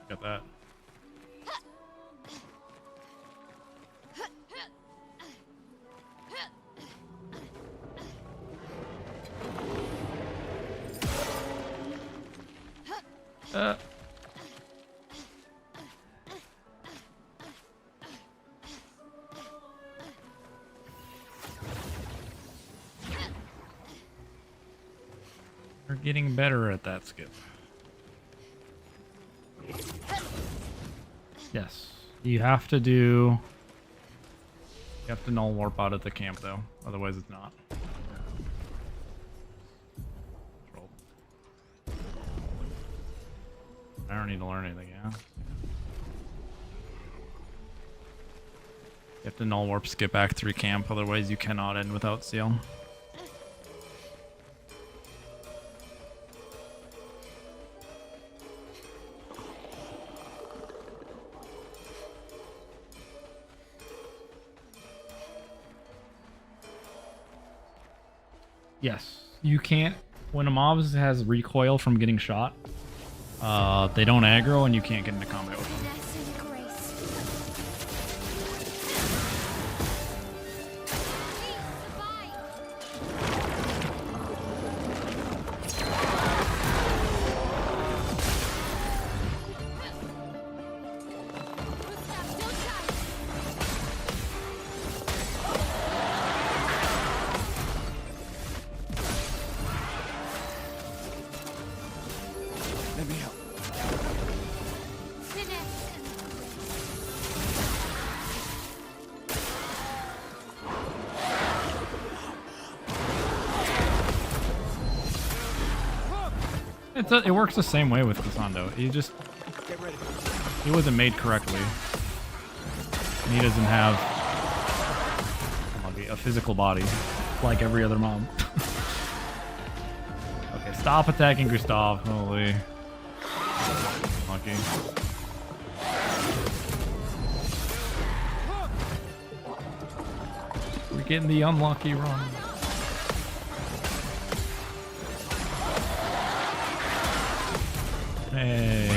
Got that. We're getting better at that skip. Yes. You have to null warp out at the camp though. Otherwise it's not. Control. I don't need to learn anything, yeah. You have to null warp skip back through camp, otherwise you cannot end without seal. Yes, you can't. When a mob has recoil from getting shot, they don't aggro and you can't get into combat with them. Finesse and grace. Gustav, don't die. Let me help. Finesse and It works the same way with Kasando. Get ready. He wasn't made correctly. And he doesn't have a physical body like every other mob. Okay, stop attacking Gustav. Holy. Lucky. We're getting the unlucky run. Hey.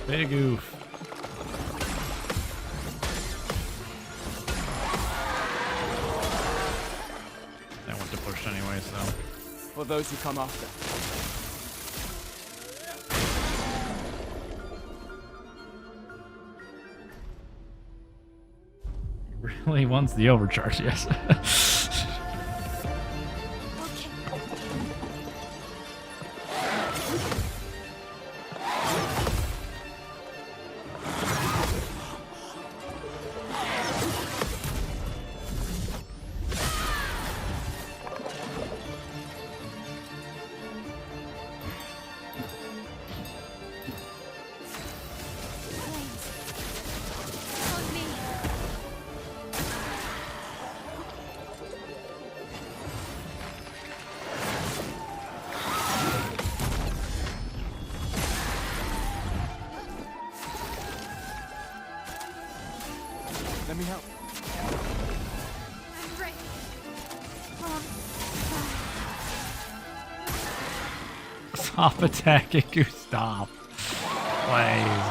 Big oof. That went to push anyway, so. For those who come after. Really wants the overcharge, yes. on me. Let me help. I'm ready. Stop attacking Gustav. Please.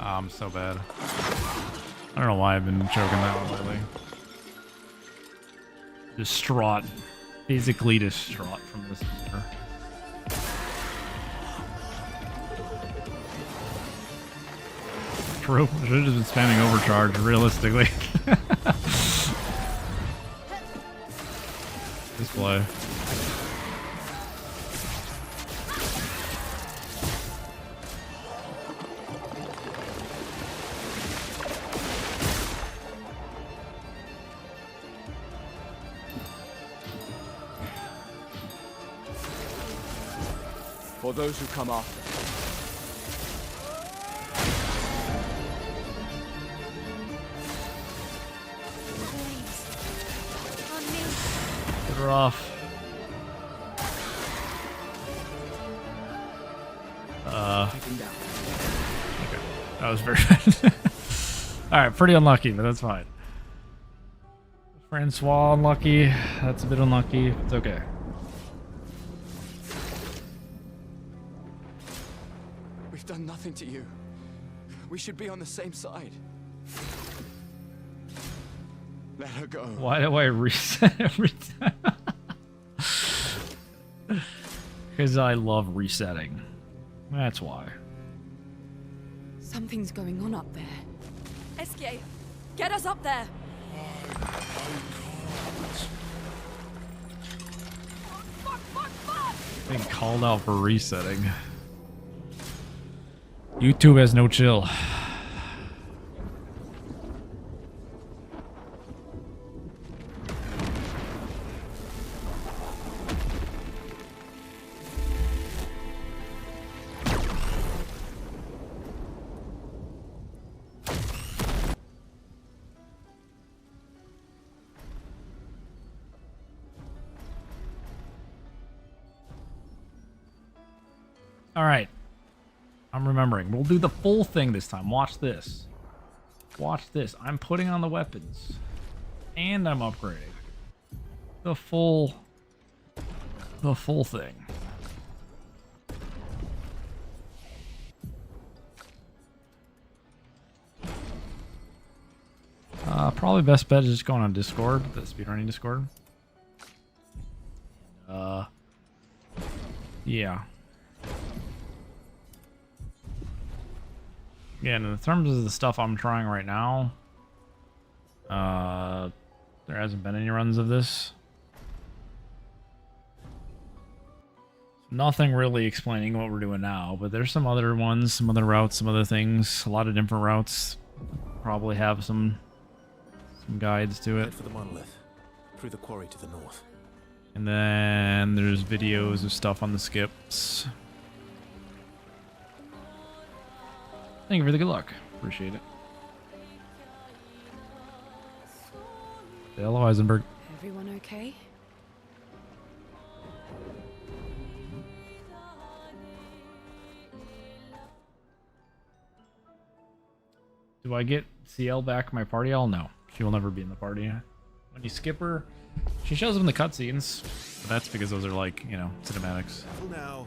Oh, I'm so bad. I don't know why I've been choking that one lately. Distraught. Physically distraught from this. True. I should have just been spamming overcharge, realistically. This play. For those who come after. Please. On me. rough. Okay. That was very bad. Alright, pretty unlucky, but that's fine. Francois unlucky. That's a bit unlucky. It's okay. We've done nothing to you. We should be on the same side. Let her go. Why do I reset every time? Because I love resetting. That's why. Something's going on up there. Escape! Get us up there! Being called out for resetting. YouTube has no chill. All right. I'm remembering. We'll do the full thing this time. Watch this. Watch this. I'm putting on the weapons. And I'm upgrading. The full thing. Probably best bet is just going on Discord, the speedrunning Discord. Yeah. Again, in terms of the stuff I'm trying right now, there hasn't been any runs of this. Nothing really explaining what we're doing now, but there's some other ones, some other routes, some other things, a lot of different routes. Probably have some guides to it. Head for the Monolith, through the quarry to the north. And then there's videos of stuff on the skips. Thank you for the good luck. Appreciate it. Hello, Eisenberg. Everyone okay? Do I get CL back in my party? I'll no. She will never be in the party. When you skip her, she shows up in the cutscenes. But that's because those are like, you know, cinematics. Now.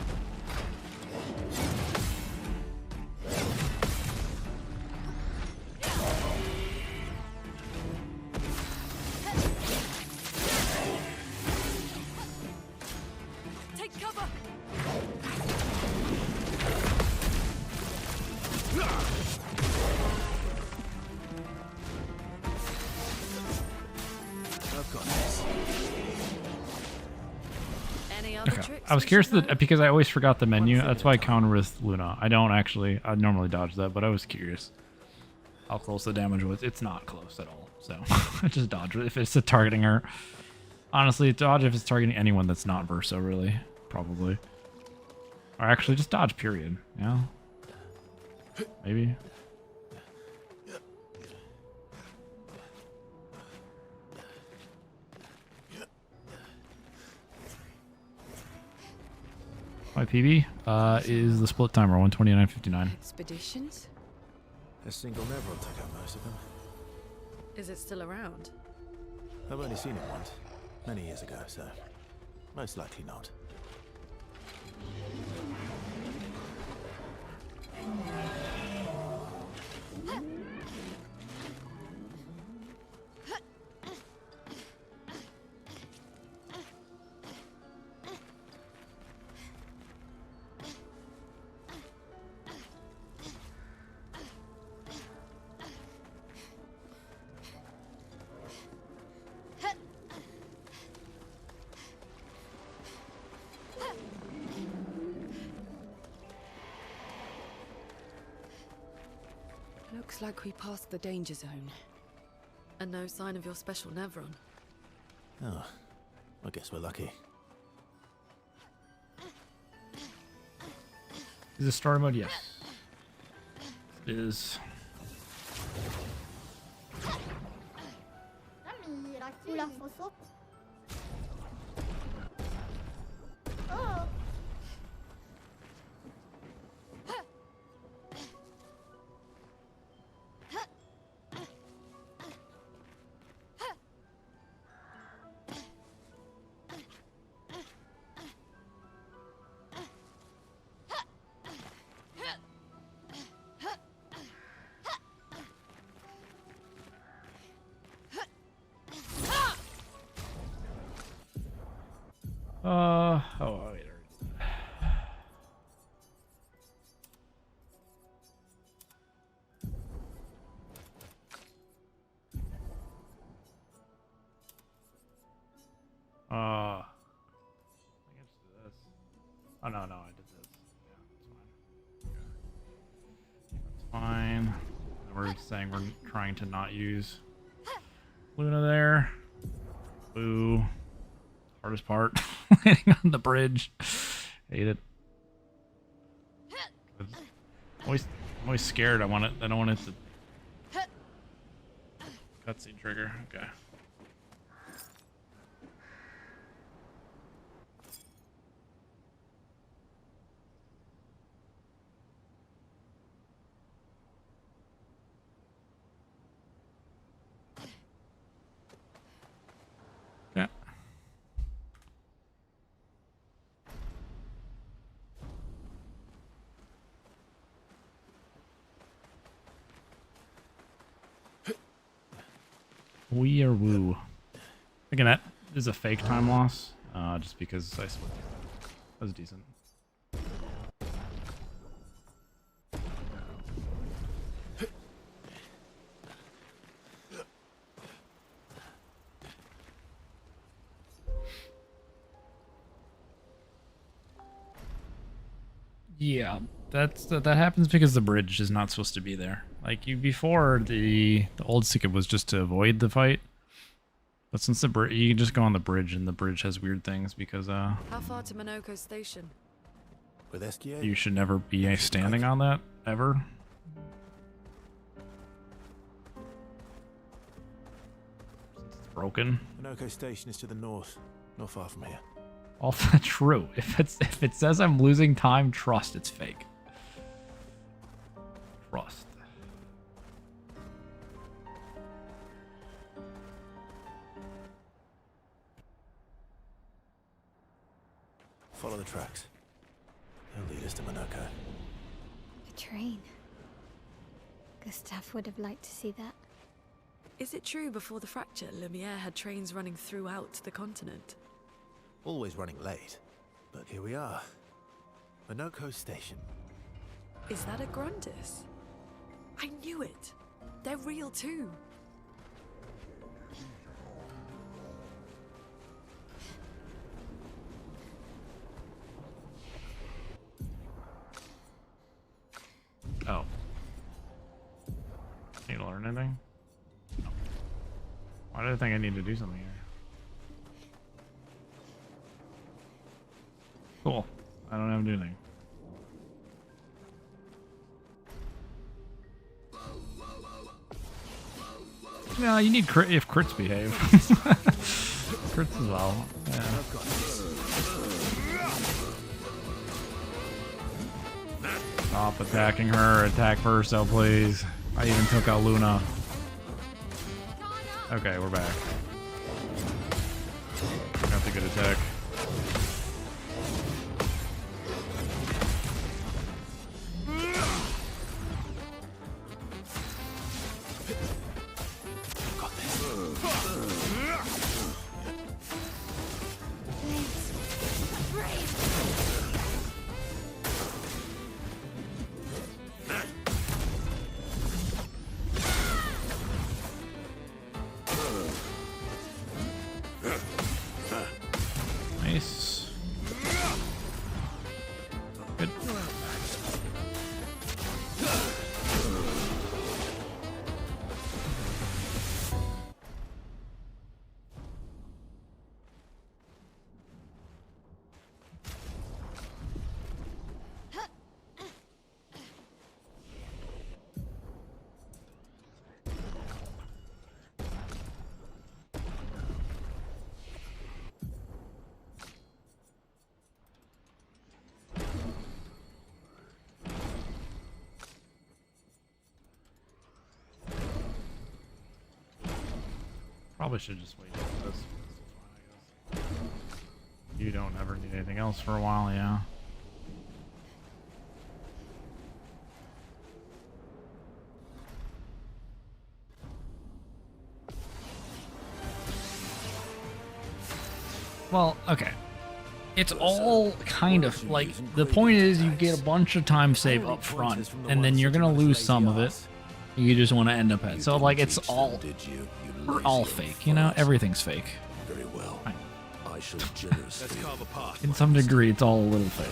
Take cover! I've got this. Any other Okay. tricks I was we curious should know? because I always forgot the menu. That's why I countered with Luna. I don't actually. I normally dodge that, but I was curious how close the damage was. It's not close at all. So I just dodge it if it's targeting her. Honestly, dodge if it's targeting anyone that's not Verso, really. Probably. Or actually, just dodge, period. Yeah. Maybe. My PB is the split timer, 129.59. Expeditions? A single Neville took out most of them. Is it still around? I've only seen it once, many years ago, so most likely not. Looks like we passed the danger zone. And no sign of your special Nevron. Oh, I guess we're lucky. Is this story mode? Yes. It is. Oh no, no, I did this. Yeah, that's fine. That's fine. And we're saying we're trying to not use Luna there. Boo. Hardest part. Landing on the bridge. Hate it. I'm always scared. I don't want it to cutscene trigger. Okay. Yeah. We are woo. Again, that is a fake time loss, just because I split. That was decent. Yeah, that happens because the bridge is not supposed to be there. Like before, the old ticket was just to avoid the fight, but since the bridge, you can just go on the bridge, and the bridge has weird things because How far to Monoko Station? With SGA? you should never be standing on that ever. Since it's broken. Monoko Station is to the north, not far from here. All that's true. If it says I'm losing time, trust it's fake. Trust. Follow the tracks. They'll lead us to Monoko. A train. Gustav would have liked to see that. Is it true before the fracture, Lumiere had trains running throughout the continent? Always running late. But here we are. Monoko Station. Is that a Grundis? I knew it! They're real too! Oh. Need to learn anything? No. Why do I think I need to do something here? Cool. I don't have to do anything. No, you need crit if crits behave. Crits as well. Yeah. Stop attacking her. Attack Verso, please. I even took out Luna. Okay, we're back. Got the good attack. Nice. Good. Probably should just wait for this. You don't ever need anything else for a while, yeah. Well, okay. It's all kind of like, the point is you get a bunch of time save up front, and then you're gonna lose some of it. You just want to end up at. So like it's all, we're all fake, you know? Everything's fake. Very well. Right. I shall generously. Let's carve a path. In some degree, it's all a little fake.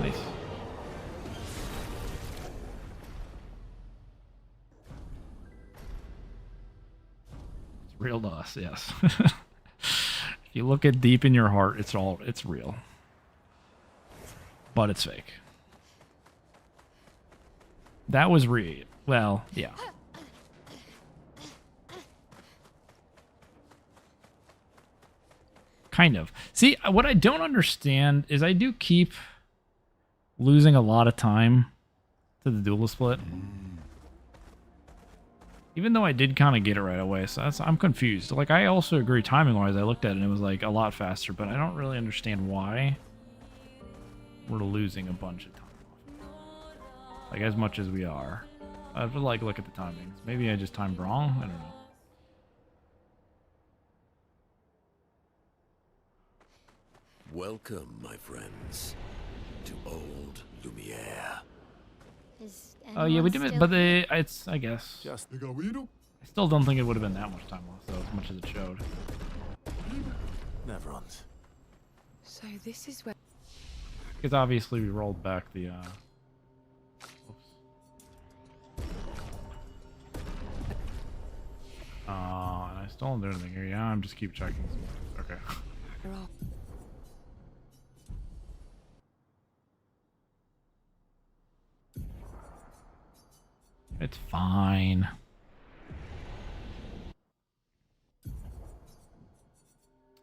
Nice. It's real to us, yes. If you look at deep in your heart, it's real. But it's fake. That was real. Well, yeah. Kind of. See, what I don't understand is I do keep losing a lot of time to the dual split. Even though I did kind of get it right away, so I'm confused. Like, I also agree timing-wise, I looked at it and it was like a lot faster, but I don't really understand why we're losing a bunch of time. Like, as much as we are. I have to, like, look at the timings. Maybe I just timed wrong? I don't know. Welcome, my friends, to old Lumiere. Is Oh, yeah, we anyone did it, still but here? it's, I guess. Just I still don't think it would have been that much time lost, though, as much as it showed. never runs. So this is where... Because obviously we rolled back the, oops. And I still don't do anything here. Yeah, I'm just keep checking. Okay. there are... It's fine.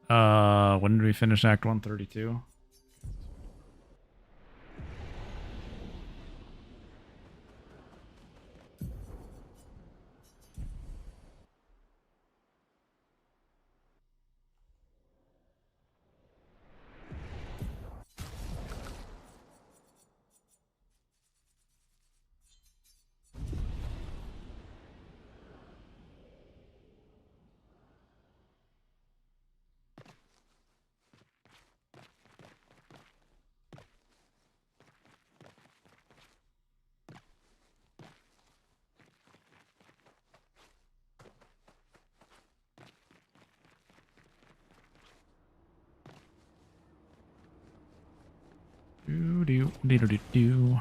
When did we finish Act 132? Do.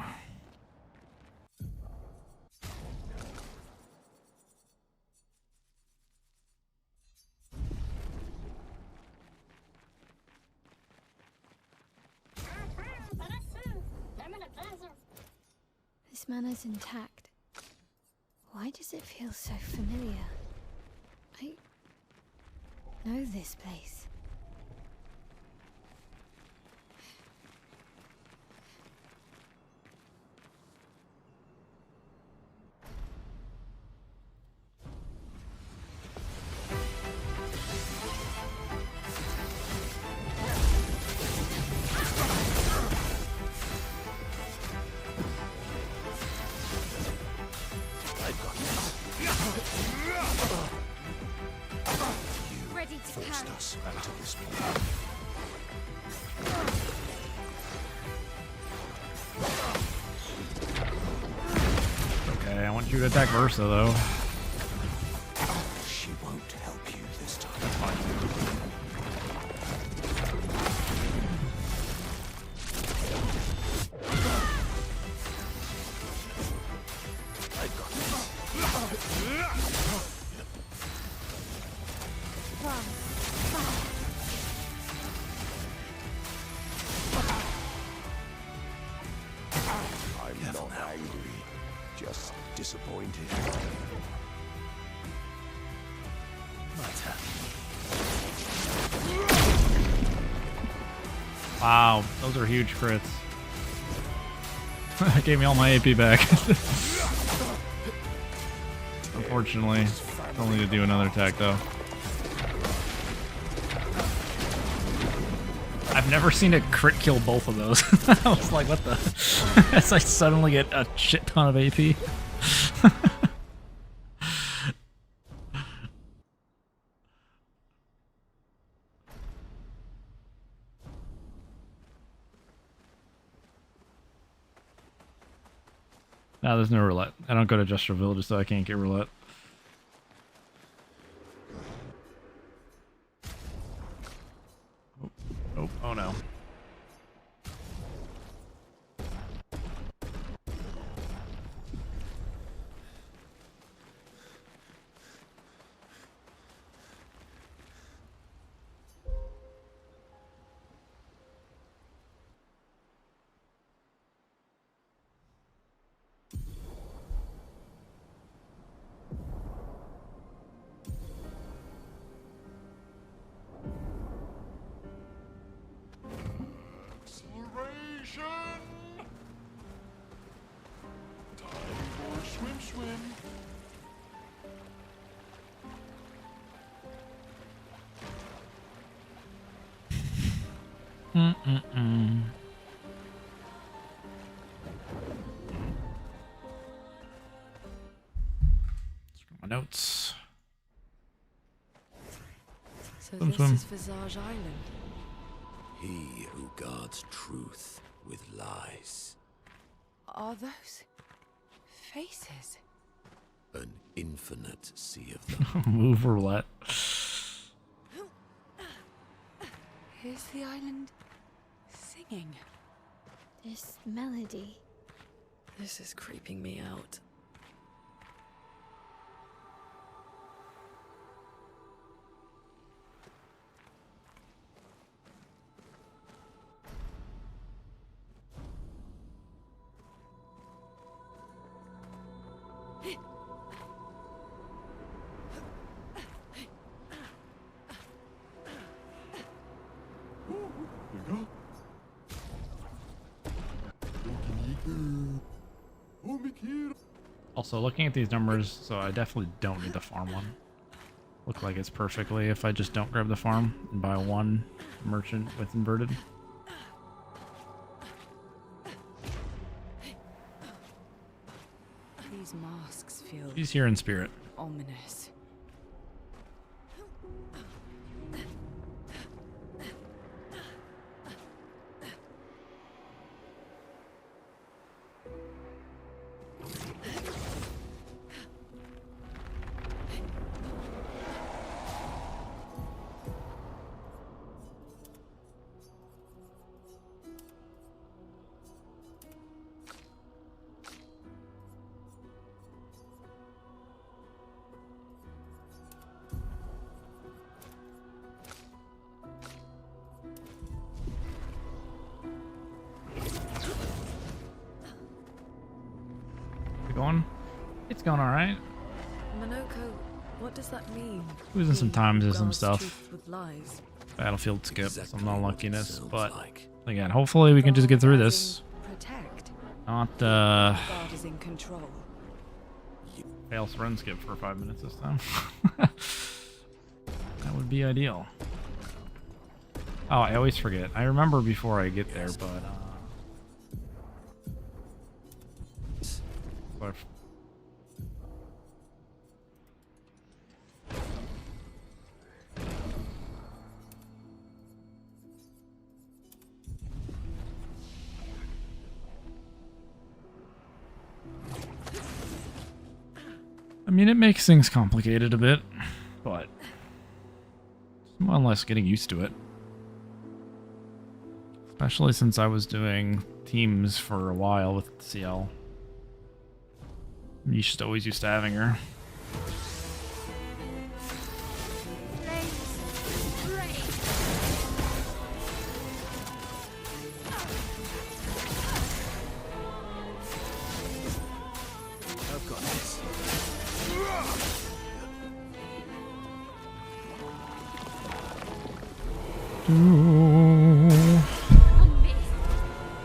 This manor's intact. Why does it feel so familiar? I know this place. Ready to Forced carry. us back to this point. Okay, I want you to attack Versa, though. She won't help you this time. That's fine. I'm not angry, just disappointed. Wow, those are huge crits. That gave me all my AP back. Unfortunately, still need to do another attack though. I've never seen a crit kill both of those. I was like, what the? As I suddenly get a shit ton of AP. No, there's no roulette. I don't go to Gesture Village, so I can't get roulette. Oh no. Mm-mm-mm. My notes. So Swim, this swim. is Visage Island. He who guards truth with lies. Are those faces? An infinite sea of them. Move roulette. Is the island singing? This melody. This is creeping me out. Also, looking at these numbers, so I definitely don't need the farm one. Look like it's perfectly if I just don't grab the farm and buy one merchant with inverted. These masks feel He's here in spirit. ominous. Going? It's going alright. Monoko, what does that mean? Losing some He time to who some guards stuff. truth with lies. Battlefield skip, Exactly some what it unluckiness, sounds but like. again, hopefully we can just get through Guard this. as in Protect. Not God is in control. fail run skip for 5 minutes this time. That would be ideal. Oh, I always forget. I remember before I get there, but but I mean, it makes things complicated a bit, but it's more or less getting used to it. Especially since I was doing teams for a while with CL. You just always used to having her. I've got this.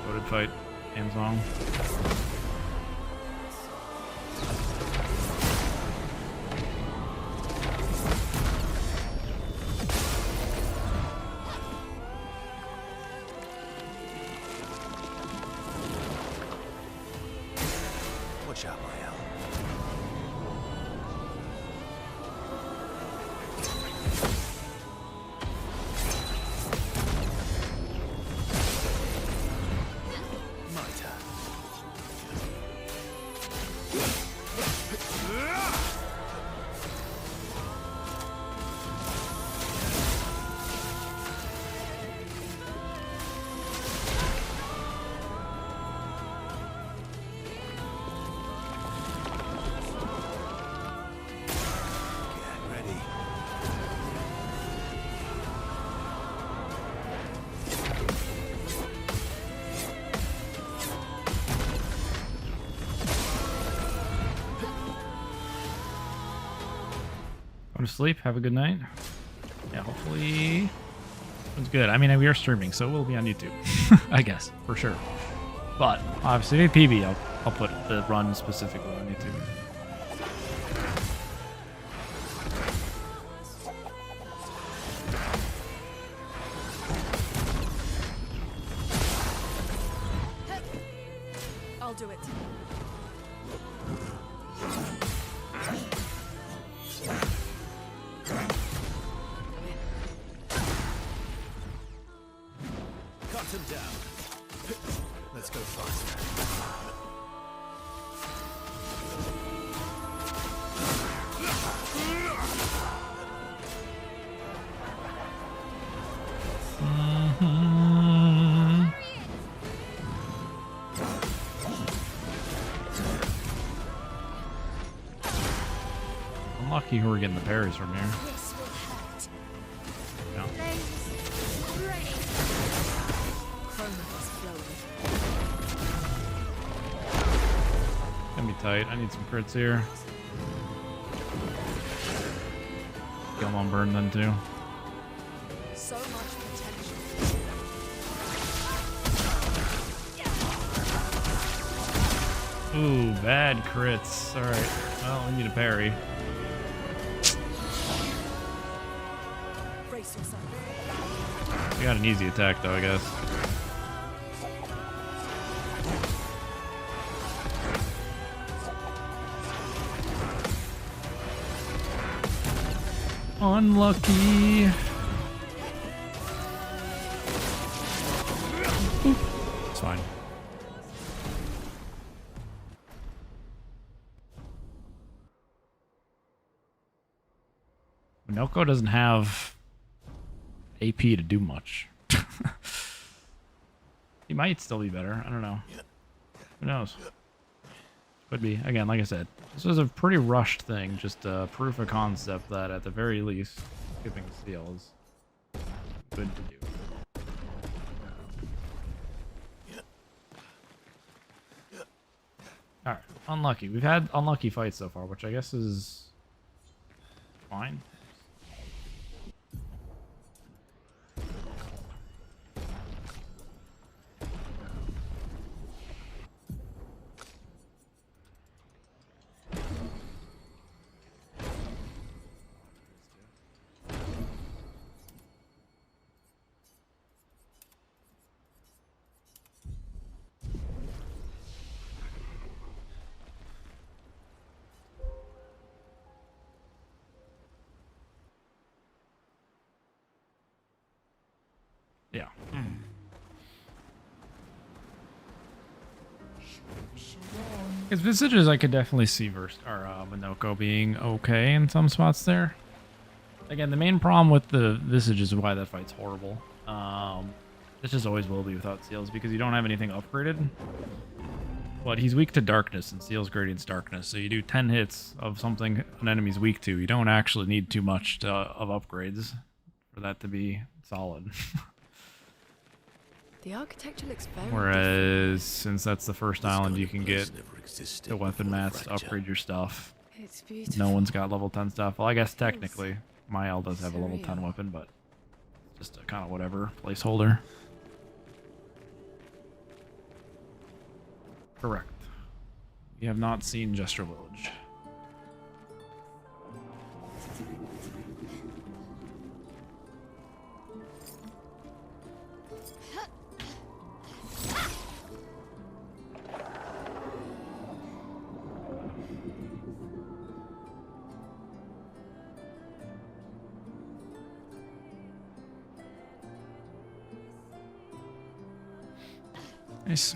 Loaded fight, Amazon. Watch out, Mael. My turn. to sleep. Have a good night. Yeah, hopefully it's good. I mean, we are streaming, so we'll be on YouTube, I guess, for sure. But obviously, PB, I'll put the run specifically on YouTube. I'll do it. Cut him down. Let's go faster. I'm lucky who we're getting the parries from here. This will hurt. Yeah. Blaze, rain. Chronos flowing. Gonna be tight. I need some crits here. Come on, burn them too. So much potential. Ooh, bad crits. Alright. Well, we need a parry. Brace yourself. We got an easy attack though, I guess. Unlucky. It's fine. Minoko doesn't have AP to do much. He might still be better. I don't know. Who knows? Could be. Again, like I said, this was a pretty rushed thing. Just proof of concept that at the very least, skipping steel is good to do. Alright, unlucky. We've had unlucky fights so far, which I guess is fine. Yeah. His visages I could definitely see Minoko being okay in some spots there. Again, the main problem with the visages is why that fight's horrible. This just always will be without seals because you don't have anything upgraded. But he's weak to darkness and seals gradient's darkness. So you do 10 hits of something an enemy's weak to. You don't actually need too much of upgrades for that to be solid. The architecture looks very Whereas, since that's the first This island, kind you of can place get never existed the weapon before the mats to fracture. upgrade your stuff. different. It's beautiful. No one's got level 10 stuff. Well, I guess technically, my L does have a level 10 Surreal. weapon, but just a kind of whatever placeholder. Correct. You have not seen Jester Village. Nice.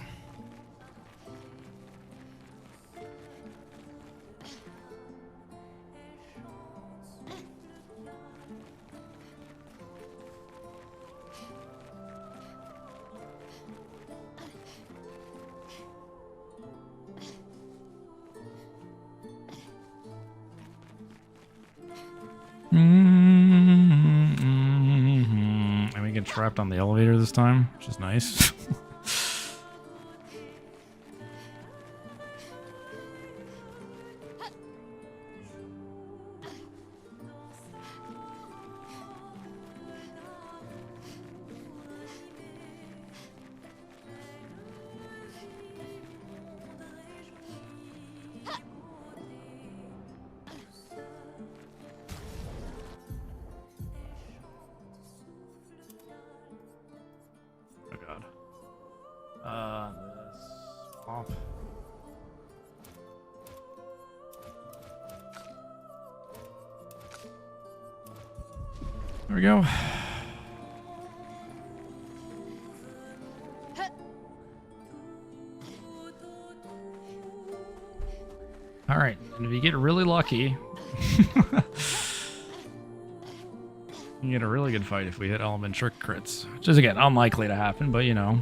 And we get trapped on the elevator this time, which is nice. There we go. All right, and if you get really lucky, you can get a really good fight if we hit element trick crits, which is again unlikely to happen, but you know,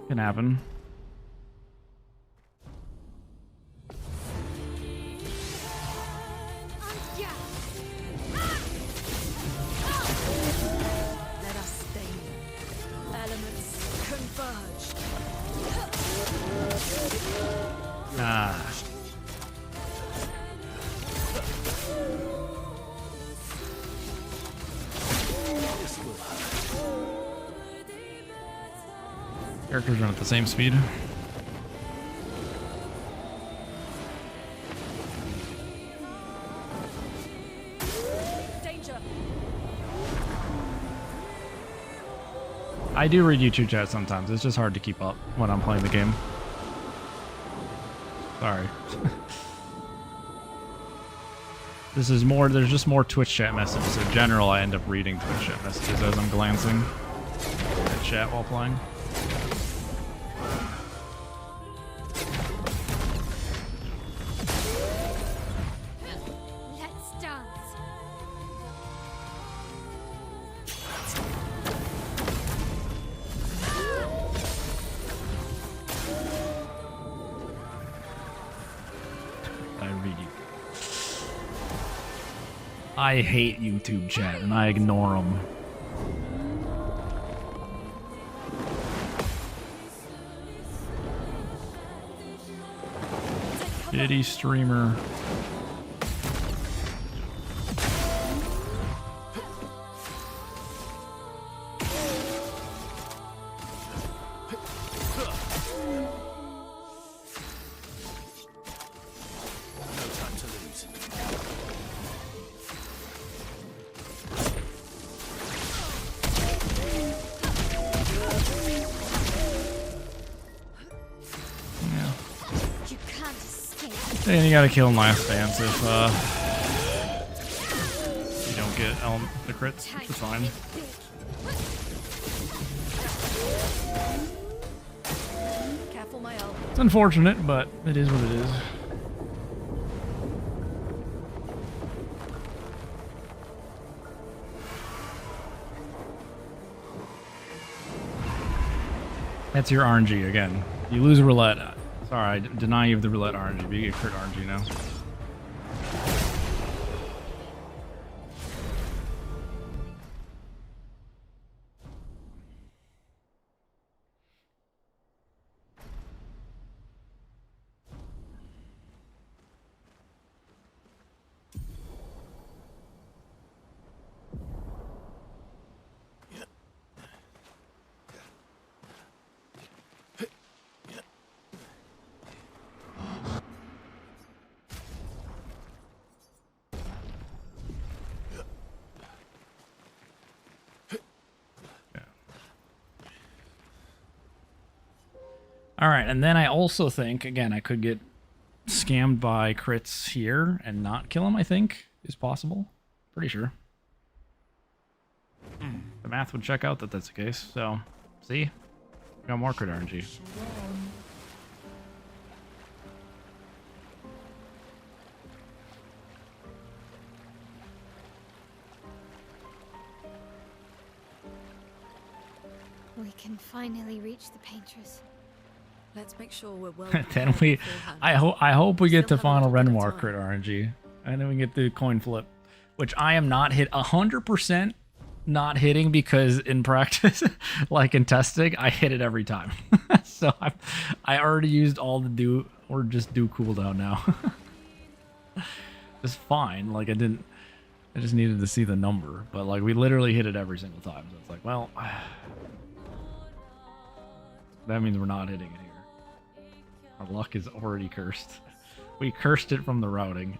can happen. Let us stay here. Elements converge. Ah. Characters run at the same speed. Danger. I do read YouTube chat sometimes. It's just hard to keep up when I'm playing the game. Sorry. This is more, there's just more Twitch chat messages. So in general, I end up reading Twitch chat messages as I'm glancing at chat while playing. Let's dance. I read you. I hate YouTube chat and I ignore them. Shitty streamer. No time to lose. Yeah. You can't escape. And you gotta kill in last dance if you don't get the crits, which is fine. Careful, my ult. It's unfortunate, but it is what it is. That's your RNG again. You lose a roulette. Sorry, I deny you of the roulette RNG, but you get crit RNG now. All right, and then I also think, again, I could get scammed by crits here and not kill him, I think, is possible. Pretty sure. The math would check out that that's the case, so, see? Got more crit RNG. We can finally reach the paintress. Let's make sure we're well Then prepared we, beforehand. I hope we get to Still have a final little bit of Renoir time. crit RNG, and then we get the coin flip, which I am not hit 100% not hitting because in practice, like in testing, I hit it every time. So I already used all the do or just do cooldown now. Just fine. Like I just needed to see the number, but like we literally hit it every single time. So it's like, well, that means we're not hitting it here. Our luck is already cursed. We cursed it from the routing.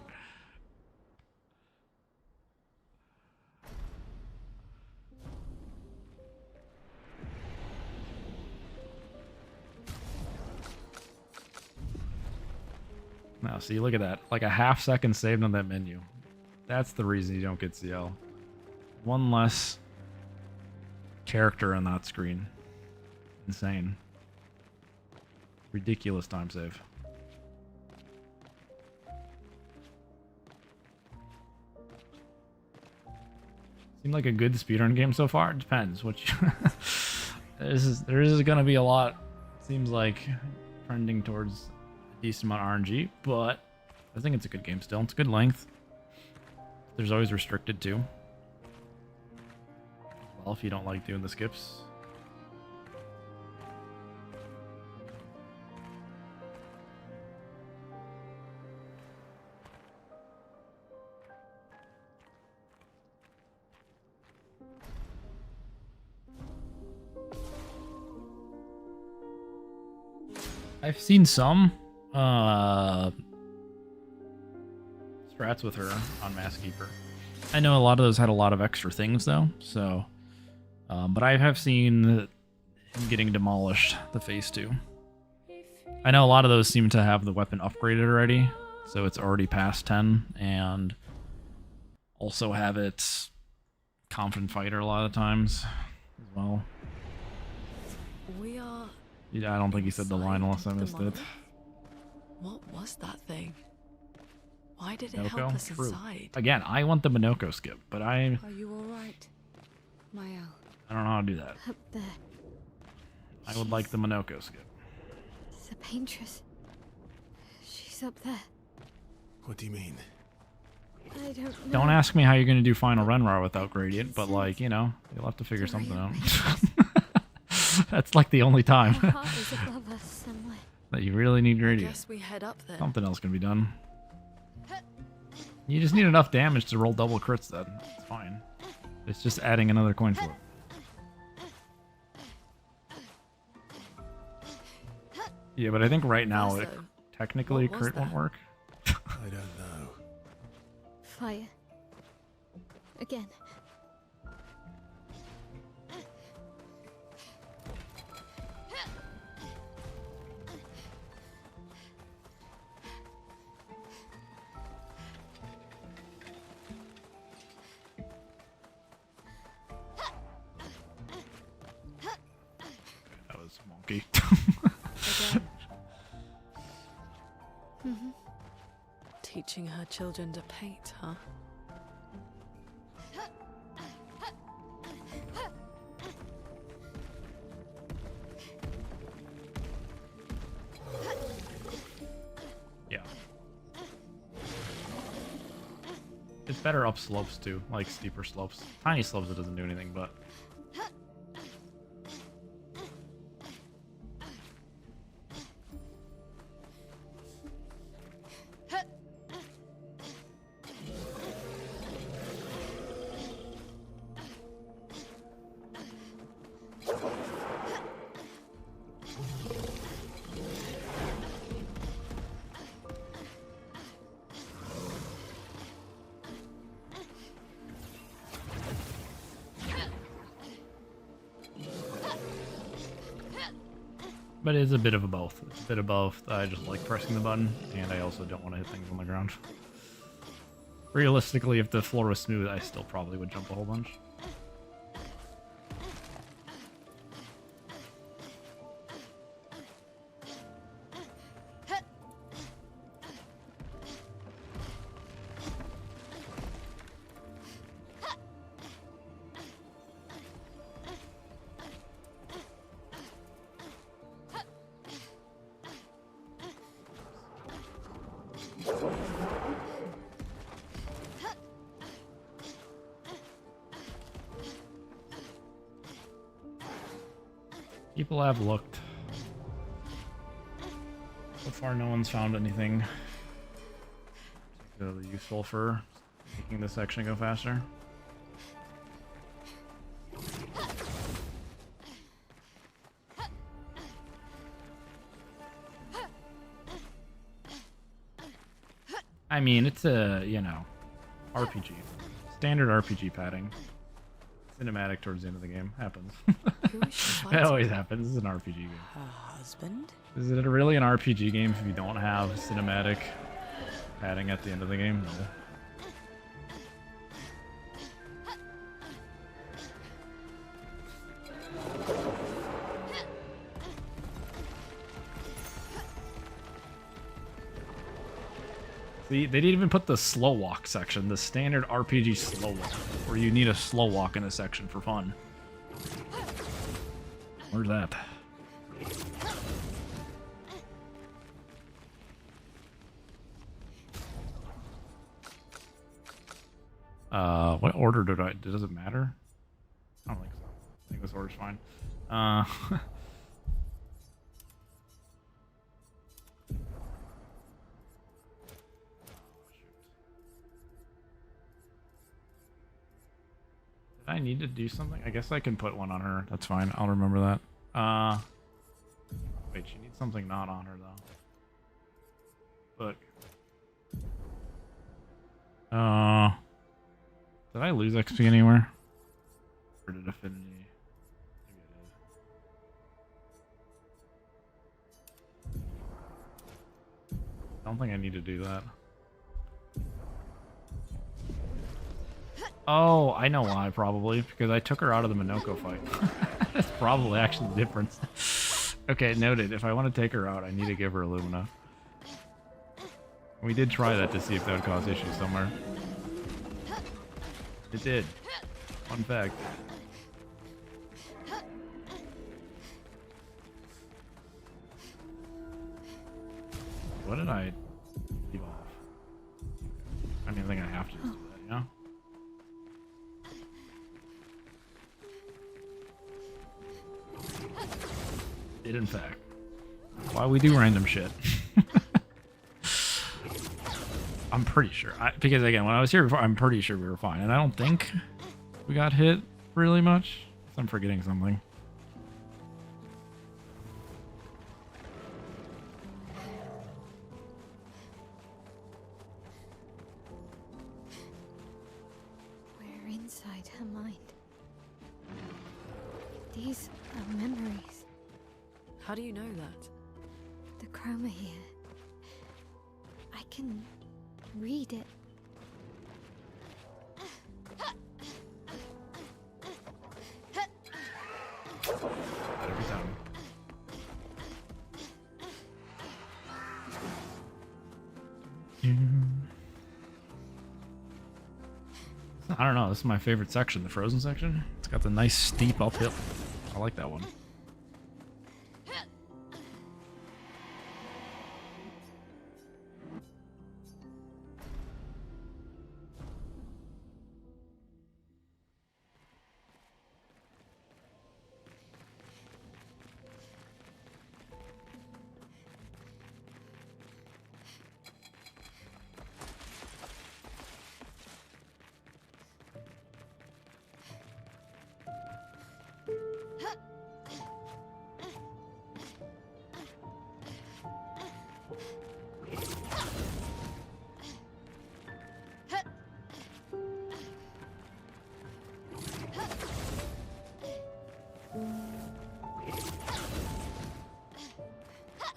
Now, see, look at that. Like a half second saved on that menu. That's the reason you don't get CL. One less character on that screen. Insane. Ridiculous time save. Seemed like a good speedrun game so far. It depends. Which there is going to be a lot. Seems like trending towards a decent amount of RNG, but I think it's a good game still. It's good length. There's always restricted too. Well, if you don't like doing the skips. I've seen some strats with her on Mass Keeper. I know a lot of those had a lot of extra things though, so but I have seen him getting demolished, the phase 2. I know a lot of those seem to have the weapon upgraded already, so it's already past 10, and also have it confident fighter a lot of times as well. We are... Yeah, I don't think he said the line unless I inside missed the it. monolith? What was that thing? Why did it Minoko? help us True. inside? Again, I want the Minoko skip, but I Are you alright, Mael? don't know how to do that. Up there. I would like the Minoko skip. The paintress. She's up there. What do you mean? I don't know. Don't ask me how you're going to do Final Renrar without Gradient, but like, you know, you'll have to figure something out. That's like the only Her time heart is above us somewhere. that you really need I Gradient. guess we head up then. Something else can be done. You just need enough damage to roll double crits then. It's fine. It's just adding another coin flip. Yeah, but I think right now it Also, technically what was crit won't that? work. I don't know. Fire. Again. That was wonky. Again. Teaching her children to paint, huh? Yeah. It's better up slopes too, like steeper slopes. Tiny slopes it doesn't do anything, but But it's a bit of a both. It's a bit of both. I just like pressing the button, and I also don't want to hit things on the ground. Realistically, if the floor was smooth, I still probably would jump a whole bunch. People have looked. So far, no one's found anything particularly useful for making this section go faster. I mean, it's a, you know, RPG. Standard RPG padding. Cinematic towards the end of the game. Happens. Who is she It fighting? always happens. It's an RPG game. Her husband? Is it really an RPG game if you don't have cinematic padding at the end of the game? No. See, they didn't even put the slow walk section, the standard RPG slow walk, where you need a slow walk in a section for fun. Where's that? What order did I... Does it matter? I don't think so. I think this order's fine. Did I need to do something? I guess I can put one on her. That's fine. I'll remember that. Wait, she needs something not on her, though. Look. Did I lose XP anywhere? Or did affinity? Maybe I did. I don't think I need to do that. Oh, I know why, probably. Because I took her out of the Minoko fight. That's probably actually the difference. Okay, noted. If I want to take her out, I need to give her Illumina. We did try that to see if that would cause issues somewhere. It did. Fun fact. What did I leave off? I mean, I think I have to just do that, you know? Did in fact. That's why we do random shit. I'm pretty sure. Because again, when I was here before, I'm pretty sure we were fine. And I don't think we got hit really much. I'm forgetting something. We're inside her mind. These are memories. How do you know that? The chroma here. I can read it. Every time. I don't know. This is my favorite section, the frozen section. It's got the nice steep uphill. I like that one.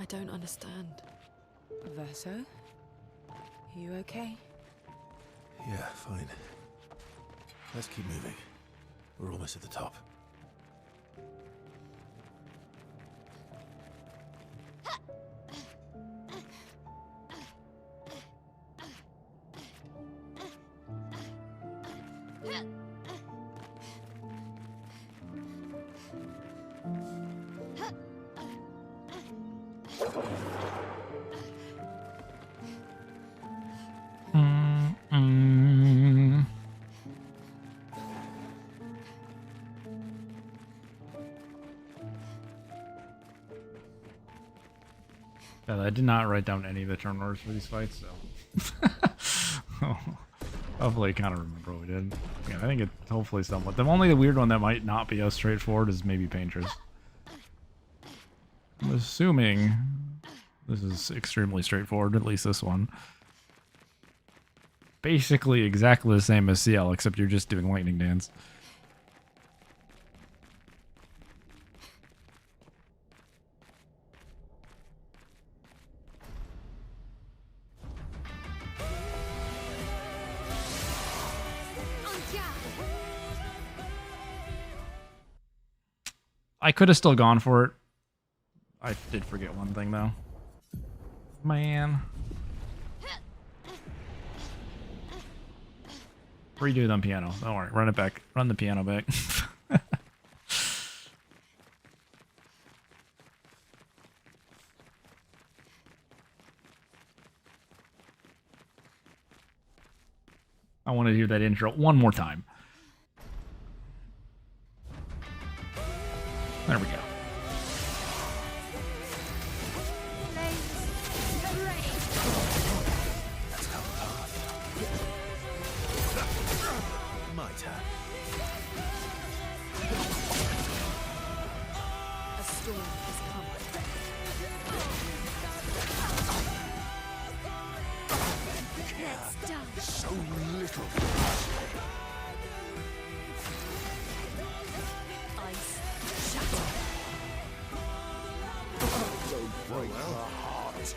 I don't understand. Verso? You okay? Yeah, fine. Let's keep moving. We're almost at the top. Yeah, I did not write down any of the turn orders for these fights, so hopefully I kind of remember what we did. Yeah, I think it's hopefully somewhat. The only weird one that might not be as straightforward is maybe Paintress. I'm assuming this is extremely straightforward, at least this one. Basically exactly the same as CL, except you're just doing Lightning Dance. I could have still gone for it. I did forget one thing, though. Man. Redo it on piano. Don't worry. Run it back. Run the piano back. I want to hear that intro one more time. There we go. My turn. A storm has come. Let's start. So little. Ice shatter. Don't break my heart.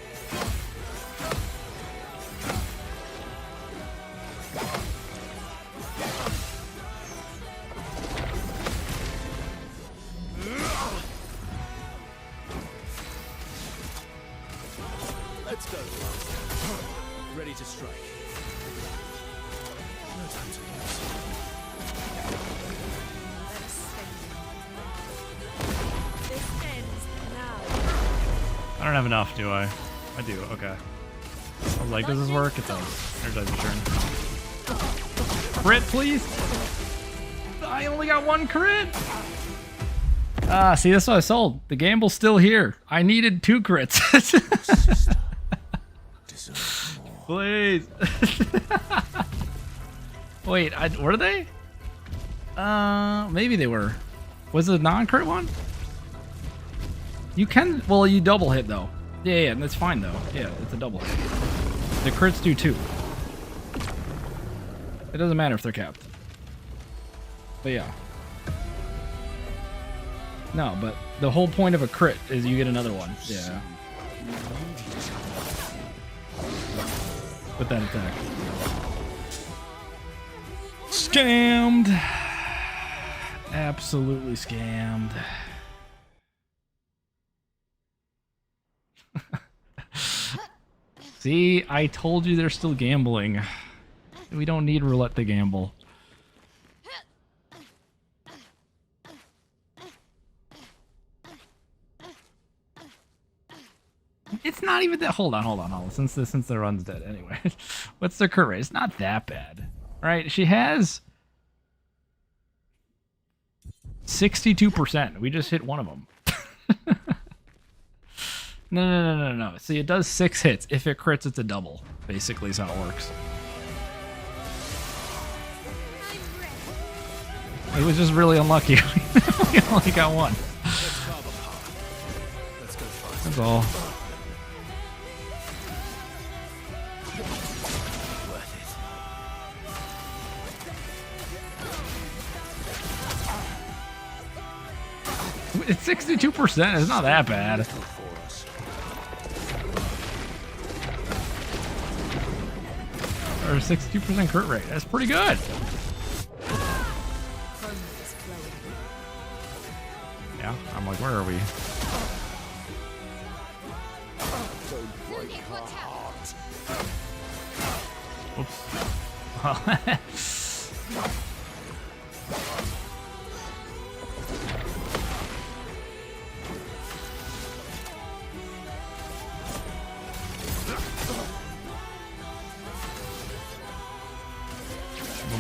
Let's go. Ready to strike. No time to lose. Let us end. This ends now. I don't have enough, do I? I do. Okay. I was like, does this work? It does. Energizer turn. Crit, please. I only got one crit. Ah, see, that's what I sold. The gamble's still here. I needed 2 crits. Deserve more. Please. Wait, were they? Maybe they were. Was it a non-crit one? You can, well, you double hit though. Yeah, that's fine though. Yeah, it's a double hit. The crits do too. It doesn't matter if they're capped. But yeah. No, but the whole point of a crit is you get another one. Yeah. With that attack. Scammed. Absolutely scammed. See, I told you they're still gambling. We don't need roulette to gamble. It's not even that. Hold on. Since the run's dead, anyway. What's the crit rate? It's not that bad, right? She has 62%. We just hit one of them. No. See, it does 6 hits. If it crits, it's a double. Basically, is how it works. It was just really unlucky. We only got one. Let's go fast. That's all. It's 62%. It's not that bad. Or 62% crit rate. That's pretty good. Yeah, I'm like, where are we? Oops.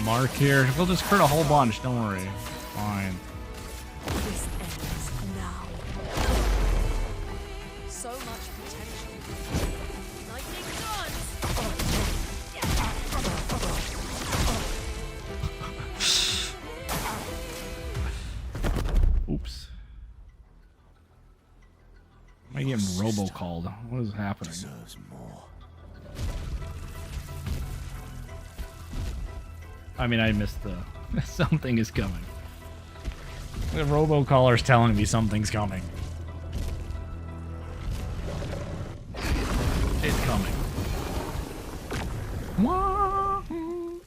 Mark here. We'll just crit a whole bunch. Don't worry. Fine. This ends now. So much potential. Lightning guns. Oops. Am I getting robo-called? What is happening? Deserves more. I mean, I missed the... Something is coming. The robocaller's telling me something's coming. It's coming. Wahoo!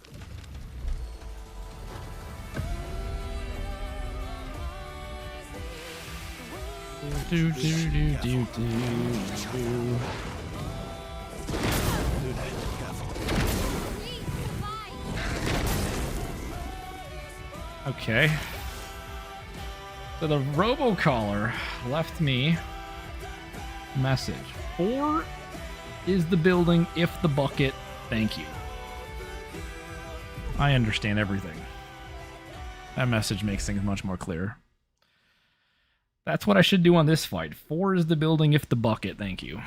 Do do do do do. Okay. So the robocaller left me a message. 4 is the building if the bucket. Thank you. I understand everything. That message makes things much more clear. That's what I should do on this fight. 4 is the building if the bucket. Thank you.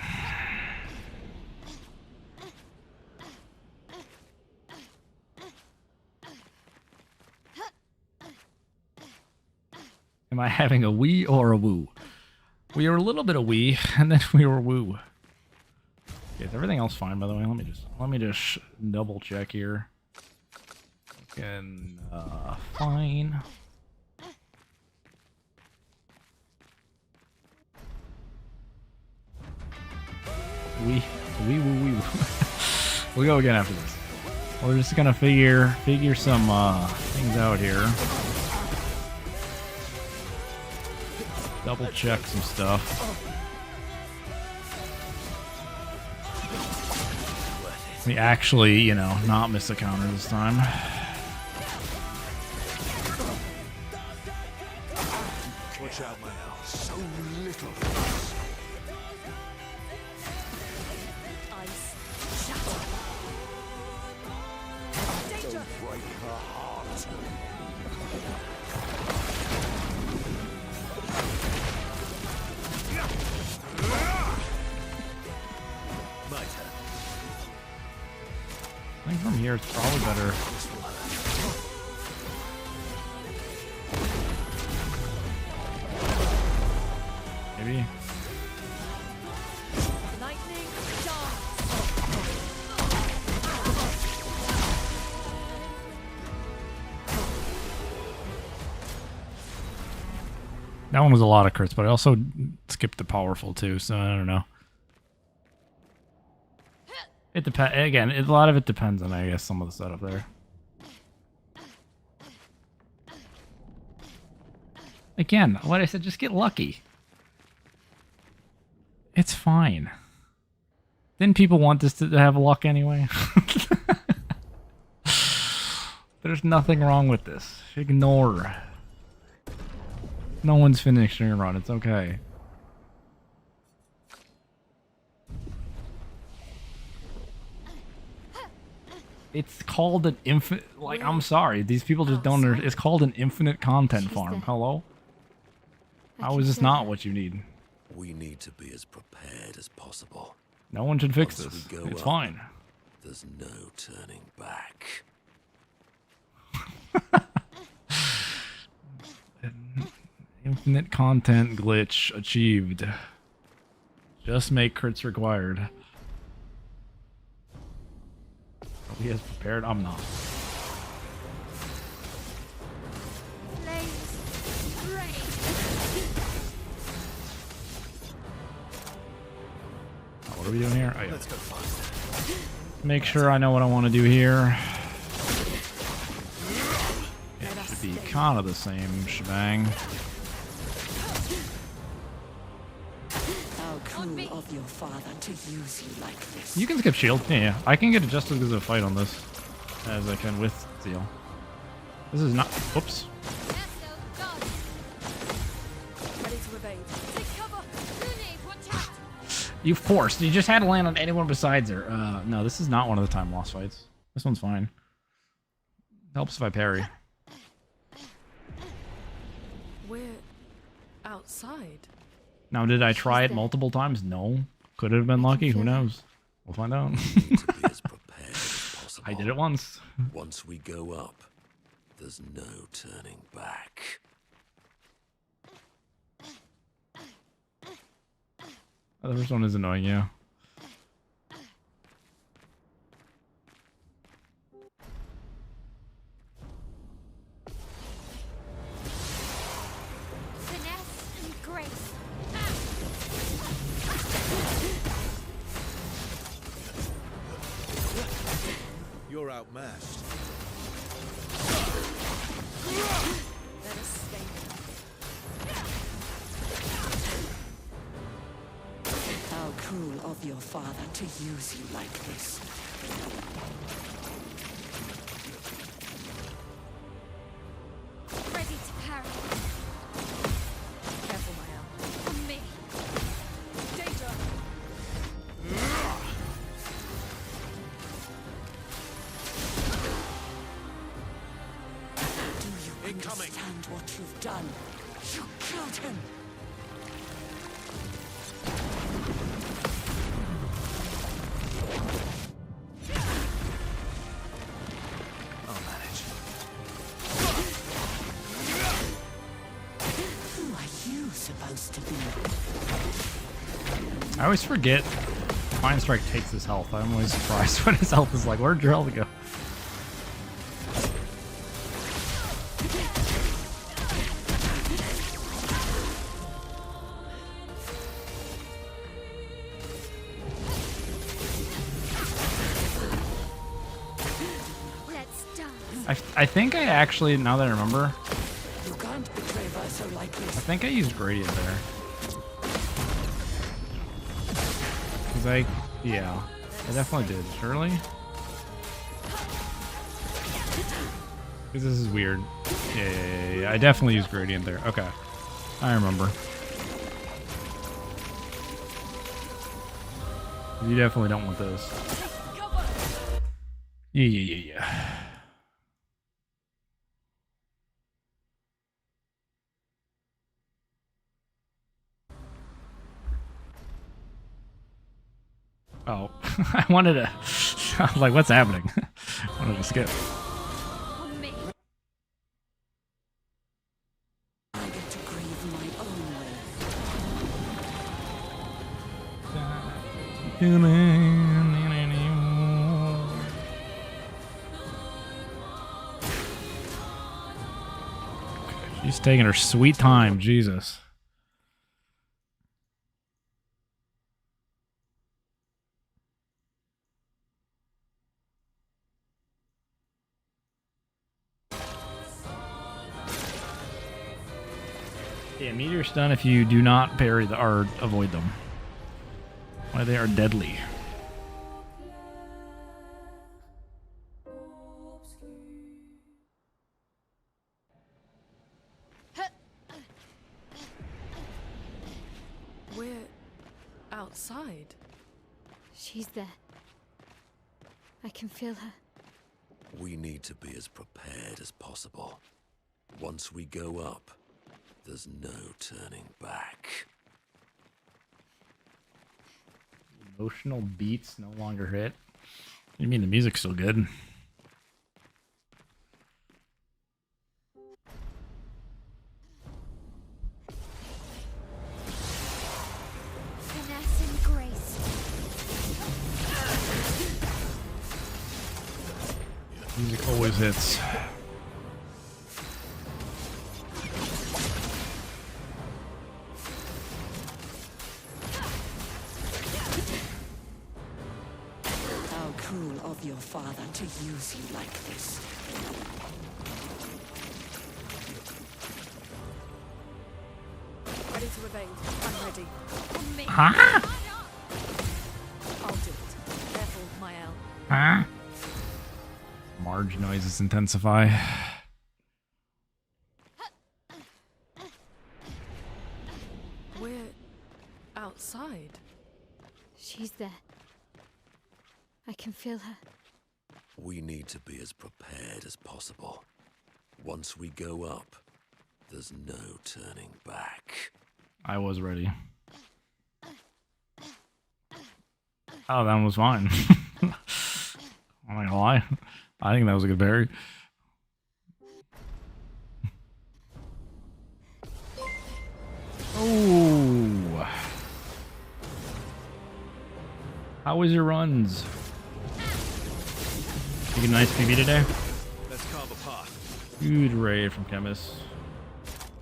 Am I having a wee or a woo? We were a little bit of wee, and then we were woo. Okay, is everything else fine, by the way? Let me just double check here. And fine. Wee woo wee. We'll go again after this. We're just gonna figure some things out here. Double check some stuff. We actually, you know, not miss a counter this time. Watch out, my owl. So little. Ice. Shatter. Danger. Break her heart. My turn. I think from here it's probably better. Maybe. Lightning. That one was a lot of crits, but I also skipped the powerful too, so I don't know. It depends. Again, a lot of it depends on, I guess, some of the setup there. Again, what I said, just get lucky. It's fine. Didn't people want this to have luck anyway? There's nothing wrong with this. Ignore. No one's finishing a run. It's okay. It's called an infinite... Like, I'm sorry. These people just don't... It's called an infinite content farm. Hello? How is this not what you need? We need to be as prepared as possible. No one should fix Once this. we go It's up, fine. There's no turning back. Infinite content glitch achieved. Just make crits required. Are we as prepared? I'm not. What are we doing here? Oh, yeah. Let's go fast. Make sure I know what I want to do here. It should be kind of the same shebang. How cruel of your father to use you like this. You can skip shield. Yeah. I can get just as good a fight on this as I can with Seal. This is not... Whoops. Ready to evade. Take cover. Looney, watch out. You forced. You just had to land on anyone besides her. No, this is not one of the time lost fights. This one's fine. Helps if I parry. We're outside. Now, did I try it multiple times? No. Could it have been lucky? Who knows? We'll find out. We need to be as prepared as possible. I did it once. Once we go up, there's no turning back. Oh, the first one is annoying, yeah. Finesse and grace. You're outmatched. Let us stay. How cruel of your father to use you like this. understand what you've done. You killed him. I'll manage. Who are you supposed to be? I always forget Fine Strike takes his health. I'm always surprised when his health is like, where'd your health go? I think I actually, now that I remember, You can't betray Verso like I this. think I used Gradient there. Cause yeah, I definitely did. Surely? Cause this is weird. Yeah. I definitely used Gradient there. Okay. I remember. You definitely don't want those. Yeah. Oh, I wanted to. I was like, what's happening? I wanted to skip. I get to grieve my own She's taking her sweet time, Jesus. Yeah, meteor stun if you do not parry or avoid them. Why they are deadly. We're outside. She's there. I can feel her. We need to be as prepared as possible. Once we go up, there's no turning back. Emotional beats no longer hit. What do you mean the music's still good? Finesse and grace. Music always hits. How cruel of your father to use you like this. Ready to evade. I'm ready. Huh? I'll do it. Careful, Mael. Huh? Marge noises intensify. We're outside. She's there. I can feel her. We need to be as prepared as possible. Once we go up, there's no turning back. I was ready. Oh, that one was fine. I'm not gonna lie. I think that was a good parry. Oh. How was your runs? You get a nice PB today? Let's carve a path. Huge raid from Chemist.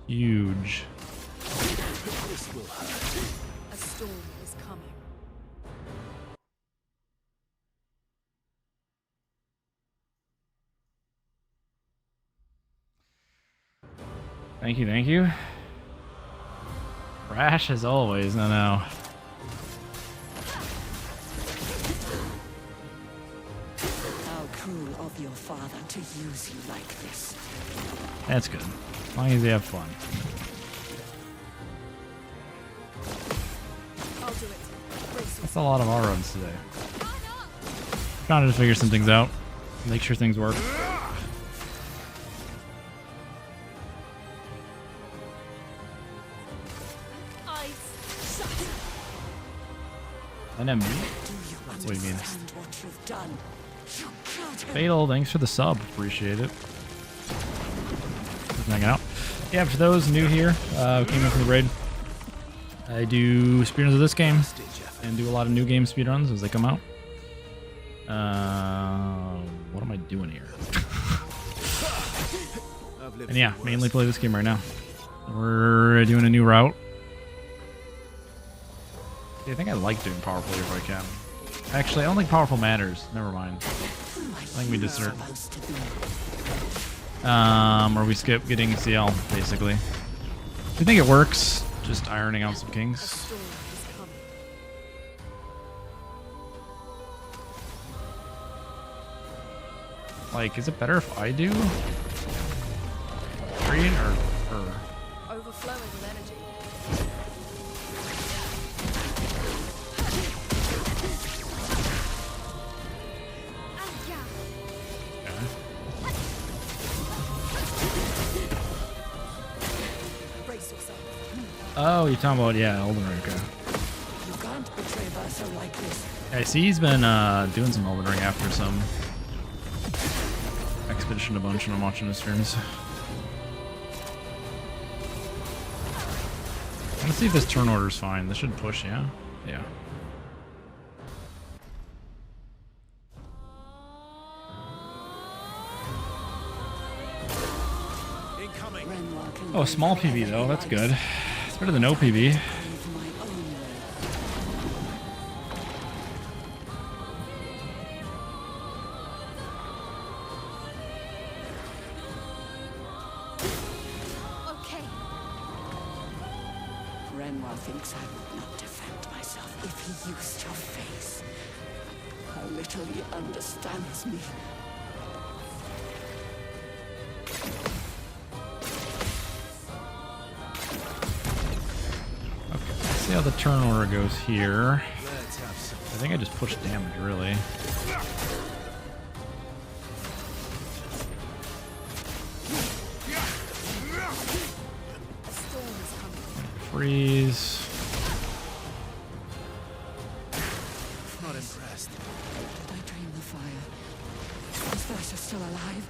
Huge. This will hurt. A storm is coming. Thank you. Rash as always, no. How cruel of your father to use you like this. That's good. As long as they have fun. I'll do it. Brace That's a lot of our runs today. Trying to figure some things out. Make sure things work. NMB? What do you mean? Fatal, thanks for the sub. Appreciate it. Just hanging out. Yeah, for those new here, who came in from the raid, I do speedruns of this game and do a lot of new game speedruns as they come out. What am I doing here? And yeah, mainly play this game right now. We're doing a new route. I think I like doing powerful if I can. Actually, I don't think powerful matters. Never mind. I think we desert. Or we skip getting CL, basically. I think it works. Just ironing out some kings. Like, is it better if I do? Green or her? Overflowing with energy. Brace yourself. Oh, you're talking about, yeah, Elden Ring. Okay. You can't betray Bertha like this. I see he's been doing some Elden Ring after some Expedition a bunch, and I'm watching his streams. Let's see if this turn order's fine. This should push, yeah? Yeah. Oh, small PB though, that's good. It's better than no PB. Thinks I would not defend myself if he used your face. How little he understands me. Okay, let's see how the turn order goes here. I think I just pushed damage, really. Freeze. Not impressed. Did I drain the fire? Is Versa still alive?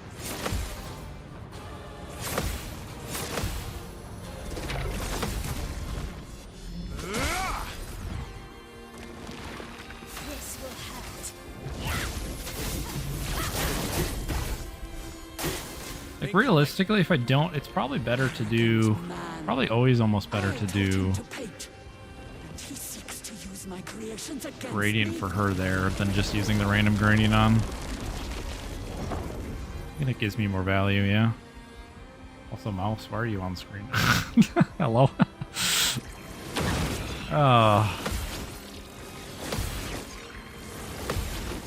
This will hurt. Like, realistically, if I don't, it's probably better to do... Probably always almost better to do gradient for her there than just using the random gradient on. I think it gives me more value, yeah. Also, mouse, why are you on screen? Hello? Oh.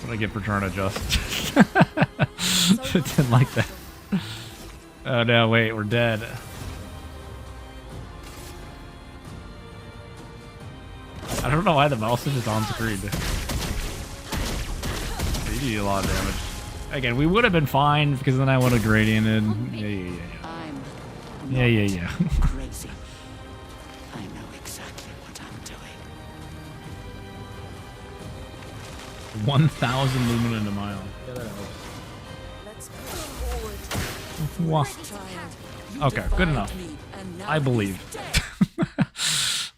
What did I get for trying to adjust? Didn't like that. Oh no, wait, we're dead. I don't know why the mouse is just on screen. They do a lot of damage. Again, we would have been fine because then I would have gradiented. Yeah. Crazy. I know exactly what I'm doing. 1,000 lumina in a mile. Yeah, that helps. Let's push forward. Wow. Okay, good enough. I believe.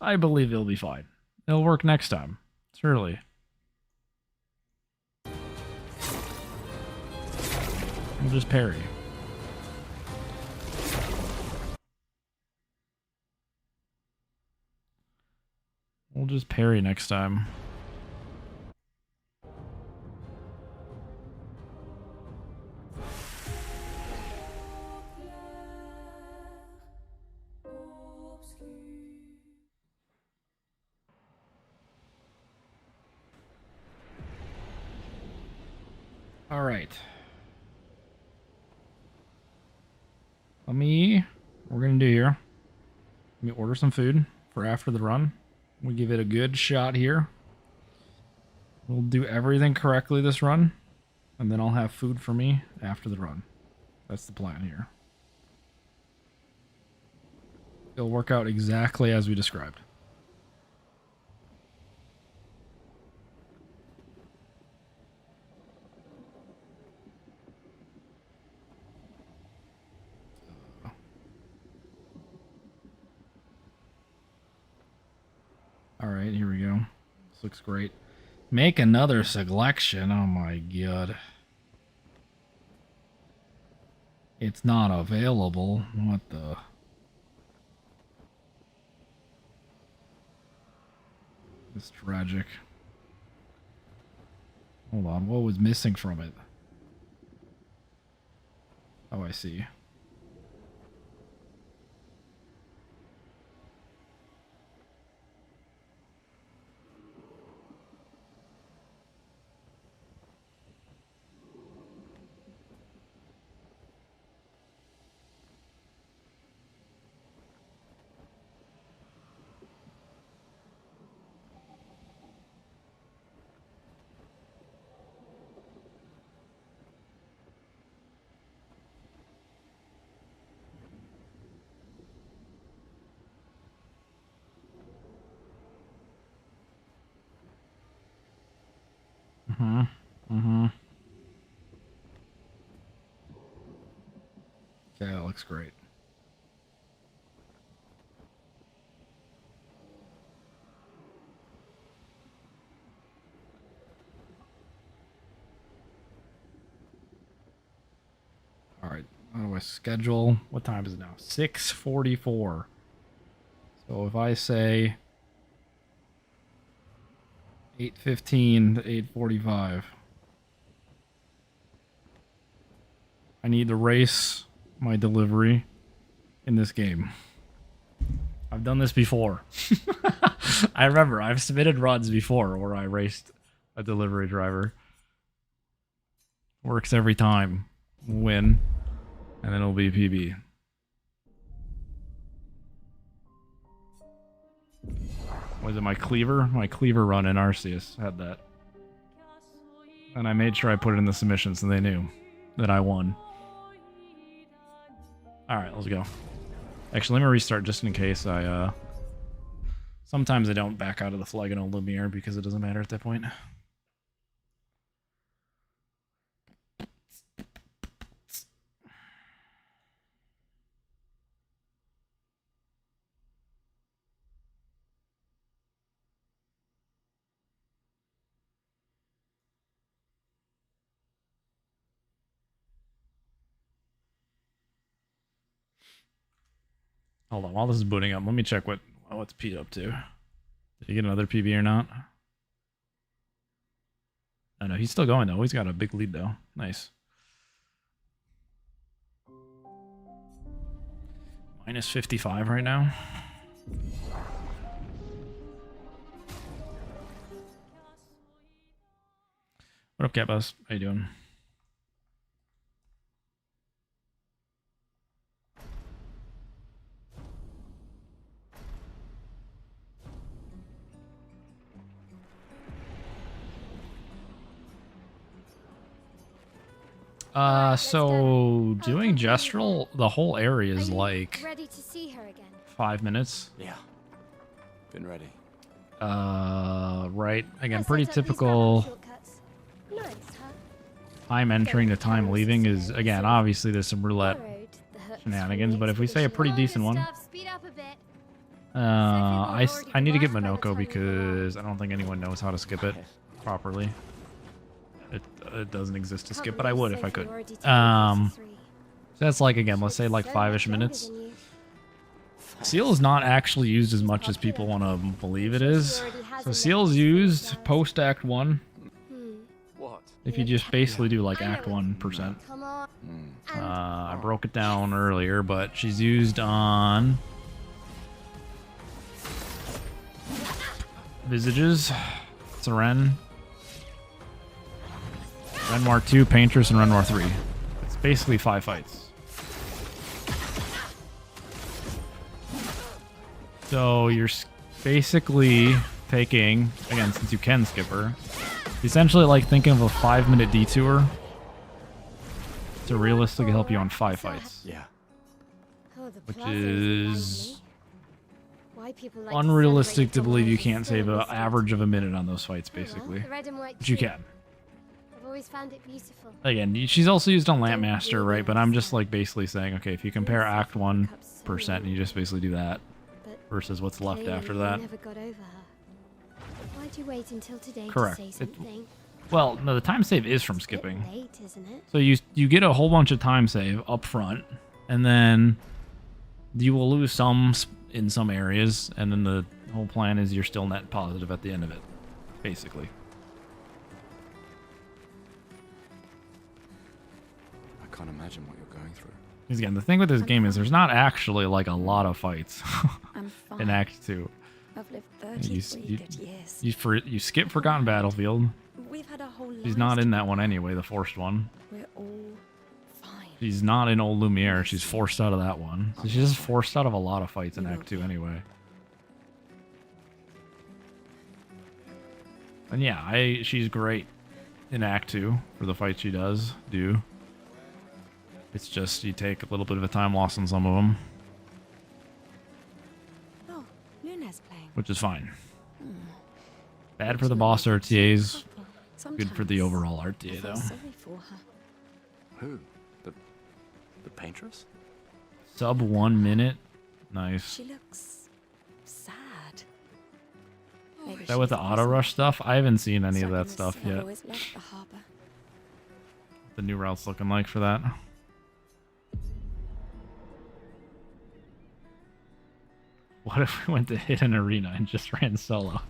I believe it'll be fine. It'll work next time. Surely. We'll just parry. We'll just parry next time. All right. What we're gonna do here. Let me order some food for after the run. We'll give it a good shot here. We'll do everything correctly this run, and then I'll have food for me after the run. That's the plan here. It'll work out exactly as we described. Alright, here we go. This looks great. Make another selection. Oh my god. It's not available. What the... It's tragic. Hold on, what was missing from it? Oh, I see. Okay, that looks great. Alright, how do I schedule? What time is it now? 6:44. So if I say 8:15 to 8:45, I need to race my delivery in this game. I've done this before. I remember I've submitted runs before where I raced a delivery driver. Works every time. Win. And then it'll be PB. Was it my cleaver? My cleaver run in Arceus had that. And I made sure I put it in the submission so they knew that I won. Alright, let's go. Actually, let me restart just in case I, sometimes I don't back out of the Phlegonal Lumiere because it doesn't matter at that point. Hold on, while this is booting up, let me check what's Pete up to. Did he get another PB or not? Oh no, he's still going though. He's got a big lead though. Nice. Minus 55 right now. What up, Cat Boss? How you doing? So doing Gestural, the whole area is like ready to see her again? 5 minutes. Yeah. Been ready. Right. Again, I pretty set up these typical grapple shortcuts. Nice, huh? time entering to time leaving is, again, obviously there's some roulette Borrowed the hooks shenanigans, from but the if we say a pretty decent one, Stuff, speed up a bit. I need to get Monoko because I don't think anyone knows how to skip it properly. It doesn't exist to skip, but I would if I could. So that's like, again, let's say like 5-ish minutes. Seal is not actually used as much as people want to believe it is. So Seal is used post Act 1. What? If you just basically do like Act 1%. Come on. I broke it down earlier, but she's used on Visages, Seren, Renoir 2, Paintress, and Renoir 3. It's basically 5 fights. So you're basically taking, again, since you can skip her, essentially like thinking of a 5-minute detour to realistically help you on 5 fights. Yeah. Oh, the Which plaza is why people like unrealistic to celebrate believe you the can't save an world. average of a minute on those fights, Oh, well, basically. the red and white But you tree. can. I've always found it beautiful. Again, she's also used on Lampmaster, right? But I'm just like basically saying, okay, if you compare Act 1%, and you just basically do that But versus what's left clearly after you that. never got over her. Why'd you wait until today Correct. to say something? Well, no, the time save is from It's a bit skipping. late, isn't it? So you get a whole bunch of time save up front, and then you will lose some in some areas, and then the whole plan is you're still net positive at the end of it, basically. I can't imagine what you're going through. Because again, the thing with this game is there's not actually like a lot of fights I'm fine. in Act 2. I've lived 33 good years. You skip Forgotten Battlefield. We've had a whole She's lives not in that together. one anyway, the forced one. We're all fine. She's not in Old Lumiere. She's forced out of that one. So she's just forced out of a lot of fights in You will Act 2 be. anyway. And yeah, she's great in Act 2 for the fights she does do. It's just you take a little bit of a time loss on some of them, Oh, Luna's playing. which is fine. Bad for the boss RTAs, good for the Sometimes overall I RTA feel though. sorry for her. Who? The paintress? Sub 1 minute. Nice. She looks sad. Maybe Is that with the she's auto rush stuff? I haven't seen any of that Struggling stuff with I've yet. always left the harbor. The new route's looking like for that. What if we went to hit an arena and just ran solo?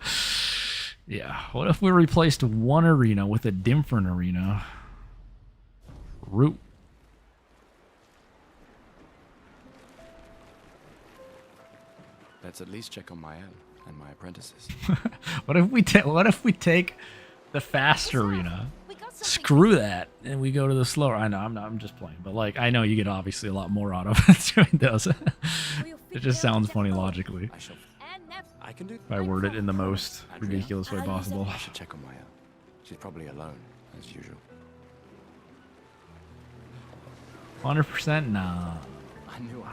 Yeah. What if we replaced one arena with a different arena? Root. Let's at least check on Mael and my apprentices. What if we take the fast arena? We got something. Screw that, and we go to the slower. I know I'm just playing, but like I know you get obviously a lot more out of it doing those. We'll It figure just out sounds the funny phone. logically. I shall. And never. I can do. If I word it in the most Andrea, ridiculous way possible. I should check on Mael. She's probably alone, as usual. 100%? Nah. I knew I.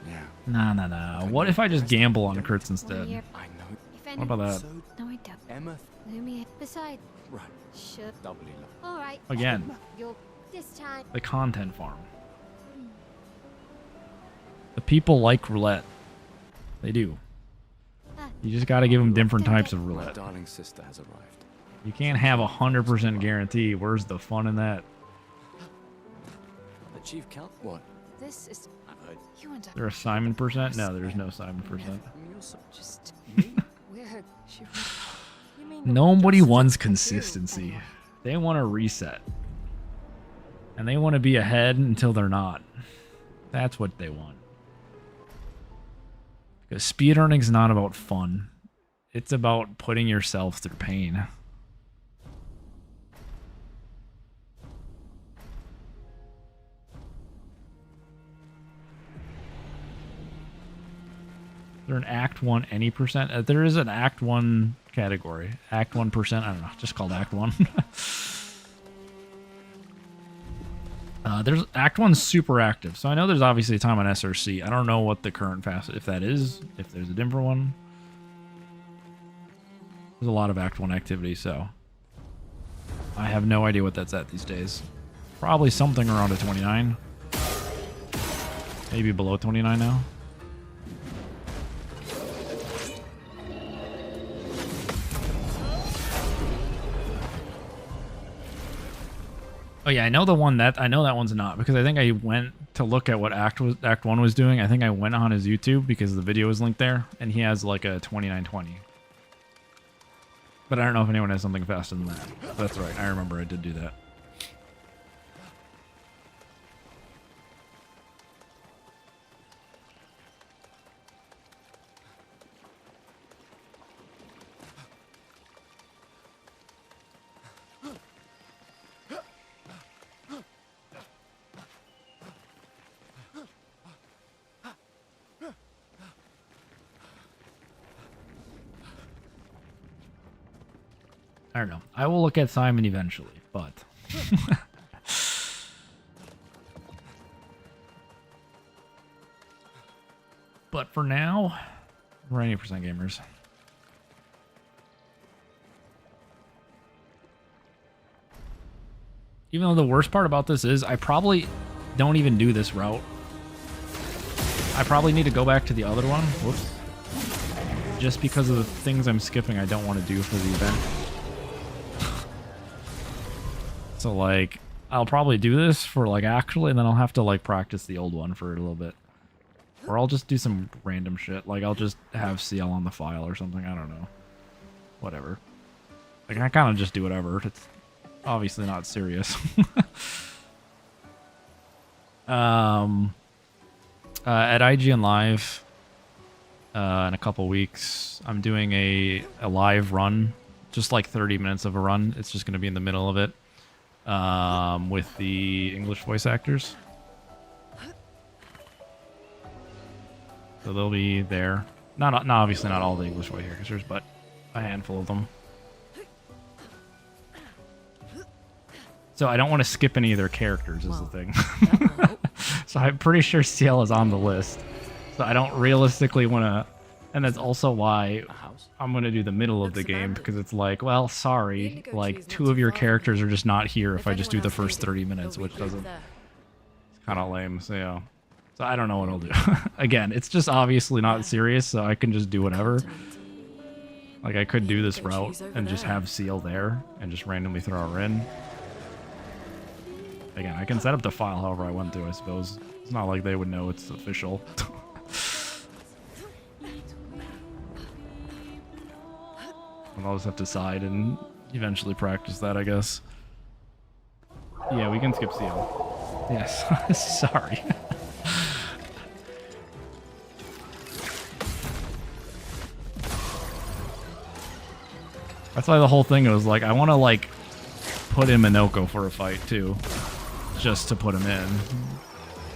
Yeah, Nah. What if I just gamble on crits instead? Here, I know. if What about that? So, No, I don't. Emma. Lumia. Besides, Right. sure. Doubly love. All right. Again, You'll this time. the content farm. The people like roulette. They do. You just gotta give them different types of My roulette. darling sister has arrived. You can't have 100% guarantee. Where's the fun in that? The chief count. What? This is. I've heard. You and I. There a Simon percent? No, there's no Simon percent. You're so Just. me. We're. You mean. Nobody just wants do consistency. anyway. They want to reset. And they want to be ahead until they're not. That's what they want. Because speedrunning's not about fun. It's about putting yourself through pain. Is there an Act 1 any percent? There is an Act 1 category. Act 1%. I don't know. Just called Act 1. There's Act 1's super active. So I know there's obviously a time on SRC. I don't know what the current fast, if that is, if there's a different one. There's a lot of Act 1 activity, so I have no idea what that's at these days. Probably something around a 29. Maybe below 29 now. Oh yeah, I know that one's not, because I think I went to look at what Act 1 was doing. I think I went on his YouTube because the video was linked there, and he has like a 2920. But I don't know if anyone has something faster than that. That's right. I remember I did do that. I don't know. I will look at Simon eventually, but... but for now, we're 80% gamers. Even though the worst part about this is I probably don't even do this route. I probably need to go back to the other one. Whoops. just because of the things I'm skipping I don't want to do for the event. So like, I'll probably do this for like actually, and then I'll have to like practice the old one for a little bit. Or I'll just do some random shit. Like I'll just have CL on the file or something. I don't know. Whatever. Like I kind of just do whatever. It's obviously not serious. At IGN Live in a couple weeks, I'm doing a live run, just like 30 minutes of a run. It's just going to be in the middle of it with the English voice actors. So they'll be there. Not obviously not all the English voice actors, but a handful of them. So I don't want to skip any of their characters is the thing. So I'm pretty sure CL is on the list. So I don't realistically want to... And that's also why I'm going to do the middle of the game, because it's like, well, sorry, like 2 of your characters are just not here if I just do the first 30 minutes, which doesn't... It's kind of lame, so yeah. So I don't know what I'll do. Again, it's just obviously not serious, so I can just do whatever. Like I could do this route and just have CL there and just randomly throw her in. Again, I can set up the file however I want to, I suppose. It's not like they would know it's official. I'll just have to decide and eventually practice that, I guess. Yeah, we can skip CL. Yes, sorry. That's why the whole thing was like, I want to like put in Minoko for a fight too, just to put him in.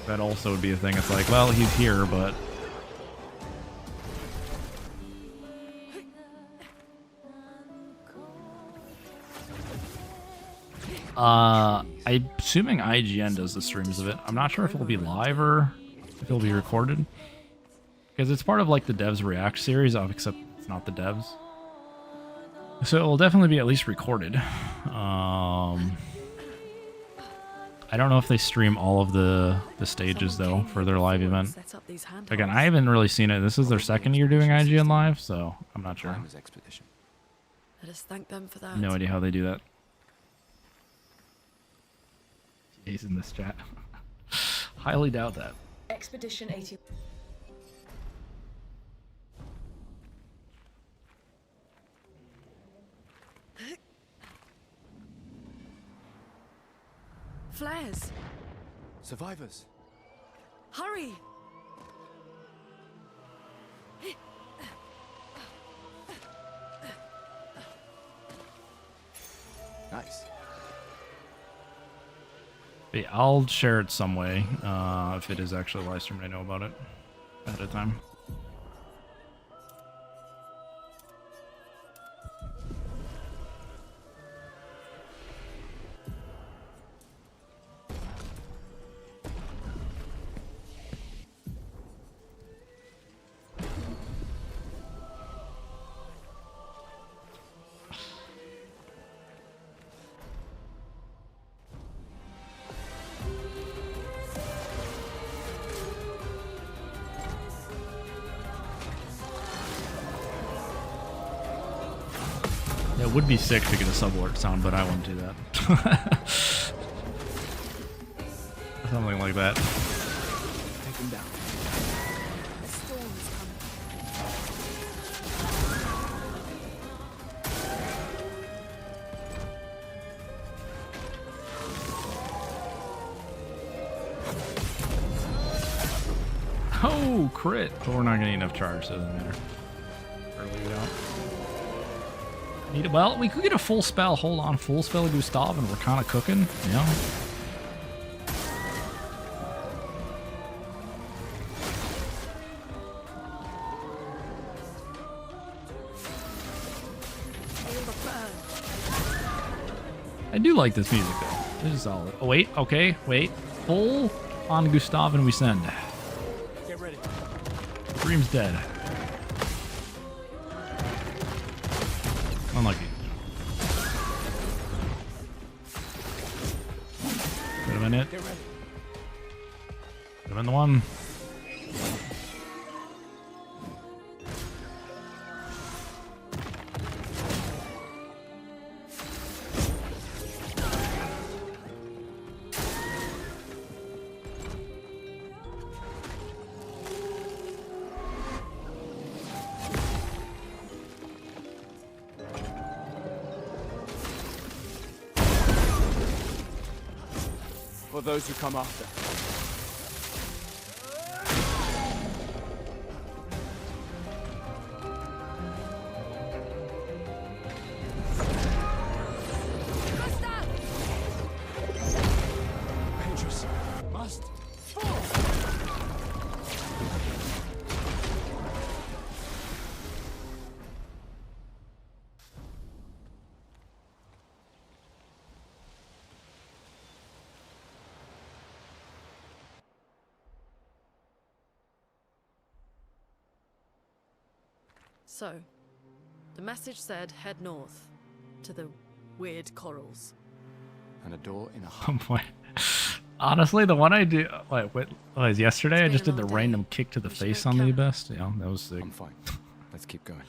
That also would be a thing. It's like, well, he's here, but I'm assuming IGN does the streams of it. I'm not sure if it'll be live or if it'll be recorded, because it's part of like the devs react series, except it's not the devs. So it will definitely be at least recorded. I don't know if they stream all of the stages though for their live event. Again, I haven't really seen it. This is their second year doing IGN Live, so I'm not sure. Let us thank them for that. No idea how they do that. He's in this chat. Highly doubt that. Expedition 80. Flares! Survivors! Hurry! Nice. Yeah, I'll share it some way, if it is actually live streamed. I know about it ahead of time. It would be sick to get a sub-alert sound, but I wouldn't do that. Something like that. Take him down. The storm is coming. Oh, crit! But we're not getting enough charge, so it doesn't matter. Early it out. Well, we could get a full spell. Hold on, full spell of Gustav, and we're kind of cooking. Yeah. I do like this music though. This is solid. Oh wait, okay, wait. Full on Gustav and we send. Get ready. Dream's dead. Unlucky. Could have been it. Could have been the one. for those who come after. Dangerous. Must fall. So, the message said head north to the weird corals. And a door in a Oh boy. Honestly, the one I do like was yesterday. I It's just been did a the long day. random kick to the We should face make on the camp. best. Yeah, that was sick. I'm fine. Let's keep going.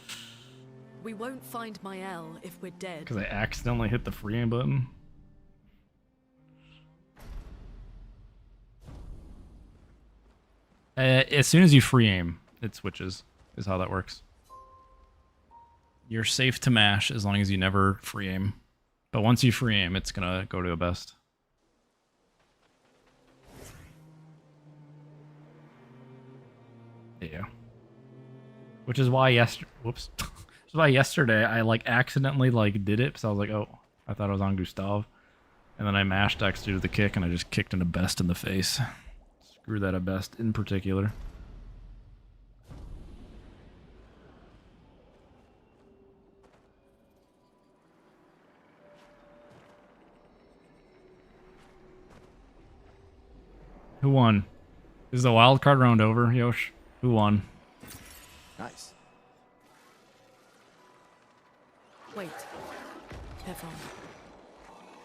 We won't find Mael if we're dead. Because I accidentally hit the free aim button. As soon as you free aim, it switches. Is how that works. You're safe to mash as long as you never free aim. But once you free aim, it's gonna go to a best. Yeah. Which is why whoops. Which is why yesterday I like accidentally like did it because I was like, oh, I thought I was on Gustav. And then I mashed X to do the kick and I just kicked in a best in the face. Screw that a best in particular. Who won? Is the wild card round over, Yosh? Who won? Nice. Wait. Never on.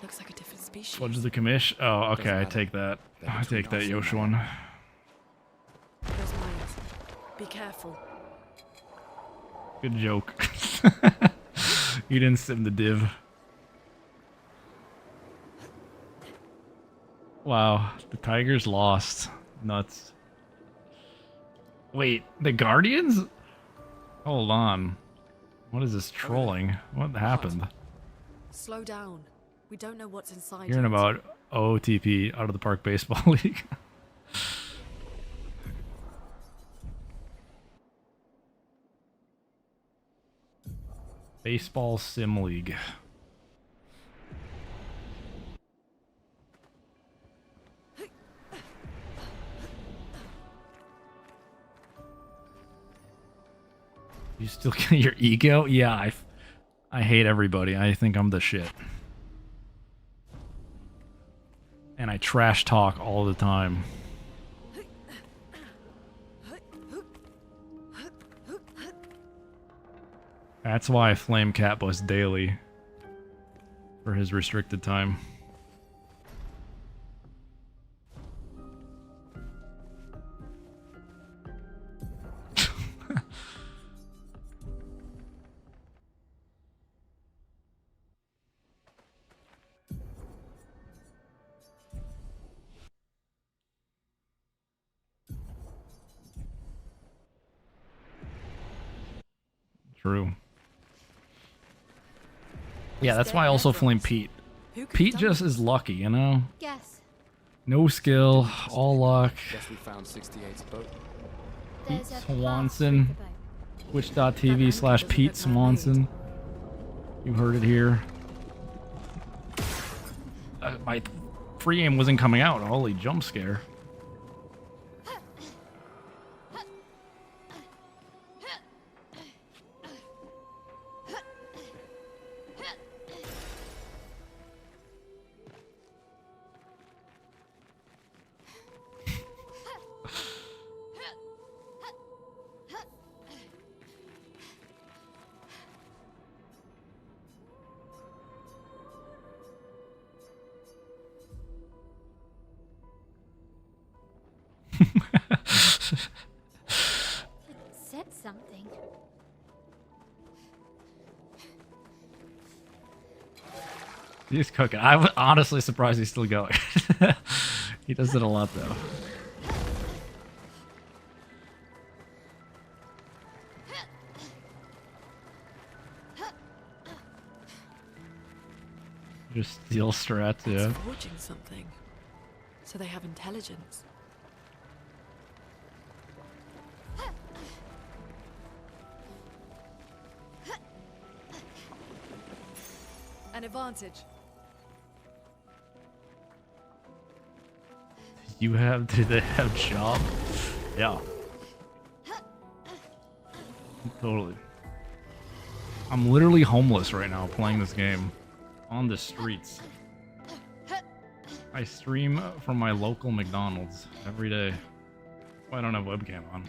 Looks like a different species. What's the commish? Oh, okay, I matter. take that. They're I between take that us and Yosh them. one. Those mines. Be careful. Good joke. You didn't sim the div. Wow, the Tigers lost. Nuts. Wait, the Guardians? Hold on. What is this trolling? What happened? Slow down. We don't know what's inside. Hearing yet. about OTP, Out of the Park Baseball League. Baseball Sim League. You still get your ego? Yeah, I hate everybody. I think I'm the shit. And I trash talk all the time. That's why I flame Catbus daily. For his restricted time. True. Yeah, that's why I also flame Pete. Who could Pete have done just is lucky, you know? Guess. No skill, all luck. Guess we found 68's boat. There's a Swanson. path through the boat. Twitch.tv/Pete Swanson. You heard it here. My free aim wasn't coming out. Holy jump scare. Said something. He's cooking. I'm honestly surprised he's still going. He does it a lot, though. Just steal strats, yeah. It's forging something. So they have intelligence. An advantage. Do they have job? Yeah. Totally. I'm literally homeless right now playing this game on the streets. I stream from my local McDonald's every day. Well, I don't have webcam on.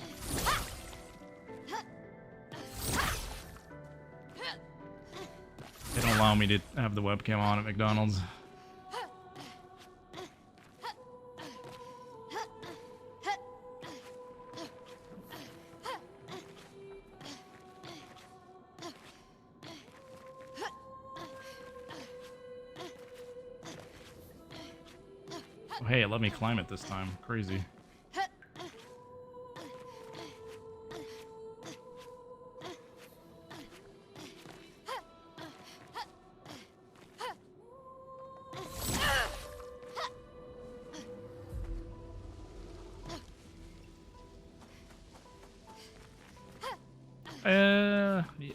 They don't allow me to have the webcam on at McDonald's. Oh, hey, it let me climb it this time. Crazy.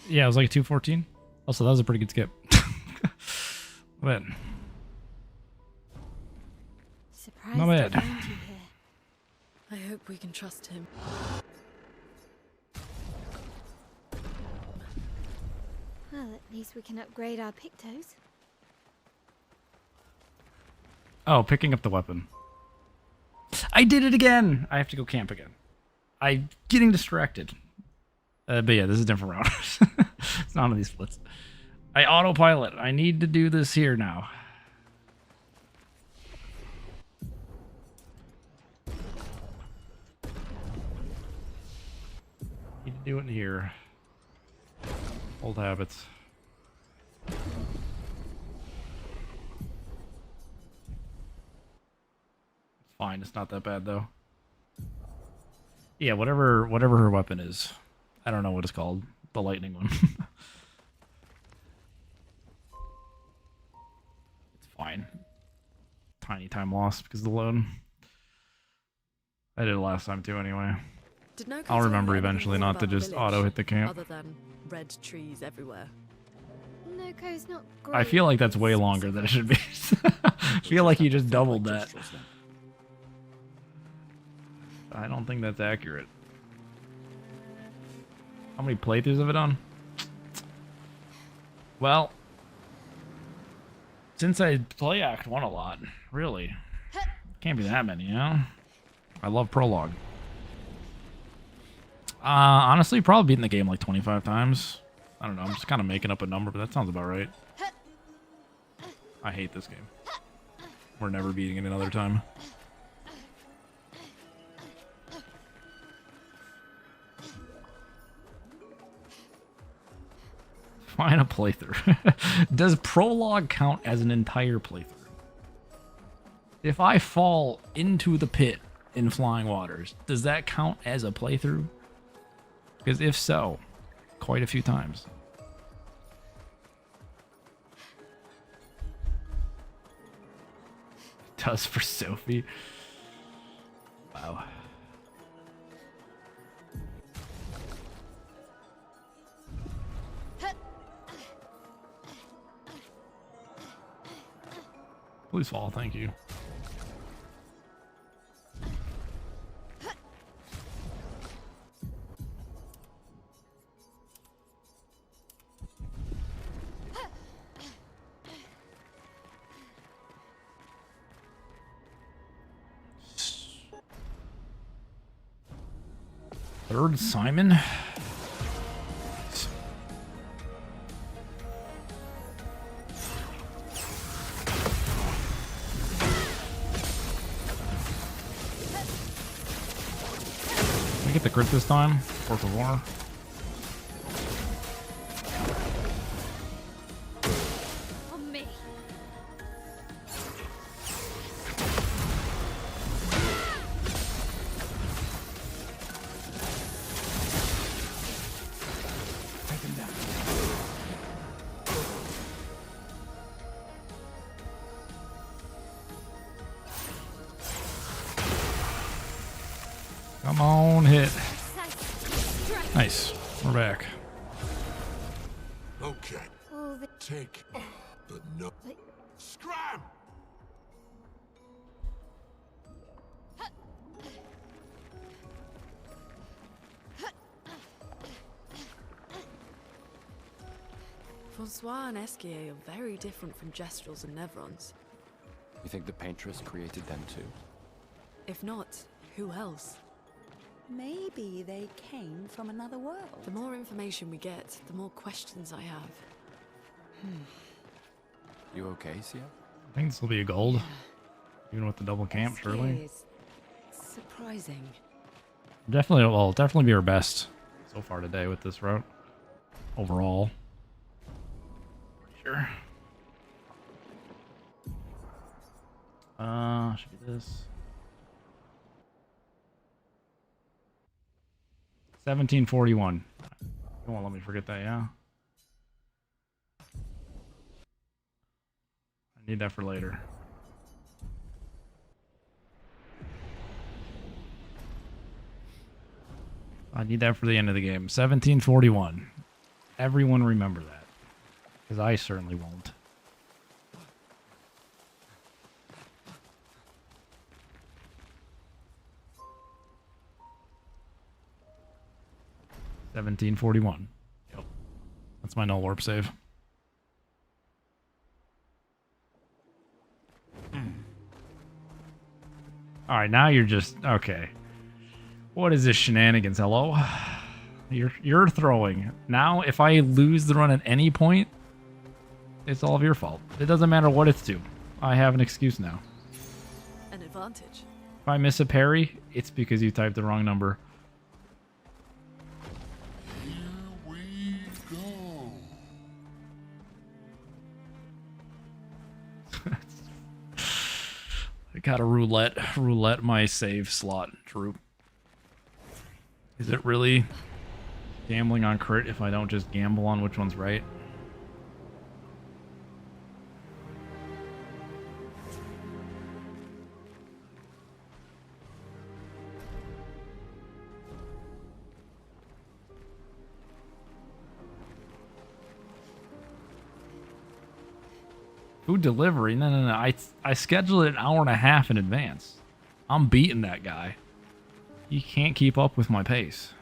Yeah, it was like 214. Also, that was a pretty good skip. But Surprised not bad. to find you here. I hope we can trust him. Well, at least we can upgrade our Pictos. Oh, picking up the weapon. I did it again! I have to go camp again. I'm getting distracted. But yeah, this is a different route. It's none of these splits. I autopilot. I need to do this here now. Need to do it in here. Old habits. It's fine. It's not that bad though. Yeah, whatever her weapon is. I don't know what it's called. The lightning one. It's fine. Tiny time loss because of the load. I did it last time too anyway. Did no I'll remember anything eventually more not to about the just village, auto hit the camp. Other than red trees everywhere. Noko's not great. I feel like that's way longer than it should be. I feel like you just doubled that. I don't think that's accurate. How many playthroughs have I done? Well, since I play Act 1 a lot, really. Can't be that many, you know? I love Prologue. Honestly, probably beaten the game like 25 times. I don't know, I'm just kind of making up a number, but that sounds about right. I hate this game. We're never beating it another time. Find a playthrough. Does Prologue count as an entire playthrough? If I fall into the pit in Flying Waters, does that count as a playthrough? Because if so, quite a few times. It does for Sophie. Wow. Please fall, thank you. Third Simon? Get the crit this time, por favor. On me. Take him down. Nice. We're back. Okay. All the Take the no. Scram! Francois and Esquier are very different from Gestrels and Nevrons. You think the Paintress created them too? If not, who else? Maybe they came from another world. The more information we get, the more questions I have. You okay, Sia? I think this will be a gold. Even with the double camp, surely. Is surprising. Definitely, well, definitely be our best so far today with this route. Overall. Sure. Should be this. 1741. You won't let me forget that, yeah? I need that for later. I need that for the end of the game. 1741. Everyone remember that. Because I certainly won't. $17.41. Yep. That's my null warp save. Alright, now you're just okay. What is this shenanigans? Hello? You're throwing. Now if I lose the run at any point, it's all of your fault. It doesn't matter what it's to. I have an excuse now. An advantage. If I miss a parry, it's because you typed the wrong number. Here we go. I gotta roulette my save slot, Drew. Is it really gambling on crit if I don't just gamble on which one's right? Food delivery? No. I scheduled it an hour and a half in advance. I'm beating that guy. He can't keep up with my pace.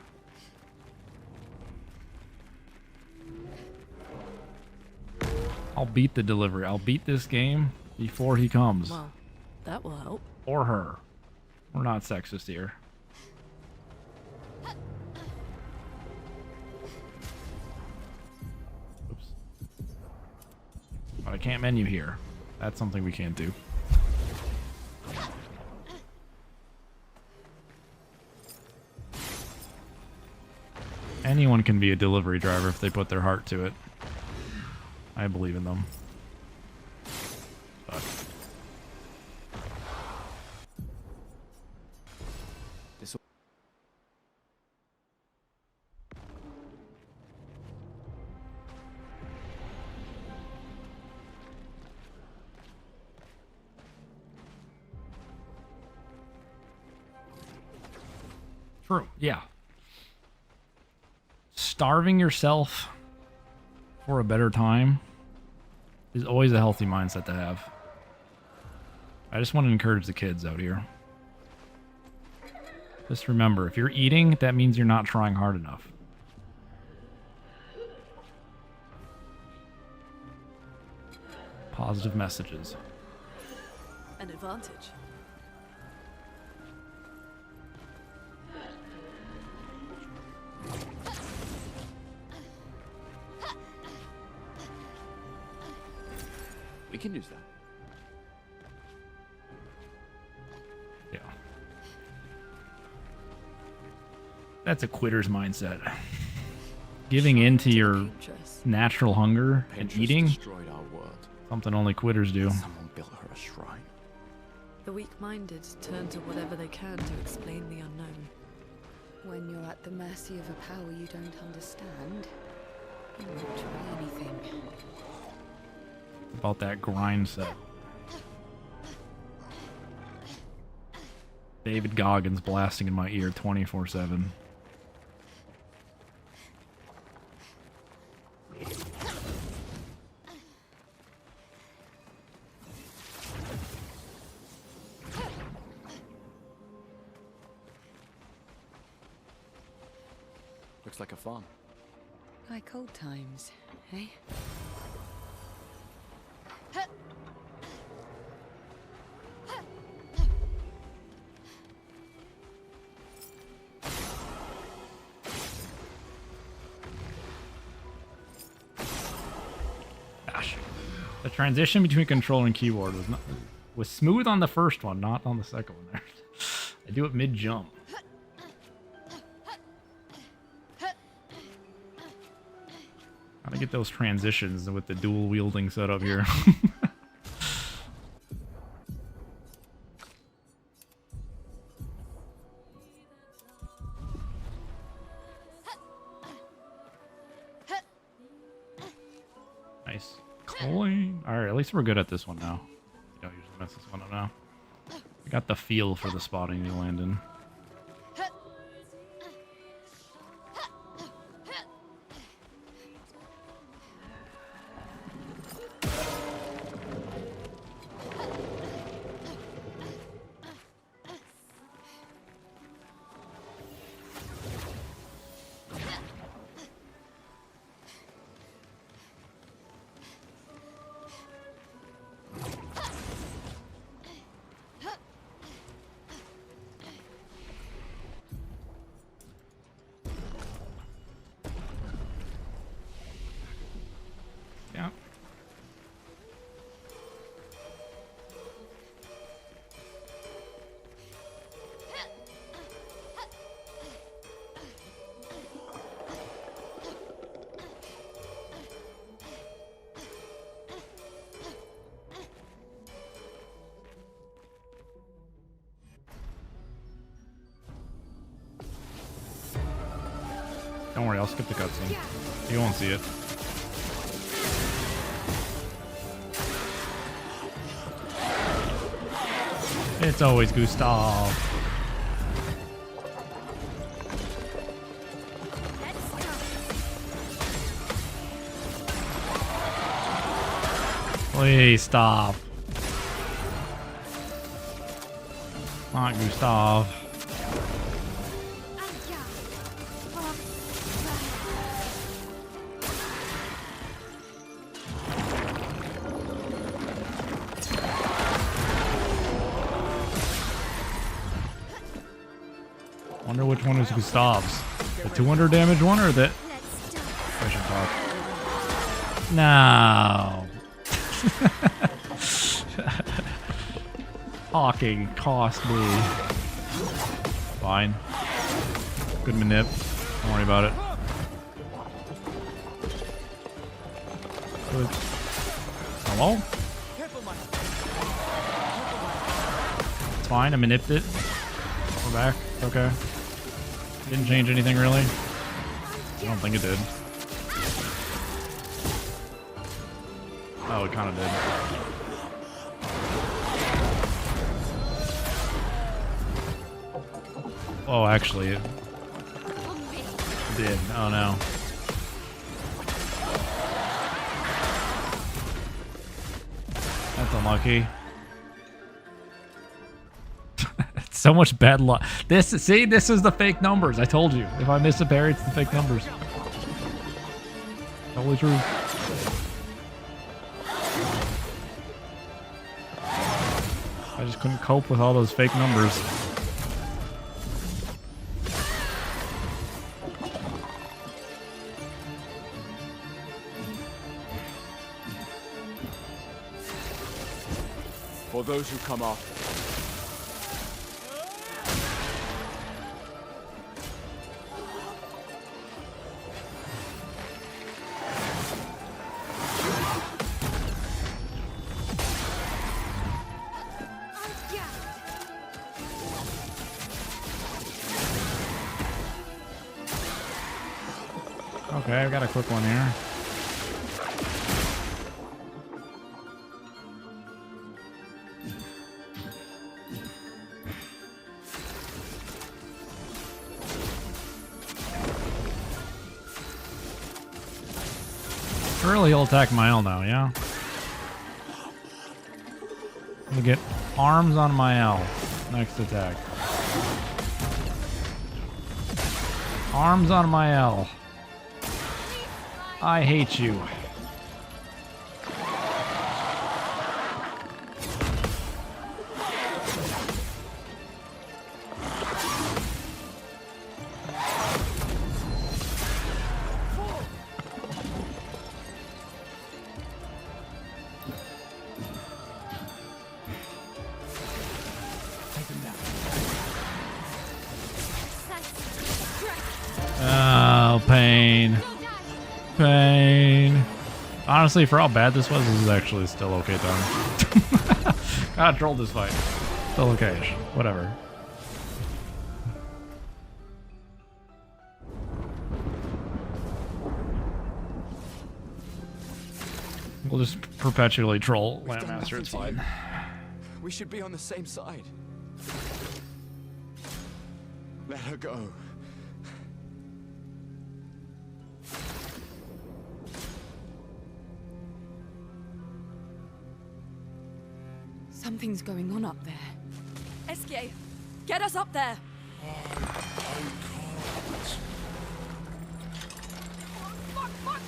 I'll beat the delivery. I'll beat this game before he comes. Well, that will help. Or her. We're not sexist here. Oops. But I can't menu here. That's something we can't do. Anyone can be a delivery driver if they put their heart to it. I believe in them. But This. true, yeah. Starving yourself for a better time is always a healthy mindset to have. I just want to encourage the kids out here. Just remember, if you're eating, that means you're not trying hard enough. Positive messages. An advantage. We can use that. Yeah. That's a quitter's mindset. Giving in to your natural hunger and Paintress eating, destroyed our world. something only quitters do. Someone built her a shrine. The weak-minded turn to whatever they can to explain the unknown. When you're at the mercy of a power you don't understand, you won't try anything. About that grind set. David Goggins blasting in my ear 24/7. Looks like a farm. Like old times, eh? Gosh. The transition between controller and keyboard was smooth on the first one, not on the second one there. I do it mid-jump. Gotta get those transitions with the dual wielding setup here. Nice. Clean. Alright, at least we're good at this one now. We don't usually mess this one up now. We got the feel for the spotting you land in. Yeah. Don't worry, I'll skip the cutscene. You won't see it. It's always Gustav. Please stop. Not Gustav. Wonder which one is Gustav's. The 200 damage one or the... I should talk. No. Talking cost me. Fine. Good manip. Don't worry about it. Good. Hello? It's fine. I manipped it. We're back. Okay. Didn't change anything really. I don't think it did. Oh, it kind of did. Oh, actually, it did. Oh no. That's unlucky. So much bad luck. This is the fake numbers. I told you. If I miss a parry, it's the fake numbers. Totally true. I just couldn't cope with all those fake numbers. For those who come after. Okay, I've got a quick one here. Surely he'll attack my L now, yeah? I'm gonna get arms on my L. Next attack. Arms on my L. I hate you. Oh, pain. Pain. Honestly, for how bad this was, this is actually still okay done. God, trolled this fight. Still okay-ish. Whatever. We'll just perpetually troll We've done Landmaster, it's nothing to fine. you. We should be on the same side. Let her go. Something's going on up there. Esquier, get us up there!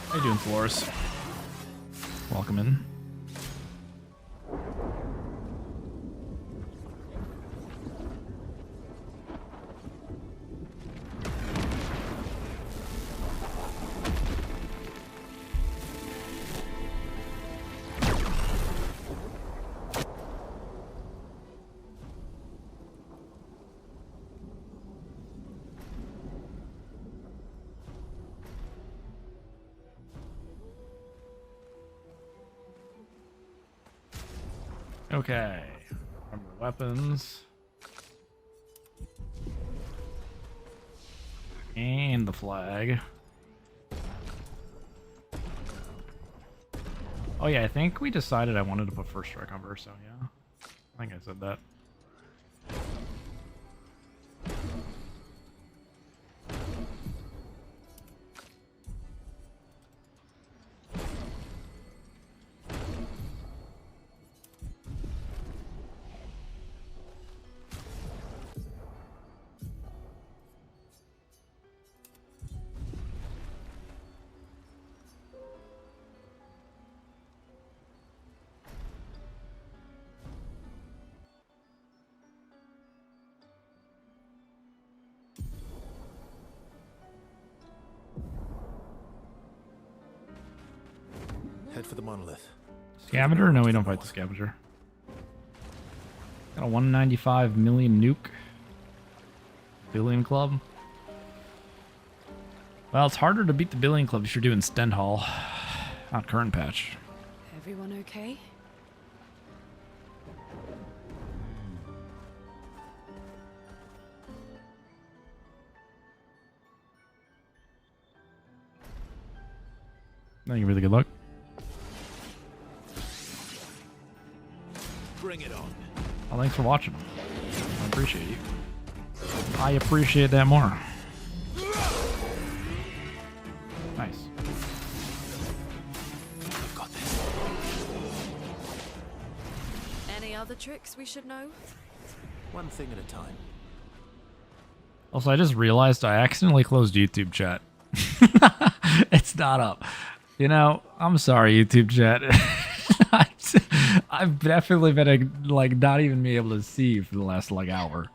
How you doing, Flores? Welcome in. Okay. Remember weapons. And the flag. Oh yeah, I think we decided I wanted to put first strike on her, so yeah. I think I said that. Head for the monolith. Scavenger? No, we don't fight the scavenger. Got a 195 million nuke. Billion Club. Well, it's harder to beat the Billion Club if you're doing Stendhal. Not current patch. Everyone okay? Thank you for the good luck. Bring it on. Well, thanks for watching. I appreciate you. I appreciate that more. Nice. I've got this. Any other tricks we should know? One thing at a time. Also, I just realized I accidentally closed YouTube chat. It's not up. You know, I'm sorry, YouTube chat. I've definitely been like not even be able to see for the last like hour.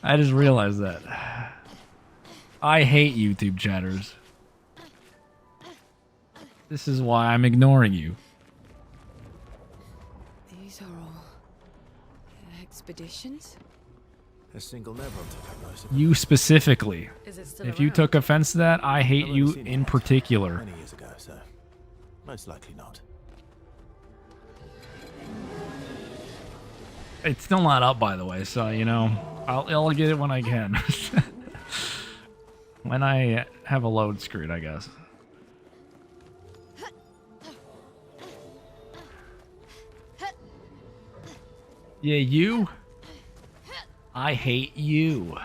I just realized that. I hate YouTube chatters. This is why I'm ignoring you. These are all expeditions? A single Neville took up most of You specifically. Is it still If you around? took offense to that, I hate I've only you seen in it particular. many years ago, so most likely not. It's still not up, by the way, so, you know, I'll get it when I can. When I have a load screen, I guess. Yeah, you? I hate you.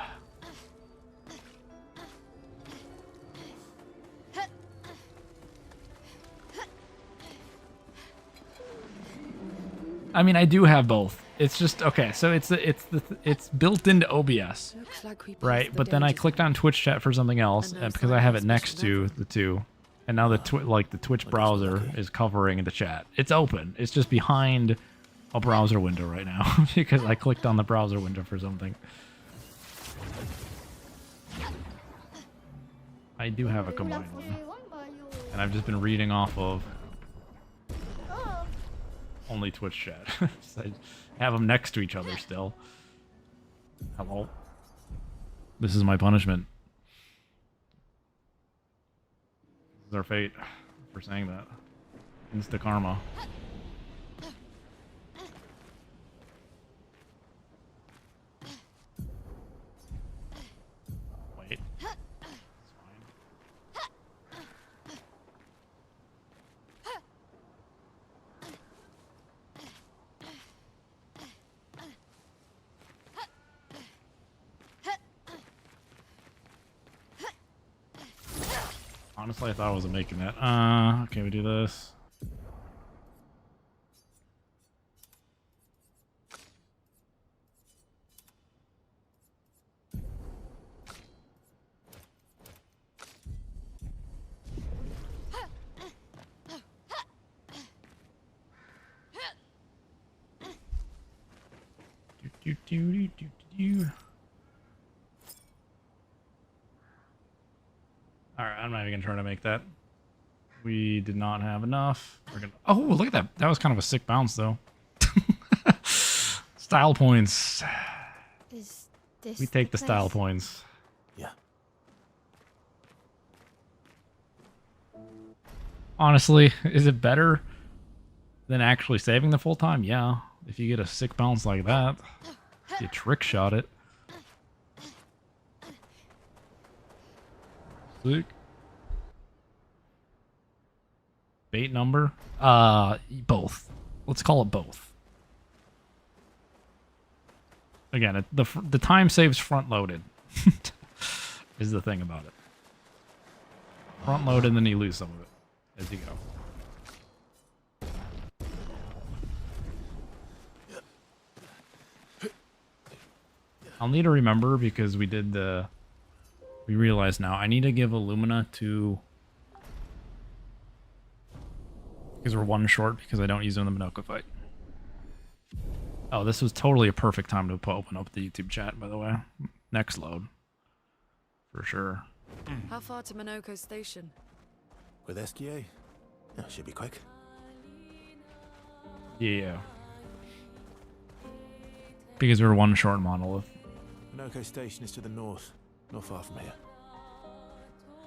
I mean, I do have both. It's just okay. So it's built into OBS, Looks like we right? passed But then I danger clicked on Twitch chat for something else, And no because sign I of have it suspicion next to ever. the two, and now the Twitch browser is covering the chat. It's open. It's just behind a browser window right now because I clicked on the browser window for something. I do have a combined one, and I've just been reading off of only Twitch chat. So I have them next to each other still. Hello. This is my punishment. This is our fate for saying that. Insta karma. Wait. It's fine. Honestly, I thought I wasn't making that. Okay, we do this. Alright, I'm not even gonna try to make that. We did not have enough. We're gonna. Oh, look at that. That was kind of a sick bounce, though. Style points. Is this We take the style place? points. Yeah. Honestly, is it better than actually saving the full time? Yeah. If you get a sick bounce like that, you trick shot it. Sick. Bait number? Both. Let's call it both. Again, the time saves front loaded. Is the thing about it. Front loaded, and then you lose some of it as you go. I'll need to remember because we did the. We realize now I need to give Illumina to. Because we're one short because I don't use them in the Minoko fight. Oh, this was totally a perfect time to open up the YouTube chat, by the way. Next load. For sure. How far to Minoko Station? With SGA? Oh, should be quick. Yeah. Because we were one short Monolith. Minoko Station is to the north. Not far from here.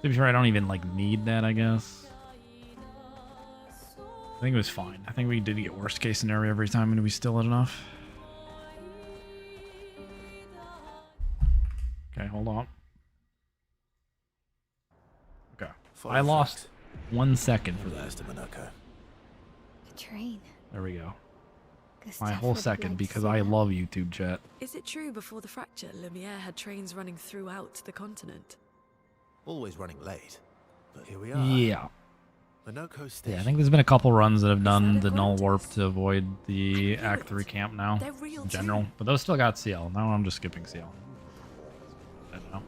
To be fair, I don't even, like, need that, I guess. I think it was fine. I think we did get worst case scenario every time, and we still had enough. Okay, hold on. Okay. Follow I the lost facts. 1 second for There's that. to Minoko. A train. There we go. Gustav My whole would have second, liked to because see I that. love YouTube chat. Is it true before the fracture, Lumiere had trains running throughout the continent? Always running late. But here we are. Yeah. Minoko Station. Yeah, I think there's been a couple runs that have done that the a null Gruntus? warp to avoid the I knew Act it. 3 camp now. They're real In general. too. But those still got CL. Now I'm just skipping CL. I don't know.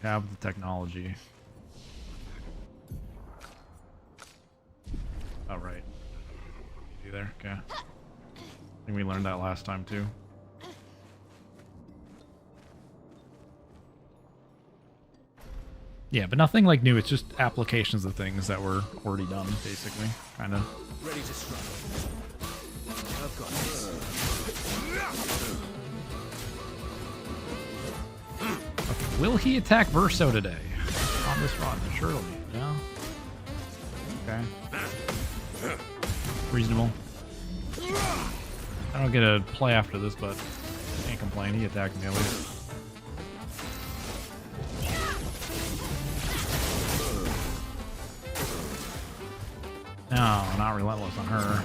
We have the technology. Oh, right. You there? Okay. I think we learned that last time, too. Yeah, but nothing like new. It's just applications of things that were already done, basically. Kind of. Ready to strike. I've got this. Okay. Will he attack Verso today? On this run? Surely. Yeah. Okay. Reasonable. I don't get a play after this, but can't complain. He attacked me at least. No, not relentless on her.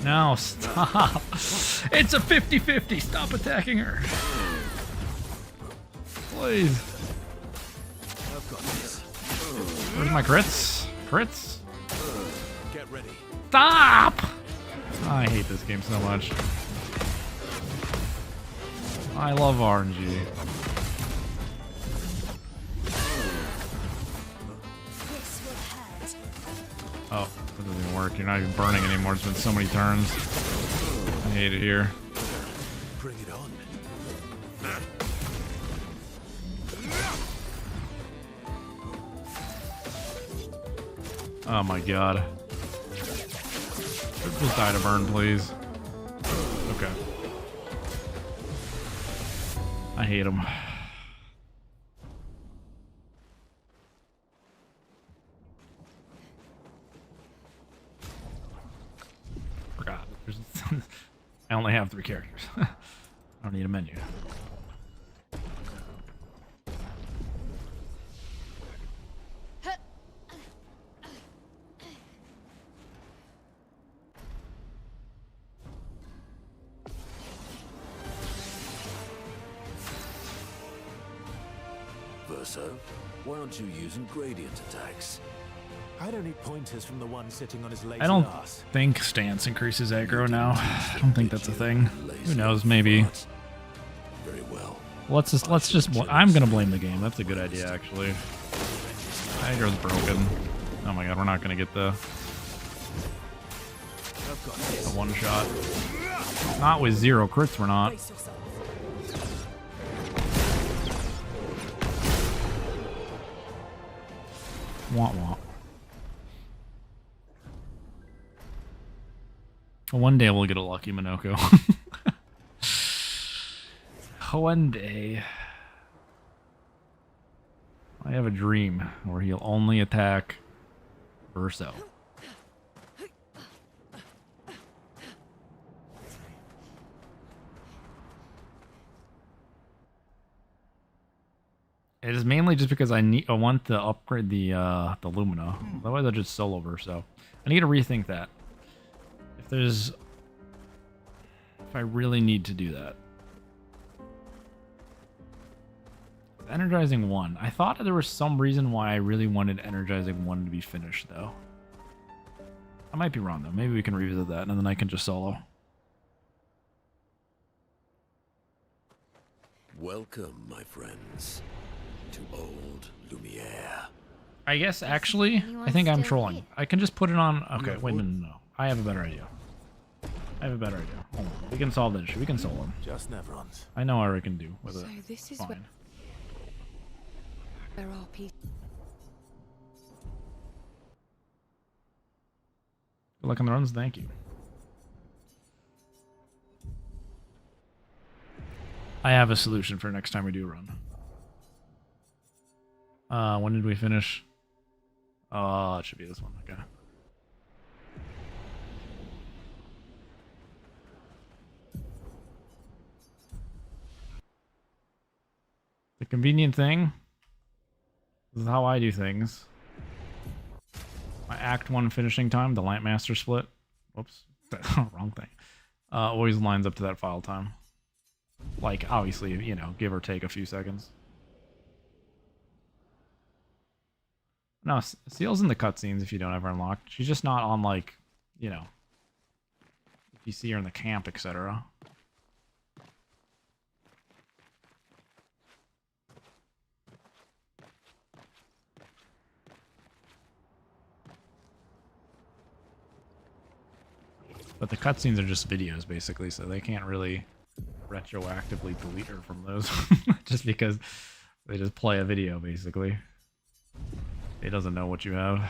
No, stop. It's a 50-50. Stop attacking her. Please. I've got this. Where's my crits? Crits? Get ready. Stop! I hate this game so much. I love RNG. This will hurt. Oh, that doesn't even work. You're not even burning anymore. It's been so many turns. I hate it here. Bring it on. Oh my god. Just die to burn, please. Okay. I hate him. Forgot. I only have 3 characters. I don't need a menu. Verso, why aren't you using gradient attacks? I don't need pointers from the one sitting on his lazy I don't ass. think stance increases aggro now. I don't think that's a thing. Who knows? Maybe. Very well. Let's just. I'm gonna blame the game. That's a good idea, actually. Aggro's broken. Oh my god, we're not gonna get the one shot. Not with 0 crits, we're not. Brace yourself. Wah wah. One day we'll get a lucky Minoko. One day. I have a dream where he'll only attack Verso. It is mainly just because I want to upgrade the Lumina. Otherwise, I'll just solo Verso. I need to rethink that. If I really need to do that. Energizing 1. I thought there was some reason why I really wanted Energizing 1 to be finished, though. I might be wrong, though. Maybe we can revisit that, and then I can just solo. Welcome, my friends, to old Lumiere. I guess, actually, I think I'm trolling. I can just put it on... Okay, wait a minute, no. I have a better idea. Hold on. We can solve that issue. We can solo him. Just nevrons. I know what I can do with it. So this is Fine. where our people. Good luck on the runs. Thank you. I have a solution for next time we do a run. When did we finish? It should be this one. Okay. The convenient thing. This is how I do things. My Act 1 finishing time, the Lightmaster split. Whoops. Wrong thing. Always lines up to that file time. Like, obviously, you know, give or take a few seconds. No, Seal's in the cutscenes if you don't ever unlock. She's just not on, like, you know, if you see her in the camp, etc. But the cutscenes are just videos, basically, so they can't really retroactively delete her from those. Just because they just play a video, basically. It doesn't know what you have.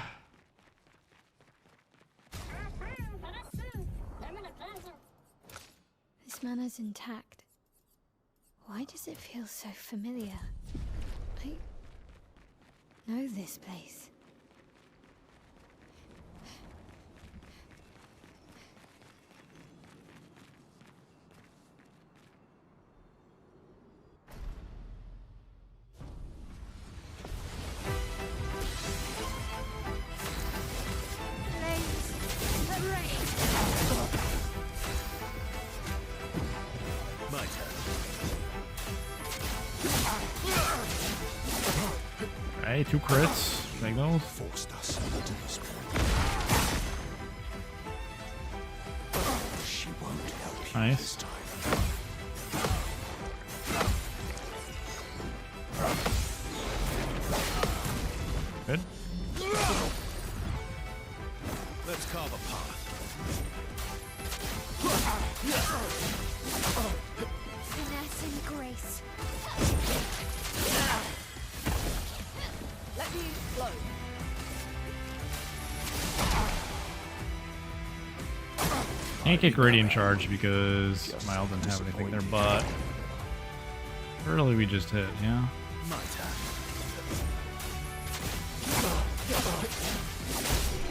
This mana's intact. Why does it feel so familiar? I know this place. My turn. Hey, 2 crits. Take those. Forced us to this point. She won't help you Nice. this time. Good. Let's carve a path. Finesse and grace. Let me flow. Can't kick Radiant Charge because Mile didn't have anything there, but early we just hit, yeah? My turn.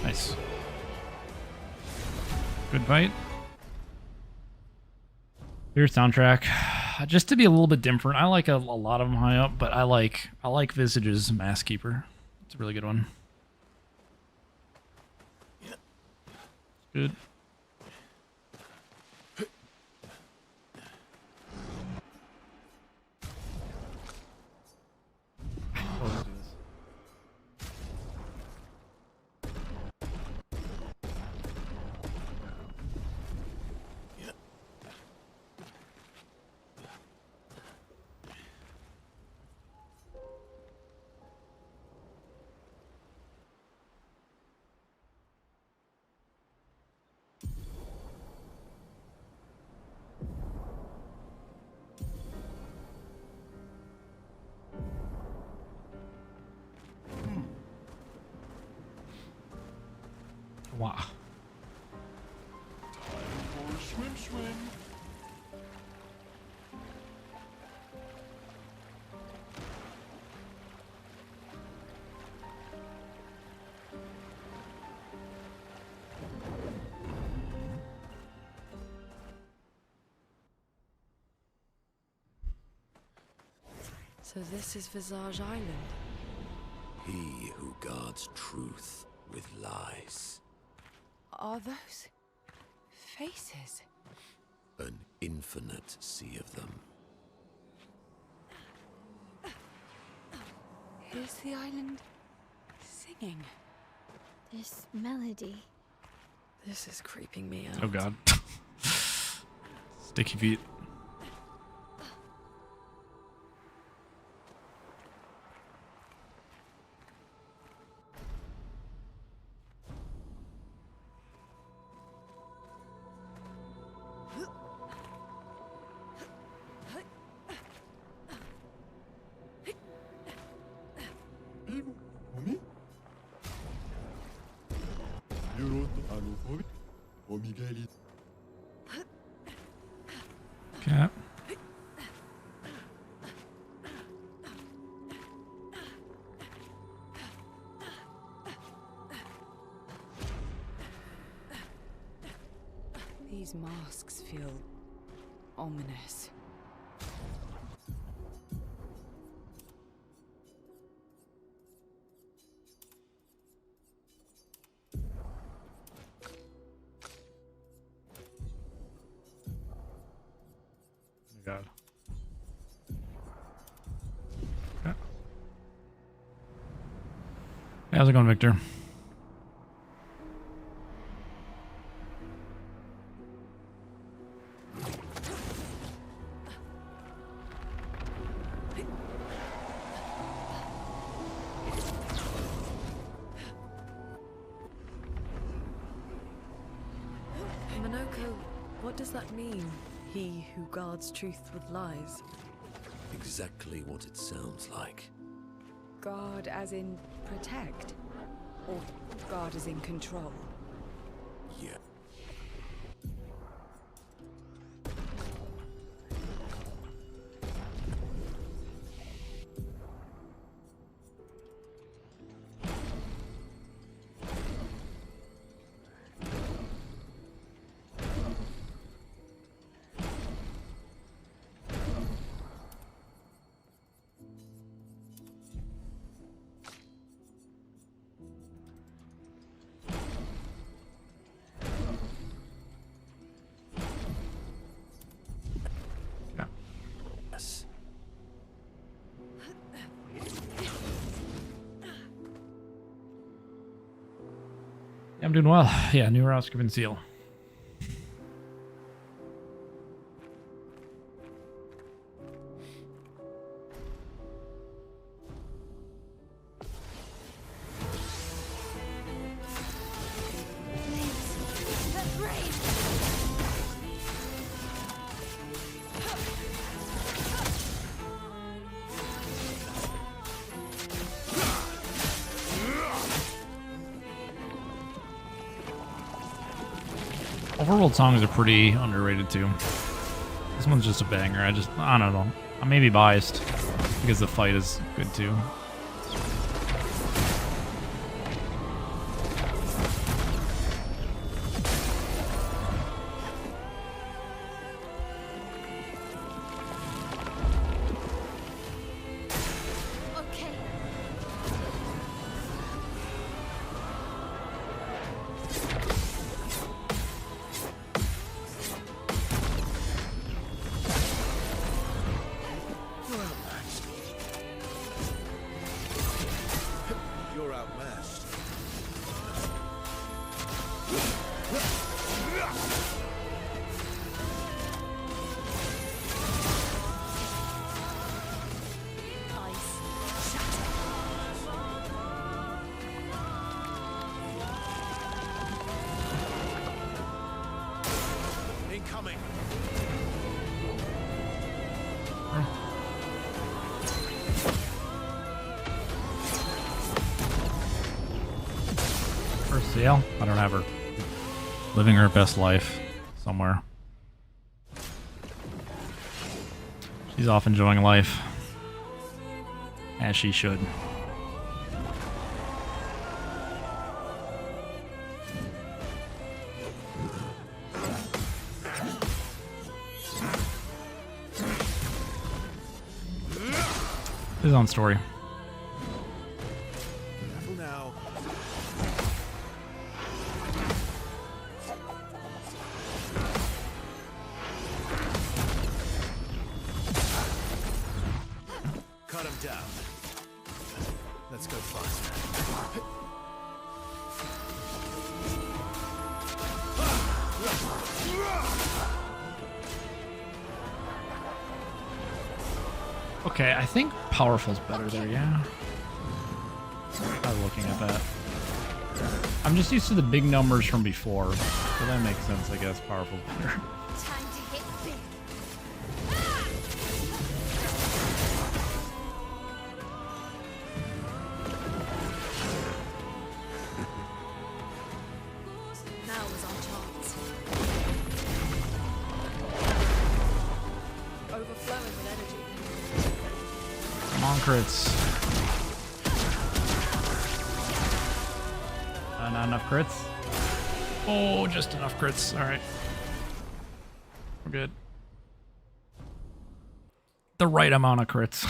Nice. Good fight. Here's soundtrack. Just to be a little bit different, I like a lot of them high up, but I like Visage's Mask Keeper. It's a really good one. Good. Wow. Swim, swim. So this is Visage Island. He who guards truth with lies. Are those faces? An infinite sea of them. Is the island singing? This melody. This is creeping me out. Oh god. Sticky feet. Cat. These masks feel ominous. God. Okay. How's it going, Victor? Monoko, what does that mean? He who guards truth with lies. Exactly what it sounds like. Guard as in protect? Or guard as in control? Yeah. I'm doing well. Yeah, new routes given seal. Overworld songs are pretty underrated too. This one's just a banger. I don't know. I may be biased because the fight is good too. Ciel? I don't have her. Living her best life somewhere. She's off enjoying life. As she should. His own story. Okay, I think powerful's better there, yeah. I'm looking at that. I'm just used to the big numbers from before, so that makes sense, I guess. Powerful's better. Time to hit big. Now is our chance. Overflowing with energy. Come on, crits. Not enough crits? Oh, just enough crits. Alright. We're good. The right amount of crits.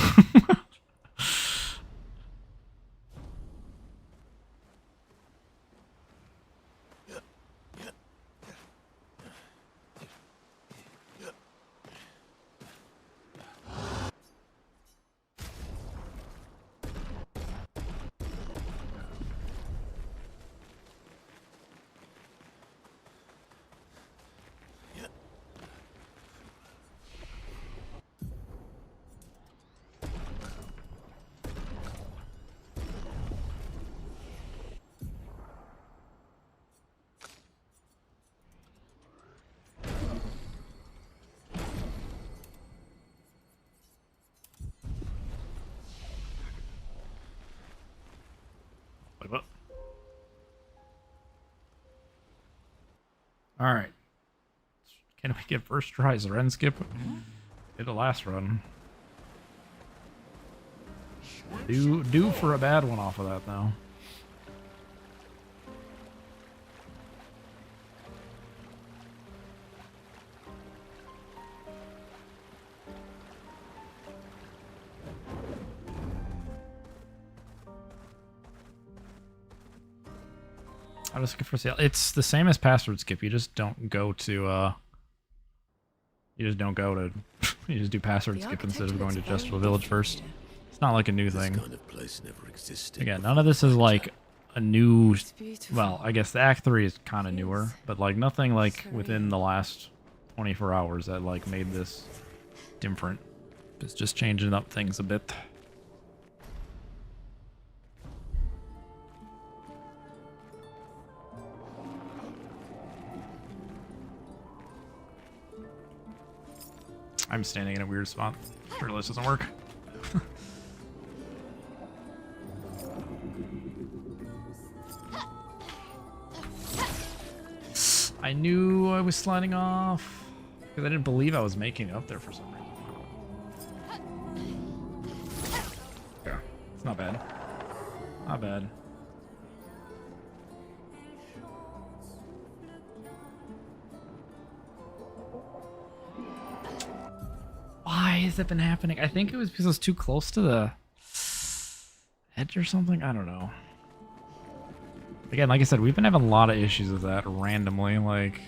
Alright. Can we get first tries? Ren skip? Did the last run. Due for a bad one off of that, though. I was looking for sale. It's the same as password skip. You just don't go to you just don't go to you just do password skip instead of going to Justifiable Village first. It's not like a new thing. This kind of place never existed Again, none of this is like a new. It's beautiful. Well, I guess the Act 3 is kind of newer, but like nothing like within the last 24 hours that like made this different. It's just changing up things a bit. I'm standing in a weird spot. Sure, this doesn't work. I knew I was sliding off because I didn't believe I was making it up there for some reason. Yeah, it's not bad. Not bad. Why has that been happening? I think it was because I was too close to the edge or something. I don't know. Again, like I said, we've been having a lot of issues with that randomly, like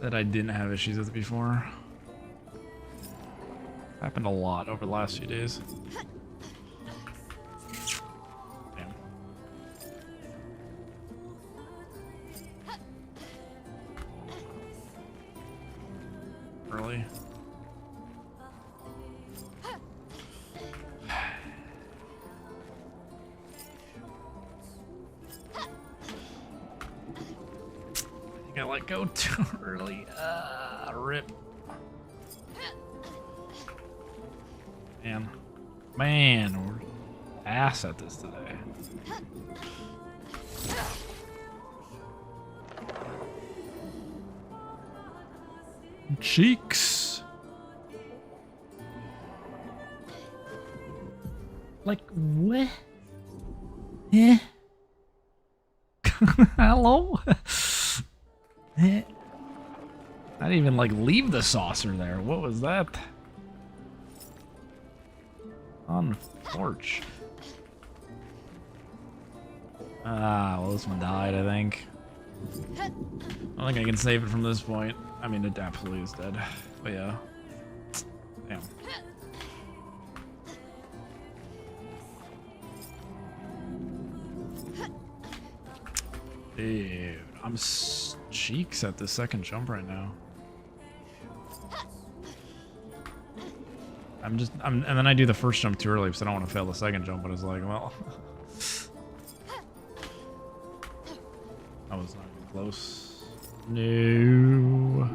that I didn't have issues with before. Happened a lot over the last few days. Damn. Early. I let go too early. Rip. Man, we're ass at this today. Cheeks. Like what? Yeah. Hello? I didn't even like leave the saucer there. What was that? Unfortunate. Well, this one died, I think. I don't think I can save it from this point. I mean, it absolutely is dead. But yeah. Damn. Dude, I'm cheeks at the second jump right now. And then I do the first jump too early because I don't want to fail the second jump, but it's like, well, I was not even close. No.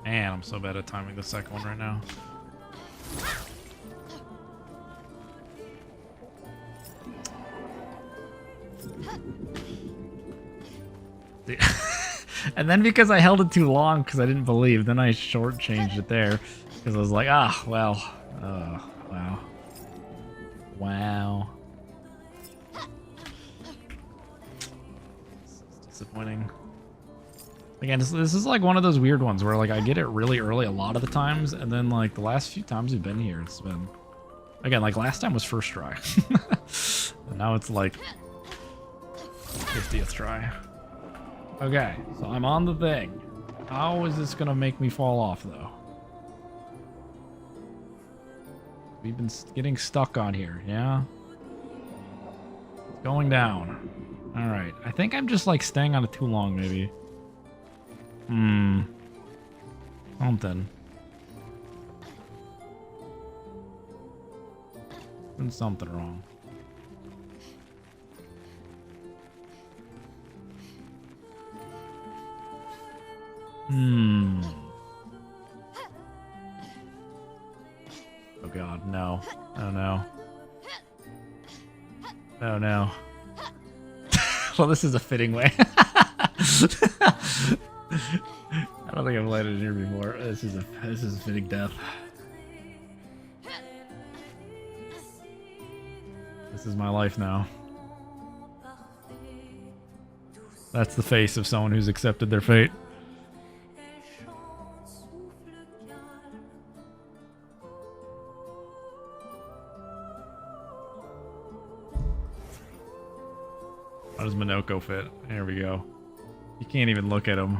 Man, I'm so bad at timing the second one right now. And then because I held it too long because I didn't believe, then I shortchanged it there because I was like, ah, well, wow. Wow. This is disappointing. Again, this is like one of those weird ones where like I get it really early a lot of the times, and then like the last few times we've been here, it's been, again, like last time was first try. And now it's like 50th try. Okay, so I'm on the thing. How is this gonna make me fall off, though? We've been getting stuck on here, yeah? It's going down. Alright, I think I'm just, like, staying on it too long, maybe. Something. Doing something wrong. Oh god, no. Oh no. Oh no. Well, this is a fitting way. I don't think I've landed here before. This is a fitting death. This is my life now. That's the face of someone who's accepted their fate. How does Minoko fit? There we go. You can't even look at him.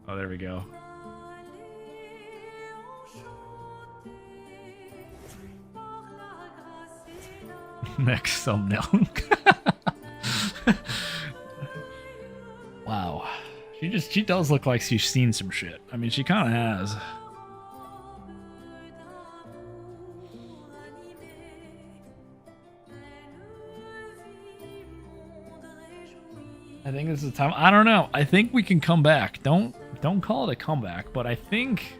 Oh, there we go. Next thumbnail. Wow. She does look like she's seen some shit. I mean, she kind of has. I think this is the time. I don't know. I think we can come back. Don't call it a comeback, but I think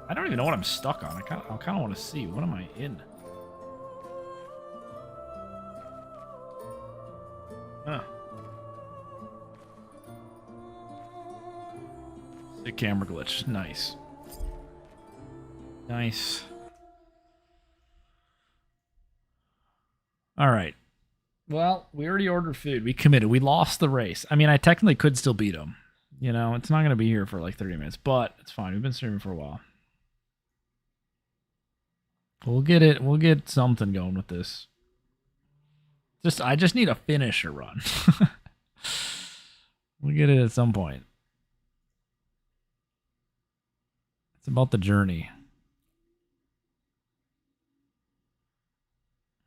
I don't even know what I'm stuck on. I kind of want to see, what am I in? Huh. The camera glitch. Nice. Nice. All right. Well, we already ordered food. We committed. We lost the race. I mean, I technically could still beat him. You know, it's not going to be here for like 30 minutes, but it's fine. We've been streaming for a while. We'll get it. We'll get something going with this. I just need a finisher run. We'll get it at some point. It's about the journey.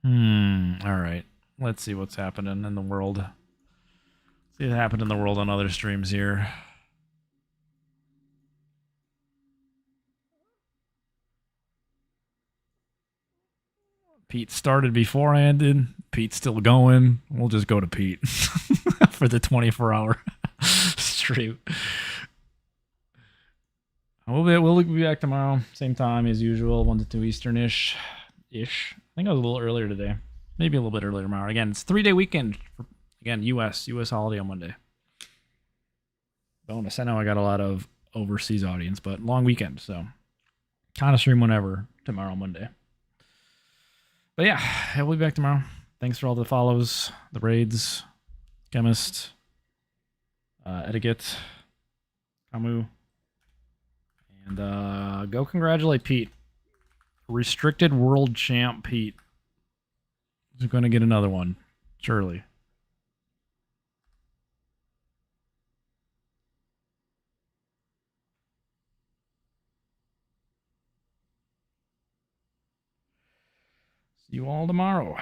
All right. Let's see what's happening in the world. See what happened in the world on other streams here. Pete started before I ended. Pete's still going. We'll just go to Pete for the 24-hour stream. We'll be back tomorrow, same time as usual, 1 to 2 Eastern-ish. I think I was a little earlier today. Maybe a little bit earlier tomorrow. Again, it's a 3-day weekend. Again, US holiday on Monday. Bonus. I know I got a lot of overseas audience, but long weekend, so kind of stream whenever tomorrow, Monday. But yeah, we'll be back tomorrow. Thanks for all the follows, the raids, Chemist, Etiquette, Camus, and go congratulate Pete. Restricted World Champ Pete is going to get another one, surely. See you all tomorrow.